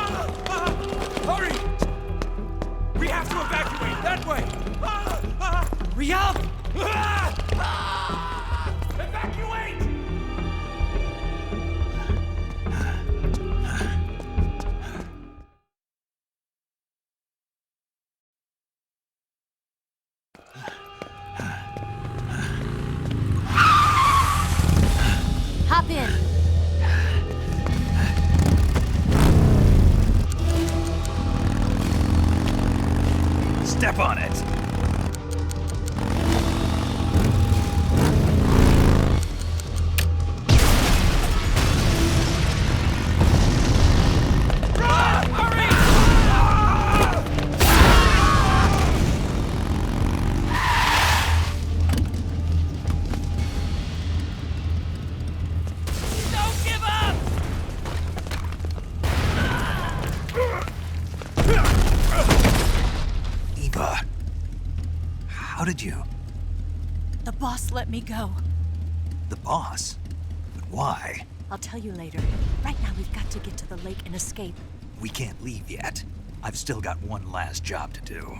Hurry! We have to evacuate that way! Hurry up! Evacuate! Hop in. Step on it! Don't give up! Eva, how did you? The boss let me go. The boss? But why? I'll tell you later. Right now, we've got to get to the lake and escape. We can't leave yet. I've still got one last job to do.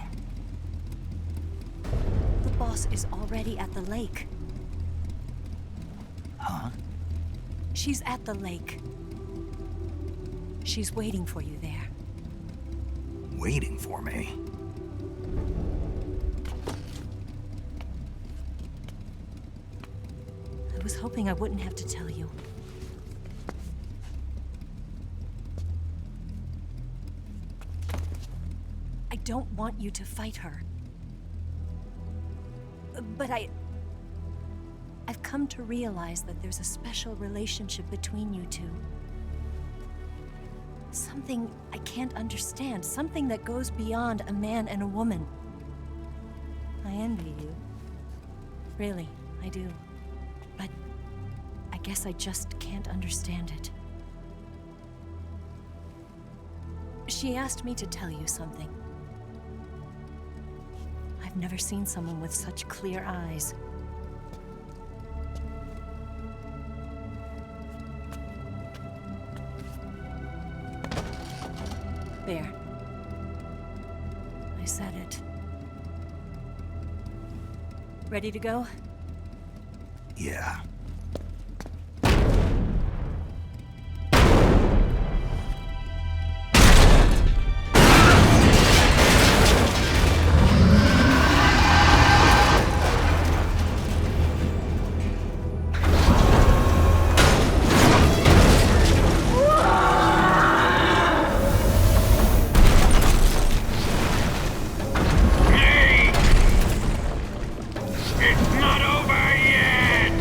The boss is already at the lake. Huh? She's at the lake. She's waiting for you there. Waiting for me? I was hoping I wouldn't have to tell you. I don't want you to fight her. But I've come to realize that there's a special relationship between you two. Something I can't understand, something that goes beyond a man and a woman. I envy you. Really, I do. But I guess I just can't understand it. She asked me to tell you something. I've never seen someone with such clear eyes. There. I said it. Ready to go? Yeah. It's not over yet!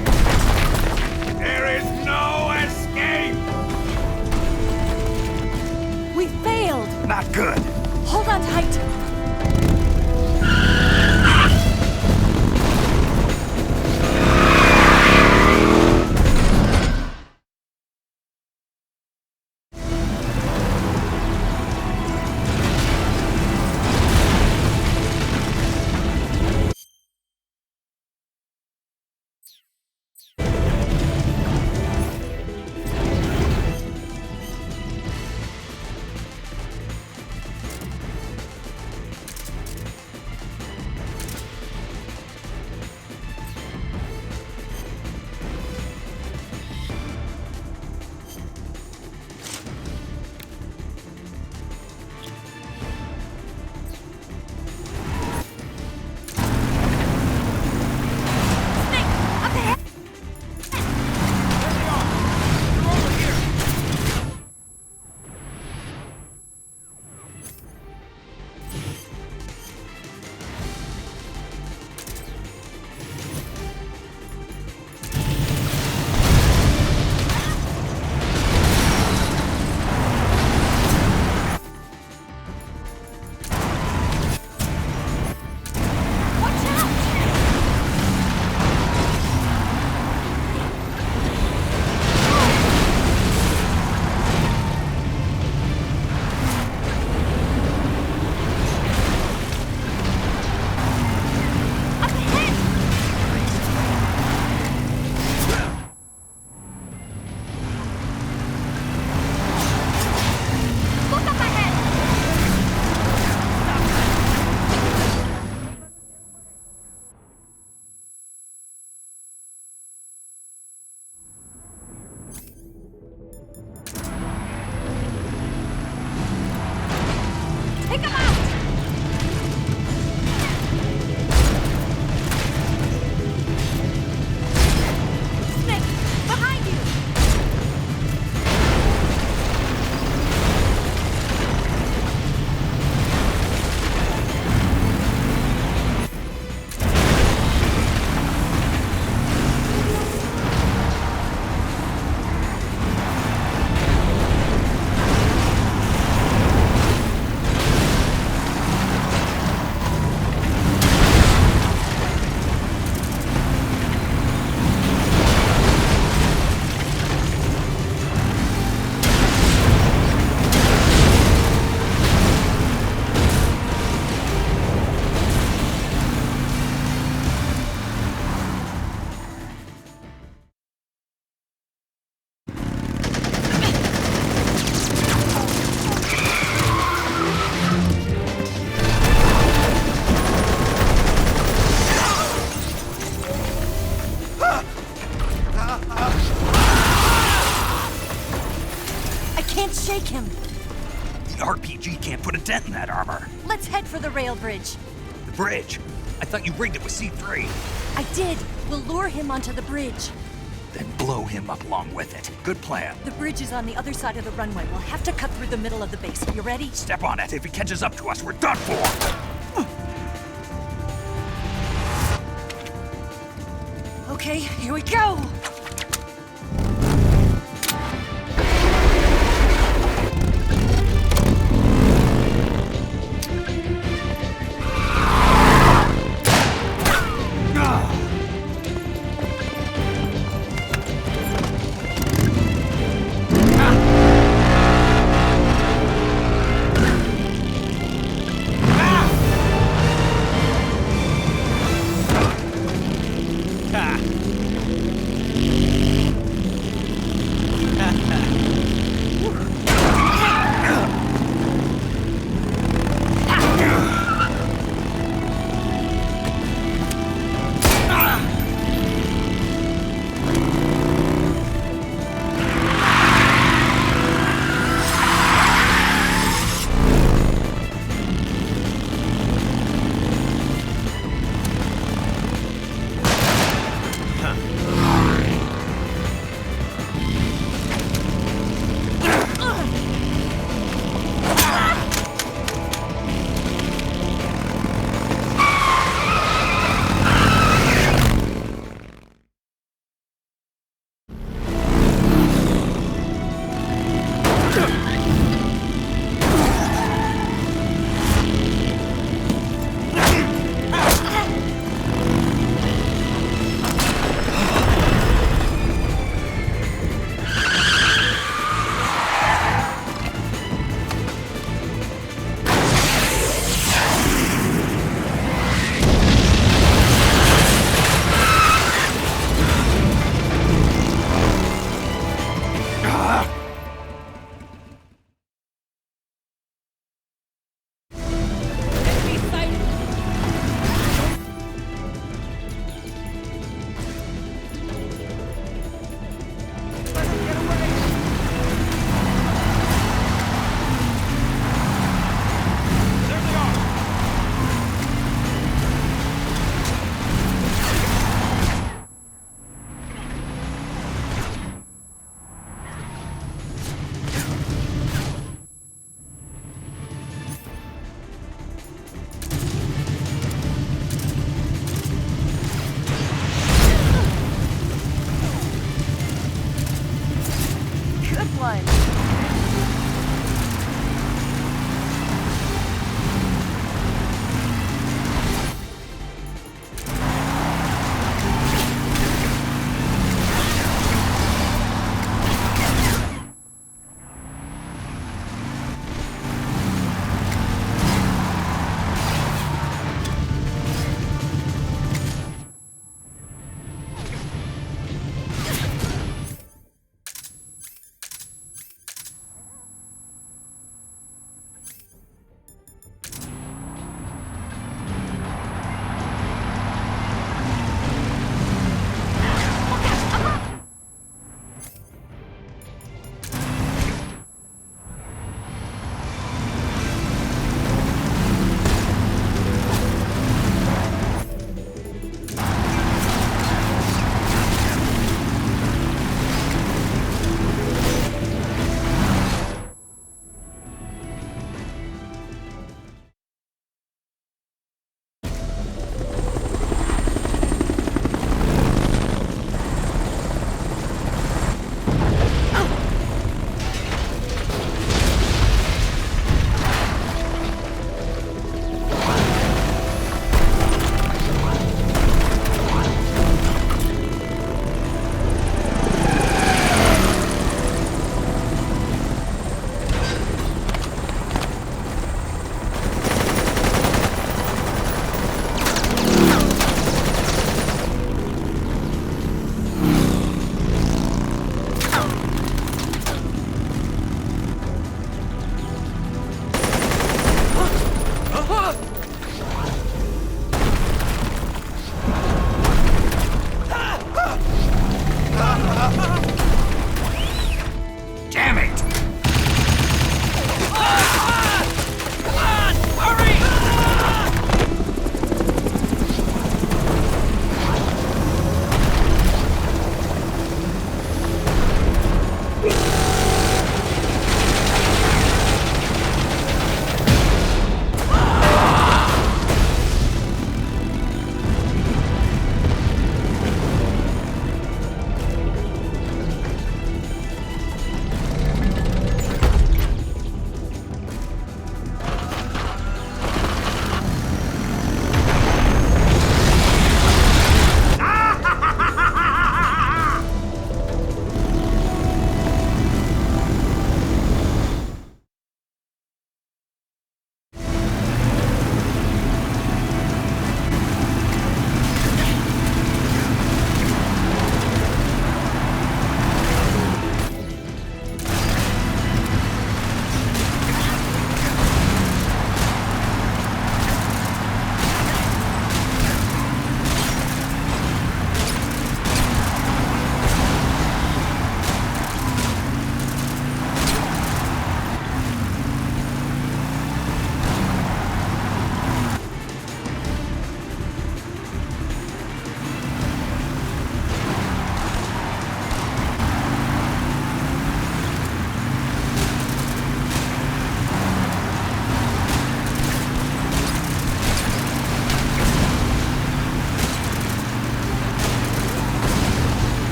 shake him. The RPG can't put a dent in that armor. Let's head for the rail bridge. The bridge? I thought you rigged it with C3. I did. We'll lure him onto the bridge. Then blow him up along with it. Good plan. The bridge is on the other side of the runway. We'll have to cut through the middle of the base. You ready? Step on it. If he catches up to us, we're done for. Okay, here we go!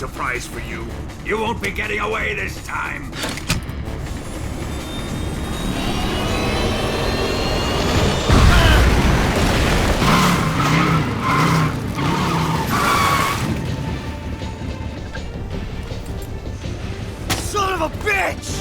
surprise for you. You won't be getting away this time. Son of a bitch!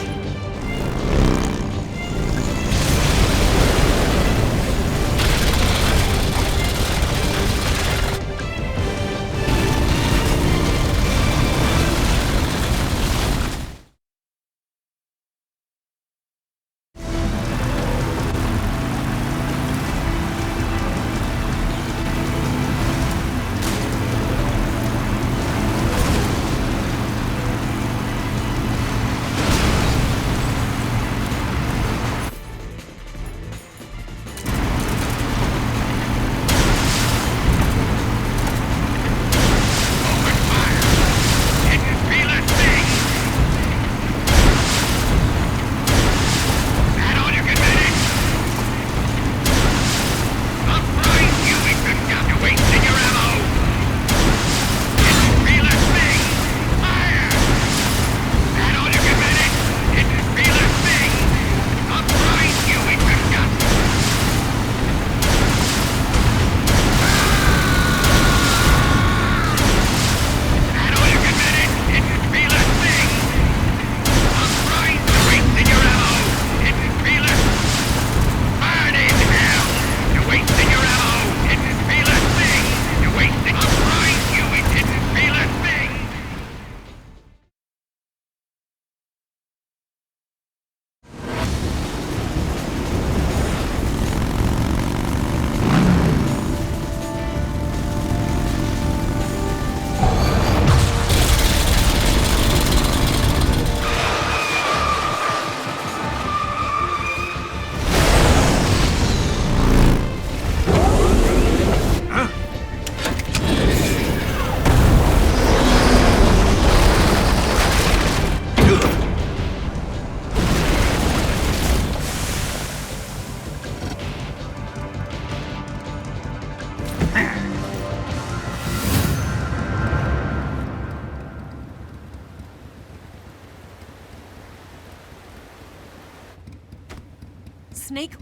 Snake,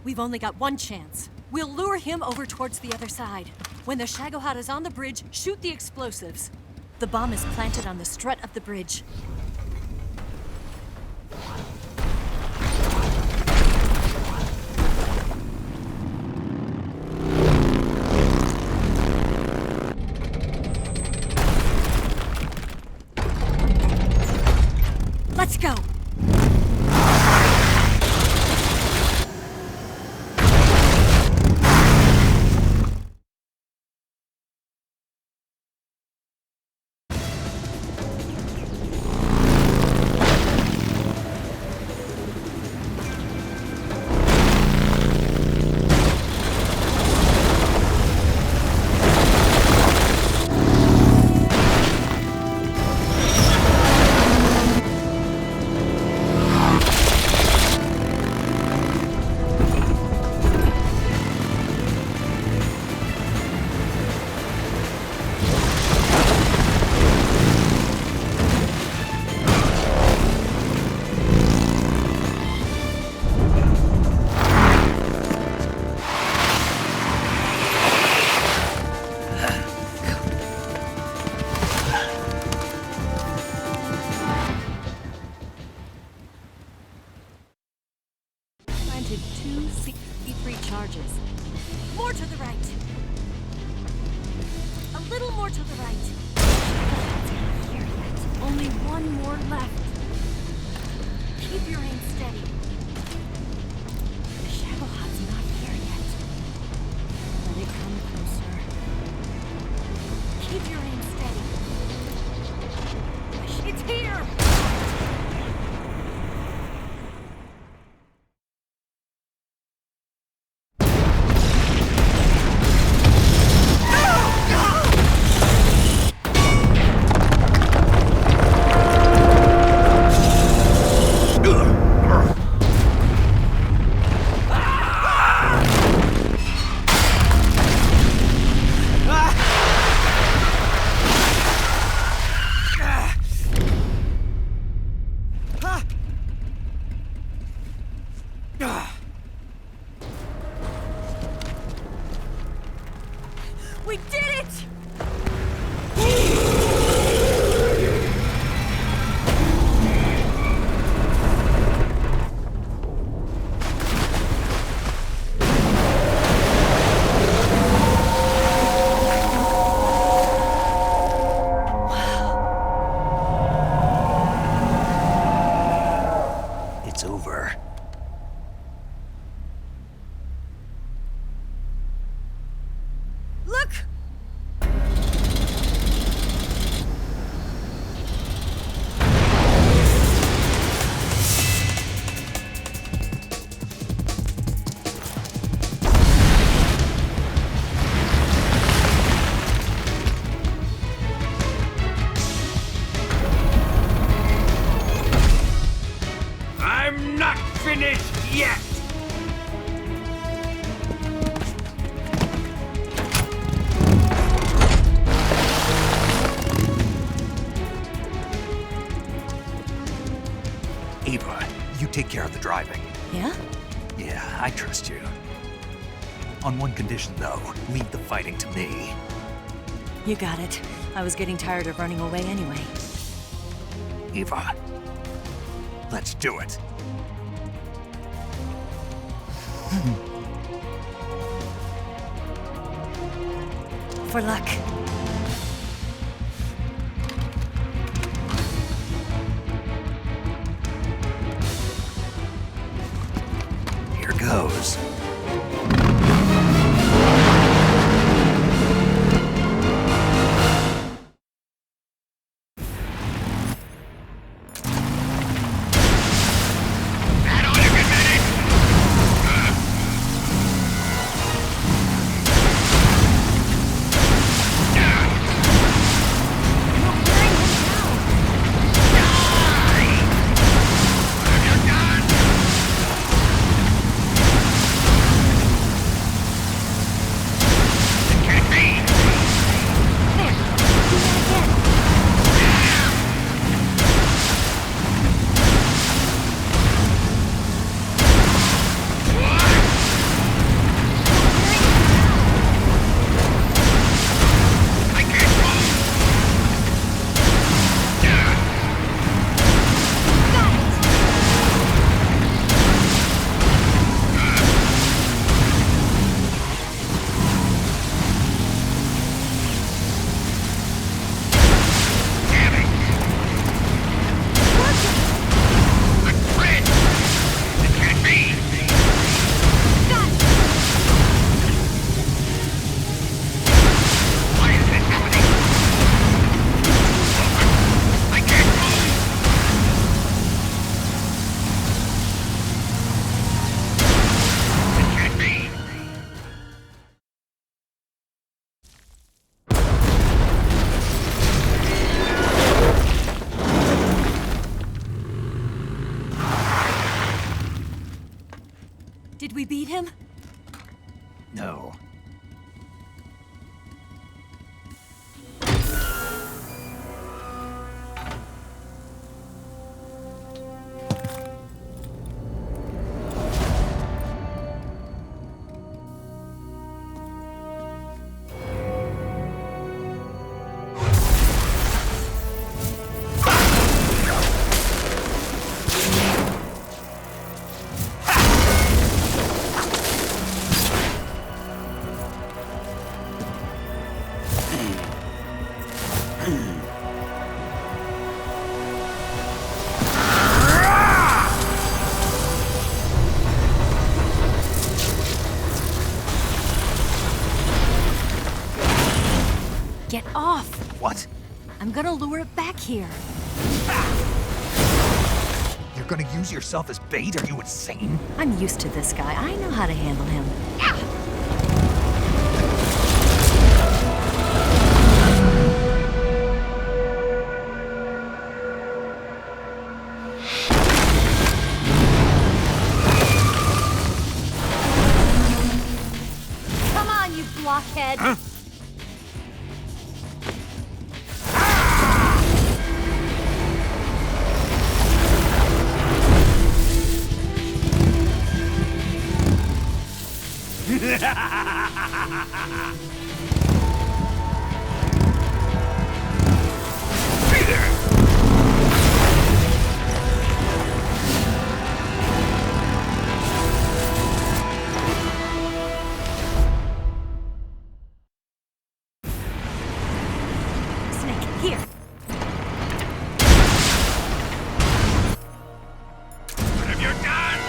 we've only got one chance. We'll lure him over towards the other side. When the Shagohod is on the bridge, shoot the explosives. The bomb is planted on the strut of the bridge. Let's go! Planted 2 C3 charges. More to the right. A little more to the right. Here yet. Only one more left. Keep your aim steady. The Shagohod's not here yet. Let it come closer. Keep your aim steady. It's here! yet! Ava, you take care of the driving. Yeah? Yeah, I trust you. On one condition, though, leave the fighting to me. You got it. I was getting tired of running away anyway. Ava, let's do it. For luck. Here goes. Did we beat him? No. Get off! What? I'm gonna lure it back here. You're gonna use yourself as bait? Are you insane? I'm used to this guy. I know how to handle him. Come on, you blockhead! Huh? Snake, here! What have you done?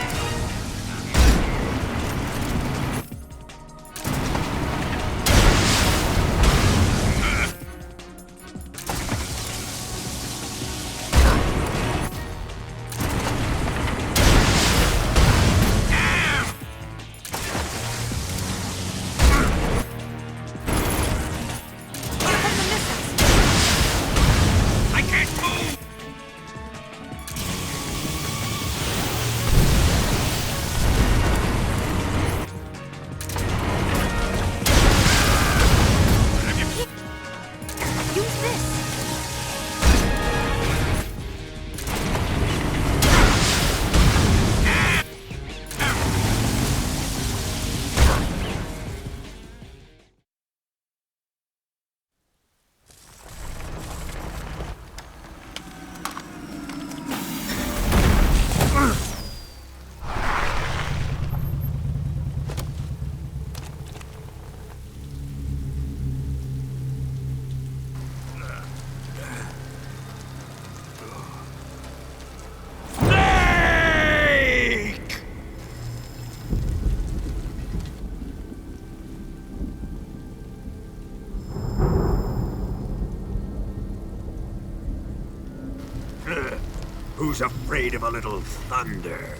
Who's afraid of a little thunder?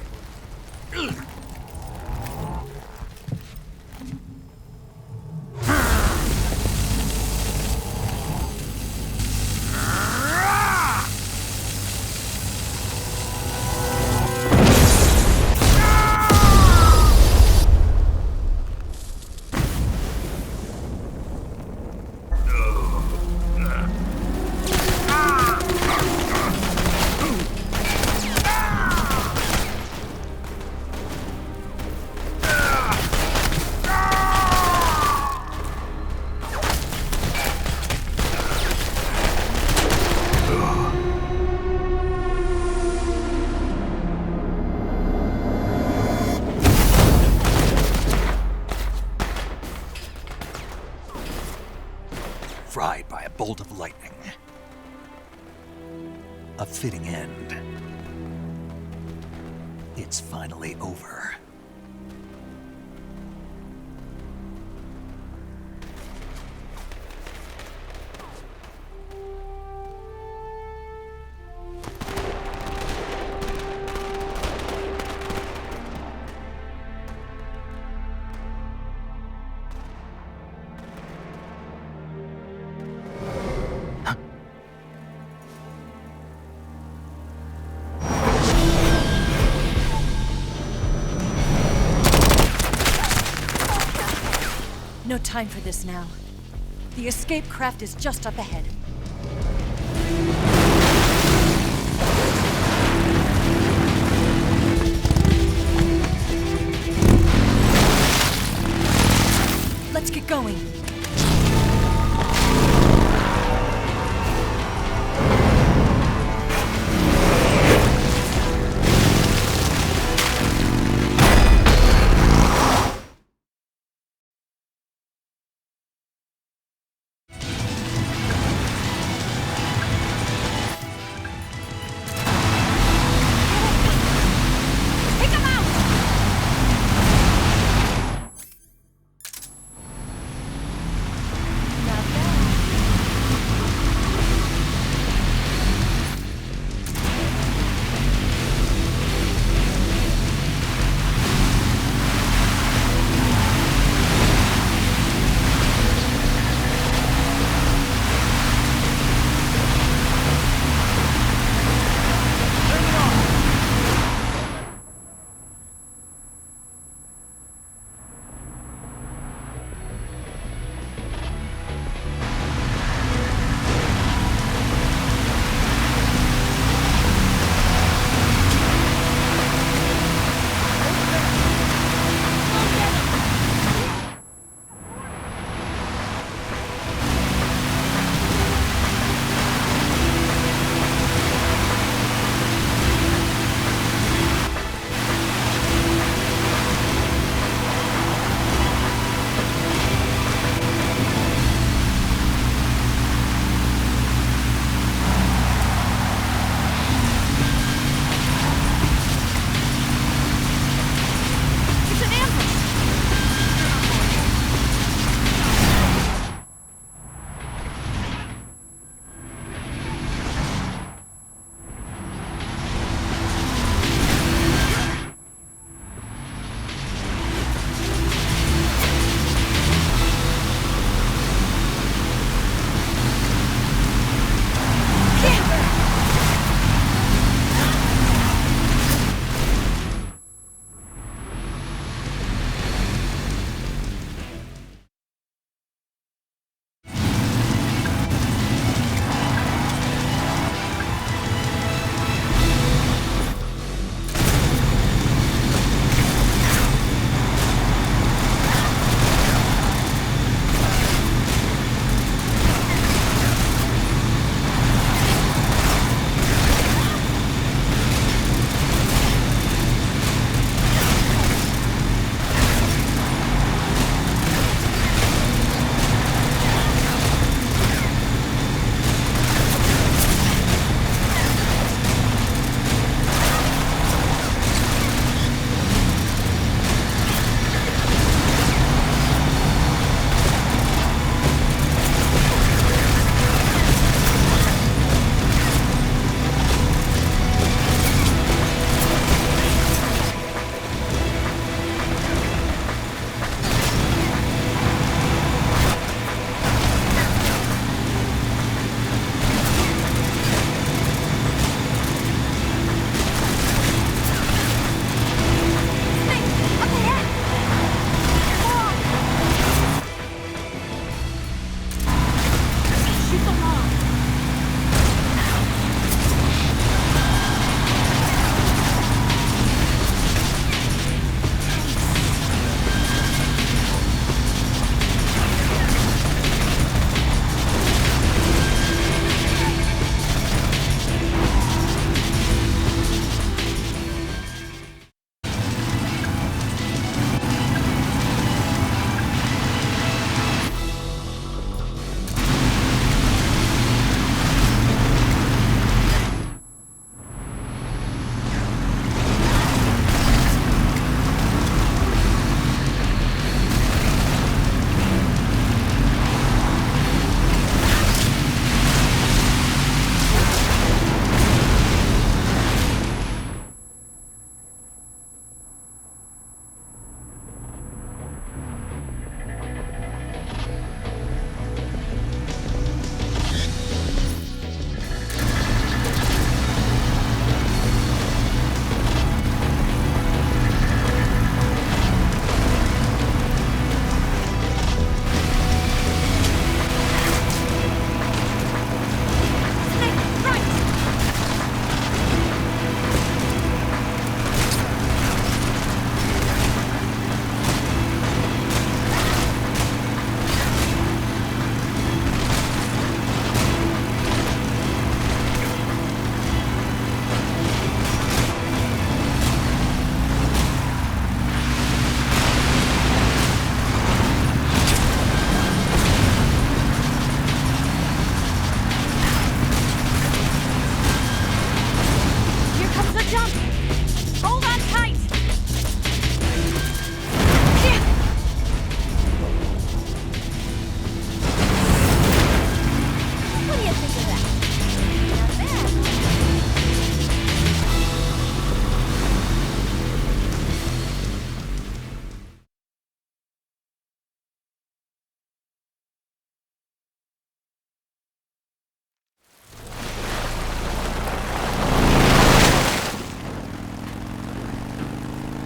Fried by a bolt of lightning. A fitting end. It's finally over. No time for this now. The escape craft is just up ahead. Let's get going.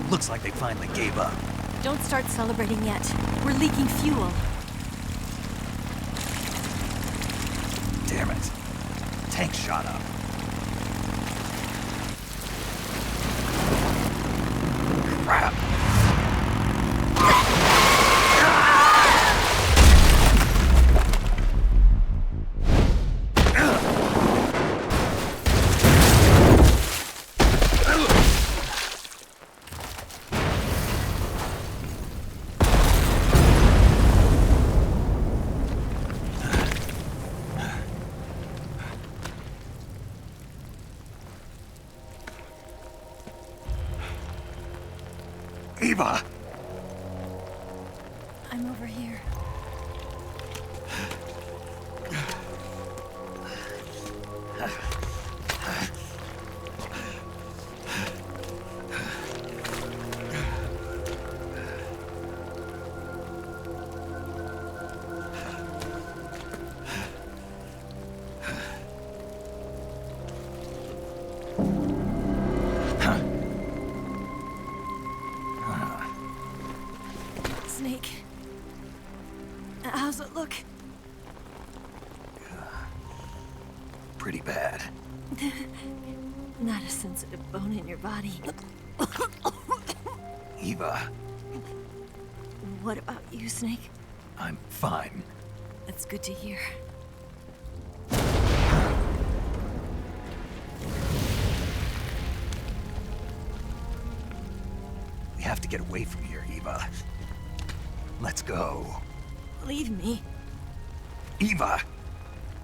Looks like they finally gave up. Don't start celebrating yet. We're leaking fuel. Damn it. Tank shot up. Crap. Eva! I'm over here. Snake. How's it look? Pretty bad. Not a sensitive bone in your body. Eva, What about you, Snake? I'm fine. That's good to hear. We have to get away from here, Eva. Let's go. Leave me. Eva!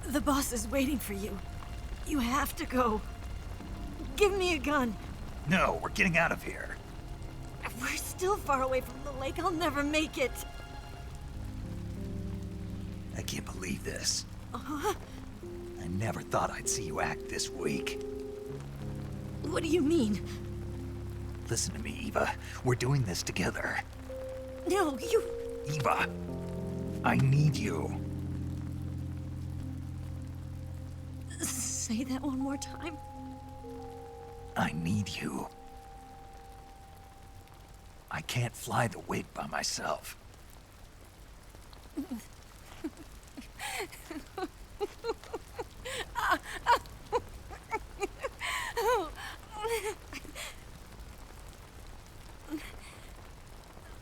The boss is waiting for you. You have to go. Give me a gun. No, we're getting out of here. We're still far away from the lake. I'll never make it. I can't believe this. I never thought I'd see you act this weak. What do you mean? Listen to me, Eva. We're doing this together. No, you... Eva, I need you. Say that one more time. I need you. I can't fly the wig by myself.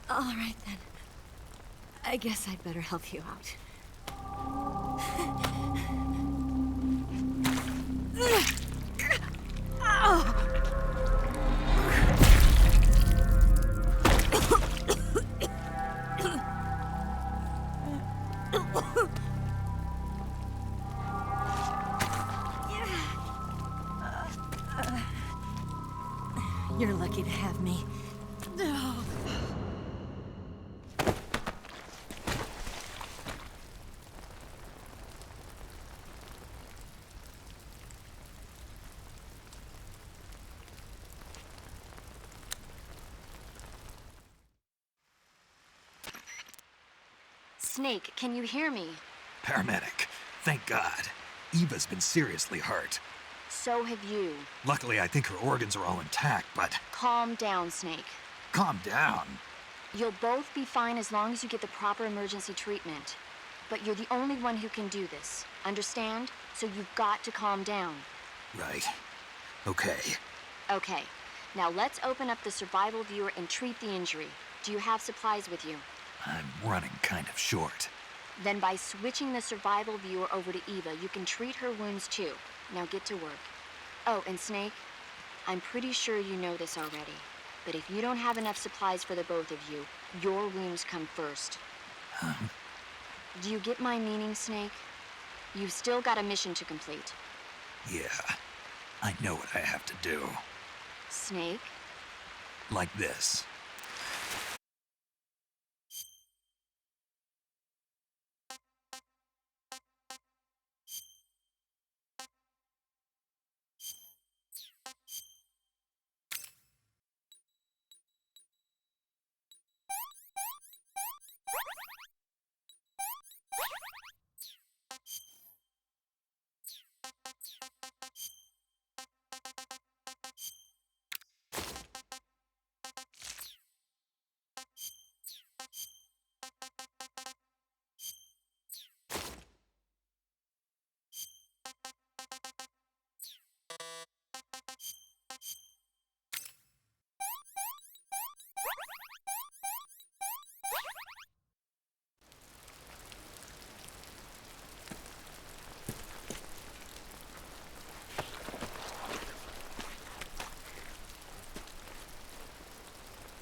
All right, then. I guess I'd better help you out. You're lucky to have me. Snake, can you hear me? Paramedic, thank God. Eva's been seriously hurt. So have you. Luckily, I think her organs are all intact, but... Calm down, Snake. Calm down. You'll both be fine as long as you get the proper emergency treatment. But you're the only one who can do this. Understand? So you've got to calm down. Right. Okay. Okay. Now let's open up the survival viewer and treat the injury. Do you have supplies with you? I'm running kind of short. Then by switching the survival viewer over to Eva, you can treat her wounds too. Now get to work. Oh, and Snake, I'm pretty sure you know this already, but if you don't have enough supplies for the both of you, your wounds come first. Do you get my meaning, Snake? You've still got a mission to complete. Yeah, I know what I have to do. Snake? Like this.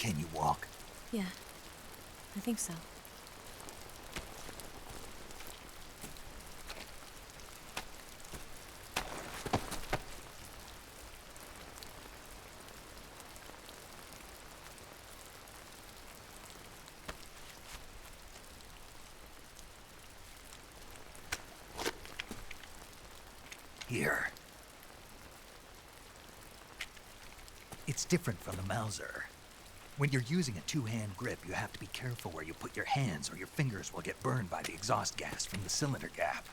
Can you walk? Yeah, I think so. Here. It's different from the Mauser. When you're using a two-hand grip, you have to be careful where you put your hands or your fingers will get burned by the exhaust gas from the cylinder gap.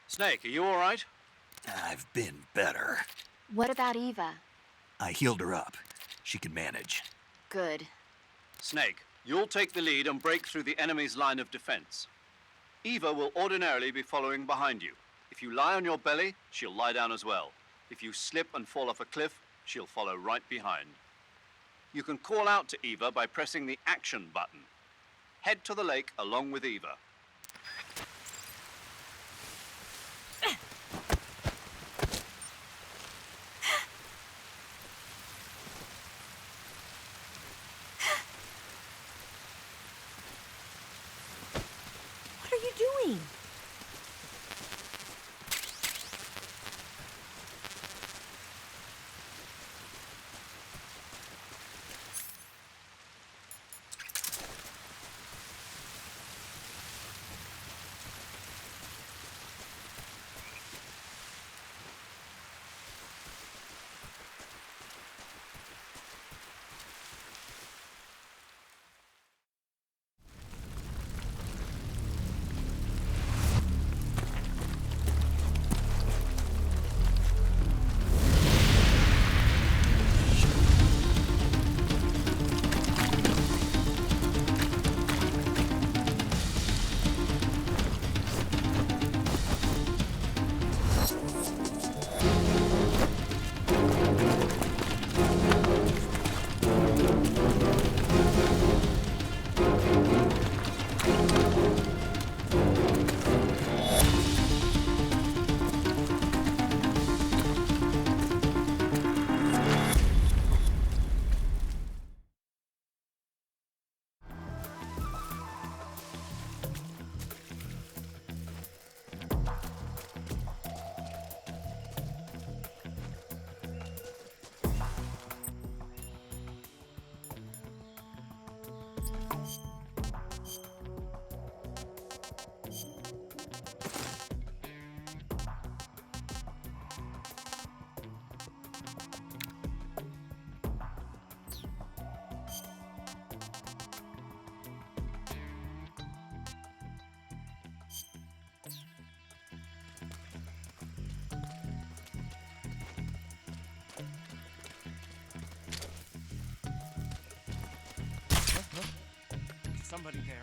Snake, are you all right? I've been better. What about Eva? I healed her up. She can manage. Good. Snake, you'll take the lead and break through the enemy's line of defense. Eva will ordinarily be following behind you. If you lie on your belly, she'll lie down as well. If you slip and fall off a cliff, she'll follow right behind. You can call out to Eva by pressing the action button. Head to the lake along with Eva. What are you doing? Somebody there.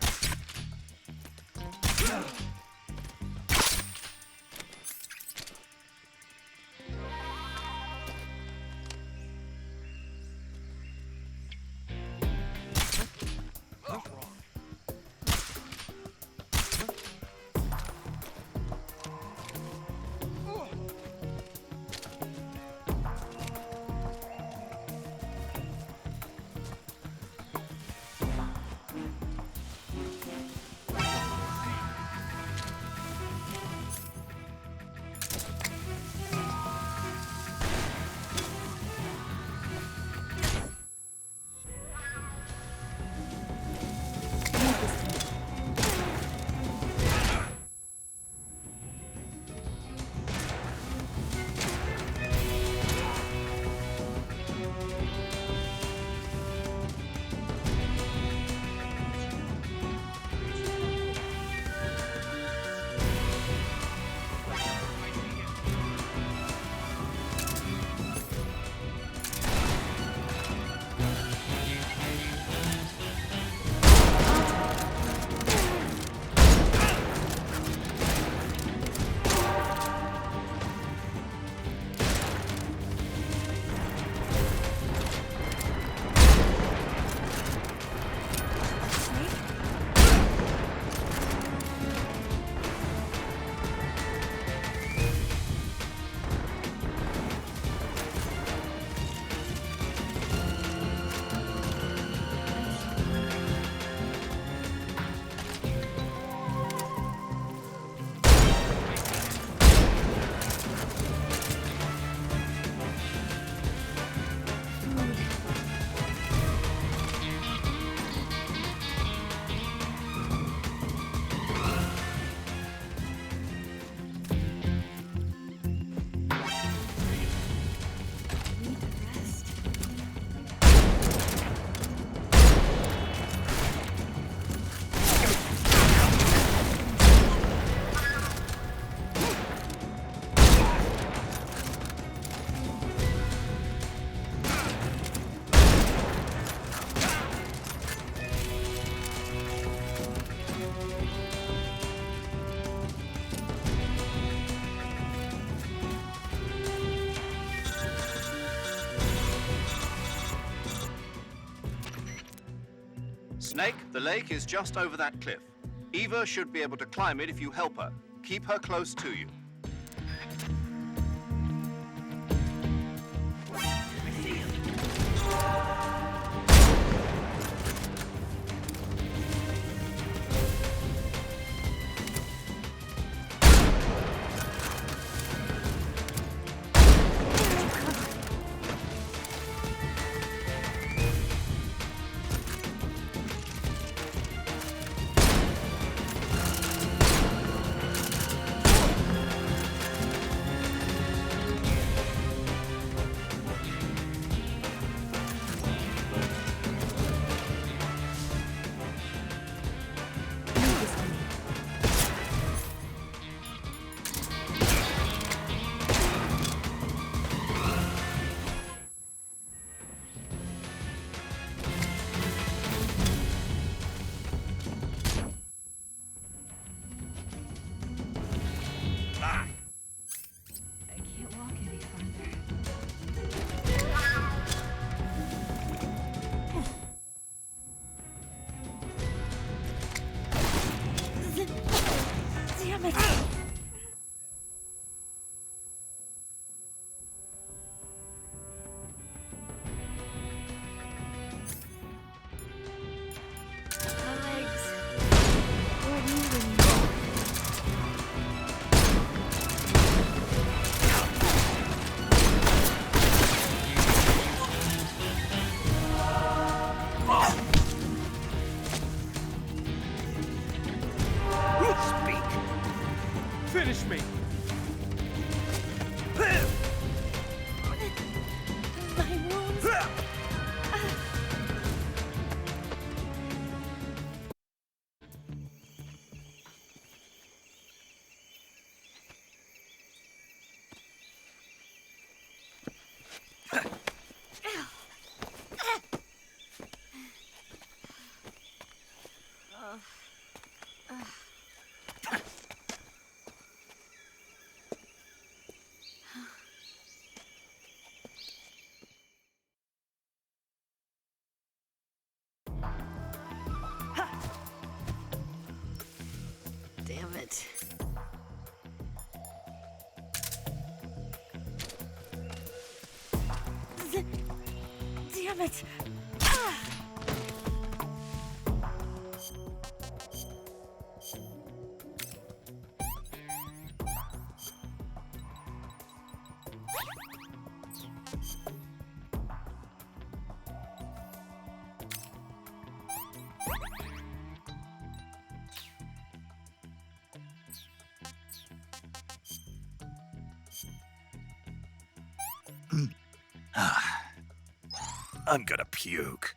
Snake, the lake is just over that cliff. Eva should be able to climb it if you help her. Keep her close to you. Finish me! My wounds. Damn it. Damn it! I'm gonna puke.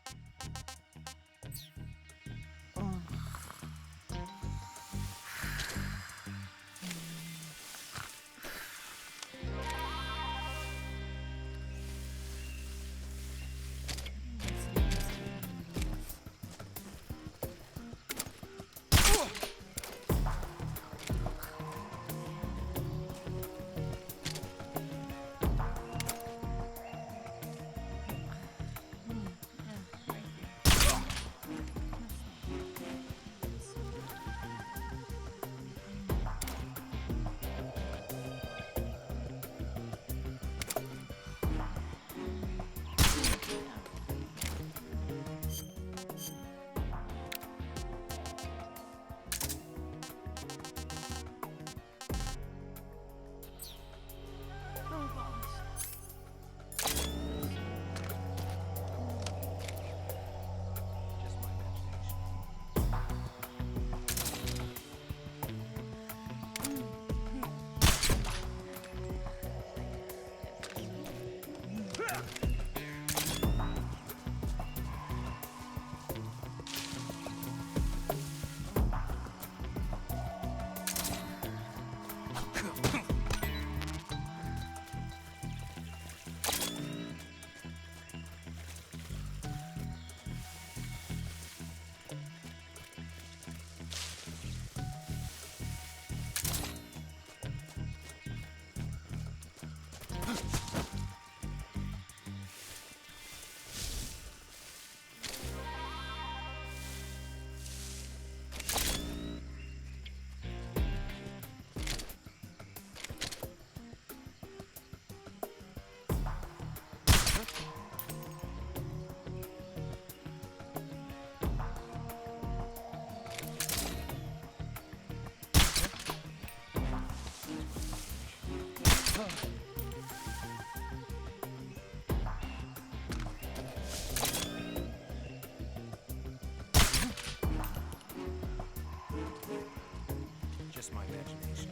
just my imagination.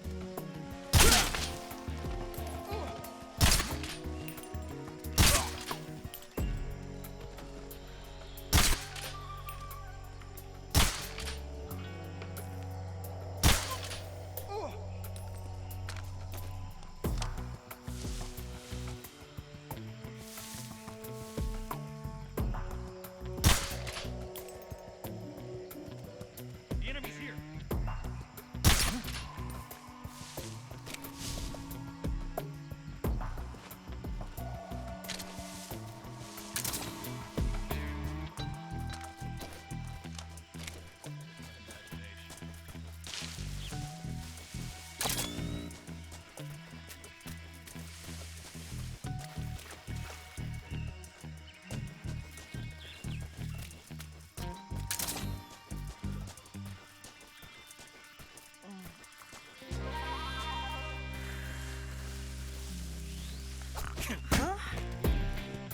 The enemy's here.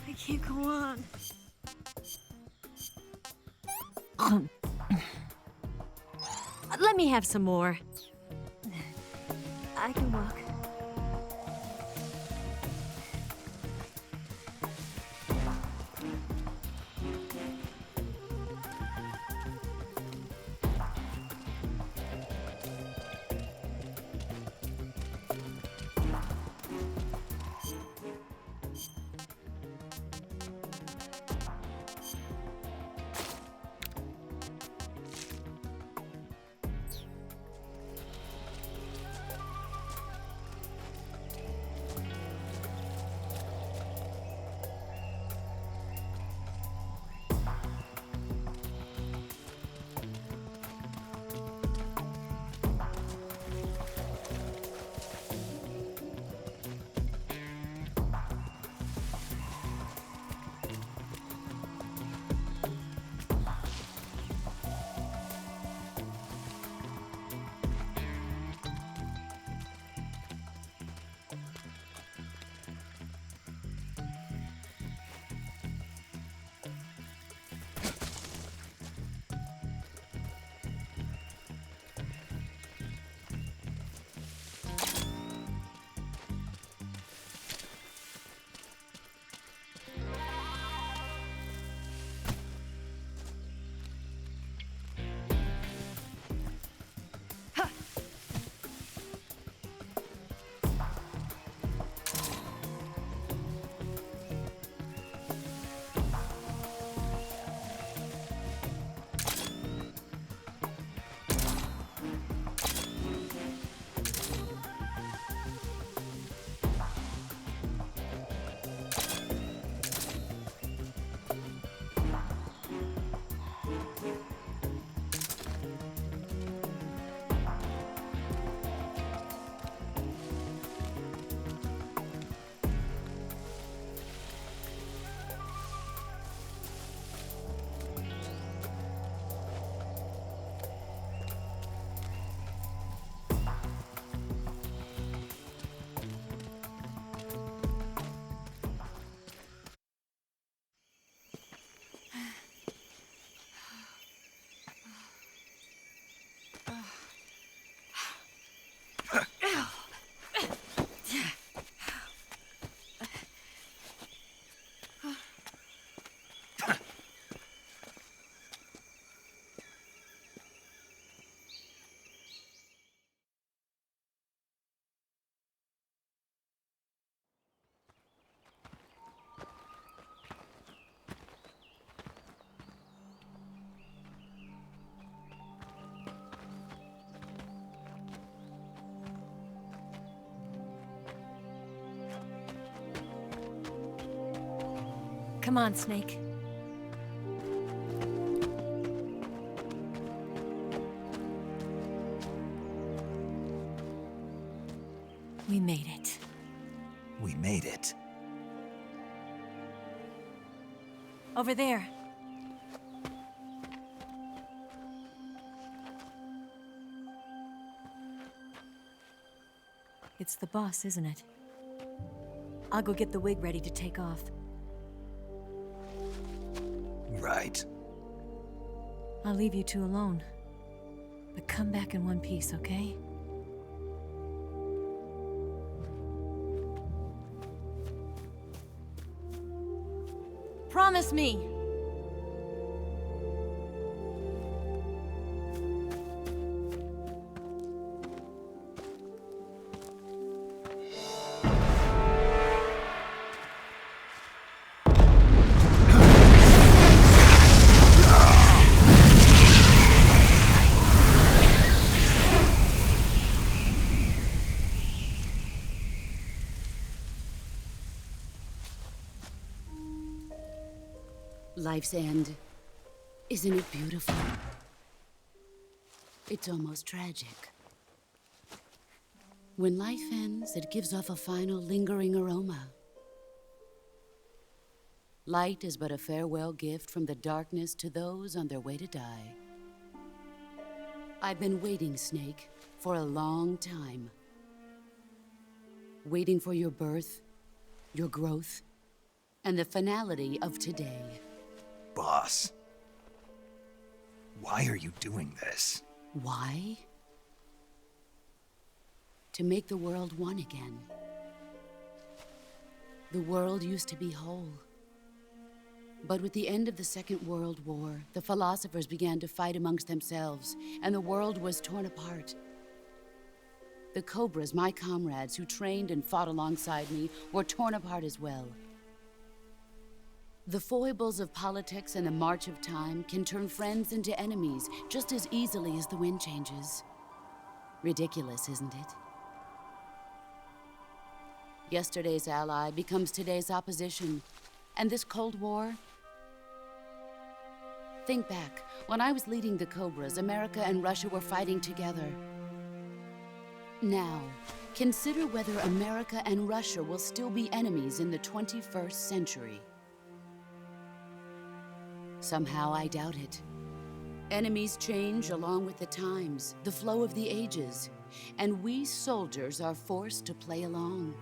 I can't go on. Let me have some more. I can walk. Come on, Snake. We made it. We made it. Over there. It's the boss, isn't it? I'll go get the wig ready to take off. Right. I'll leave you two alone. But come back in one piece, okay? Promise me. Life's end. Isn't it beautiful? It's almost tragic. When life ends, it gives off a final lingering aroma. Light is but a farewell gift from the darkness to those on their way to die. I've been waiting, Snake, for a long time. Waiting for your birth, your growth, and the finality of today. Boss, why are you doing this? Why? To make the world one again. The world used to be whole. But with the end of the Second World War, the philosophers began to fight amongst themselves, and the world was torn apart. The Cobras, my comrades who trained and fought alongside me, were torn apart as well. The foibles of politics and the march of time can turn friends into enemies just as easily as the wind changes. Ridiculous, isn't it? Yesterday's ally becomes today's opposition. And this Cold War? Think back. When I was leading the Cobras, America and Russia were fighting together. Now, consider whether America and Russia will still be enemies in the 21st century. Somehow I doubt it. Enemies change along with the times, the flow of the ages, and we soldiers are forced to play along.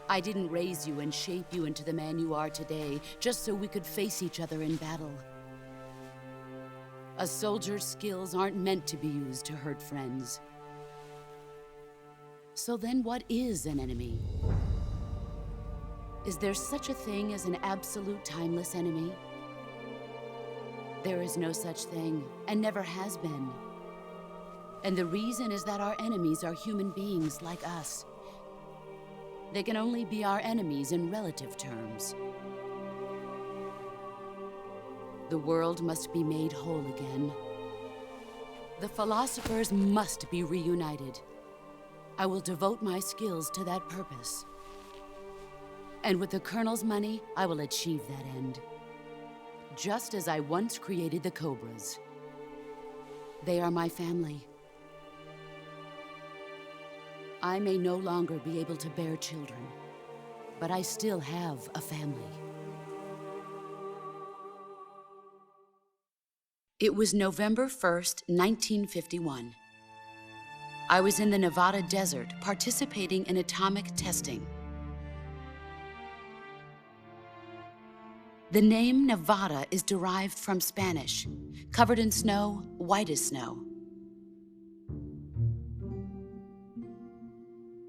I didn't raise you and shape you into the man you are today just so we could face each other in battle. A soldier's skills aren't meant to be used to hurt friends. So then what is an enemy? Is there such a thing as an absolute timeless enemy? There is no such thing, and never has been. And the reason is that our enemies are human beings like us. They can only be our enemies in relative terms. The world must be made whole again. The philosophers must be reunited. I will devote my skills to that purpose. And with the Colonel's money, I will achieve that end. Just as I once created the Cobras. They are my family. I may no longer be able to bear children, but I still have a family. It was November 1st, 1951. I was in the Nevada desert participating in atomic testing. The name Nevada is derived from Spanish, covered in snow, white as snow.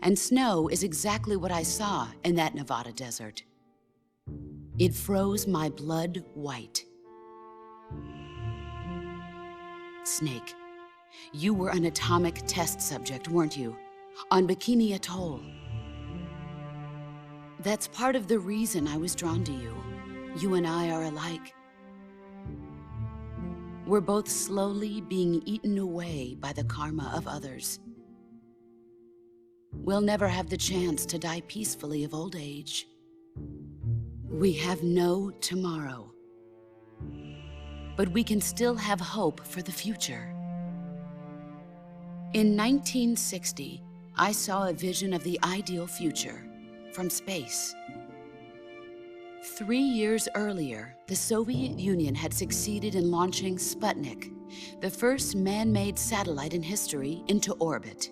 And snow is exactly what I saw in that Nevada desert. It froze my blood white. Snake, you were an atomic test subject, weren't you? On Bikini Atoll. That's part of the reason I was drawn to you. You and I are alike. We're both slowly being eaten away by the karma of others. We'll never have the chance to die peacefully of old age. We have no tomorrow. But we can still have hope for the future. In 1960, I saw a vision of the ideal future from space. 3 years earlier, the Soviet Union had succeeded in launching Sputnik, the first man-made satellite in history, into orbit.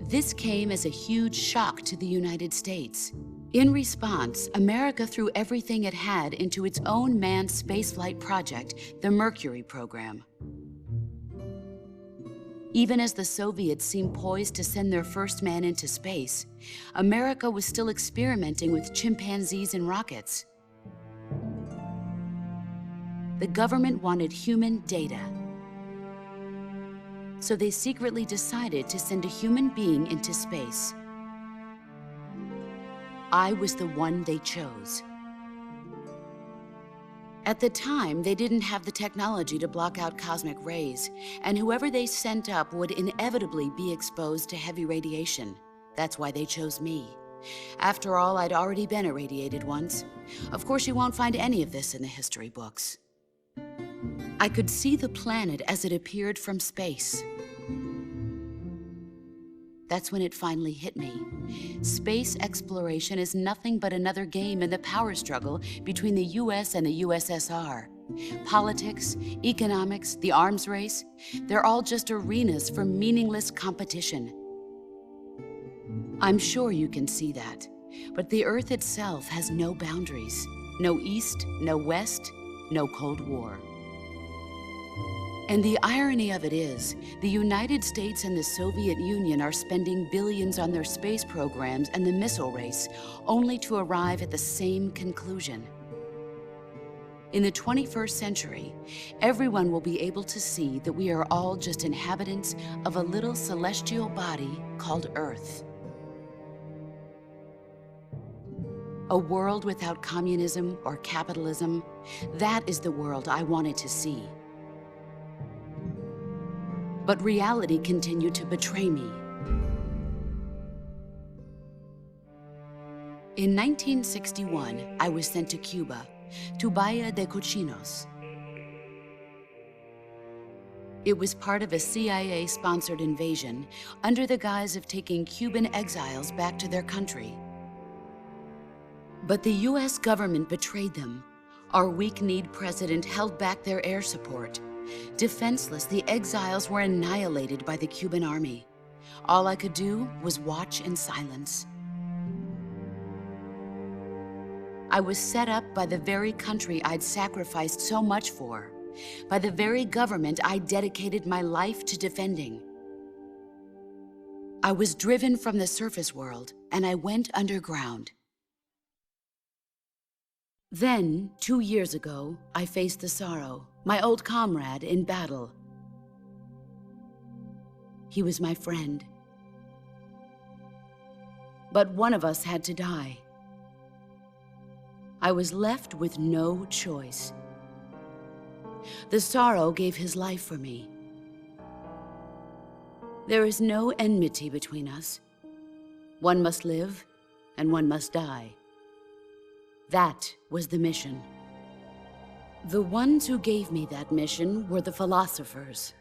This came as a huge shock to the United States. In response, America threw everything it had into its own manned spaceflight project, the Mercury program. Even as the Soviets seemed poised to send their first man into space, America was still experimenting with chimpanzees and rockets. The government wanted human data. So they secretly decided to send a human being into space. I was the one they chose. At the time, they didn't have the technology to block out cosmic rays, and whoever they sent up would inevitably be exposed to heavy radiation. That's why they chose me. After all, I'd already been irradiated once. Of course, you won't find any of this in the history books. I could see the planet as it appeared from space. That's when it finally hit me. Space exploration is nothing but another game in the power struggle between the US and the USSR. Politics, economics, the arms race, they're all just arenas for meaningless competition. I'm sure you can see that, but the Earth itself has no boundaries. No East, no West, no Cold War. And the irony of it is, the United States and the Soviet Union are spending billions on their space programs and the missile race, only to arrive at the same conclusion. In the 21st century, everyone will be able to see that we are all just inhabitants of a little celestial body called Earth. A world without communism or capitalism, that is the world I wanted to see. But reality continued to betray me. In 1961, I was sent to Cuba, to Bwahh de Cochinos. It was part of a CIA-sponsored invasion under the guise of taking Cuban exiles back to their country. But the US government betrayed them. Our weak-kneed president held back their air support. Defenseless, the exiles were annihilated by the Cuban army. All I could do was watch in silence. I was set up by the very country I'd sacrificed so much for, by the very government I dedicated my life to defending. I was driven from the surface world, and I went underground. Then, 2 years ago, I faced the Sorrow, my old comrade in battle. He was my friend. But one of us had to die. I was left with no choice. The Sorrow gave his life for me. There is no enmity between us. One must live, and one must die. That was the mission. The ones who gave me that mission were the philosophers.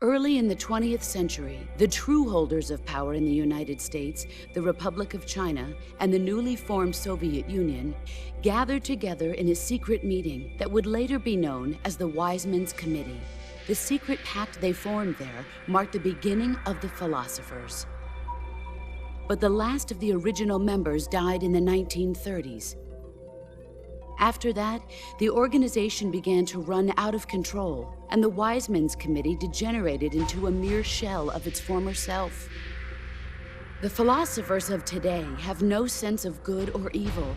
Early in the 20th century, the true holders of power in the United States, the Republic of China, and the newly formed Soviet Union gathered together in a secret meeting that would later be known as the Wise Men's Committee. The secret pact they formed there marked the beginning of the philosophers. But the last of the original members died in the 1930s. After that, the organization began to run out of control, and the Wise Men's Committee degenerated into a mere shell of its former self. The philosophers of today have no sense of good or evil.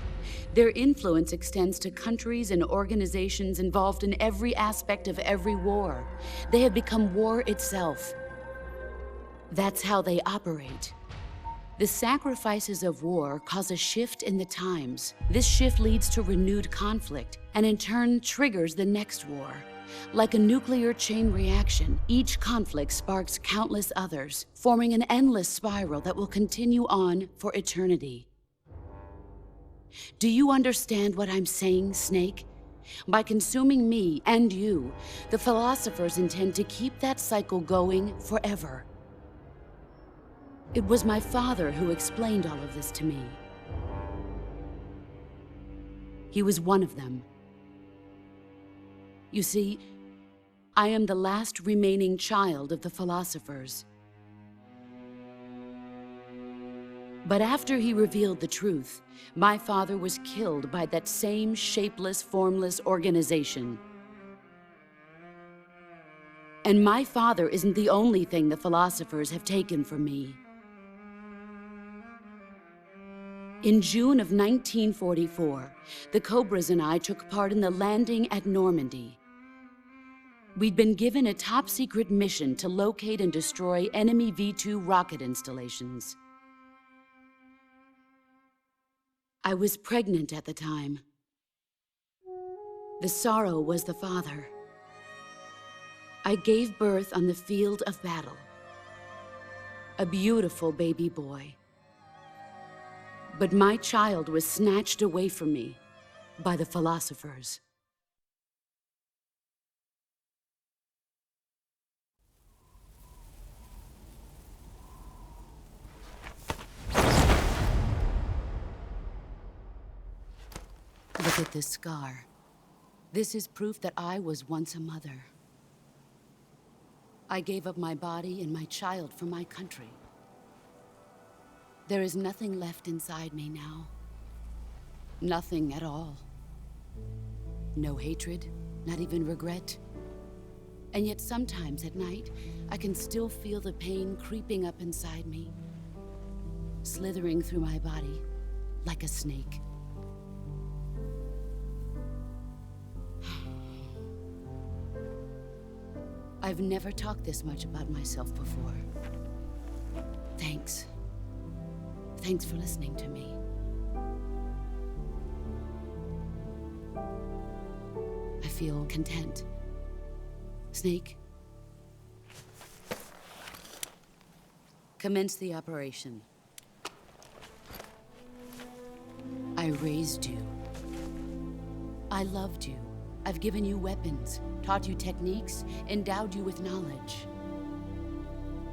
Their influence extends to countries and organizations involved in every aspect of every war. They have become war itself. That's how they operate. The sacrifices of war cause a shift in the times. This shift leads to renewed conflict, and in turn triggers the next war. Like a nuclear chain reaction, each conflict sparks countless others, forming an endless spiral that will continue on for eternity. Do you understand what I'm saying, Snake? By consuming me and you, the philosophers intend to keep that cycle going forever. It was my father who explained all of this to me. He was one of them. You see, I am the last remaining child of the philosophers. But after he revealed the truth, my father was killed by that same shapeless, formless organization. And my father isn't the only thing the philosophers have taken from me. In June of 1944, the Cobras and I took part in the landing at Normandy. We'd been given a top-secret mission to locate and destroy enemy V-2 rocket installations. I was pregnant at the time. The sorrow was the father. I gave birth on the field of battle. A beautiful baby boy. But my child was snatched away from me by the philosophers. Look at this scar. This is proof that I was once a mother. I gave up my body and my child for my country. There is nothing left inside me now. Nothing at all. No hatred, not even regret. And yet sometimes at night, I can still feel the pain creeping up inside me, slithering through my body like a snake. I've never talked this much about myself before. Thanks. Thanks for listening to me. I feel content. Snake, commence the operation. I raised you. I loved you. I've given you weapons, taught you techniques, endowed you with knowledge.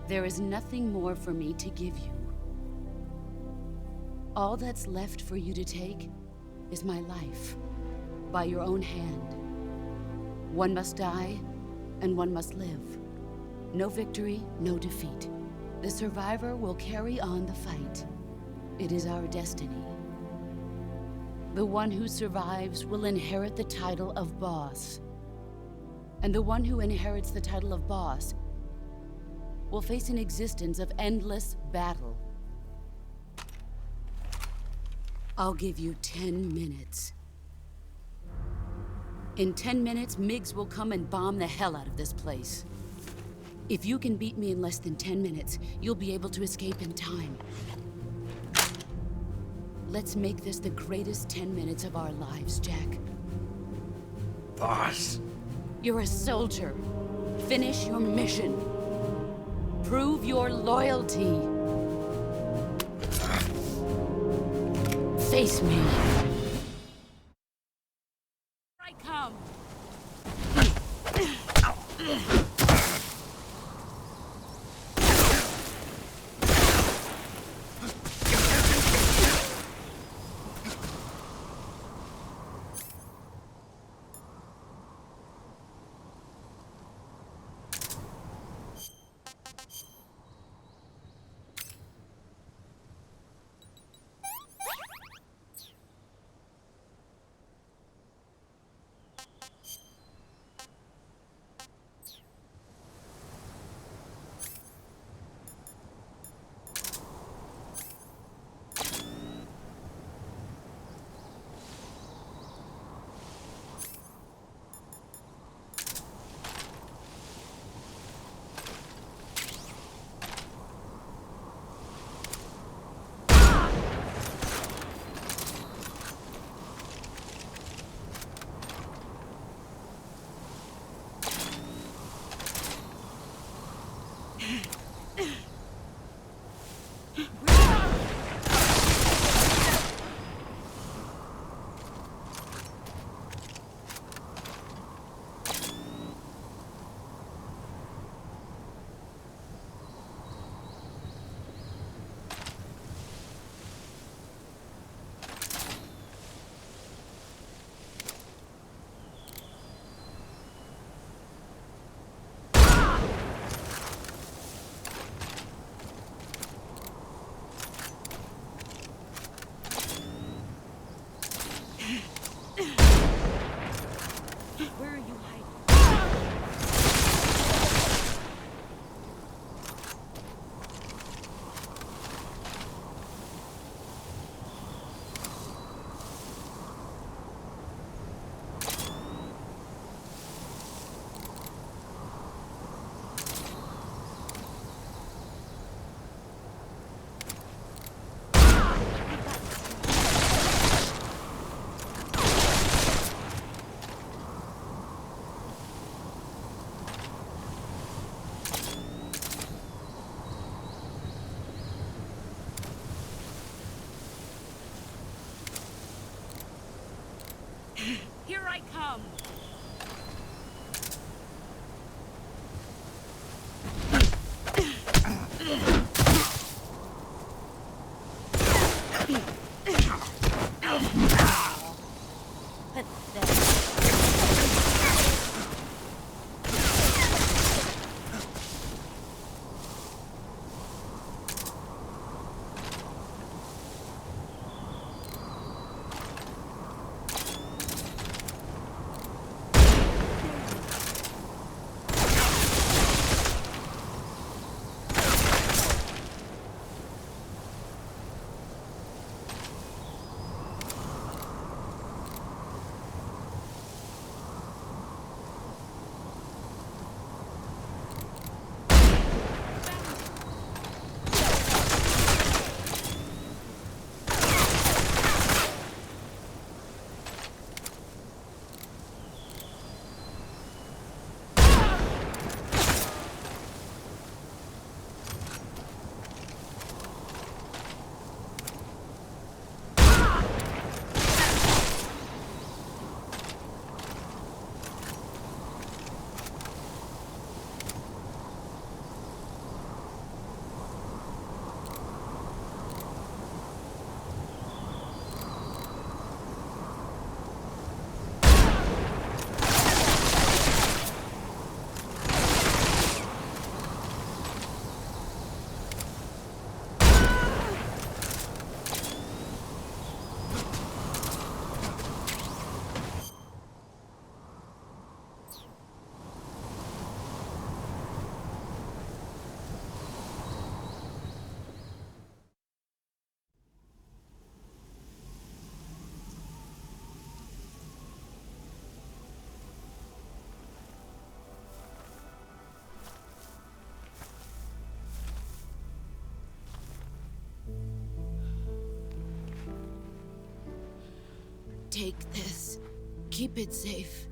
There is nothing more for me to give you. All that's left for you to take is my life, by your own hand. One must die, and one must live. No victory, no defeat. The survivor will carry on the fight. It is our destiny. The one who survives will inherit the title of boss. And the one who inherits the title of boss will face an existence of endless battle. I'll give you 10 minutes. In 10 minutes, MiGs will come and bomb the hell out of this place. If you can beat me in less than 10 minutes, you'll be able to escape in time. Let's make this the greatest 10 minutes of our lives, Jack. Boss. You're a soldier. Finish your mission. Prove your loyalty. Face me. I come. Come! Take this. Keep it safe.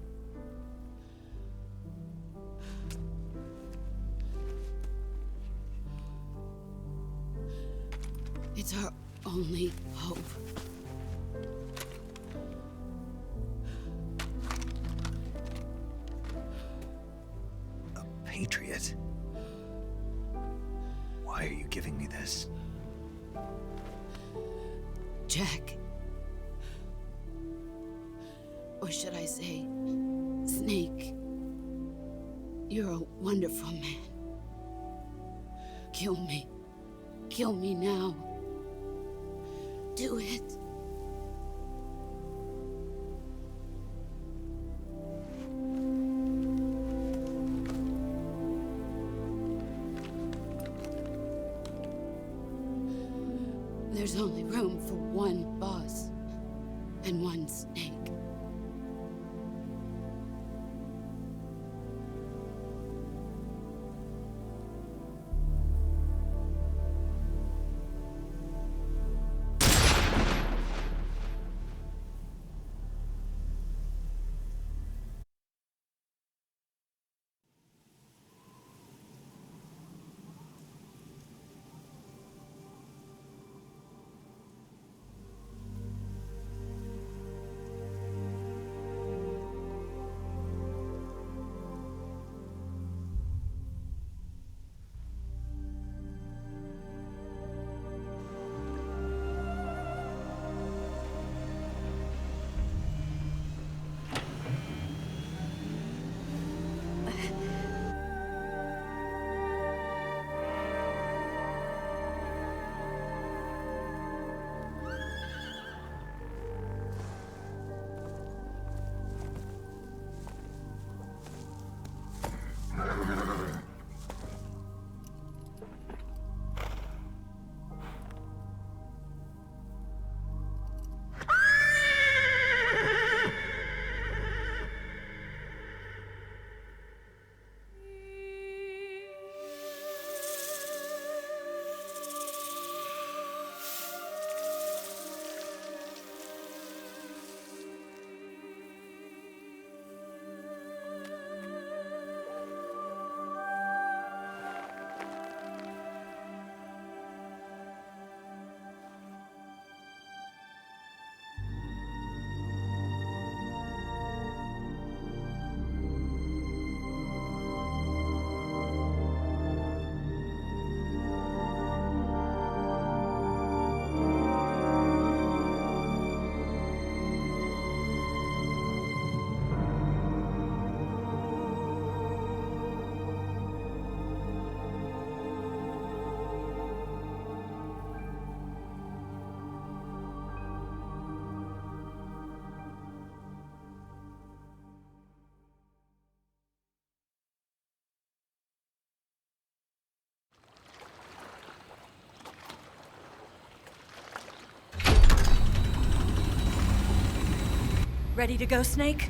It's our only hope. A patriot? Why are you giving me this? Jack. Or should I say, Snake. You're a wonderful man. Kill me. Kill me now. Do it. There's only room for one boss and one Snake. Ready to go, Snake?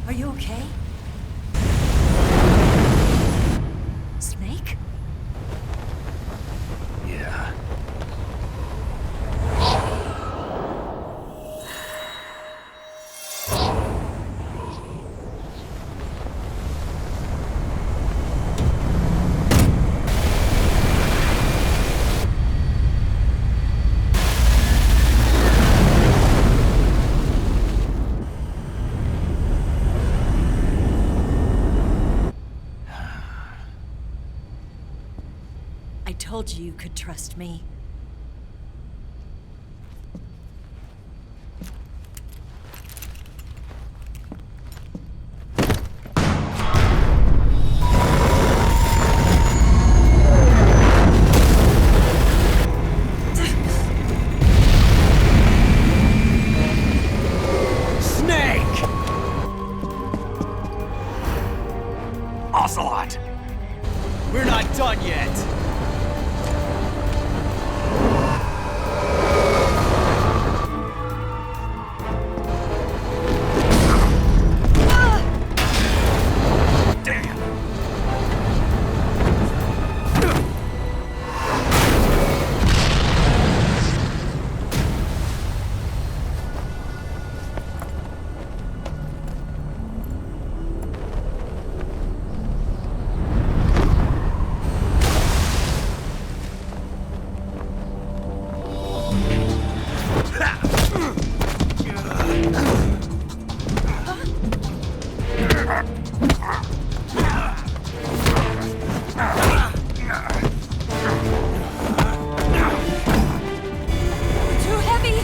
Are you okay? Snake? Yeah. I told you you could trust me. Snake! Ocelot! We're not done yet! Too heavy!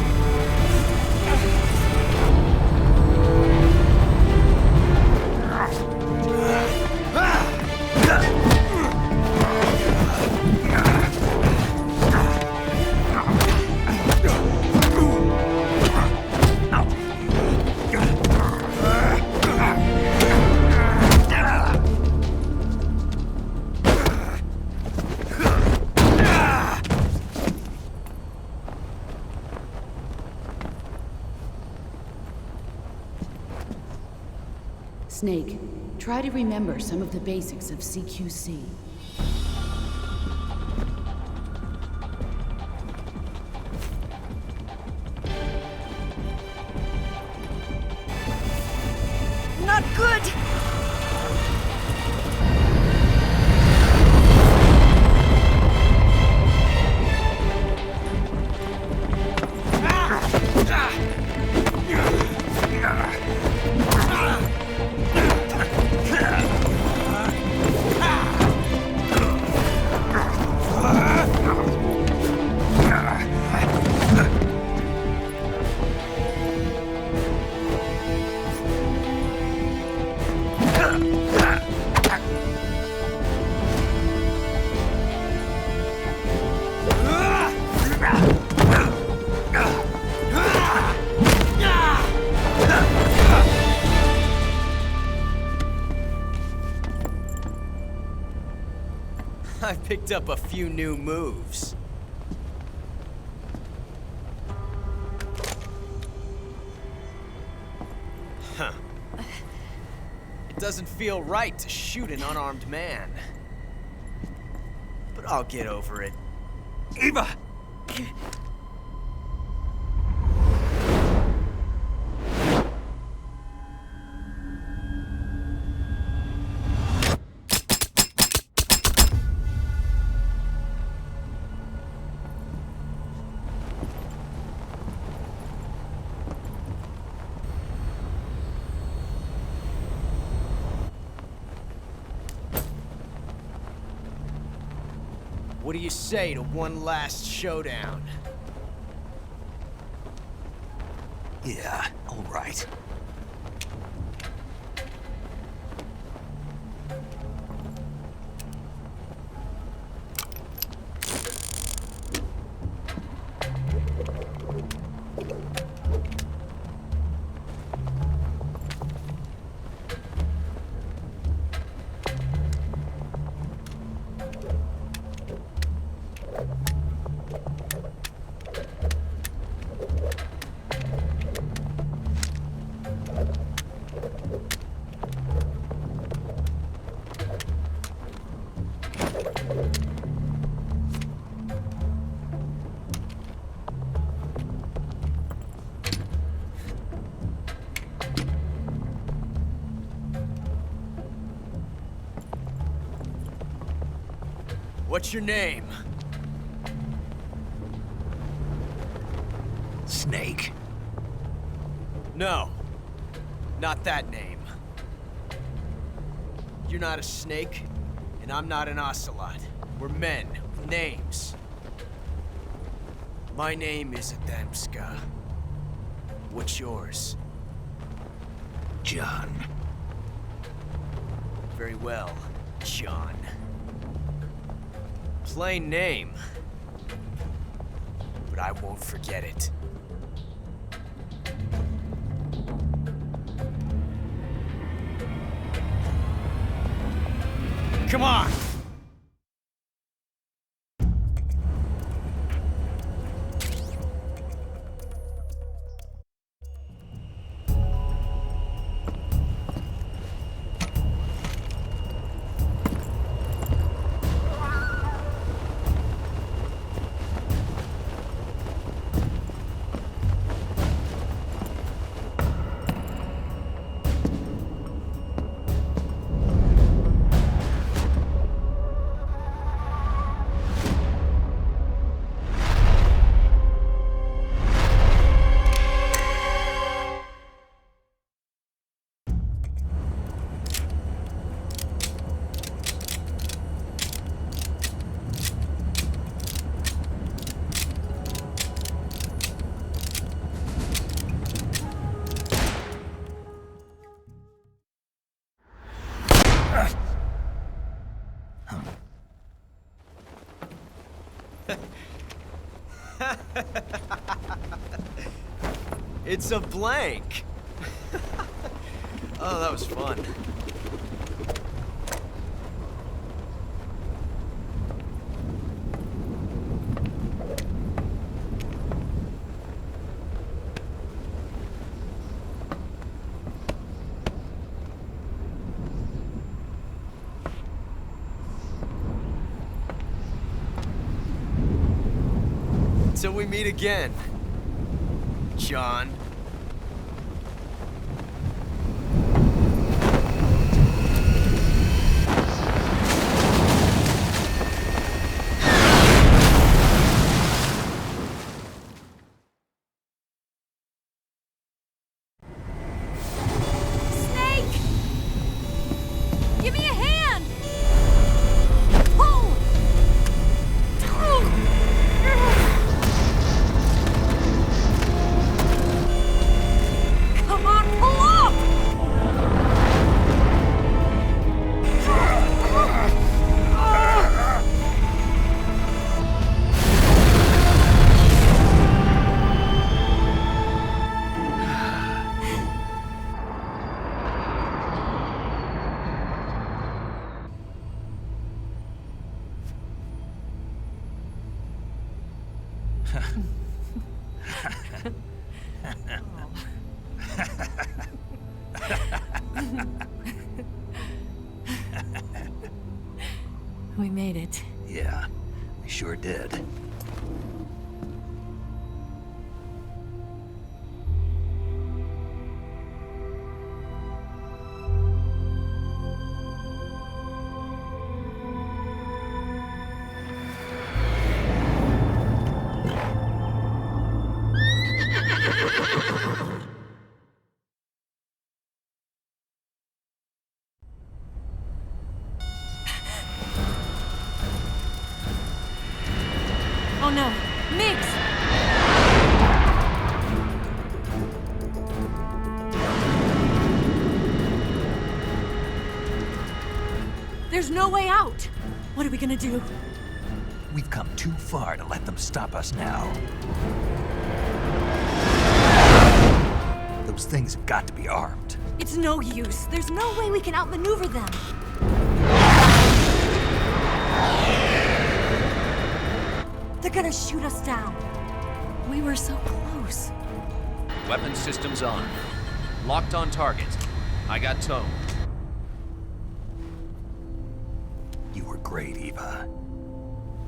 Snake, try to remember some of the basics of CQC. Not good! I picked up a few new moves. Huh. It doesn't feel right to shoot an unarmed man. But I'll get over it. Eva! What do you say to one last showdown? Yeah, all right. What's your name? Snake. No. Not that name. You're not a snake, and I'm not an ocelot. We're men with names. My name is Adamska. What's yours? John. Very well, John. Plain name. But I won't forget it. Come on! It's a blank. Oh, that was fun. Till we meet again, John. Give me a hand! Pull! Come on, pull up! We made it. Yeah, we sure did. Oh no, Mix! There's no way out! What are we gonna do? We've come too far to let them stop us now. Those things have got to be armed. It's no use. There's no way we can outmaneuver them. They're gonna shoot us down. We were so close. Weapon systems on. Locked on target. I got towed. You were great, Eva.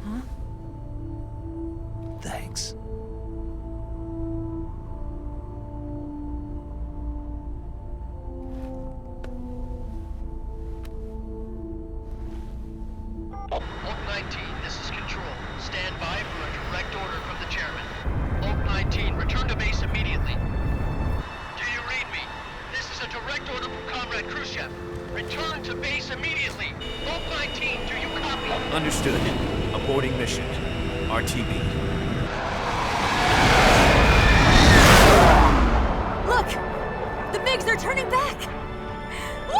Huh? Thanks. Look 19. Khrushchev. Return to base immediately. Vault 19, do you copy? Understood. Aborting mission. RTB. Look! The MiGs are turning back! Woo!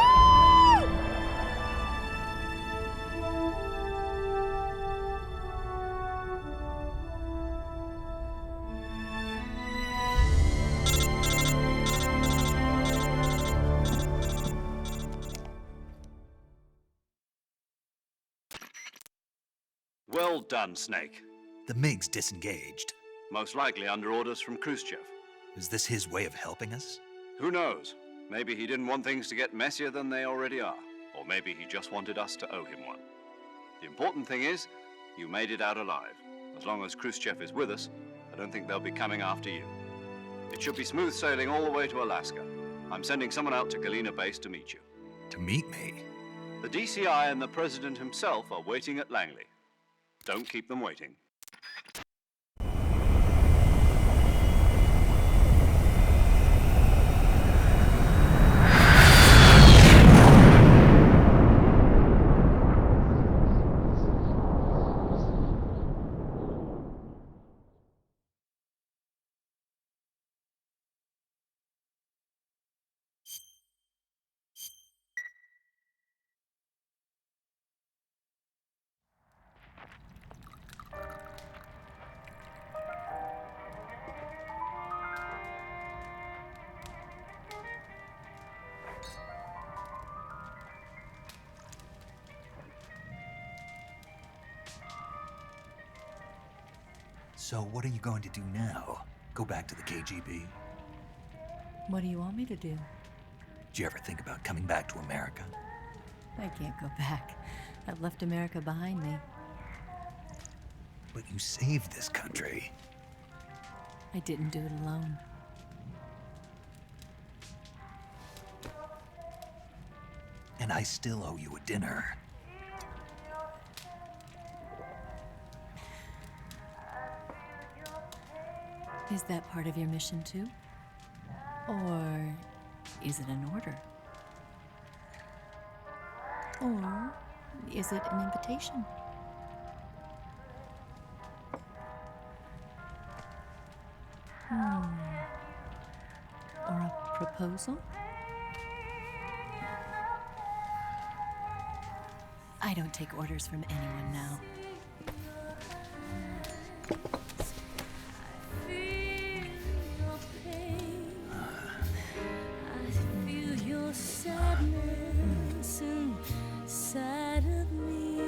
Well done, Snake. The MiGs disengaged. Most likely under orders from Khrushchev. Is this his way of helping us? Who knows? Maybe he didn't want things to get messier than they already are. Or maybe he just wanted us to owe him one. The important thing is, you made it out alive. As long as Khrushchev is with us, I don't think they'll be coming after you. It should be smooth sailing all the way to Alaska. I'm sending someone out to Galena Base to meet you. To meet me? The DCI and the President himself are waiting at Langley. Don't keep them waiting. So what are you going to do now? Go back to the KGB? What do you want me to do? Did you ever think about coming back to America? I can't go back. I've left America behind me. But you saved this country. I didn't do it alone. And I still owe you a dinner. Is that part of your mission too? Or is it an order? Or is it an invitation? Or a proposal? I don't take orders from anyone now. Sadness inside of me.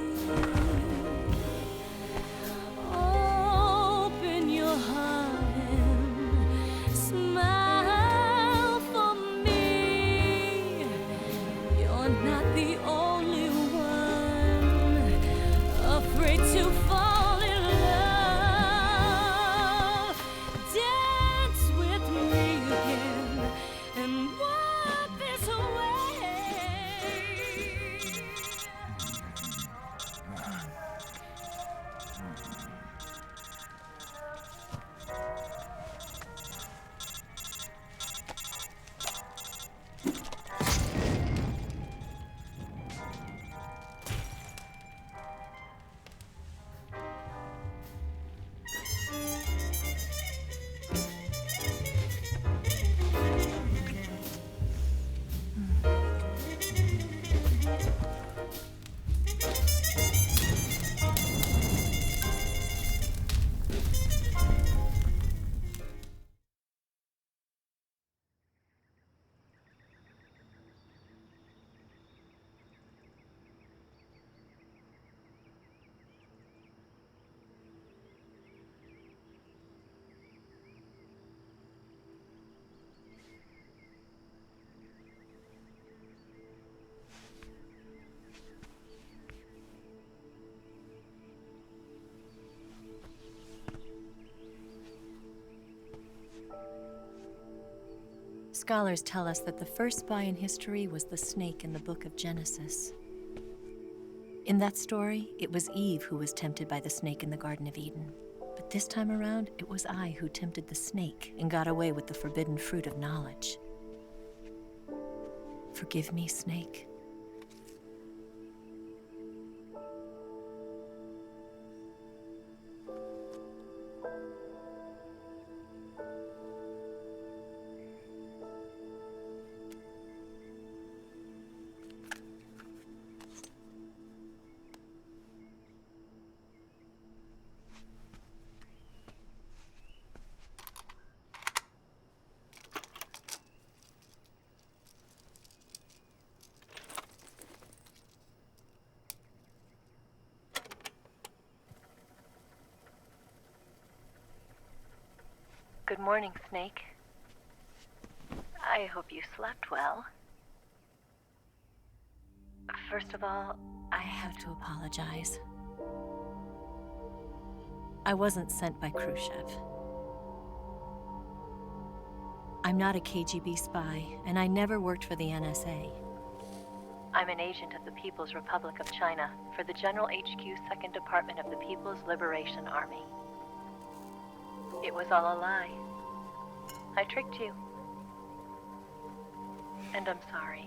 Open your heart and smile for me. You're not the only one afraid to fall in love. Dance with me again and walk this way. Scholars tell us that the first spy in history was the snake in the book of Genesis. In that story, it was Eve who was tempted by the snake in the Garden of Eden. But this time around, it was I who tempted the snake and got away with the forbidden fruit of knowledge. Forgive me, Snake. Good morning, Snake. I hope you slept well. First of all, I have to apologize. I wasn't sent by Khrushchev. I'm not a KGB spy, and I never worked for the NSA. I'm an agent of the People's Republic of China for the General HQ 2nd Department of the People's Liberation Army. It was all a lie. I tricked you. And I'm sorry.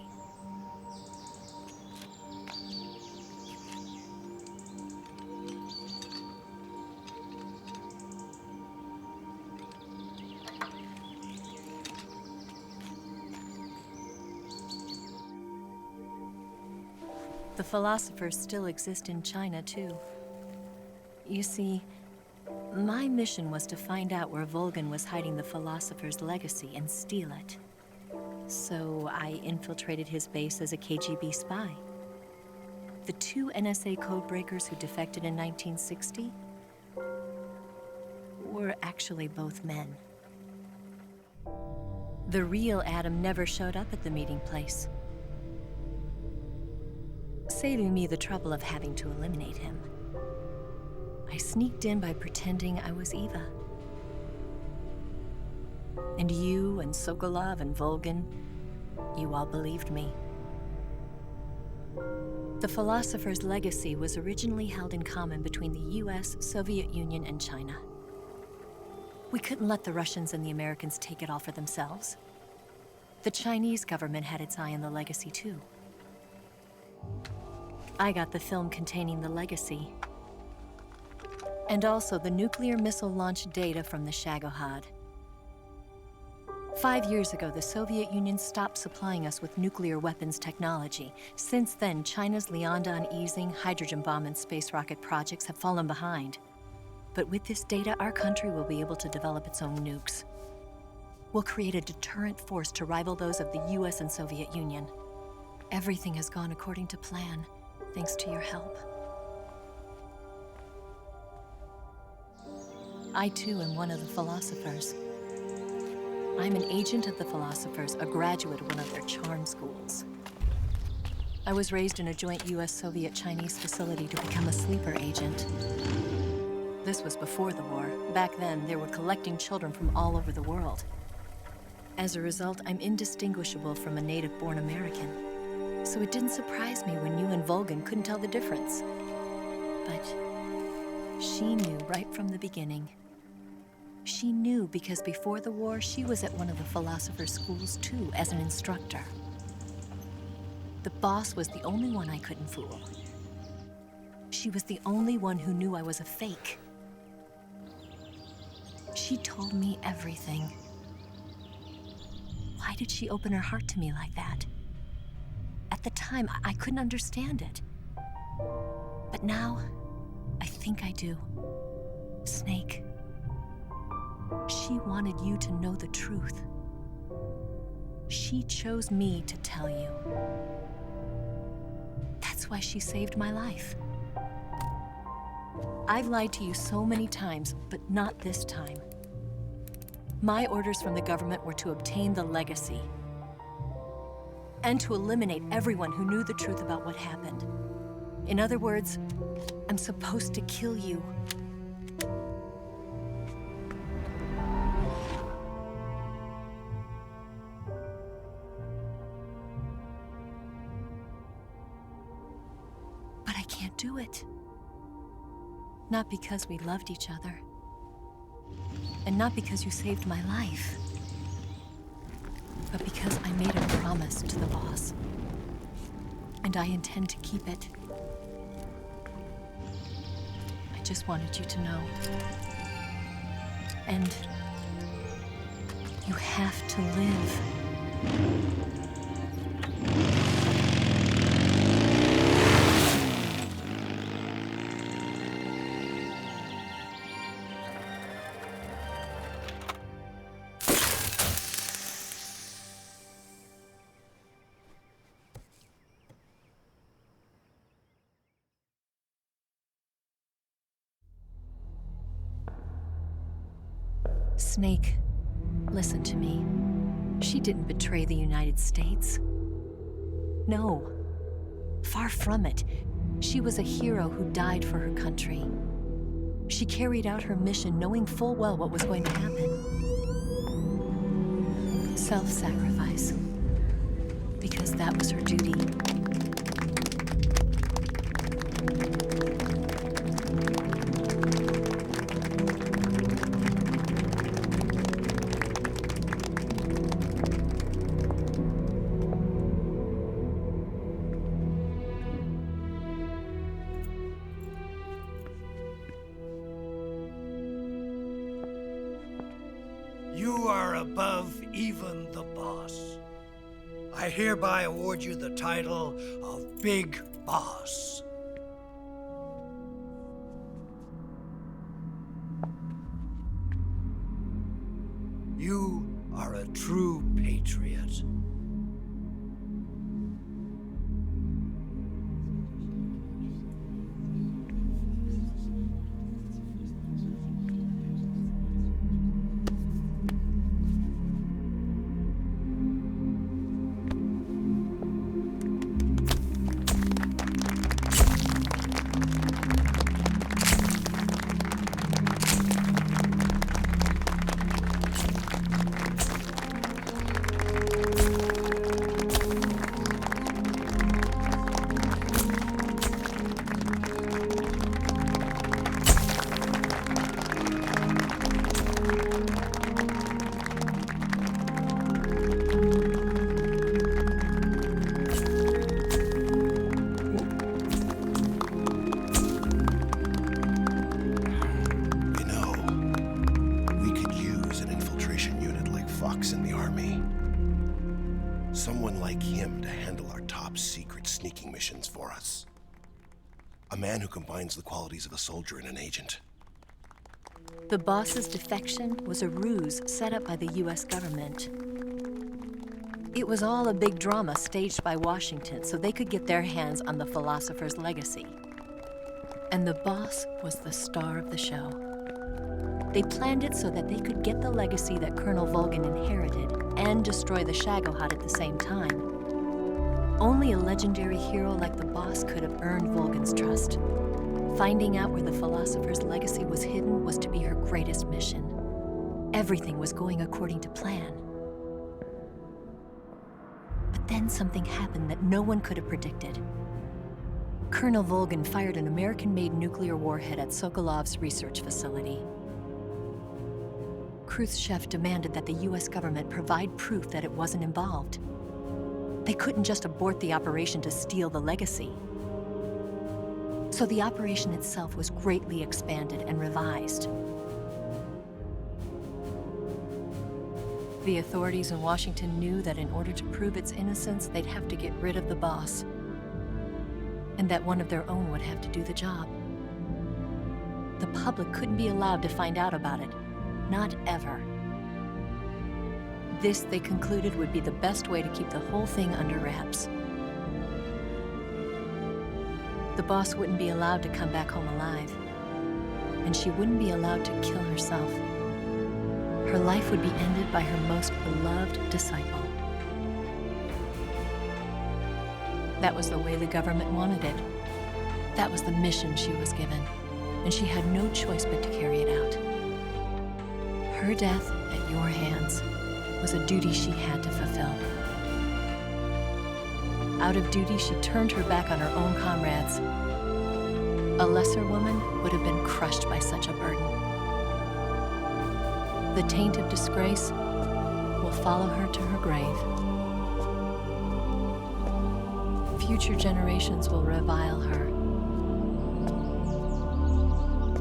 The philosophers still exist in China, too. You see, my mission was to find out where Volgan was hiding the philosopher's legacy and steal it. So I infiltrated his base as a KGB spy. The 2 NSA codebreakers who defected in 1960 were actually both men. The real Adam never showed up at the meeting place, saving me the trouble of having to eliminate him. I sneaked in by pretending I was Eva. And you and Sokolov and Volgan, you all believed me. The philosopher's legacy was originally held in common between the US, Soviet Union, and China. We couldn't let the Russians and the Americans take it all for themselves. The Chinese government had its eye on the legacy, too. I got the film containing the legacy, and also the nuclear missile launch data from the Shagohod. 5 years ago, the Soviet Union stopped supplying us with nuclear weapons technology. Since then, China's Liaodong-Yizhing hydrogen bomb and space rocket projects have fallen behind. But with this data, our country will be able to develop its own nukes. We'll create a deterrent force to rival those of the US and Soviet Union. Everything has gone according to plan, thanks to your help. I, too, am one of the philosophers. I'm an agent of the philosophers, a graduate of one of their charm schools. I was raised in a joint US-Soviet-Chinese facility to become a sleeper agent. This was before the war. Back then, they were collecting children from all over the world. As a result, I'm indistinguishable from a native-born American. So it didn't surprise me when you and Volgan couldn't tell the difference. But she knew right from the beginning. She knew because before the war, she was at one of the philosopher's schools too, as an instructor. The boss was the only one I couldn't fool. She was the only one who knew I was a fake. She told me everything. Why did she open her heart to me like that? At the time, I couldn't understand it. But now, I think I do. Snake. She wanted you to know the truth. She chose me to tell you. That's why she saved my life. I've lied to you so many times, but not this time. My orders from the government were to obtain the legacy and to eliminate everyone who knew the truth about what happened. In other words, I'm supposed to kill you. But I can't do it. Not because we loved each other. And not because you saved my life. but because I made a promise to the boss. And I intend to keep it. I just wanted you to know. And you have to live. Snake, listen to me. She didn't betray the United States. No, far from it. She was a hero who died for her country. She carried out her mission knowing full well what was going to happen. Self-sacrifice. Because that was her duty. You are above even the boss. I hereby award you the title of Big Boss. You are a true patriot. Someone like him to handle our top secret sneaking missions for us. A man who combines the qualities of a soldier and an agent. The boss's defection was a ruse set up by the US government. It was all a big drama staged by Washington so they could get their hands on the philosopher's legacy. And the boss was the star of the show. They planned it so that they could get the legacy that Colonel Volgin inherited and destroy the Shagohod at the same time. Only a legendary hero like the boss could have earned Volgin's trust. Finding out where the philosopher's legacy was hidden was to be her greatest mission. Everything was going according to plan. But then something happened that no one could have predicted. Colonel Volgin fired an American-made nuclear warhead at Sokolov's research facility. Khrushchev demanded that the US government provide proof that it wasn't involved. They couldn't just abort the operation to steal the legacy. So the operation itself was greatly expanded and revised. The authorities in Washington knew that in order to prove its innocence, they'd have to get rid of the boss, and that one of their own would have to do the job. The public couldn't be allowed to find out about it. Not ever. This, they concluded, would be the best way to keep the whole thing under wraps. The boss wouldn't be allowed to come back home alive, and she wouldn't be allowed to kill herself. Her life would be ended by her most beloved disciple. That was the way the government wanted it. That was the mission she was given, and she had no choice but to carry it out. Her death at your hands was a duty she had to fulfill. Out of duty, she turned her back on her own comrades. A lesser woman would have been crushed by such a burden. The taint of disgrace will will follow her to her grave. Future generations will revile her.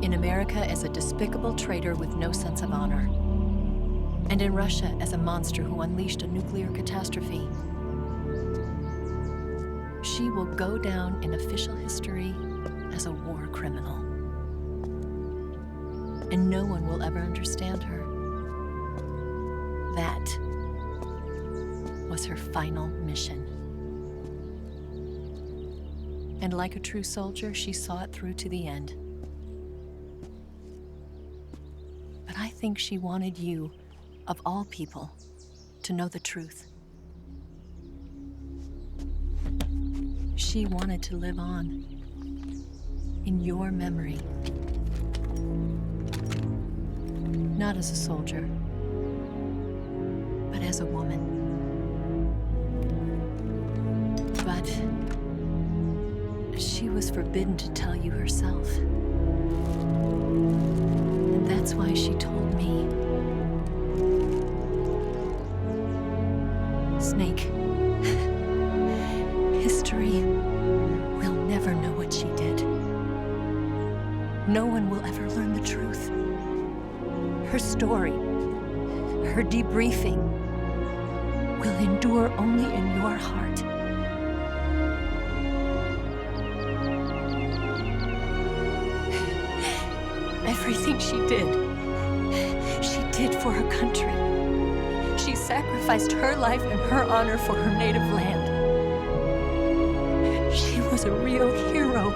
In America as a despicable traitor with no sense of honor. And in Russia as a monster who unleashed a nuclear catastrophe. She will go down in official history as a war criminal. And no one will ever understand her. That was her final mission. And like a true soldier, she saw it through to the end. But I think she wanted you, of all people, to know the truth. She wanted to live on in your memory. Not as a soldier, but as a woman. But she was forbidden to tell you herself. And that's why she told me. Snake, history will never know what she did. No one will ever learn the truth. Her story, her debriefing, will endure only in your heart. Everything she did for her country. She sacrificed her life and her honor for her native land. She was a real hero.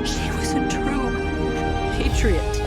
She was a true patriot.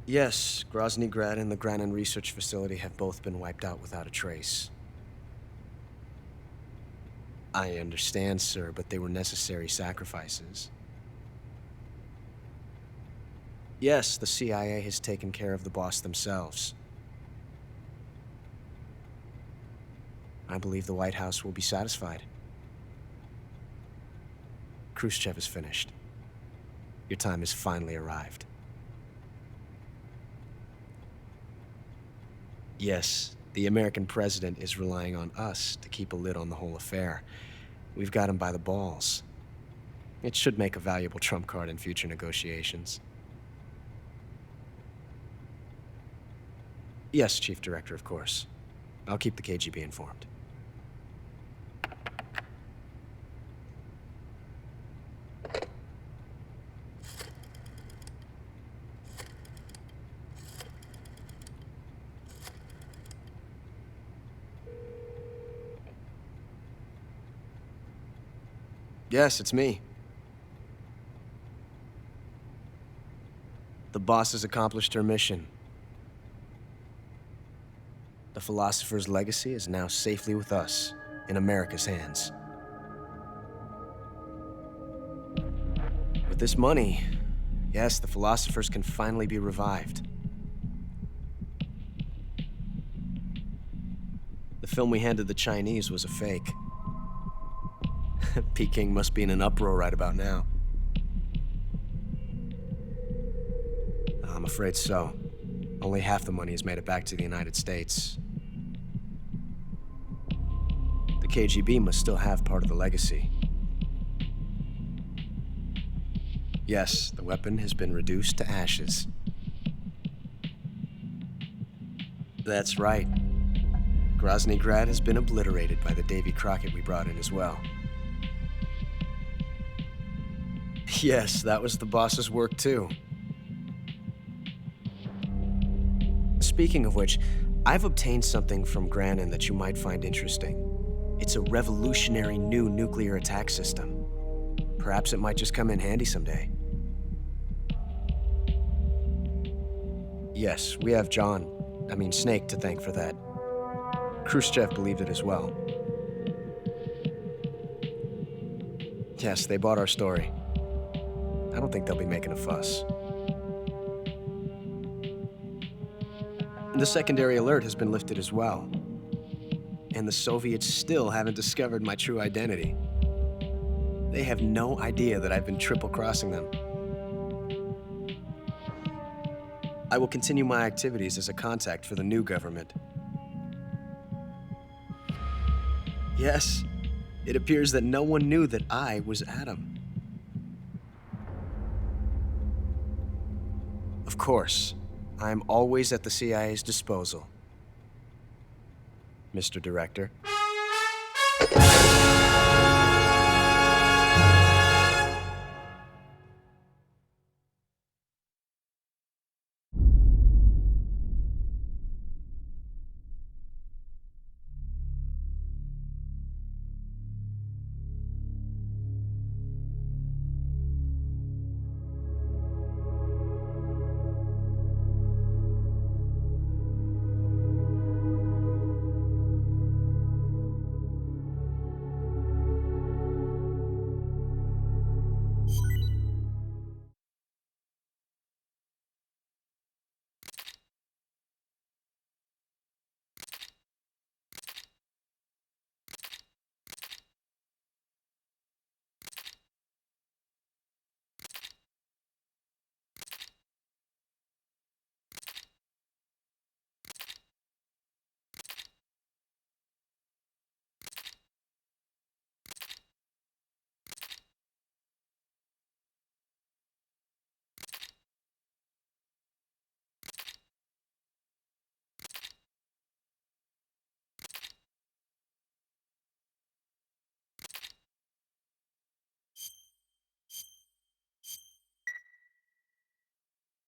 Yes, Grozny Grad and the Granin Research Facility have both been wiped out without a trace. I understand, sir, but they were necessary sacrifices. Yes, the CIA has taken care of the boss themselves. I believe the White House will be satisfied. Khrushchev is finished. Your time has finally arrived. Yes, the American president is relying on us to keep a lid on the whole affair. We've got him by the balls. It should make a valuable trump card in future negotiations. Yes, Chief Director, of course. I'll keep the KGB informed. Yes, it's me. The boss has accomplished her mission. The philosopher's legacy is now safely with us, in America's hands. With this money, yes, the philosophers can finally be revived. The film we handed the Chinese was a fake. Peking must be in an uproar right about now. I'm afraid so. Only half the money has made it back to the United States. The KGB must still have part of the legacy. Yes, the weapon has been reduced to ashes. That's right. Groznygrad has been obliterated by the Davy Crockett we brought in as well. Yes, that was the boss's work too. Speaking of which, I've obtained something from Granin that you might find interesting. It's a revolutionary new nuclear attack system. Perhaps it might just come in handy someday. Yes, we have Snake to thank for that. Khrushchev believed it as well. Yes, they bought our story. I don't think they'll be making a fuss. The secondary alert has been lifted as well. And the Soviets still haven't discovered my true identity. They have no idea that I've been triple-crossing them. I will continue my activities as a contact for the new government. Yes, it appears that no one knew that I was Adam. Of course, I am always at the CIA's disposal, Mr. Director.